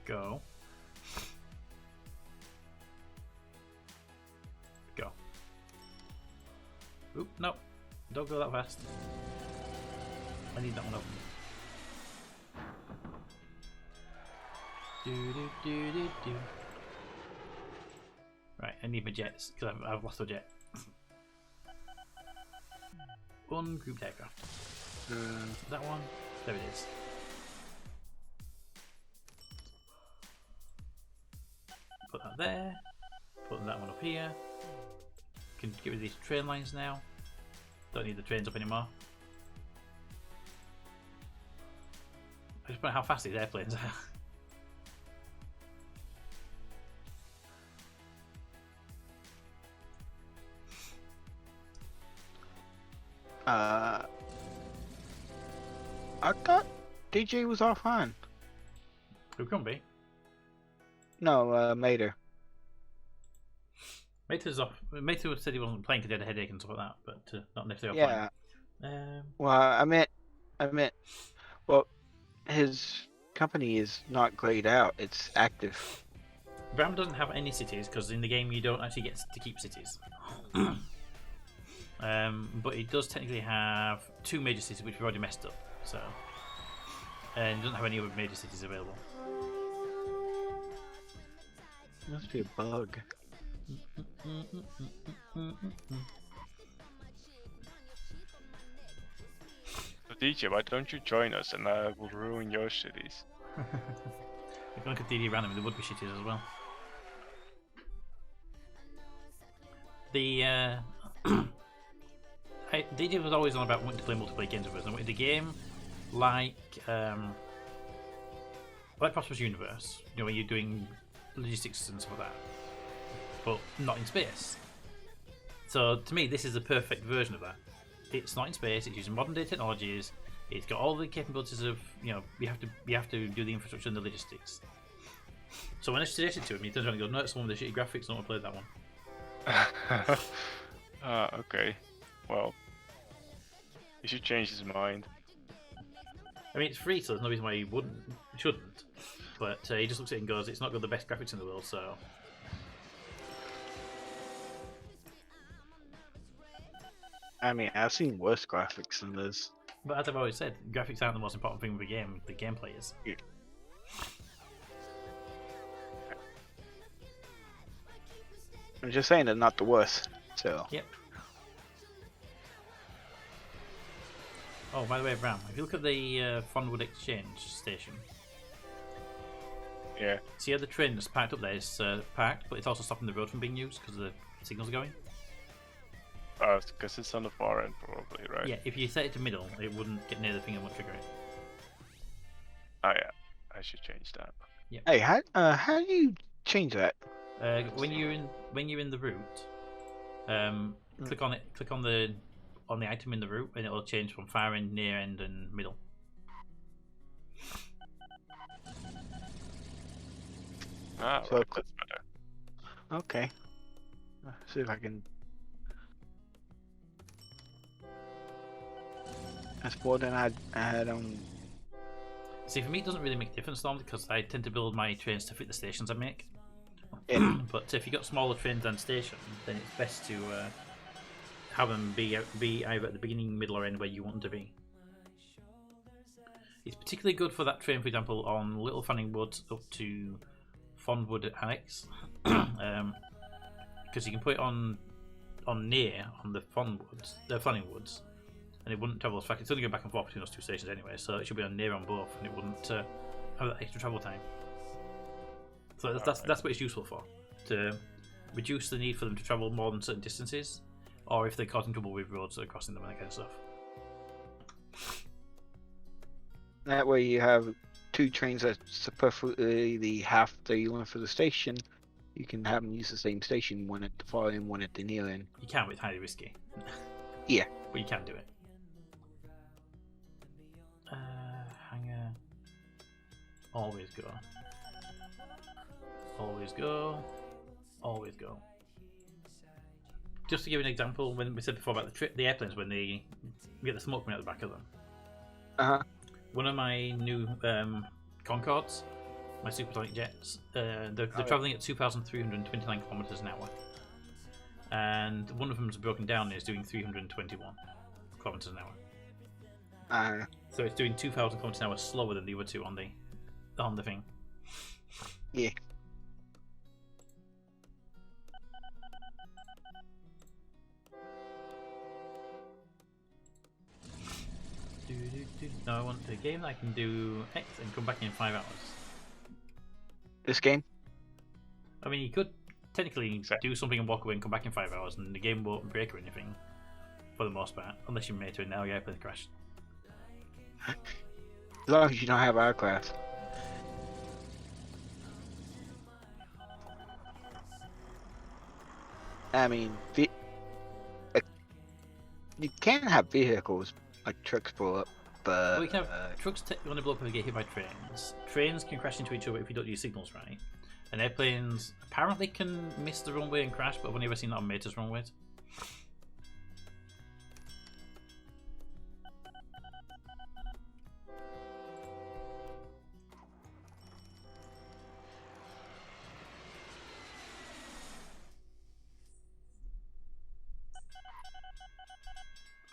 S6: Go. Go.
S2: Oop, no. Don't go that fast. I need that one open. Do. Right, I need my jets because I've lost a jet. Ungrouped aircraft. That one? There it is. Put that there. Put that one up here. Can get rid of these train lines now. Don't need the trains up anymore. I just wonder how fast these airplanes
S5: are. I thought DJ was offline.
S2: Who can be?
S5: No, Mater.
S2: Mater's off. Mater said he wasn't playing because he had a headache and stuff like that, but not necessarily
S5: Yeah.
S2: offline.
S5: Well, I meant, well, his company is not grayed out. It's active.
S2: Bram doesn't have any cities because in the game you don't actually get to keep cities. But he does technically have 2 major cities which we've already messed up. So, and he doesn't have any other major cities available.
S5: Must be a bug.
S7: So DJ, why don't you join us and I will ruin your cities?
S2: If you look at DD random, there would be cities as well. The DD was always on about wanting to play multiplayer games with us, and wanted a game like Prosperous Universe, you know, when you're doing logistics and stuff like that, but not in space. So to me, this is the perfect version of that. It's not in space. It's using modern day technologies. It's got all the capabilities of, you know, you have to do the infrastructure and the logistics. So when I suggest it to him, he turns around and goes, "No, it's the one with the shitty graphics. I don't want to play that one."
S7: Okay. Well, he should change his mind.
S2: I mean, it's free, so there's no reason why he shouldn't. But he just looks at it and goes, "It's not got the best graphics in the world, so."
S5: I mean, I've seen worse graphics than this.
S2: But as I've always said, graphics aren't the most important thing with a game. The gameplay is.
S5: Yeah. I'm just saying they're not the worst. So.
S2: Yep. Oh, by the way, Bram, if you look at the Fondwood Exchange station,
S7: Yeah.
S2: see how the train that's parked up there is parked, but it's also stopping the road from being used because the signals are going?
S7: Because it's on the far end, probably, right?
S2: Yeah, if you set it to middle, it wouldn't get near the thing and won't trigger it.
S7: Oh yeah, I should change that.
S5: Hey, how do you change that?
S2: When you're in the route, click on it. Click on the item in the route, and it will change from far end, near end, and middle.
S7: Ah,
S5: So
S7: right,
S5: cl-
S7: that's better.
S5: Okay. See if I can. That's more than I had on.
S2: See, for me, it doesn't really make a difference normally because I tend to build my trains to fit the stations I make.
S5: Yeah.
S2: But if you've got smaller trains than station, then it's best to have them be either at the beginning, middle, or end where you want them to be. It's particularly good for that train, for example, on Little Fanning Woods up to Fondwood Annex, because you can put it on near on the Fanning Woods, and it wouldn't travel as fast. It's only going back and forth between those 2 stations anyway, so it should be on near on both, and it wouldn't have that extra travel time. So that's what it's useful for, to reduce the need for them to travel more than certain distances, or if they're causing trouble with roads that are crossing them and that kind of stuff.
S5: That way you have 2 trains that's perfectly the half the length of the station. You can have them use the same station, one at the far end, one at the near end.
S2: You can, but it's highly risky.
S5: Yeah.
S2: But you can do it. Hangar. Always go. Always go. Always go. Just to give you an example, when we said before about the airplanes, when they get the smoke coming out the back of them. One of my new Concords, my supersonic jets, they're travelling at 2,329 kilometers an hour.
S6: and one of them's broken down and is doing 321 kilometers an hour. So it's doing 2,000 kilometers an hour slower than the other two on the thing.
S5: Yeah.
S6: Now I want a game that I can do X and come back in 5 hours.
S5: This game?
S6: I mean, you could technically do something and walk away and come back in 5 hours, and the game won't break or anything, for the most part, unless you made it now. Yeah, airplane crash.
S5: As long as you don't have aircraft. I mean, you can have vehicles like trucks blow up, but
S6: well, you can have trucks only blow up if they get hit by trains. Trains can crash into each other if you don't use signals right, and airplanes apparently can miss the runway and crash, but I've only ever seen that on Meta's runways.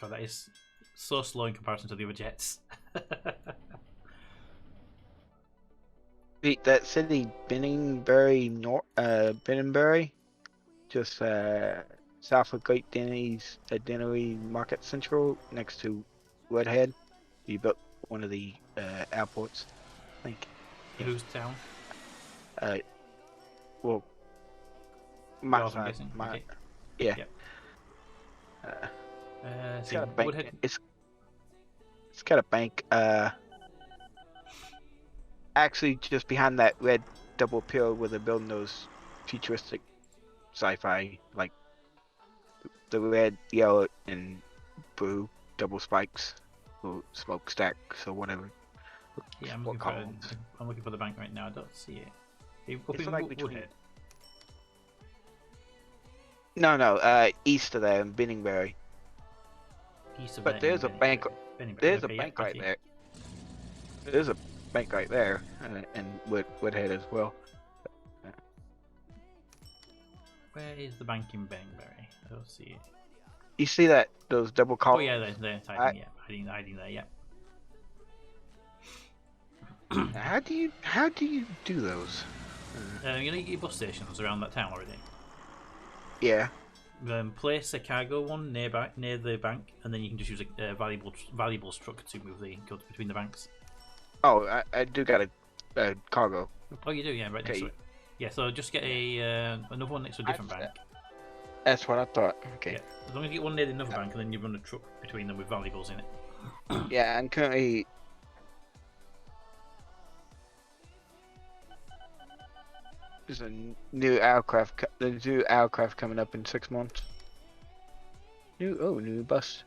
S6: God, that is so slow in comparison to the other jets.
S5: that city, Binningbury, just south of Great Dennery Market Central, next to Redhead. You built one of the airports, I think.
S6: Whose town?
S5: Well,
S6: Yours, I'm guessing. Okay.
S5: Yeah.
S6: Yep.
S5: It's
S6: so
S5: got a bank.
S6: Woodhead...
S5: It's got a bank. Actually, just behind that red double pill where they're building those futuristic sci-fi, like the red, yellow, and blue double spikes, or smokestacks, or whatever.
S6: Yeah, I'm looking for the bank right now. I don't see it. Up
S5: It's
S6: in
S5: like between...
S6: Woodhead.
S5: No, east of there in Binningbury. But there's a bank. There's a bank right there. There's a bank right there, and Woodhead as well.
S6: Where is the bank in Bangbury? I don't see it.
S5: You see that those double columns?
S6: Oh yeah, they're hiding there. Yeah.
S5: How do you do those?
S6: You know, you get your bus stations around that town already.
S5: Yeah.
S6: Place a cargo one near the bank, and then you can just use a valuables truck to move go between the banks.
S5: Oh, I do got a cargo.
S6: Oh, you do, yeah, right next to it. Yeah, so just get another one next to a different bank.
S5: That's what I thought. Okay.
S6: Yeah, as long as you get one near another bank, and then you run a truck between them with valuables in it.
S5: Yeah, I'm currently. There's a new aircraft. There's a new aircraft coming up in 6 months. New bus.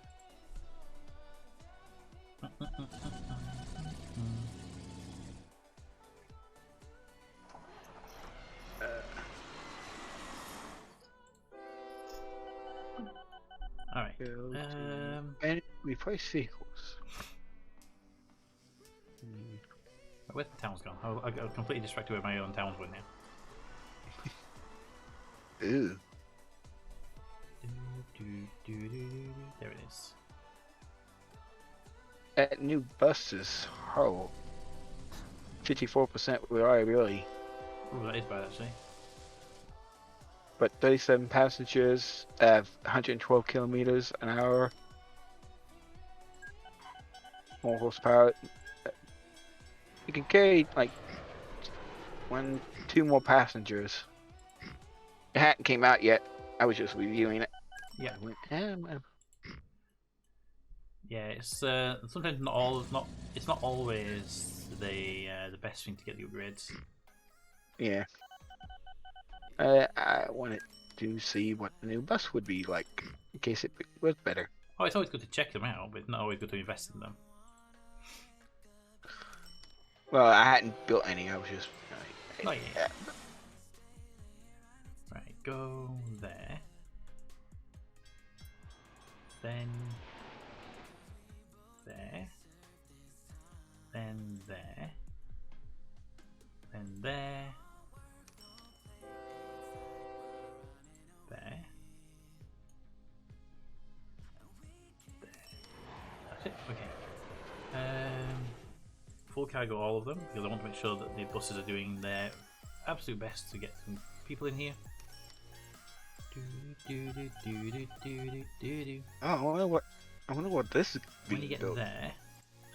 S6: All right.
S5: And replace vehicles.
S6: Where's the town's gone? I got completely distracted with my own towns went now.
S5: Ooh.
S6: There it is.
S5: That new bus is horrible. 54% reliability.
S6: Oh, that is bad actually.
S5: But 37 passengers, 112 kilometers an hour. More horsepower. You can carry like 2 more passengers. It hadn't came out yet. I was just reviewing it.
S6: Yeah.
S5: I went,
S6: Yeah, it's sometimes it's not always the best thing to get the upgrades.
S5: Yeah. I wanted to see what the new bus would be like in case it was better.
S6: Oh, it's always good to check them out, but it's not always good to invest in them.
S5: Well, I hadn't built any. I was just.
S6: Oh yeah. Right, go there. Then there. Then there. Then there. There. Okay. Full cargo, all of them, because I want to make sure that the buses are doing their absolute best to get some people in here.
S5: Oh, I wonder what this is
S6: When
S5: being
S6: you get
S5: built.
S6: there,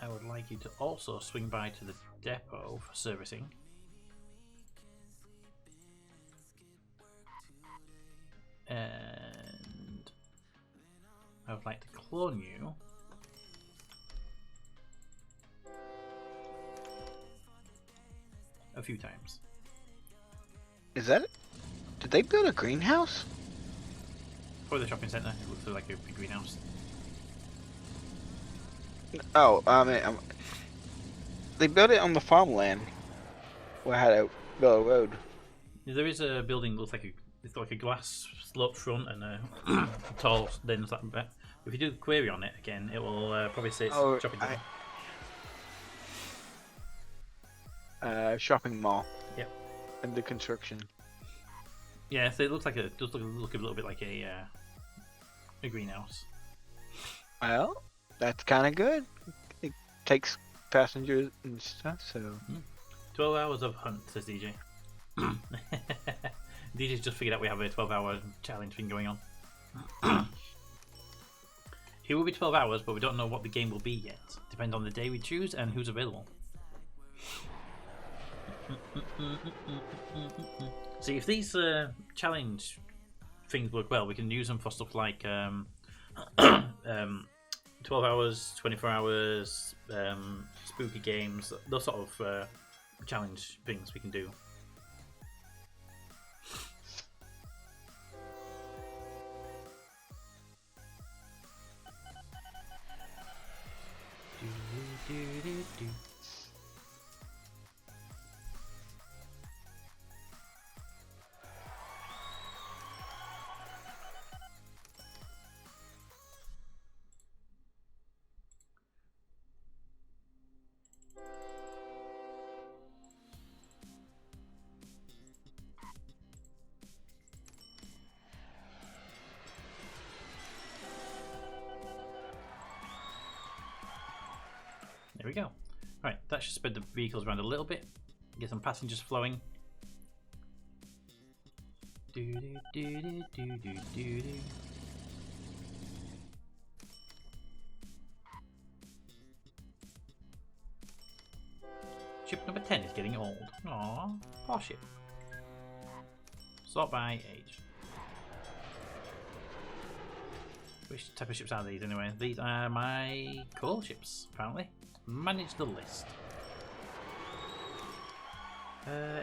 S6: I would like you to also swing by to the depot for servicing. And I would like to clone you. A few times.
S5: Is that it? Did they build a greenhouse?
S6: For the shopping centre, it looks like a big greenhouse.
S5: Oh, they built it on the farmland. Where I had to build a road.
S6: There is a building that looks like it's like a glass sloped front and a tall then back. If you do the query on it again, it will probably say it's
S5: Oh,
S6: shopping centre.
S5: Shopping mall.
S6: Yep.
S5: Under construction.
S6: Yeah, so it looks like it does look a little bit like a greenhouse.
S5: Well, that's kind of good. It takes passengers and stuff, so.
S6: 12 hours of hunt, says DJ. DJ's just figured out we have a 12-hour challenge thing going on. It will be 12 hours, but we don't know what the game will be yet. Depends on the day we choose and who's available. See, if these challenge things work well, we can use them for stuff like 12 hours, 24 hours, spooky games, those sort of challenge things we can do. There we go. Right, that should spread the vehicles around a little bit. Get some passengers flowing. Ship number 10 is getting old. Aww, poor ship. Sort by age. Which type of ships are these anyway? These are my coal ships, apparently. Manage the list.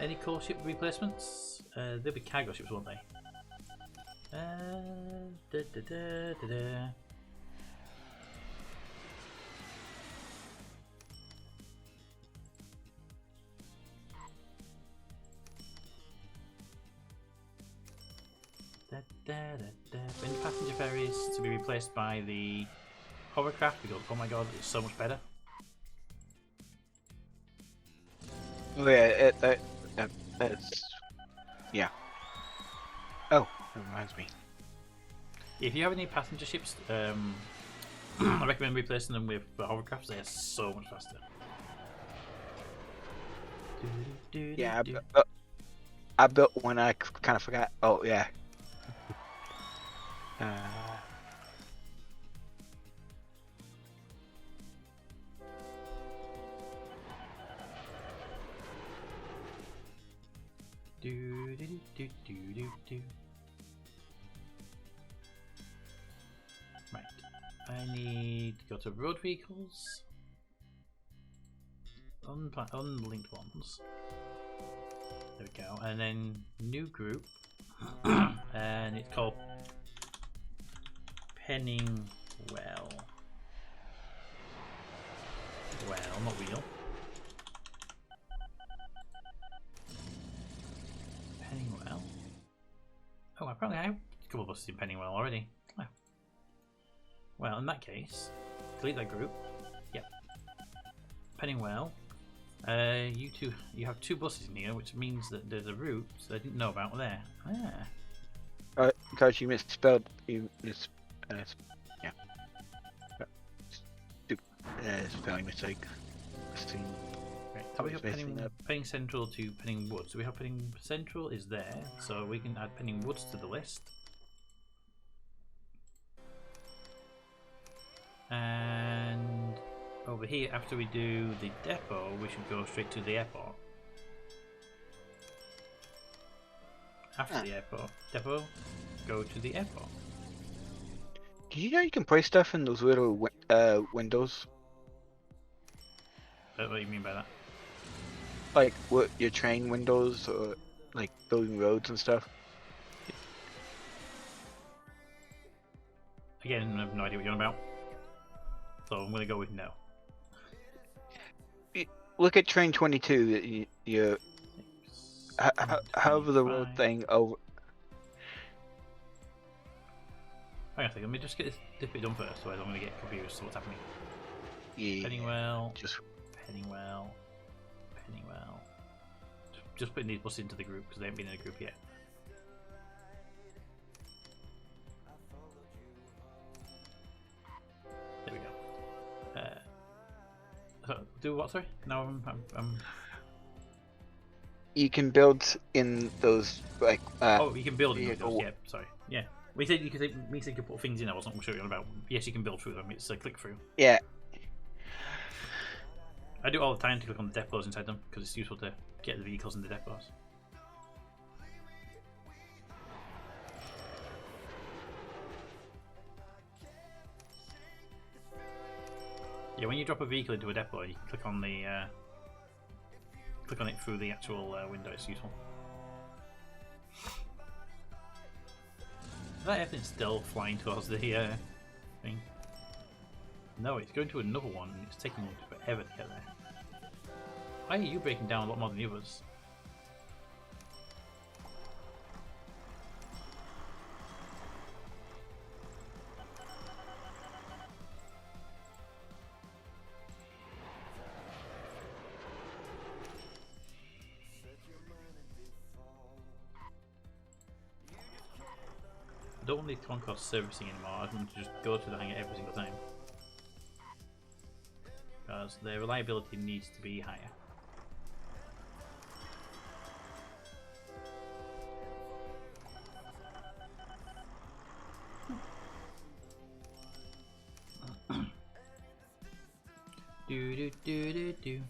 S6: Any coal ship replacements? They'll be cargo ships, won't they? Any passenger ferries to be replaced by the hovercraft? We go, oh my god, it's so much better.
S5: Oh yeah, it's yeah. Oh, that reminds me.
S6: If you have any passenger ships, I recommend replacing them with hovercrafts. They are so much faster.
S5: Yeah, I built one. I kind of forgot. Oh yeah.
S6: Right, I need to go to road vehicles, unlinked ones. There we go, and then new group, and it's called Penningwell. Well, not wheel. Penningwell. Oh, apparently I have a couple of buses in Penningwell already. Oh. Well, in that case, delete that group. Yep. Penningwell. You have two buses in here, which means that there's a route that I didn't know about there. Ah.
S5: Because you misspelled. Yeah. spelling mistake.
S6: Right, how we got Penning Central to Penning Woods? So we have Penning Central is there, so we can add Penning Woods to the list. And over here, after we do the depot, we should go straight to the airport. After the depot, go to the airport.
S5: Did you know you can place stuff in those little windows?
S6: What do you mean by that?
S5: Like what your train windows or like building roads and stuff?
S6: Again, I have no idea what you're on about. So I'm gonna go with no.
S5: Look at train 22. You hover the road thing over.
S6: Hang on a second, let me just get this bit done first, otherwise I'm gonna get confused. So what's happening?
S5: Yeah.
S6: Pennywell.
S5: Just
S6: Pennywell. Just putting these buses into the group because they haven't been in a group yet. There we go. So, do what? Sorry. No, I'm.
S5: You can build in those like.
S6: Oh, you can build in those. Yeah. Sorry. Yeah. We said you could put things in. I wasn't sure what you're on about. Yes, you can build through them. It's a click through.
S5: Yeah.
S6: I do it all the time to click on the depots inside them because it's useful to get the vehicles in the depots. Yeah, when you drop a vehicle into a depot, you can click on it through the actual window. It's useful. Is that everything still flying towards the thing? No, it's going to another one and it's taking forever to get there. Why are you breaking down a lot more than the others? I don't need one cost servicing anymore. I want to just go to the hangar every single time. Because their reliability needs to be higher. Do do do do do.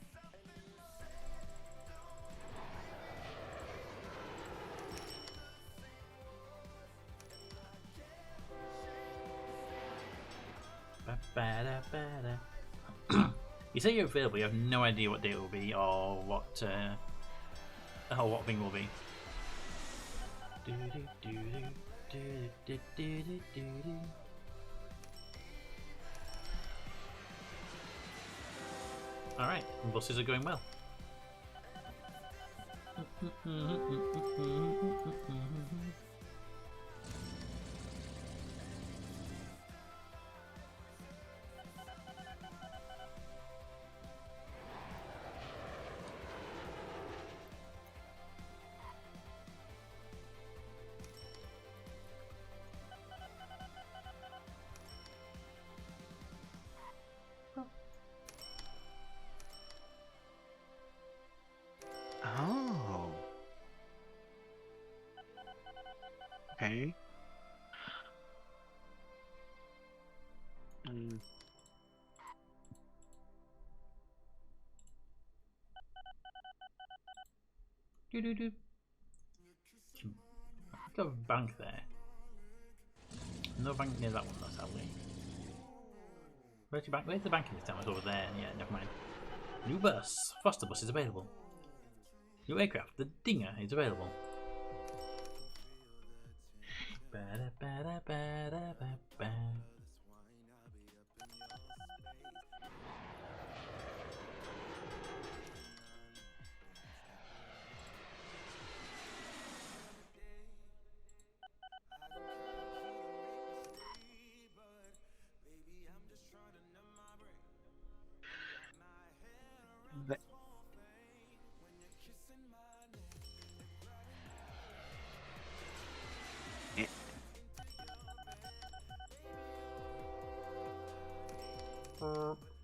S6: You say you're available, you have no idea what day it will be or what thing will be. Alright, buses are going well.
S5: Oh. Okay.
S6: Do. Got a bank there. No bank near that one, though, sadly. Where's your bank? Where's the bank in this town? It's over there. Yeah, never mind. New bus. Foster bus is available. New aircraft. The Dinger is available.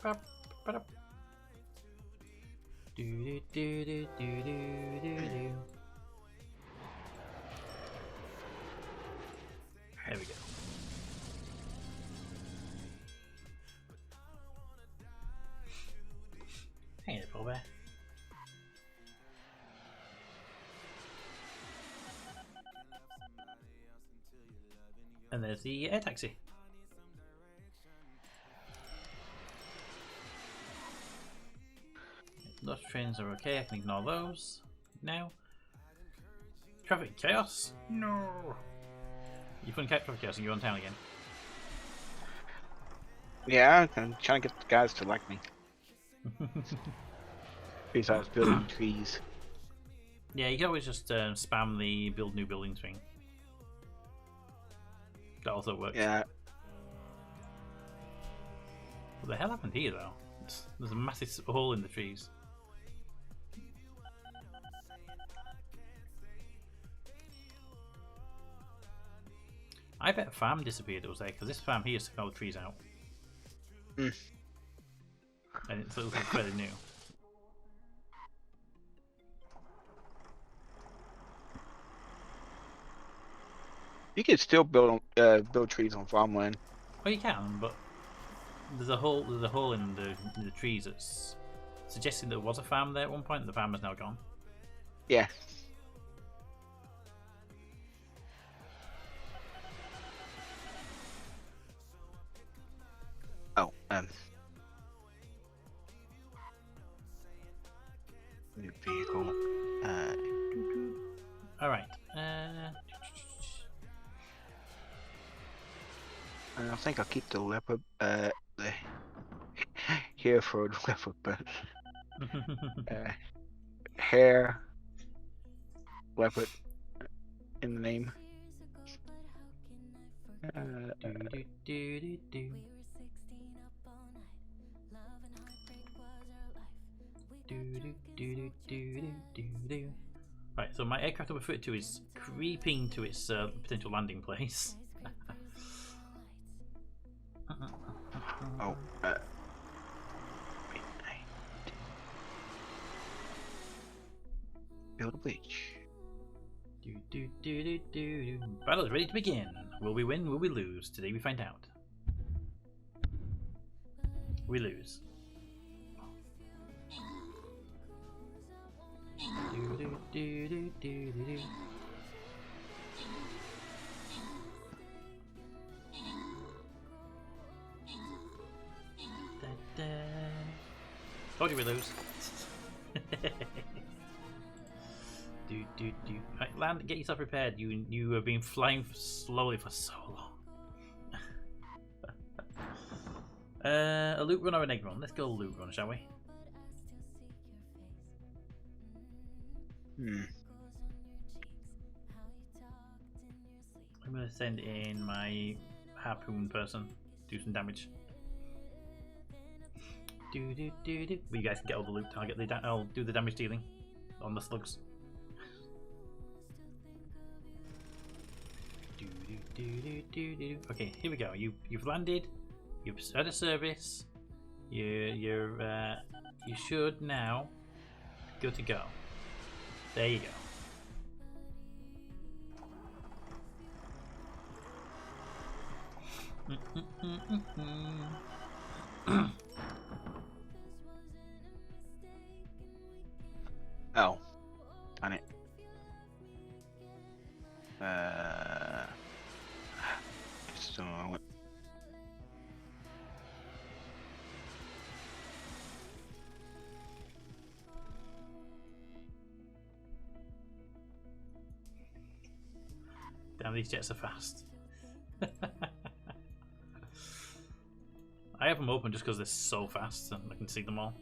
S6: There we go. Hang in there, Paul Bear. And there's the air taxi. Those trains are okay, I can ignore those. Now. Traffic chaos? No! You've uncapped traffic chaos and you're on town again.
S5: Yeah, I'm trying to get the guys to like me. Besides building trees.
S6: Yeah, you can always just spam the build new buildings thing. That also works.
S5: Yeah.
S6: What the hell happened here though? There's a massive hole in the trees. I bet a farm disappeared that was there because this farm here took all the trees out.
S5: Mm.
S6: And it looks fairly new.
S5: You can still build trees on farmland.
S6: Well, you can, but there's a hole in the trees that's suggesting there was a farm there at one point. And the farm is now gone.
S5: Yeah. Oh, new vehicle.
S6: All right.
S5: I think I'll keep the leopard, the Hereford leopard, but hare, leopard in the name.
S6: Right, so my aircraft number 32 is creeping to its potential landing place.
S5: Oh, build a bridge.
S6: Battle is ready to begin. Will we win? Will we lose? Today we find out. We lose. Told you we lose. Right, land. Get yourself prepared. You have been flying slowly for so long. A loot run or an egg run? Let's go loot run, shall we? I'm gonna send in my harpoon person. Do some damage. Well, you guys can get all the loot. I'll do the damage dealing on the slugs. Okay, here we go. You've landed. You've had a service. You should now good to go. There you go.
S5: Oh, on it. Just a moment.
S6: Damn, these jets are fast. I have them open just because they're so fast and I can see them all.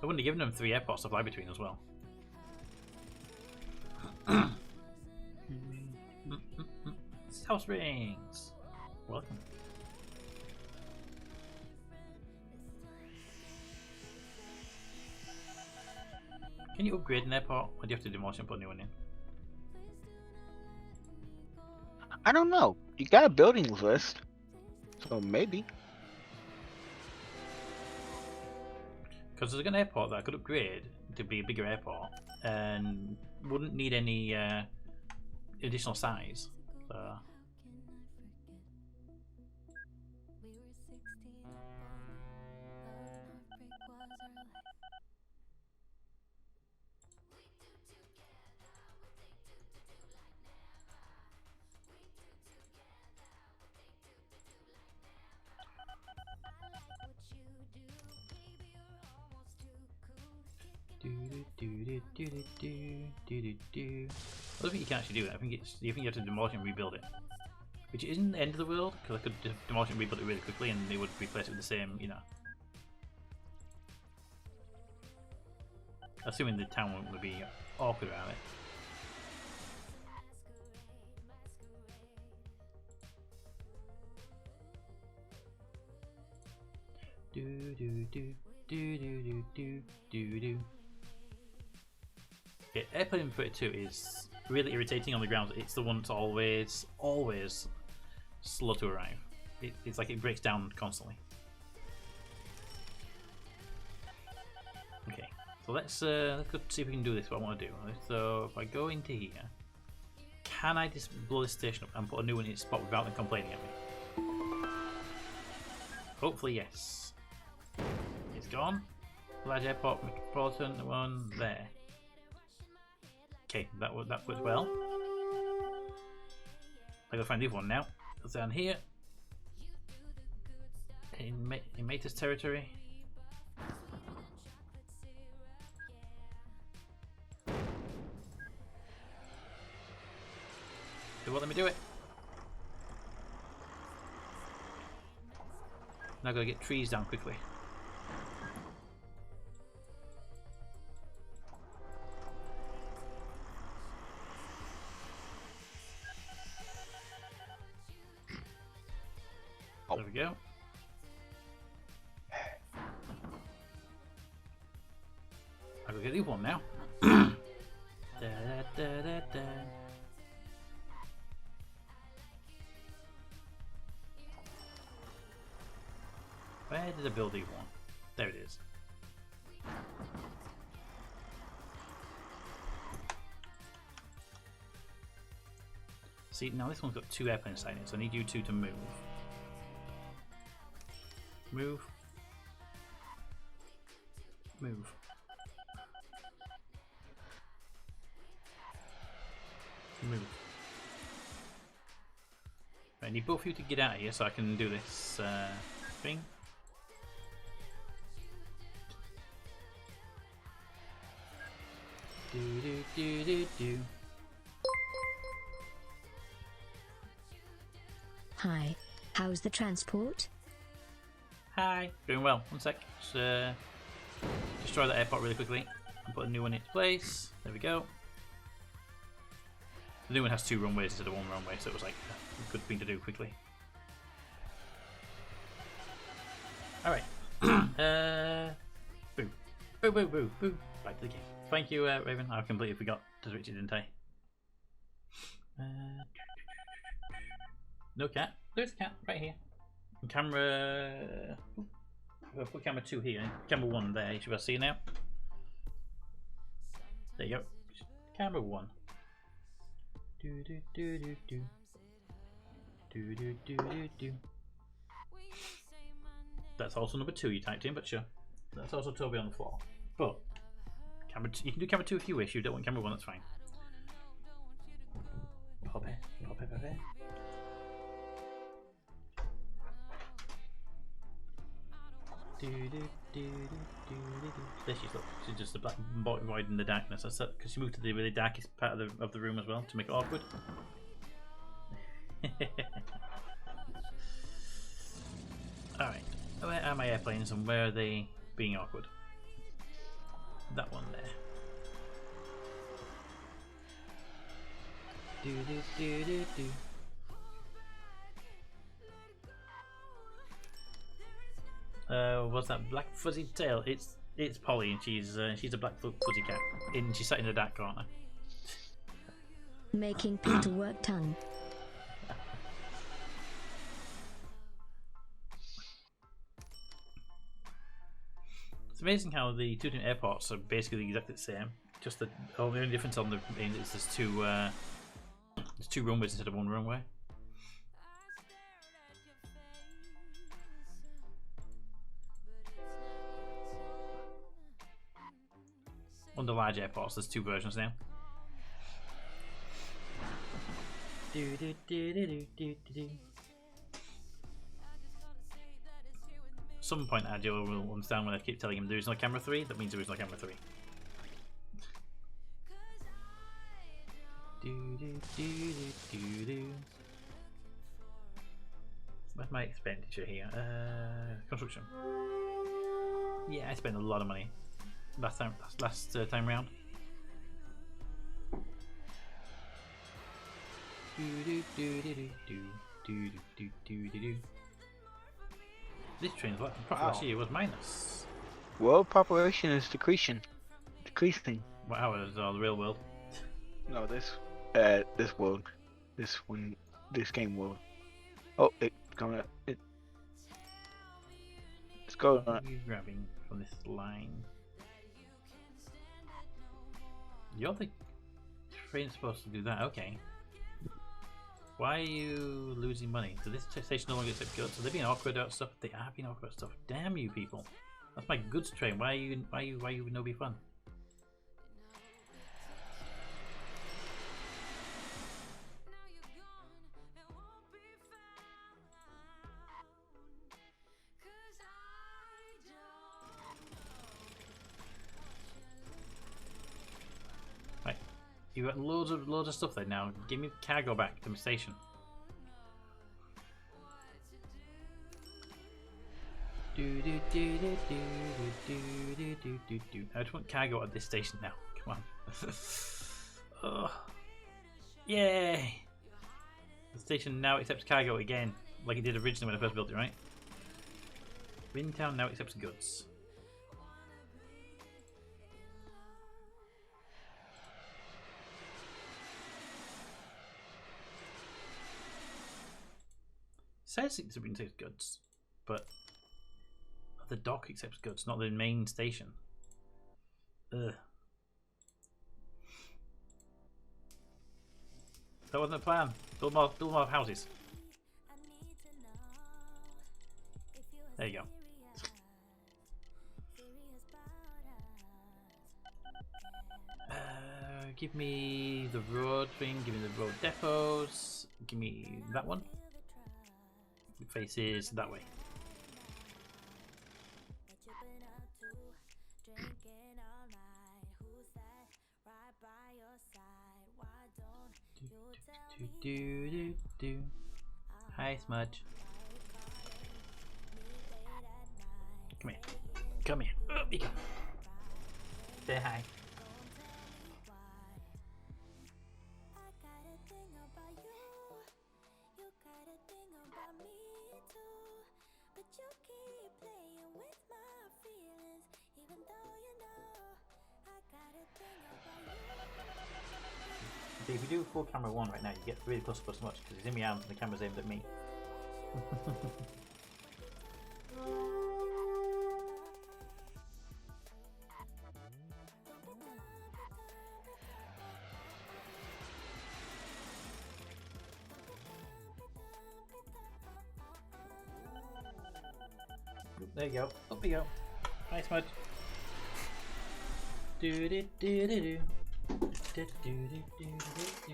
S6: I wouldn't have given them 3 airports to fly between as well. South Springs! Welcome. Can you upgrade an airport, or do you have to demolish and put a new one in?
S5: I don't know. You got a buildings list, So maybe.
S6: Because there's an airport that I could upgrade to be a bigger airport and wouldn't need any additional size. So. I don't think you can actually do it. I think you have to demolish and rebuild it, which isn't the end of the world because I could demolish and rebuild it really quickly, and they would replace it with the same, you know. Assuming the town won't be awkward around it. Yeah, airplane 32 is really irritating on the ground. It's the one that's always slow to arrive. It's like it breaks down constantly. Okay, so let's go see if we can do this. What I want to do. So if I go into here, can I just blow this station up and put a new one in its spot without them complaining at me? Hopefully yes. It's gone. Large airport, metropolitan, the one there. Okay, that works well. I gotta find the other one now. It's down here. In Matus territory. Let me do it. Now I gotta get trees down quickly. Oh. There we go. I gotta get the other one now. Da, da, da, da. Where did I build the one? There it is. See, now this one's got 2 airplanes inside it, so I need you 2 to move. Move. Move. Move. I need both of you to get out of here so I can do this thing. Do do do do do.
S1: Hi, how's the transport?
S6: Hi, doing well. One sec. Let's destroy the airport really quickly and put a new one in its place. There we go. The new one has 2 runways instead of 1 runway, so it was like a good thing to do quickly. Alright. Boo. Boo, boo, boo, boo. Back to the game. Thank you, Raven. I completely forgot to switch it, didn't I? No cat. There's a cat right here. And camera. I'll put camera 2 here. Camera 1 there. You should be able to see now. There you go. Camera 1. Do do do do do. Do do do do do. That's also number 2 you typed in, but sure. That's also Toby on the floor. But camera you can do camera 2 if you wish. You don't want camera 1, that's fine. Pop it, pop it, pop it. Do do do do do do. There she is. Look, she's just a black void in the darkness. That's because she moved to the really darkest part of the room as well to make it awkward. All right. Where are my airplanes and where are they being awkward? That one there. Do do do do do. What's that black fuzzy tail? It's Polly, and she's a black fuzzy cat, and she's sat in the dark corner.
S1: Making Peter work tongue.
S6: amazing how the two different airports are basically exactly the same. Just the only difference on the is there's two runways instead of one runway. On the large airports, there's two versions now. Some point Agile will understand when I keep telling him there is no camera 3, that means there is no camera 3. What's my expenditure here? Construction. Yeah, I spent a lot of money last time round. This train's like profit last year was minus.
S5: World population is decreasing.
S6: Wow, it's the real world.
S5: No, this world, this game world. Oh, it's going. It's going.
S6: You grabbing from this line? You're the train supposed to do that. Okay. Why are you losing money? So this station no longer accepts goods. So they're being awkward about stuff. They are being awkward about stuff. Damn you people! That's my goods train. Why you no be fun? Right, you got loads of stuff there now. Give me cargo back to my station. I just want cargo at this station now. Come on. Oh. Yay! The station now accepts cargo again, like it did originally when I first built it, right? Windtown now accepts goods. Says it's been accepts goods, but the dock accepts goods, not the main station. Ugh. That wasn't the plan. Build more houses. There you go. Give me the road thing, give me the road depots, give me that one. It faces that way. Hi, Smudge. Come here. Come here. Up you come. Say hi. If you do full camera 1 right now, you get really close to much because he's in my arms and the camera's aimed at me. There you go. Up you go. Nice mud. Do do do do do. Do, do, do, do, do.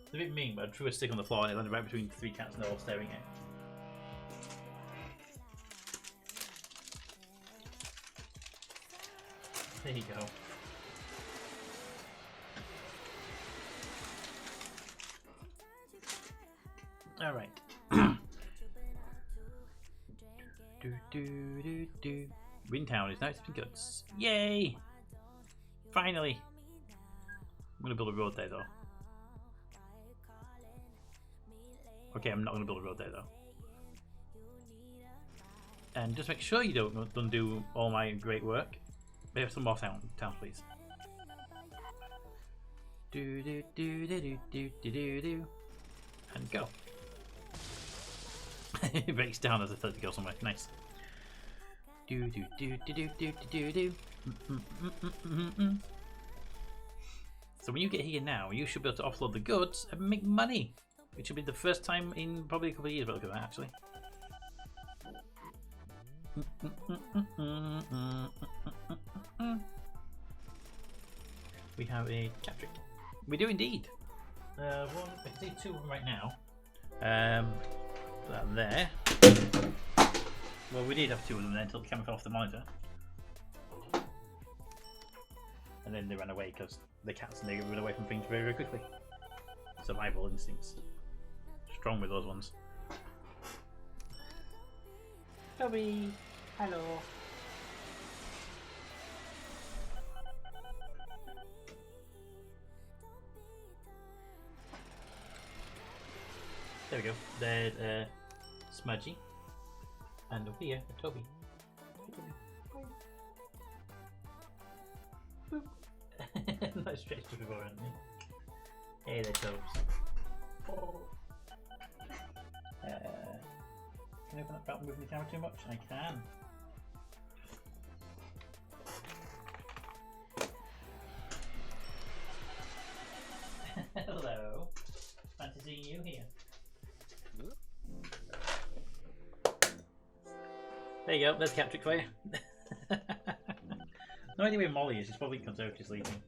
S6: It's a bit mean, but I threw a stick on the floor and it landed right between 3 cats and they're all staring at it. There you go. Alright. Do do do do. Windtown is now accepting goods. Yay! Finally! I'm gonna build a road there though. Okay, I'm not gonna build a road there though. And just make sure you don't do all my great work. We have some more towns, please. Do do do do do do do do do. And go. It breaks down as I thought to go somewhere. Nice. Do do do do do do do do. So when you get here now, you should be able to offload the goods and make money, which will be the first time in probably a couple of years. But look at that, actually. We have a cat trick. We do indeed. I can see 2 of them right now. That there. Well, we did have 2 of them there until the camera fell off the monitor. And then they ran away because the cats and they run away from things very, very quickly. Survival instincts. Strong with those ones. Toby! Hello! There we go. There's Smudgy. And over here, Toby. Nice stretch to go around me. Hey there, Tobes. Can I open that without moving the camera too much? I can. Hello. Fancy seeing you here. There you go, there's the cat trick for you. No idea where Molly is, she's probably conservative sleeping.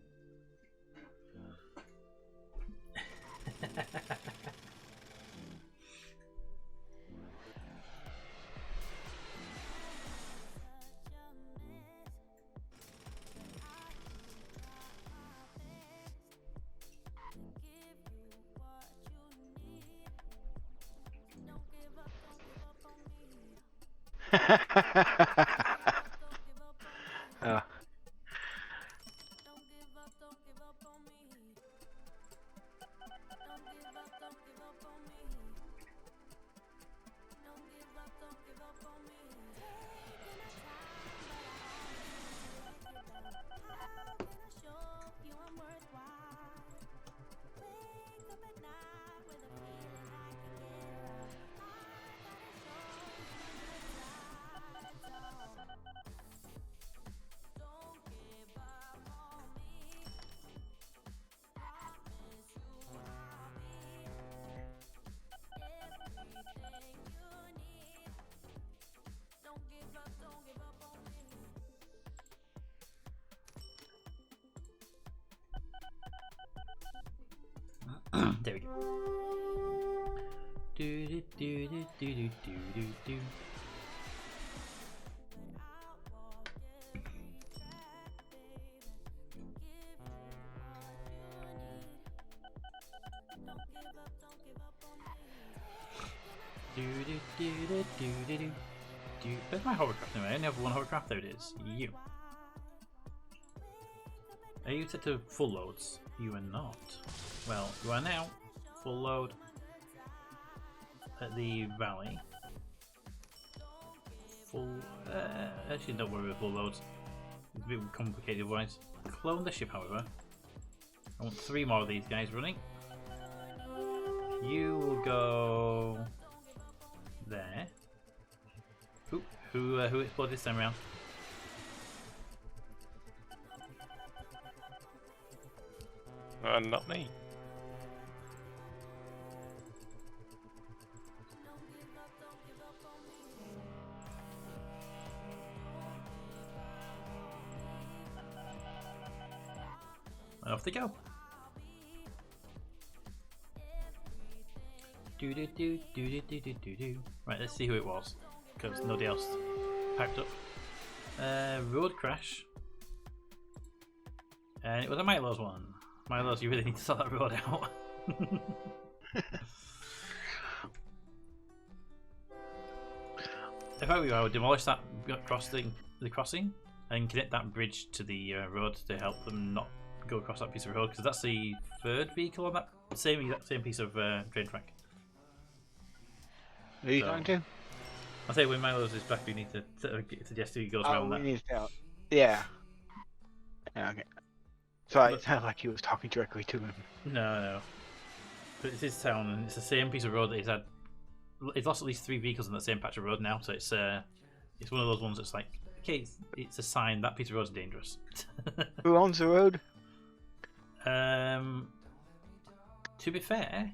S6: There we go. Do do do do do do do do. Where's my hovercraft anyway? I only have one hovercraft. There it is. You. Are you set to full loads? You are not. Well, you are now full load at the valley. Full. Actually, don't worry with full loads. It's a bit complicated otherwise. Clone the ship, however. I want 3 more of these guys running. You will go there. Ooh, who exploded this time around?
S7: Not me.
S6: And off they go. Do do do do do do do do do. Right, let's see who it was, because nobody else piped up. Road crash, and it was a Milo's one. Milo's, you really need to sort that road out. If I were you, I would demolish that the crossing and connect that bridge to the road to help them not go across that piece of road, because that's the 3rd vehicle on that exact same piece of train track.
S5: Are you going to?
S6: I say when Milo's is back, we need to suggest he goes around that.
S5: Need to, yeah. Yeah. Okay. Sorry, it sounded like he was talking directly to him.
S6: No. But it's his town, and it's the same piece of road that he's had it's lost at least 3 vehicles on the same patch of road now, so it's one of those ones that's like, okay, it's a sign that piece of road is dangerous.
S5: Who owns the road?
S6: To be fair,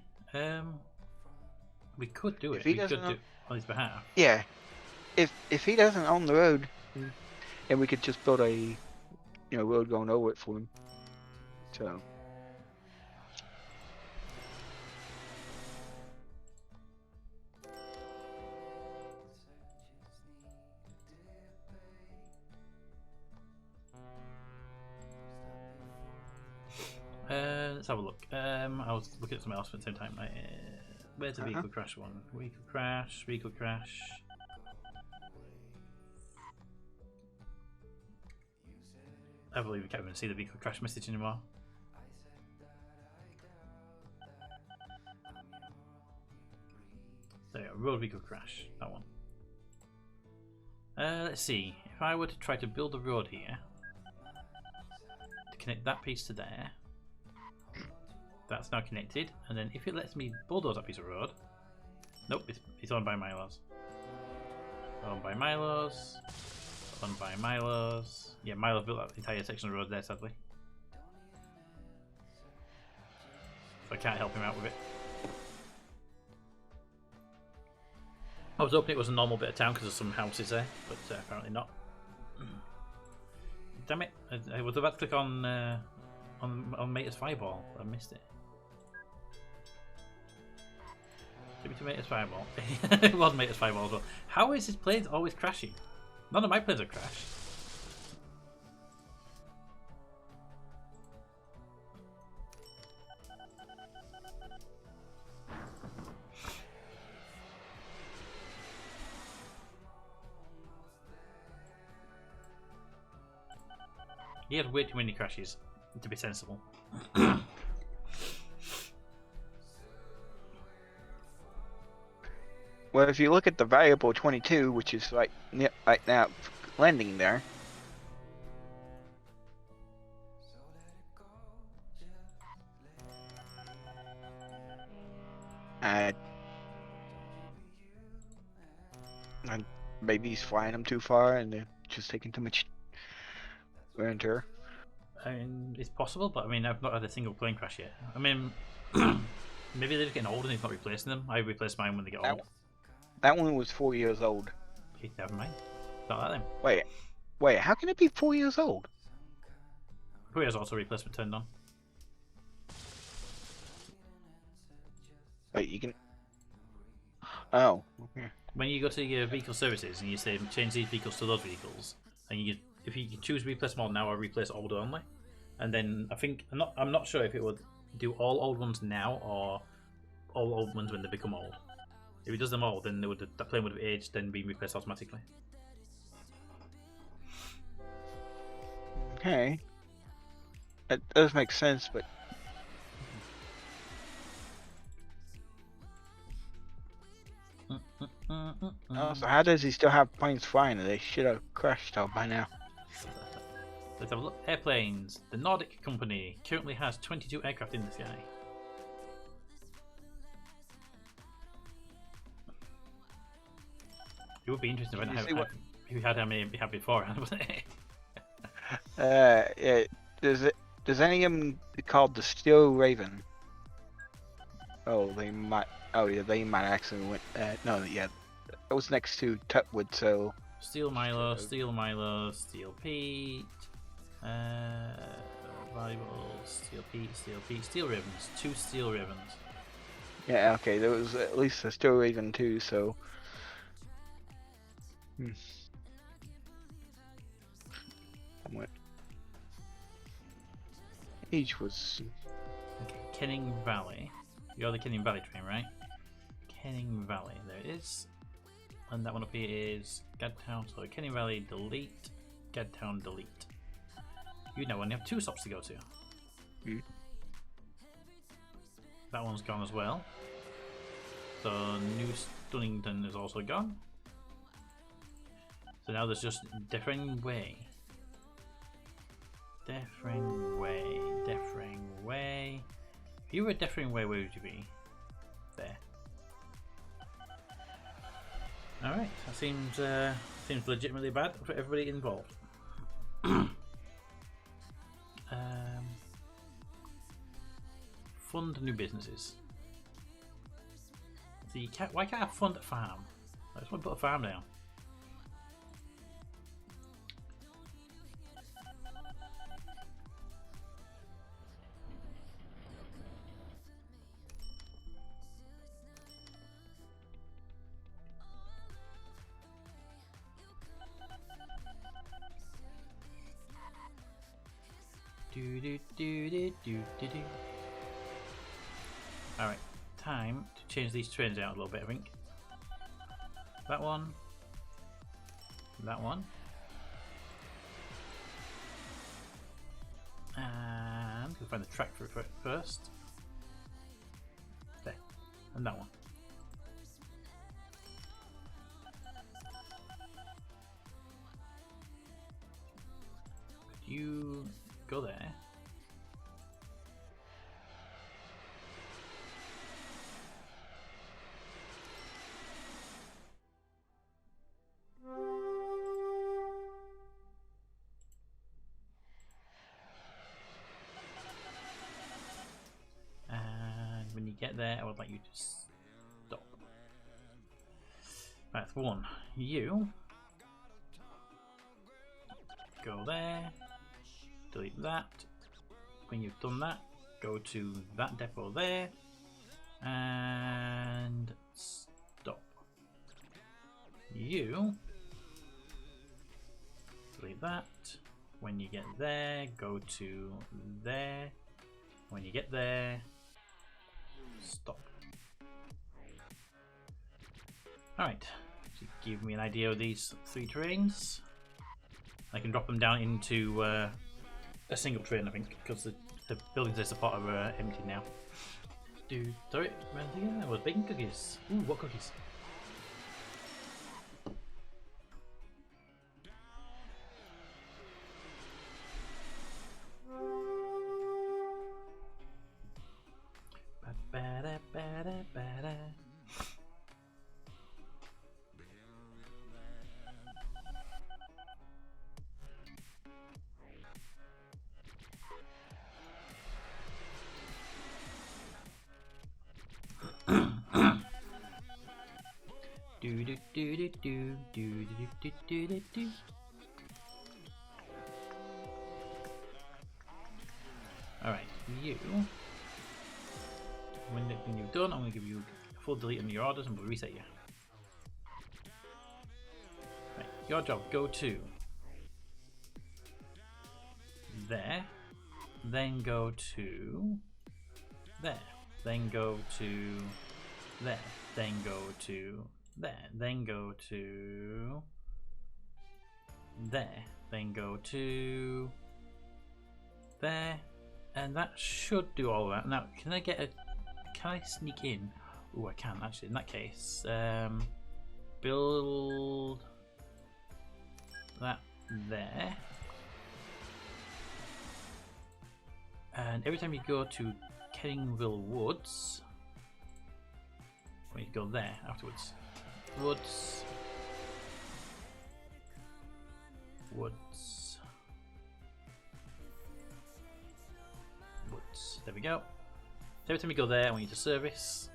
S6: we could do it.
S5: If he
S6: We could
S5: doesn't
S6: do it on his behalf.
S5: Yeah. If he doesn't own the road, and we could just build a road going over it for him. So.
S6: Let's have a look. I was looking at something else at the same time. Right? Where's the vehicle crash one? Vehicle crash. I believe we can't even see the vehicle crash message anymore. There you go, road vehicle crash, that one. Let's see, if I were to try to build a road here, to connect that piece to there, that's now connected, and then if it lets me bulldoze that piece of road, nope, it's owned by Milos. Owned by Milos. Owned by Milos. Yeah, Milos built that entire section of road there, sadly. So I can't help him out with it. I was hoping it was a normal bit of town because there's some houses there, but apparently not. Damn it! I was about to click on Mater's Fireball. I missed it. Took me to Mater's Fireball. It was Mater's Fireball as well. How is his planes always crashing? None of my planes have crashed. He had way too many crashes to be sensible.
S5: Well, if you look at the variable 22, which is right now landing there. And maybe he's flying them too far and they're just taking too much wear and tear.
S6: I mean, it's possible, but I mean, I've not had a single plane crash yet. I mean, maybe they're just getting old and he's not replacing them. I replace mine when they get old.
S5: That one was 4 years old.
S6: Okay, never mind. Not that then.
S5: Wait, how can it be 4 years old?
S6: 4 years also replacement turned on.
S5: Wait, you can. Oh. Okay.
S6: When you go to your vehicle services and you say change these vehicles to those vehicles, and if you choose replace them all now or replace old only, and then I think I'm not sure if it would do all old ones now or all old ones when they become old. If it does them all, then that plane would have aged and been replaced automatically.
S5: Okay. That does make sense, but. Oh, so how does he still have planes flying? They should have crashed out by now.
S6: Let's have a look. Airplanes. The Nordic company currently has 22 aircraft in the sky. It would be interesting to find out if you had how many we had beforehand, wasn't it?
S5: Yeah. Does any of them be called the Steel Raven? Oh, they might. Oh, yeah, they might actually went. No, yeah, it was next to Tutwood, so.
S6: Steel Milo, Steel Milo, Steel Pete, Valuables, Steel Pete, Steel Ravens, 2 Steel Ravens.
S5: Yeah, okay, there was at least a Steel Raven too, so. What? Each was.
S6: Okay, Kenning Valley. You're the Kenning Valley train, right? Kenning Valley, there it is. And that one up here is Gadtown. So Kenning Valley, delete. Gadtown, delete. You now only have 2 stops to go to. That one's gone as well. So New Stunnington is also gone. So now there's just Deffering Way. Deffering Way. If you were Deffering Way, where would you be? There. All right, that seems legitimately bad for everybody involved. Fund new businesses. So you can't. Why can't I fund a farm? I just want to put a farm down. Alright, time to change these trains out a little bit, I think. That one. That one. And we'll find the track for it first. There. And that one. Could you go there? When you get there, I would like you to stop. That's one. You go there, delete that. When you've done that, go to that depot there and stop. You delete that. When you get there, go to there. When you get there, stop. Alright, so give me an idea of these 3 trains. I can drop them down into a single train, I think, because the buildings they support are empty now. Sorry, there was bacon cookies. Ooh, what cookies? Alright, you. When you've done, I'm going to give you a full delete on your orders and we'll reset you. Right, your job, go to there, then go to there, then go to there, then go to there, then go to there, then go to there, and that should do all that. Now, can I sneak in? Oh, I can actually. In that case, build that there, and every time you go to Kenningville Woods, when you go there afterwards, Woods, there we go. Every time you go there, I want you to service.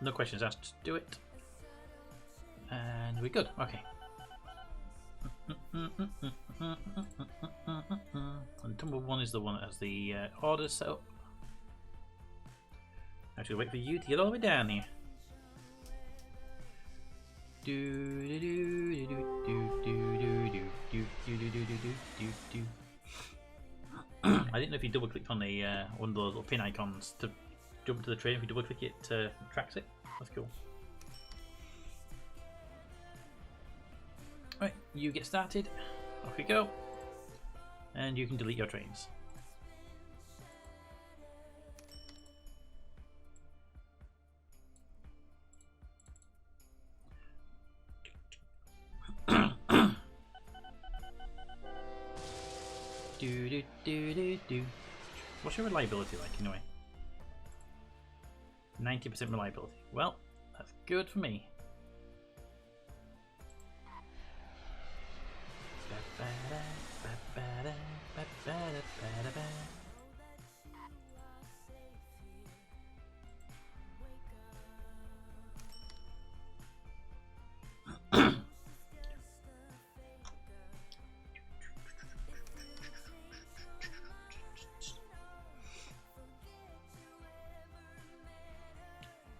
S6: No questions asked, just do it. And we're good, okay. And number 1 is the one that has the orders set up. I should wait for you to get all the way down here. I didn't know if you double clicked on the one of those little pin icons to jump to the train. If you double click it, tracks it. That's cool. Alright, you get started. Off you go. And you can delete your trains. What's your reliability like anyway? 90% reliability. Well, that's good for me.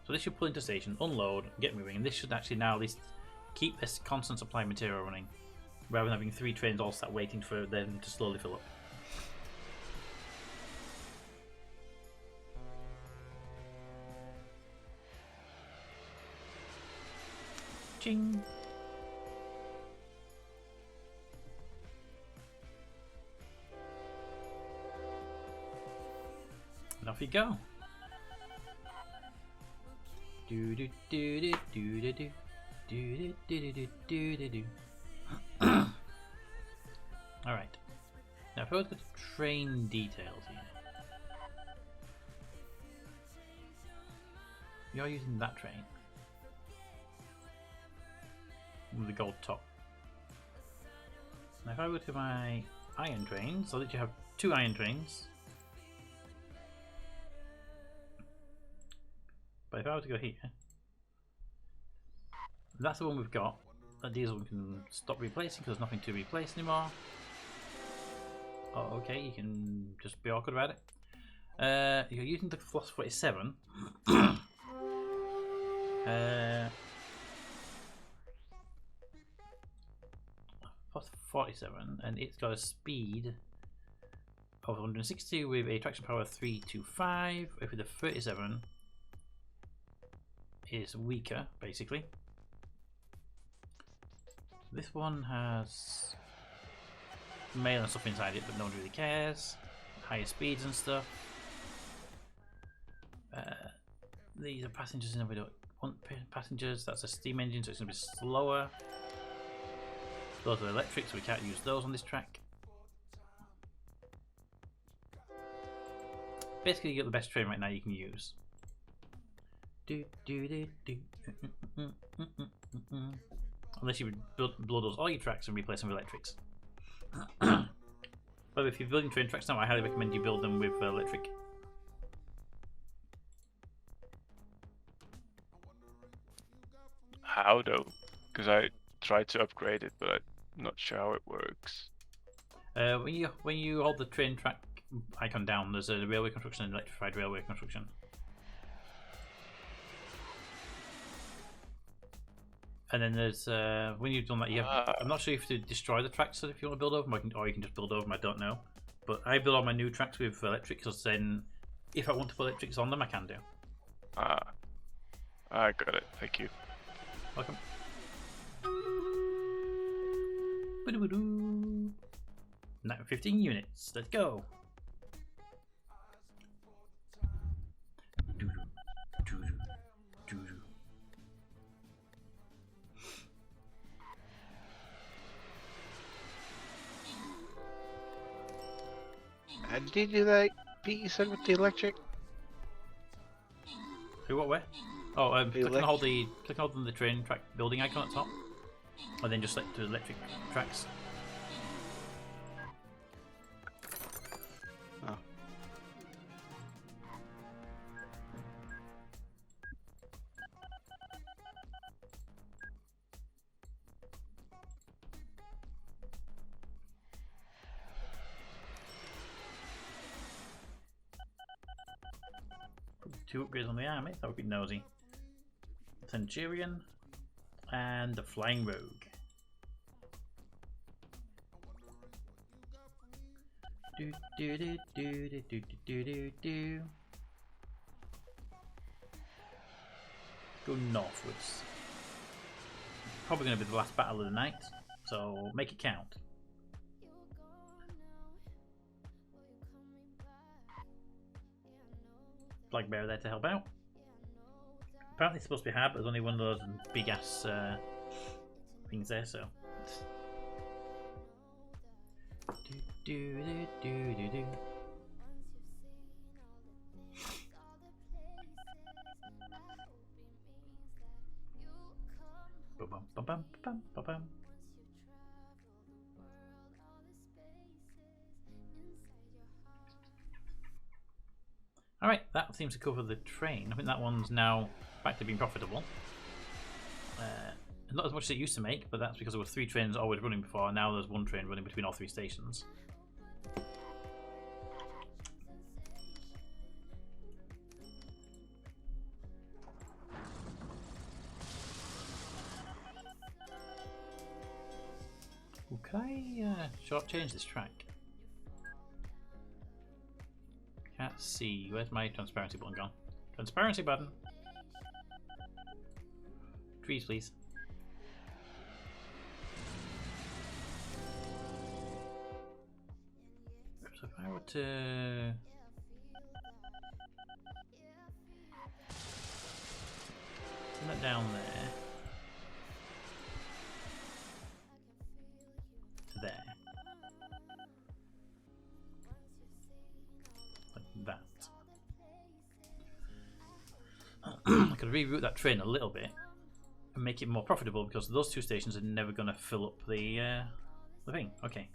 S2: So this should pull into station, unload, get moving, and this should actually now at least keep this constant supply of material running, rather than having 3 trains all sat waiting for them to slowly fill up. Ching! And off you go. Do do do do do do do do do do do do do. All right. Now, if I was to train details here, you're using that train with the gold top. Now, if I go to my iron train, so that you have 2 iron trains. But if I were to go here, that's the one we've got. That diesel we can stop replacing because there's nothing to replace anymore. Oh, okay, you can just be awkward about it. You're using the Floss 47. Floss 47, and it's got a speed of 160 with a traction power of 325. If with the 37 is weaker, basically. This one has mail and stuff inside it, but no one really cares. Higher speeds and stuff. These are passengers, and we don't want passengers. That's a steam engine, so it's going to be slower. Those are electric, so we can't use those on this track. Basically, you get the best train right now you can use. Unless you blow those all your tracks and replace them with electrics. But if you're building train tracks now, I highly recommend you build them with electric.
S7: How though? Because I tried to upgrade it, but I'm not sure how it works.
S2: When you hold the train track icon down, there's a railway construction and electrified railway construction. And then there's when you've done that, you have. I'm not sure if you have to destroy the tracks if you want to build over them, or you can just build over them. I don't know, but I build all my new tracks with electric, because then if I want to put electrics on them, I can do.
S7: I got it. Thank you.
S2: Welcome. Now 15 units. Let's go.
S5: Did you do that, Pete? You said with the electric?
S2: Who? What? Where? Oh, click and hold on the train track building icon at top, and then just select the electric tracks.
S5: Oh.
S2: Two upgrades on the army, that would be nosy. Centurion and the Flying Rogue. Do do do do do do do do do. Go northwards. Probably going to be the last battle of the night, so make it count. Flag bearer there to help out. Apparently it's supposed to be hard, but there's only one of those big ass things there, so. Do do do do do. Bum bum bum bum bum bum.
S6: Alright, that seems to cover the train. I think that one's now back to being profitable. Not as much as it used to make, but that's because there were 3 trains always running before, and now there's 1 train running between all 3 stations. Ooh, could I shortchange this track? Can't see. Where's my transparency button gone? Transparency button! Trees, please. So if I were to... Turn that down there. To there. Like that. I could reroute that train a little bit and make it more profitable because those 2 stations are never going to fill up the thing. Okay.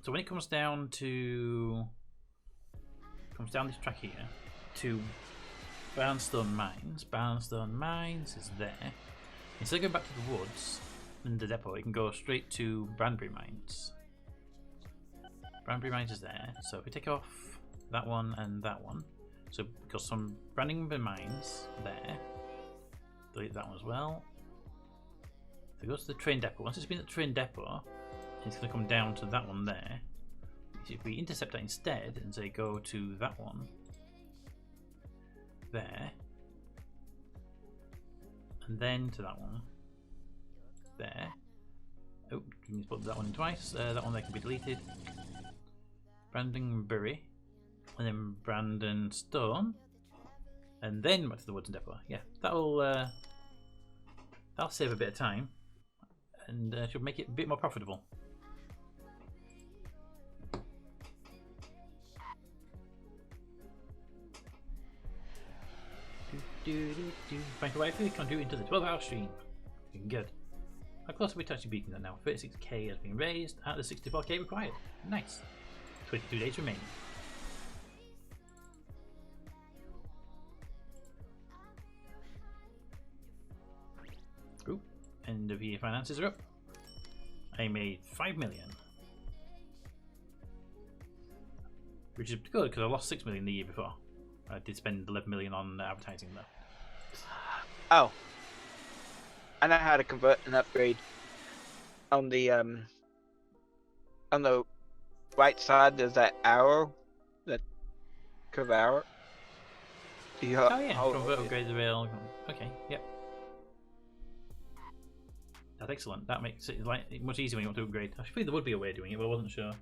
S6: So when it comes down to this track here to Barnstone Mines is there. Instead of going back to the woods in the depot, it can go straight to Branbury Mines. Branbury Mines is there. So if we take off that one and that one, so because some Branbury Mines there, delete that one as well. So it goes to the train depot. Once it's been at the train depot, it's going to come down to that one there. If we intercept that instead and say go to that one there, and then to that one there. Oh, we need to put that one in twice. That one there can be deleted. Brandonbury, and then Brandon Stone, and then back to the woods and depot. Yeah, that'll save a bit of time and should make it a bit more profitable. Thank you, wifey. Can't do it into the 12-hour stream. Looking good. How close are we to actually beating that now? 36k has been raised at the 64k required. Nice. 22 days remaining. Ooh, end of year finances are up. I made 5 million. Which is good because I lost 6 million the year before. I did spend 11 million on advertising though.
S5: Oh. I know how to convert and upgrade. On the right side there's that arrow, that curve arrow.
S6: Oh yeah, convert, upgrade the rail. Okay, yep. That's excellent. That makes it much easier when you want to upgrade. I feel there would be a way of doing it, but I wasn't sure.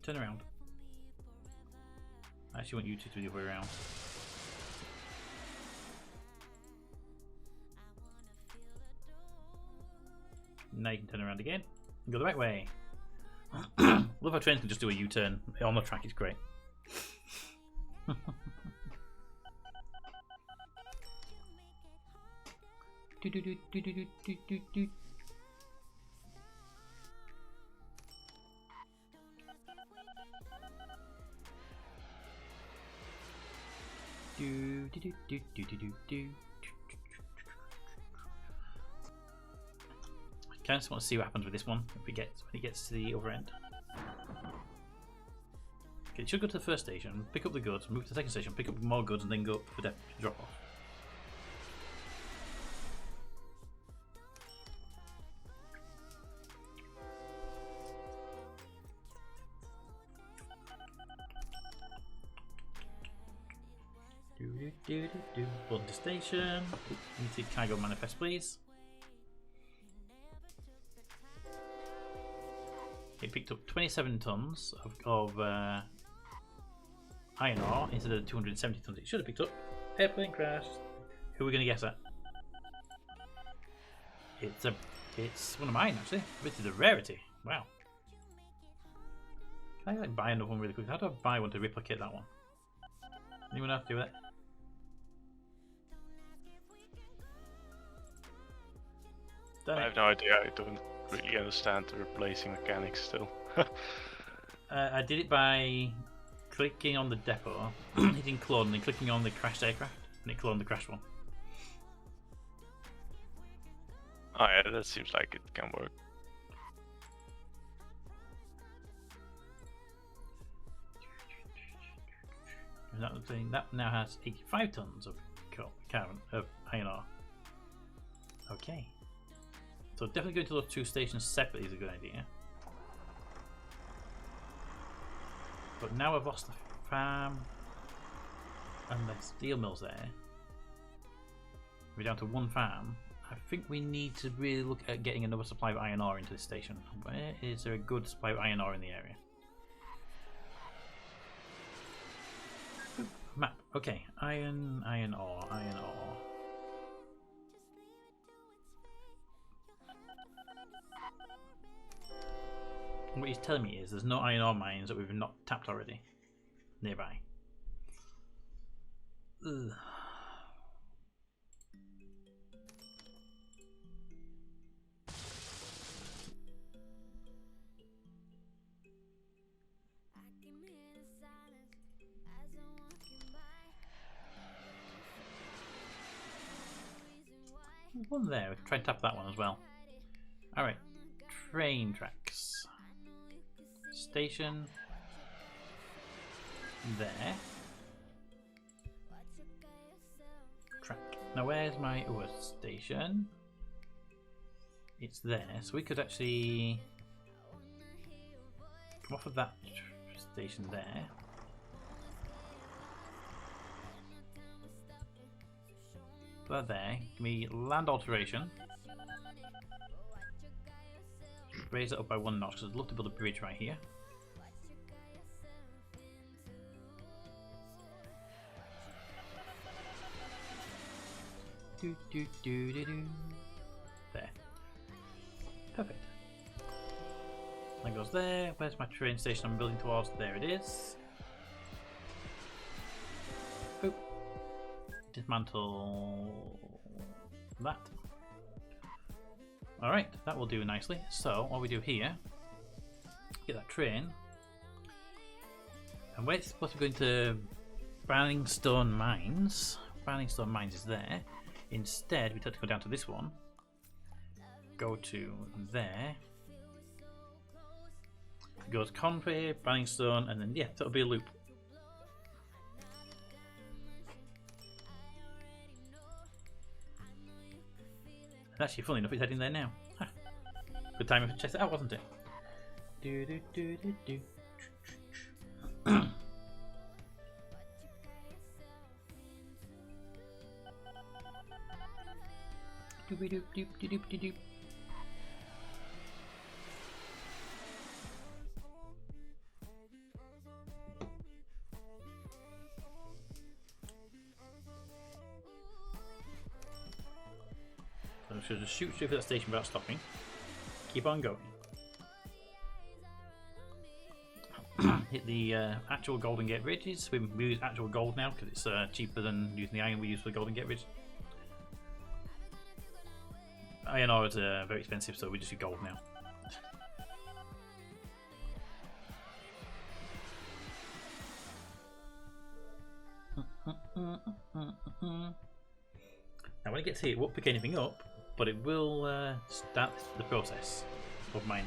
S6: Turn around. I actually want you two to do the other way around. Now you can turn around again and go the right way. Love how trains can just do a U-turn on the track, it's great. do do do do do do do do. Do do do do do do do do. I kind of want to see what happens with this one if when it gets to the other end. Okay, it should go to the first station, pick up the goods, move to the second station, pick up more goods, and then go up for the drop off. Board the station. Need to cargo manifest, please. It picked up 27 tons of iron ore instead of 270 tons it should have picked up. Airplane crashed. Who are we going to guess at? It's one of mine actually. This is a rarity. Wow. Can I buy another one really quick? How do I buy one to replicate that one? Anyone else do that?
S7: I have no idea. I don't really understand the replacing mechanics still.
S6: I did it by clicking on the depot, hitting clone, and then clicking on the crashed aircraft, and it cloned the crashed one.
S7: Oh yeah, that seems like it can work.
S6: And that thing that now has 85 tons of carbon of iron ore. Okay, so definitely going to those two stations separately is a good idea. But now I've lost the farm and the steel mills there. We're down to one farm. I think we need to really look at getting another supply of iron ore into this station. Where is there a good supply of iron ore in the area? Ooh, map. Okay, iron ore. What he's telling me is there's no iron ore mines that we've not tapped already nearby. Ugh. One there, we can try and tap that one as well. Alright, train tracks. Station. There. Track. Now where's my other station? It's there, so we could actually come off of that station there. That there. Give me land alteration. Raise it up by 1 notch because I'd love to build a bridge right here. There. Perfect. That goes there. Where's my train station I'm building towards? There it is. Boop. Dismantle that. Alright, that will do nicely. So, what we do here, get that train, and where it's supposed to be going to Browningstone Mines. Browningstone Mines is there. Instead, we have to go down to this one, go to there, it goes Conway, Browningstone, and then, yeah, that'll be a loop. And actually, funny enough, it's heading there now. Huh. Good time to check it out, wasn't it? Do do do do do. Doop doop doop doop doop doop. So should just shoot straight for that station without stopping. Keep on going. Hit the actual Golden Gate Bridges. We use actual gold now because it's cheaper than using the iron we use for the Golden Gate Bridge. Iron ore is very expensive, so we just use gold now. Now when it gets here, it won't pick anything up, but it will start the process of mining.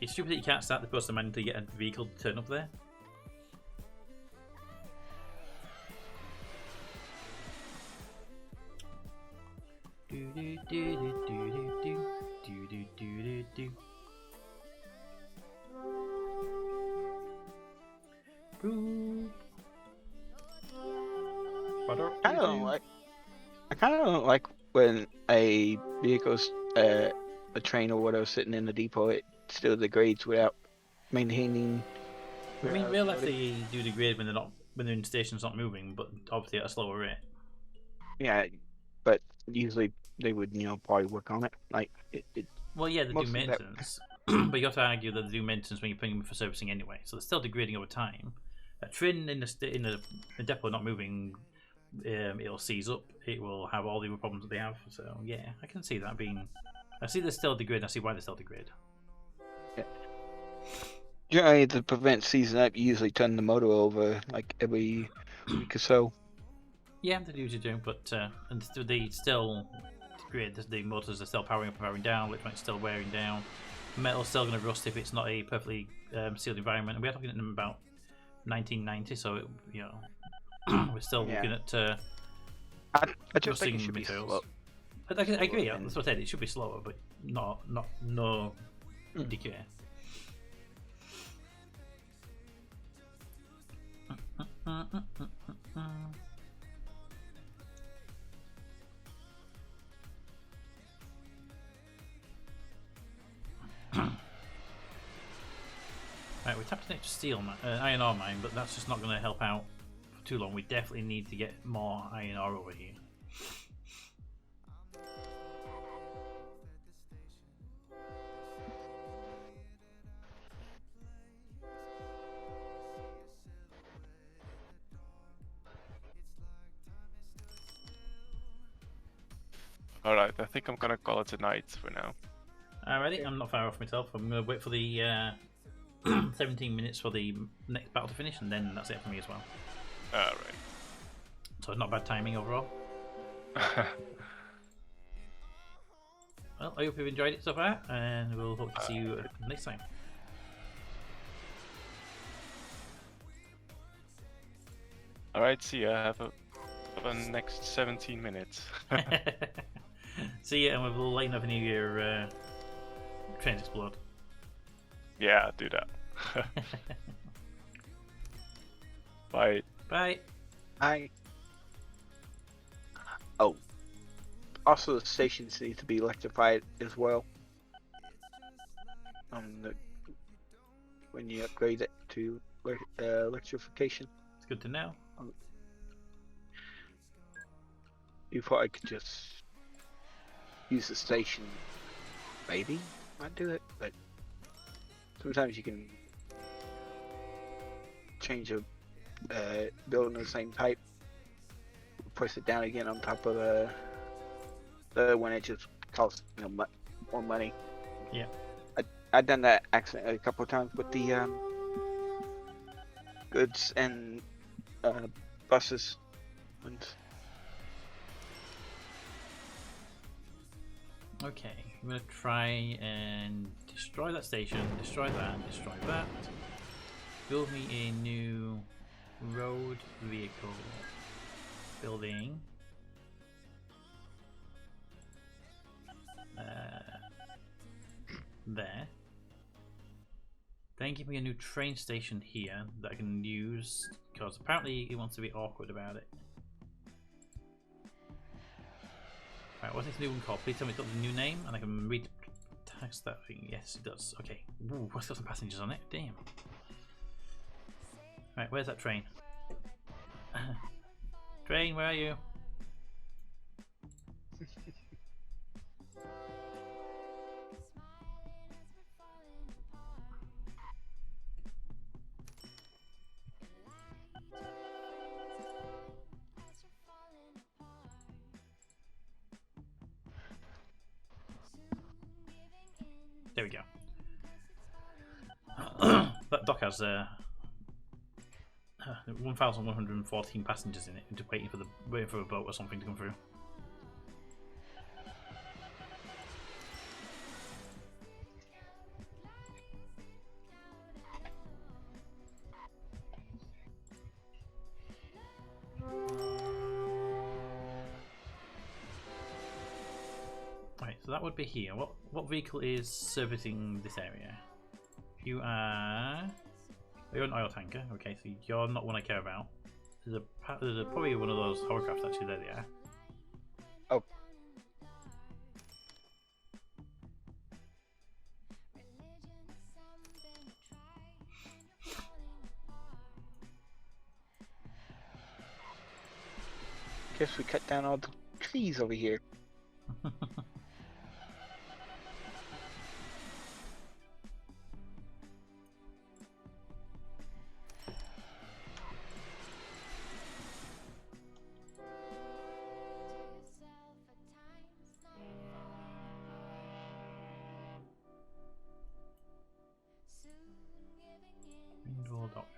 S6: It's stupid that you can't start the process of mining until you get a vehicle to turn up there. Do do do do do do do do do do do.
S5: I kind of don't like when a vehicle's a train or whatever sitting in the depot. It still degrades without maintaining.
S6: I mean, real life they do degrade when they're in stations not moving, but obviously at a slower rate.
S5: Yeah, but usually they would, probably work on it. Like
S6: Well, yeah, they do
S5: mostly that-
S6: maintenance, but you have to argue that they do maintenance when you bring them for servicing anyway. So they're still degrading over time. A train in a depot not moving, it'll seize up. It will have all the other problems that they have. So yeah, I can see that being. I see they're still degrade. I see why they still degrade.
S5: Yeah. Generally, to prevent seizing up, you usually turn the motor over like every week or so.
S6: Yeah, they usually do, but and they still degrade. The motors are still powering up and powering down. Electronics still wearing down. Metal's still going to rust if it's not a perfectly sealed environment. And we're talking at them about 1990, so we're still looking at
S5: I just think it should
S6: materials.
S5: be slow.
S6: I agree. That's what I said. It should be slower, but no decay. Right, we tapped an extra steel iron ore mine, but that's just not going to help out for too long. We definitely need to get more iron ore over here.
S7: Alright, I think I'm gonna call it a night for now.
S6: Alrighty, I'm not far off myself. I'm going to wait for the 17 minutes for the next battle to finish, and then that's it for me as well.
S7: Alright.
S6: So it's not bad timing overall. Well, I hope you've enjoyed it so far, and we'll hope to see you next time.
S7: Alright, see ya. Have a next 17 minutes.
S6: See you, and we'll lighten up any of your trains explode.
S7: Yeah, do that. Bye.
S6: Bye.
S5: Oh, also the stations need to be electrified as well. When you upgrade it to electrification.
S6: It's good to know.
S5: You thought I could just use the station, maybe I'd do it, but sometimes you can change a building of the same type, press it down again on top of the other one. It just costs more money.
S6: Yeah,
S5: I've done that accidentally a couple of times with the goods and buses and.
S6: okay, I'm going to try and destroy that station, destroy that. Build me a new road vehicle building. There. Then give me a new train station here that I can use, because apparently it wants to be awkward about it. Right, what's this new one called? Please tell me it's got the new name and I can read text that thing. Yes, it does. Okay. Ooh, it's got some passengers on it. Damn. Right, where's that train? Train, where are you? There we go. That dock has 1,114 passengers in it, just waiting for a boat or something to come through. Right, so that would be here. What vehicle is servicing this area? You're an oil tanker. Okay, so you're not one I care about. There's probably one of those hovercrafts actually. There they are.
S5: Oh. Guess we cut down all the trees over here.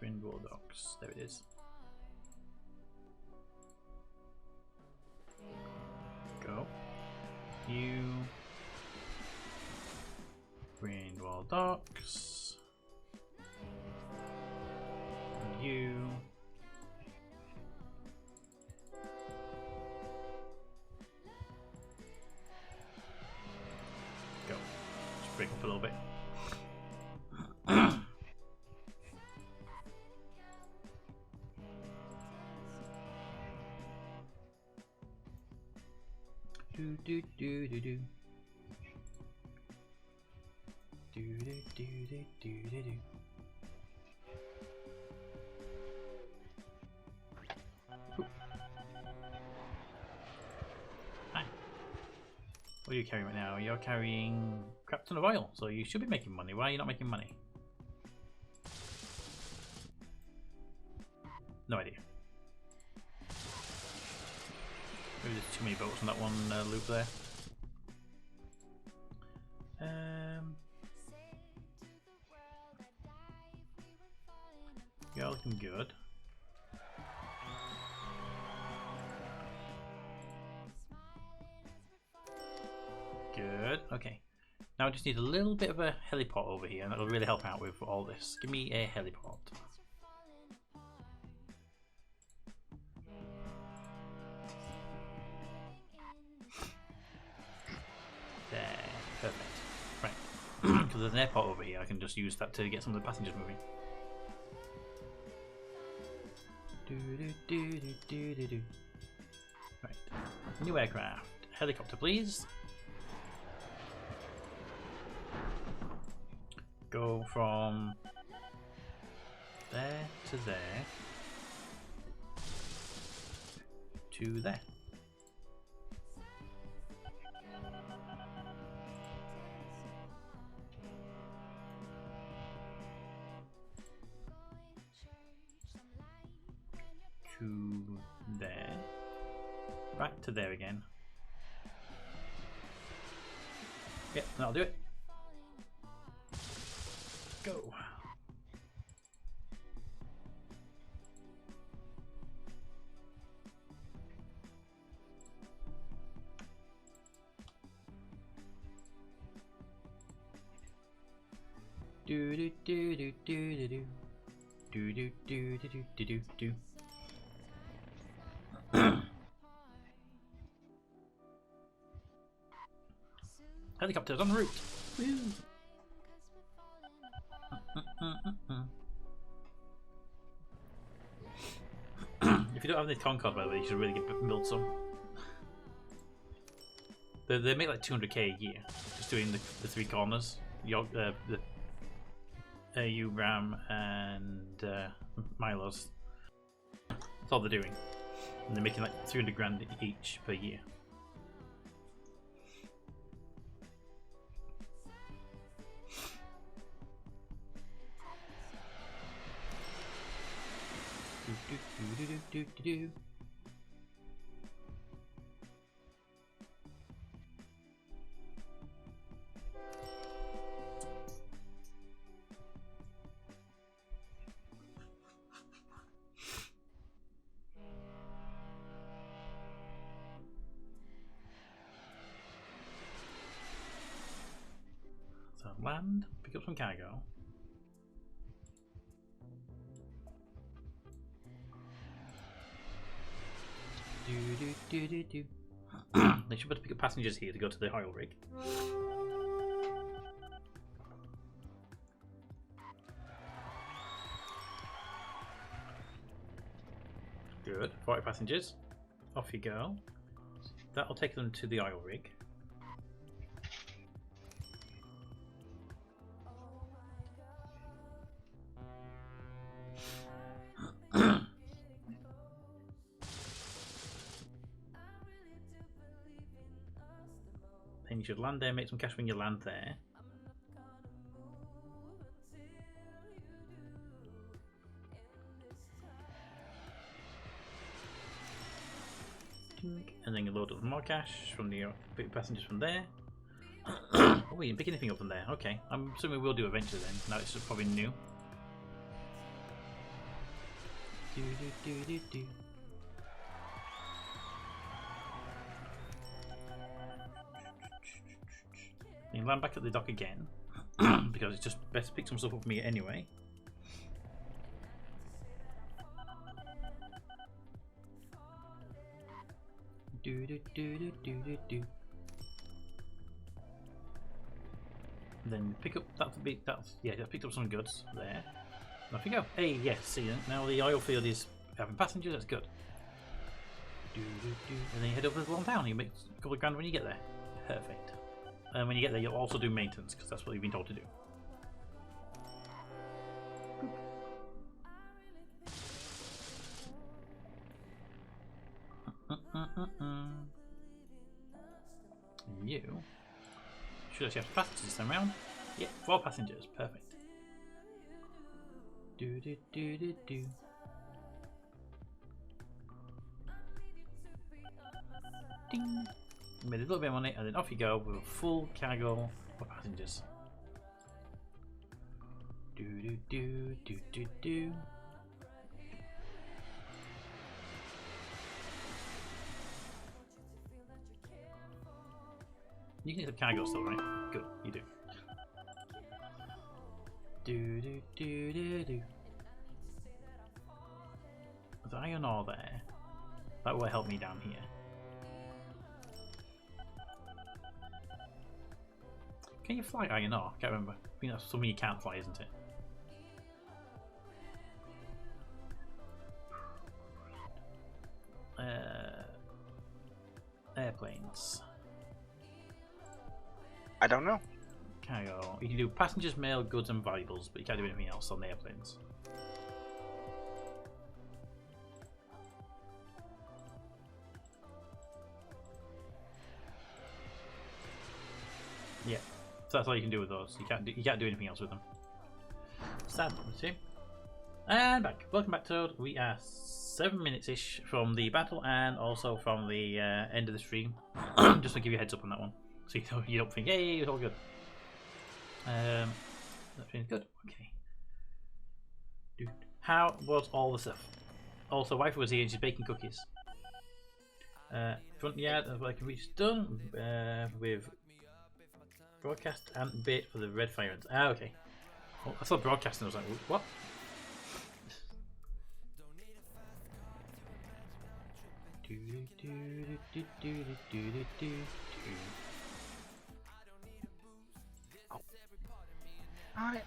S6: Rindwall Docks. There it is. Go. You. Rindwall Docks. You. Go. Just break up a little bit. Do do do do do. Do do do do do do do. Hi. What are you carrying right now? You're carrying a crap ton of oil, so you should be making money. Why are you not making money? No idea. Maybe there's too many boats on that one loop there. You're looking good. Good, okay. Now I just need a little bit of a heliport over here, and that'll really help out with all this. Give me a heliport. There, perfect. Right, because there's an airport over here, I can just use that to get some of the passengers moving. Do. Right, new aircraft. Helicopter, please. Go from there to there to there. To there. Back to there again. Yep, that'll do it. Go. Do do do do do do do do do do do do do. Helicopters en route. Woo. If you don't have any Concord, by the way, you should really build some. They make like 200k a year just doing the three corners. The Ram and Milo's. That's all they're doing, and they're making like 300 grand each per year. Do. So land, pick up some cargo. Do. They should be able to pick up passengers here to go to the oil rig. Good, 40 passengers. Off you go. That'll take them to the oil rig.
S2: you should land there, make some cash when you land there. And then you load up more cash from the passengers from there. Oh, you didn't pick anything up from there. Okay, I'm assuming we'll do eventually then. Now it's probably new. You land back at the dock again because it's just better to pick some stuff up for me anyway. Then pick up that's yeah, I picked up some goods there. And off you go. Hey, yes, see ya. Now the oil field is having passengers, that's good. And then you head over to the long town, you make a couple of grand when you get there. Perfect. And when you get there you'll also do maintenance, because that's what you've been told to do. You should actually have passengers this time around. Yeah, 4 passengers, perfect. Ding. Made a little bit of money, and then off you go with a full cargo of passengers. You can get the cargo still, right? Good, you do. There's iron ore there. That will help me down here. Can you fly iron ore? Can't remember. I think that's something you can't fly, isn't it? Airplanes.
S5: I don't know.
S2: Cargo. You can do passengers, mail, goods, and valuables, but you can't do anything else on the airplanes. Yeah, so that's all you can do with those. You can't do anything else with them. Sad, see. And back. Welcome back, Toad. We are 7 minutes-ish from the battle and also from the end of the stream. Just to give you a heads up on that one, so you don't think, hey, it's all good. That's been good. Okay. How was all the stuff? Also, wife was here and she's baking cookies. Front yard of I can reach done with broadcast and bait for the red fire. Ah, okay. Oh, I saw broadcasting. I was like, what?
S5: Alright.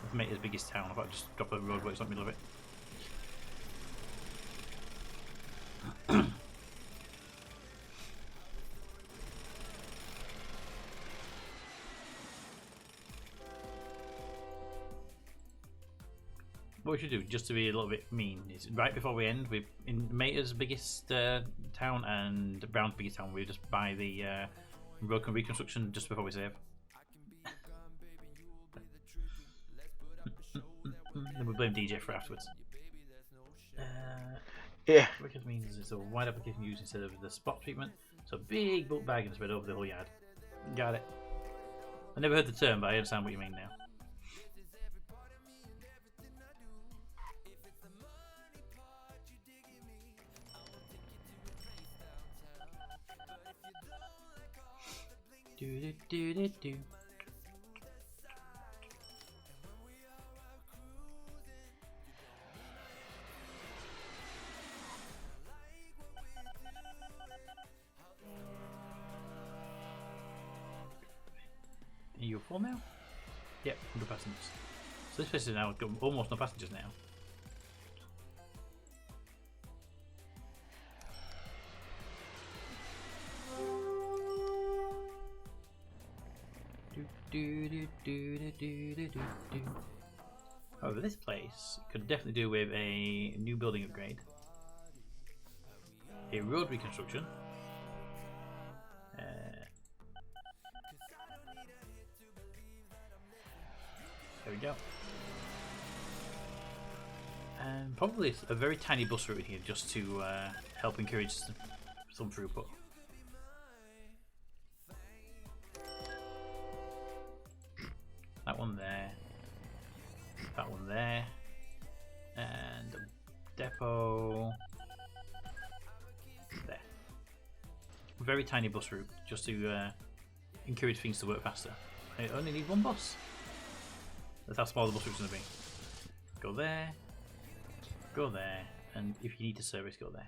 S2: I've made it the biggest town. I've got to just drop a road where it's not in the middle of it. What we should do, just to be a little bit mean, is right before we end, we're in Mater's biggest town and Brown's biggest town. We just buy the road reconstruction just before we save. Then we blame DJ for afterwards.
S5: Yeah.
S2: What it means is it's a wide application used instead of the spot treatment. So big bulk bag and spread over the whole yard. Got it. I never heard the term, but I understand what you mean now. Do. Are you full now? Yep, 100 passengers. So this place is now got almost no passengers now.
S6: However, this place could definitely do with a new building upgrade, a road reconstruction, there we go, and probably a very tiny bus route here just to help encourage some throughput. That one there, that one there, and a depot there. Very tiny bus route just to encourage things to work faster. I only need one bus. That's how small the bus route's going to be. Go there, and if you need to service, go there.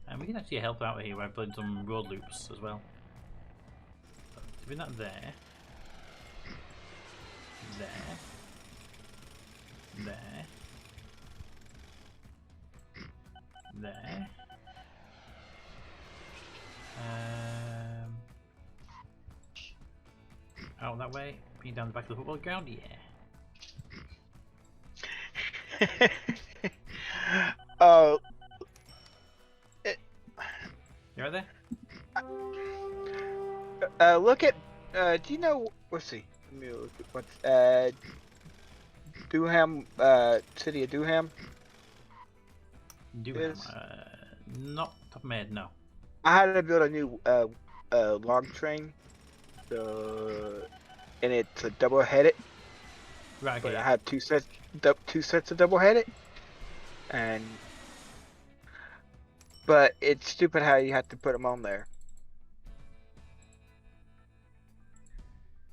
S6: And we can actually help out here by putting some road loops as well. Doing that there, there, out that way, being down the back of the football ground, yeah. You right
S5: there? Look at. Do you know? Let's see. Let me look at what's Durham. City of Durham.
S6: Durham. Not top of my head, no.
S5: I had to build a new log train. So, and it's a double-headed.
S6: Right. Okay.
S5: But I had two sets of double-headed, but it's stupid how you have to put them on there.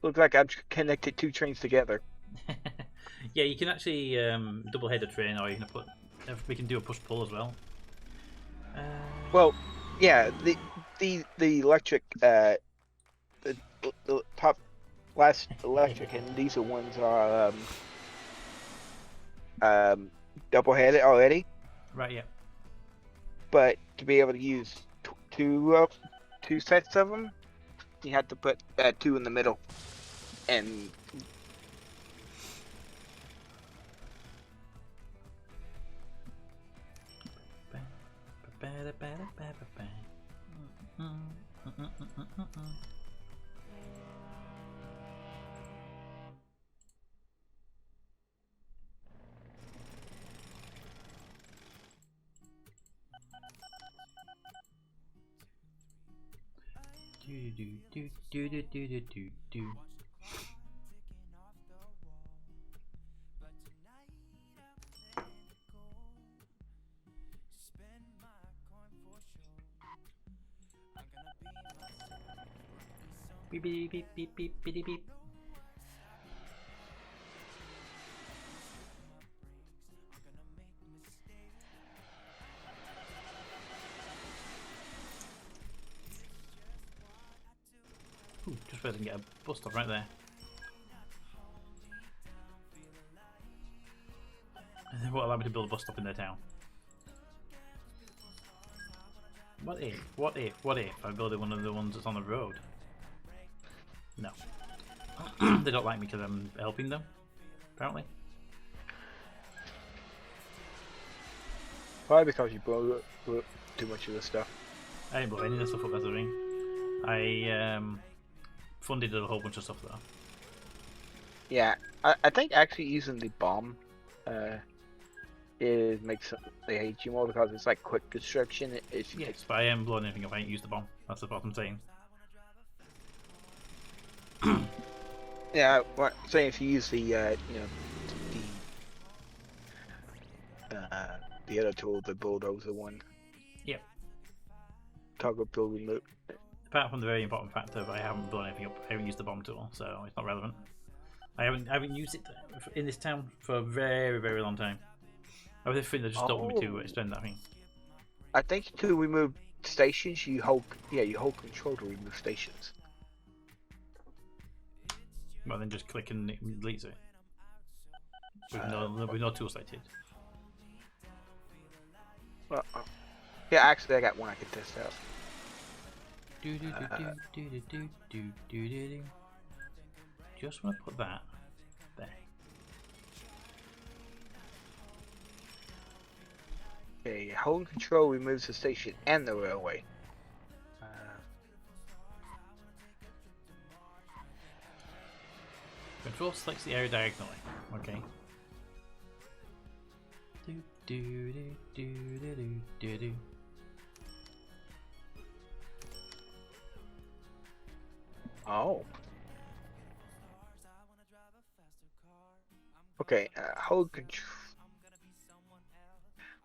S5: Looks like I've connected two trains together.
S6: Yeah, you can actually double-head a train, or you can put. We can do a push-pull as well.
S5: Well, yeah, the electric the top last electric and diesel ones are double-headed already.
S6: Right. Yeah.
S5: But to be able to use two sets of them, you have to put two in the middle, and
S6: do. Beep beep beep beep beep beep beep. Ooh, just where I can get a bus stop right there. And then what allowed me to build a bus stop in their town? What if I build one of the ones that's on the road? No. They don't like me because I'm helping them, apparently.
S5: probably because you blew too much of the stuff.
S6: I didn't blow any of the stuff up, that's the thing. I funded a whole bunch of stuff though.
S5: Yeah, I think actually using the bomb makes they hate you more because it's like quick construction.
S6: Yes, but I am blowing anything up. I ain't used the bomb. That's what I'm saying.
S5: Yeah, what I'm saying if you use the the other tool, the bulldozer one.
S6: Yep.
S5: Toggle building loop.
S6: Apart from the very important factor, I haven't blown anything up. I haven't used the bomb tool, so it's not relevant. I haven't used it in this town for a very, very long time. I think they just don't want me to explain that thing.
S5: I think to remove stations, you hold control to remove stations.
S6: Well, then just click and it deletes it. With no tool selected.
S5: Yeah, actually, I got one I can test out.
S6: Just want to put that there.
S5: Okay, hold control removes the station and the railway.
S6: Control selects the area diagonally. Okay.
S5: Oh. Okay, hold control.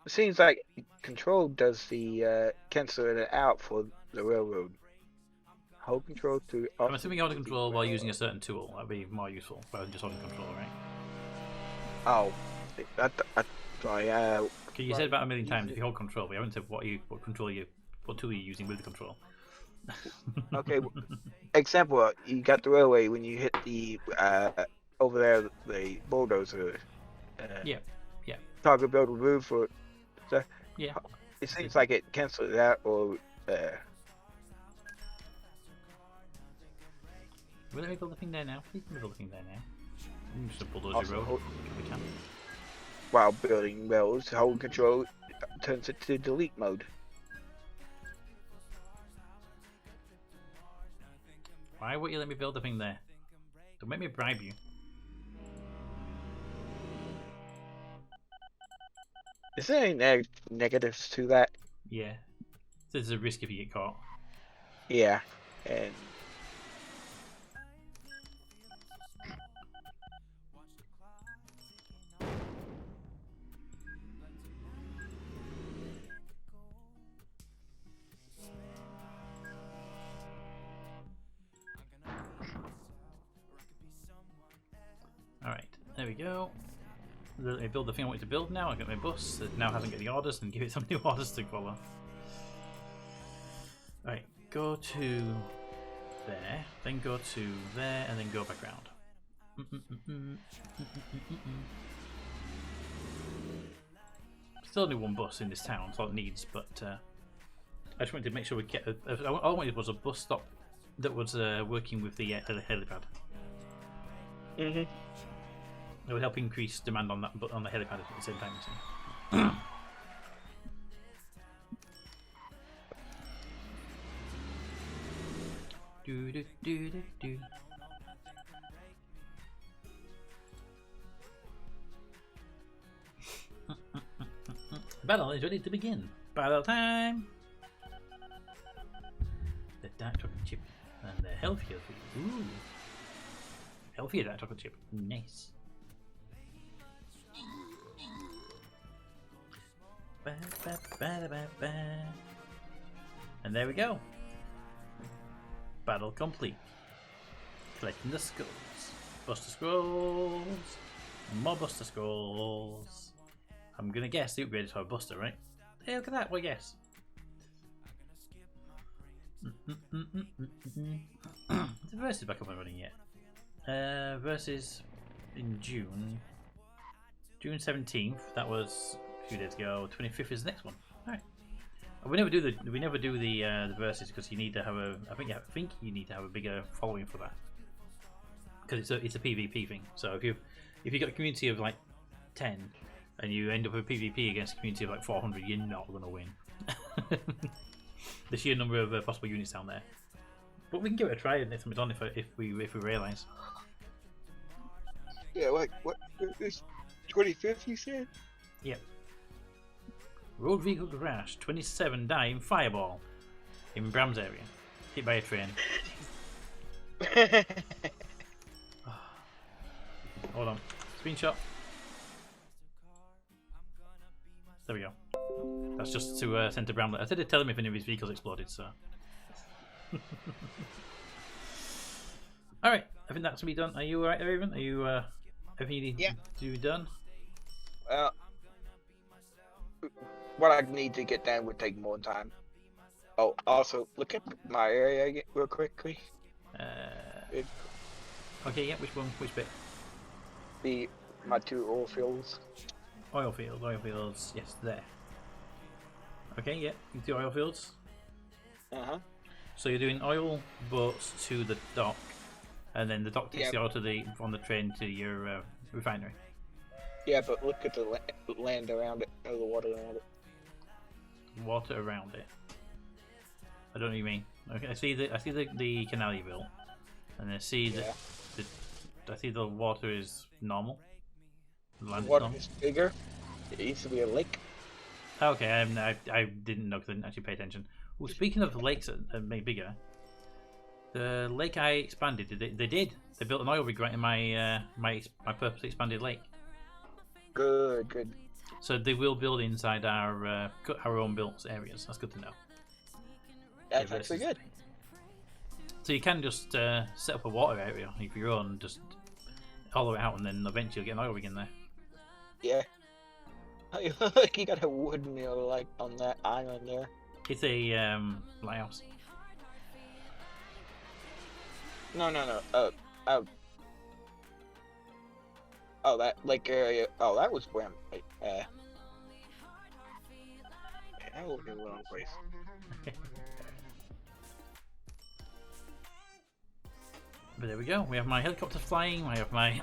S5: It seems like control does the cancel it out for the railroad. Hold control to.
S6: I'm assuming you hold control while using a certain tool. That'd be more useful rather than just holding control, right?
S5: Oh, sorry.
S6: Okay, you said about a million times if you hold control, but you haven't said what tool you're using with the control.
S5: Okay, example, you got the railway when you hit the over there the bulldozer.
S6: Yeah.
S5: Target build remove for. So,
S6: yeah.
S5: It seems like it cancels it out or.
S6: Will let me build the thing there now? Please let me build the thing there now. Just a bulldozer road. We can.
S5: While building rails, hold control turns it to delete mode.
S6: Why won't you let me build the thing there? Don't make me bribe you.
S5: Is there any negatives to that?
S6: Yeah. There's a risk if you get caught.
S5: Yeah, and.
S6: Alright, there we go. I build the thing I wanted to build now. I got my bus that now hasn't got the orders and give it some new orders to follow. Alright, go to there, then go to there, and then go back round. Still only one bus in this town, that's all it needs, but I just wanted to make sure we get. All I wanted was a bus stop that was working with the helipad.
S5: Mhm.
S6: It would help increase demand on that, on the helipad at the same time. Do. Battle is ready to begin. Battle time. The dark chocolate chip and the healthier food. Ooh, healthier dark chocolate chip. Nice. And there we go. Battle complete. Collecting the skulls. Buster Scrolls. More Buster Scrolls. I'm gonna guess the upgrade to a Buster, right? Hey, look at that, what a guess. The Versus back up and running yet. Versus in June. June 17th, that was a few days ago. 25th is the next one. Alright. We never do the Versus because you need to have a. I think you need to have a bigger following for that because it's a PvP thing. So if you got a community of like 10 and you end up with PvP against a community of like 400, you're not gonna win. The sheer number of possible units down there. But we can give it a try next time it's on if we realise.
S5: Yeah, like what? This 25th, you said?
S6: Yep. Road vehicle crash. 27 die in fireball in Bram's area. Hit by a train. Hold on. Screenshot. There we go. That's just to send to Bramlett. I said to tell him if any of his vehicles exploded, so. Alright, I think that's gonna be done. Are you alright, Raven? Are you everything you need to be done?
S5: what I need to get done would take more time. Oh, also look at my area again, real quickly.
S6: Okay, yeah. Which one? Which bit?
S5: My 2 oil fields.
S6: Oil fields. Yes, there. Okay, yeah. The oil fields. So you're doing oil boats to the dock, and then the dock takes the oil on the train to your refinery.
S5: Yeah, but look at the land around it, or the water around it.
S6: Water around it. I don't know what you mean. Okay, I see the canal you built, and I see I see the water is normal. The
S5: water is bigger. It used to be a lake.
S6: Okay, I didn't know because I didn't actually pay attention. Well, speaking of the lakes that made bigger, the lake I expanded. They did. They built an oil rig right in my my purposely expanded lake.
S5: Good.
S6: So they will build inside our own built areas. That's good to know.
S5: That's actually good.
S6: So you can just set up a water area of your own, just hollow it out, and then eventually you'll get an oil rig in there.
S5: Yeah. You got a wood mill like on that island there.
S6: It's a lighthouse.
S5: No. Oh, that lake area. Oh, that was where that was in the wrong place.
S6: But there we go. We have my helicopter flying. I have my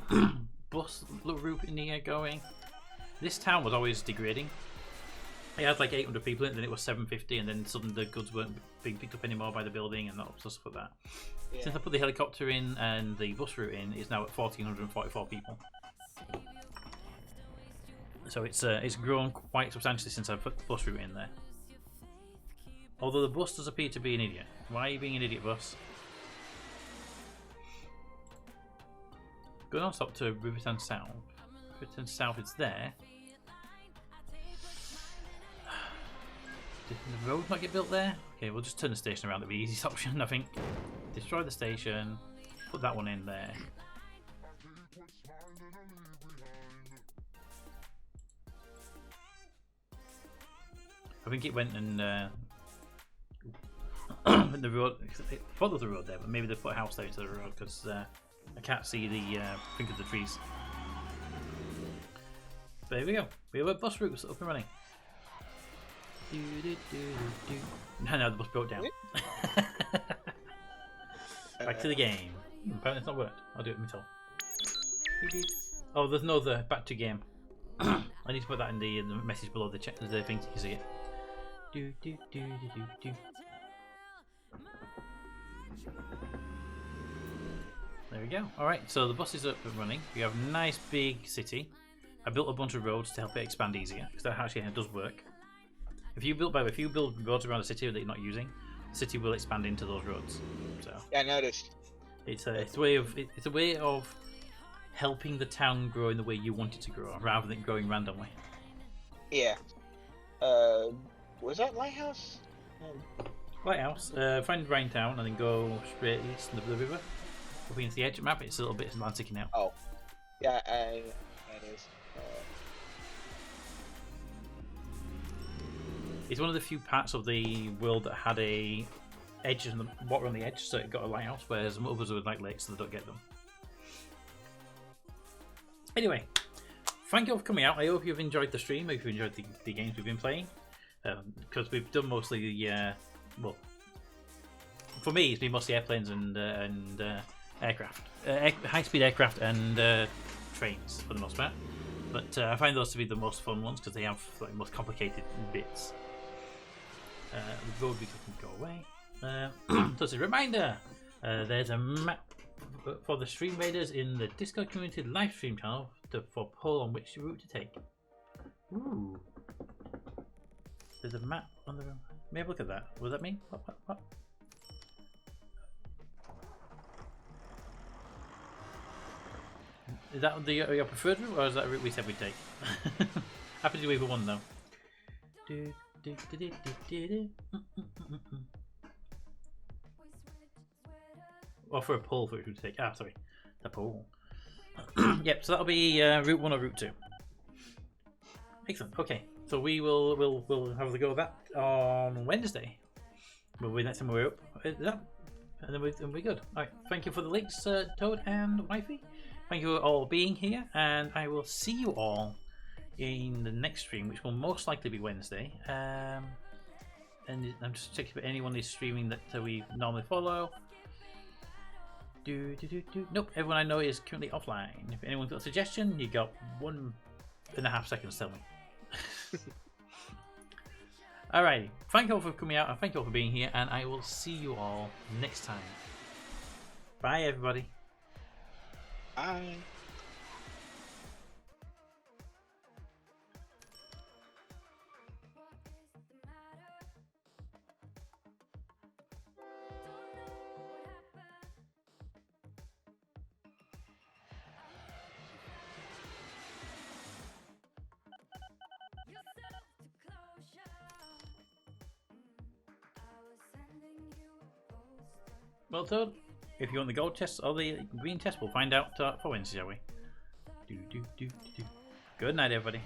S6: bus route in the air going. This town was always degrading. It had like 800 people in it, then it was 750, and then suddenly the goods weren't being picked up anymore by the building and stuff like that. Yeah. Since I put the helicopter in and the bus route in, it's now at 1,444 people. So it's grown quite substantially since I put the bus route in there. Although the bus does appear to be an idiot. Why are you being an idiot, bus? Going on stop to Riverton South. Riverton South is there. Did the road not get built there? Okay, we'll just turn the station around. That'd be the easiest option, I think. Destroy the station. Put that one in there. I think it went and the road. It followed the road there, but maybe they put a house there into the road because I can't see the think of the trees. But here we go. We have a bus route up and running. No, the bus broke down. Back to the game. Apparently it's not worked. I'll do it myself. Beep, beep. Oh, there's no other back to game. I need to put that in the message below the thing so you can see it. There we go. Alright, so the bus is up and running. We have a nice big city. I built a bunch of roads to help it expand easier, because that actually does work. If you build roads around a city that you're not using, the city will expand into those roads. So
S5: yeah, I noticed.
S6: It's a way of helping the town grow in the way you want it to grow, rather than growing randomly.
S5: Yeah. Was that Lighthouse?
S6: Lighthouse. Find Raintown and then go straight east of the river. Up into the edge of the map. It's a little bit Atlantic now.
S5: Oh. Yeah, that is.
S6: It's one of the few parts of the world that had a edge and the water on the edge, so it got a lighthouse, whereas others would like lakes, so they don't get them. Anyway, thank you for coming out. I hope you've enjoyed the stream. I hope you've enjoyed the games we've been playing, because we've done mostly well, for me it's been mostly airplanes and aircraft, high-speed aircraft and trains for the most part. But I find those to be the most fun ones because they have like most complicated bits. The road we can go away. So it's a reminder. There's a map for the stream raiders in the Discord community live stream channel for poll on which route to take. Ooh. There's a map on the. May I look at that? What does that mean? What? Is that your preferred route, or is that a route we said we'd take? Happy to do either one though. Or for a poll for which we take. Ah, sorry, the poll. Yep, so that'll be route 1 or route 2. Excellent. Okay, So we'll have a go at that on Wednesday. Will be next time we're up. Is that? And then we'll be good. Alright, thank you for the links, Toad and Wifey. Thank you all for being here, and I will see you all in the next stream, which will most likely be Wednesday. And I'm just checking if anyone is streaming that we normally follow. Nope, everyone I know is currently offline. If anyone's got a suggestion, you got 1.5 seconds to tell me. Alrighty, thank you all for coming out and thank you all for being here, and I will see you all next time. Bye everybody.
S3: Bye.
S6: Well, Toad, if you want the gold chest or the green chest, we'll find out for Wednesday, shall we? Good night, everybody.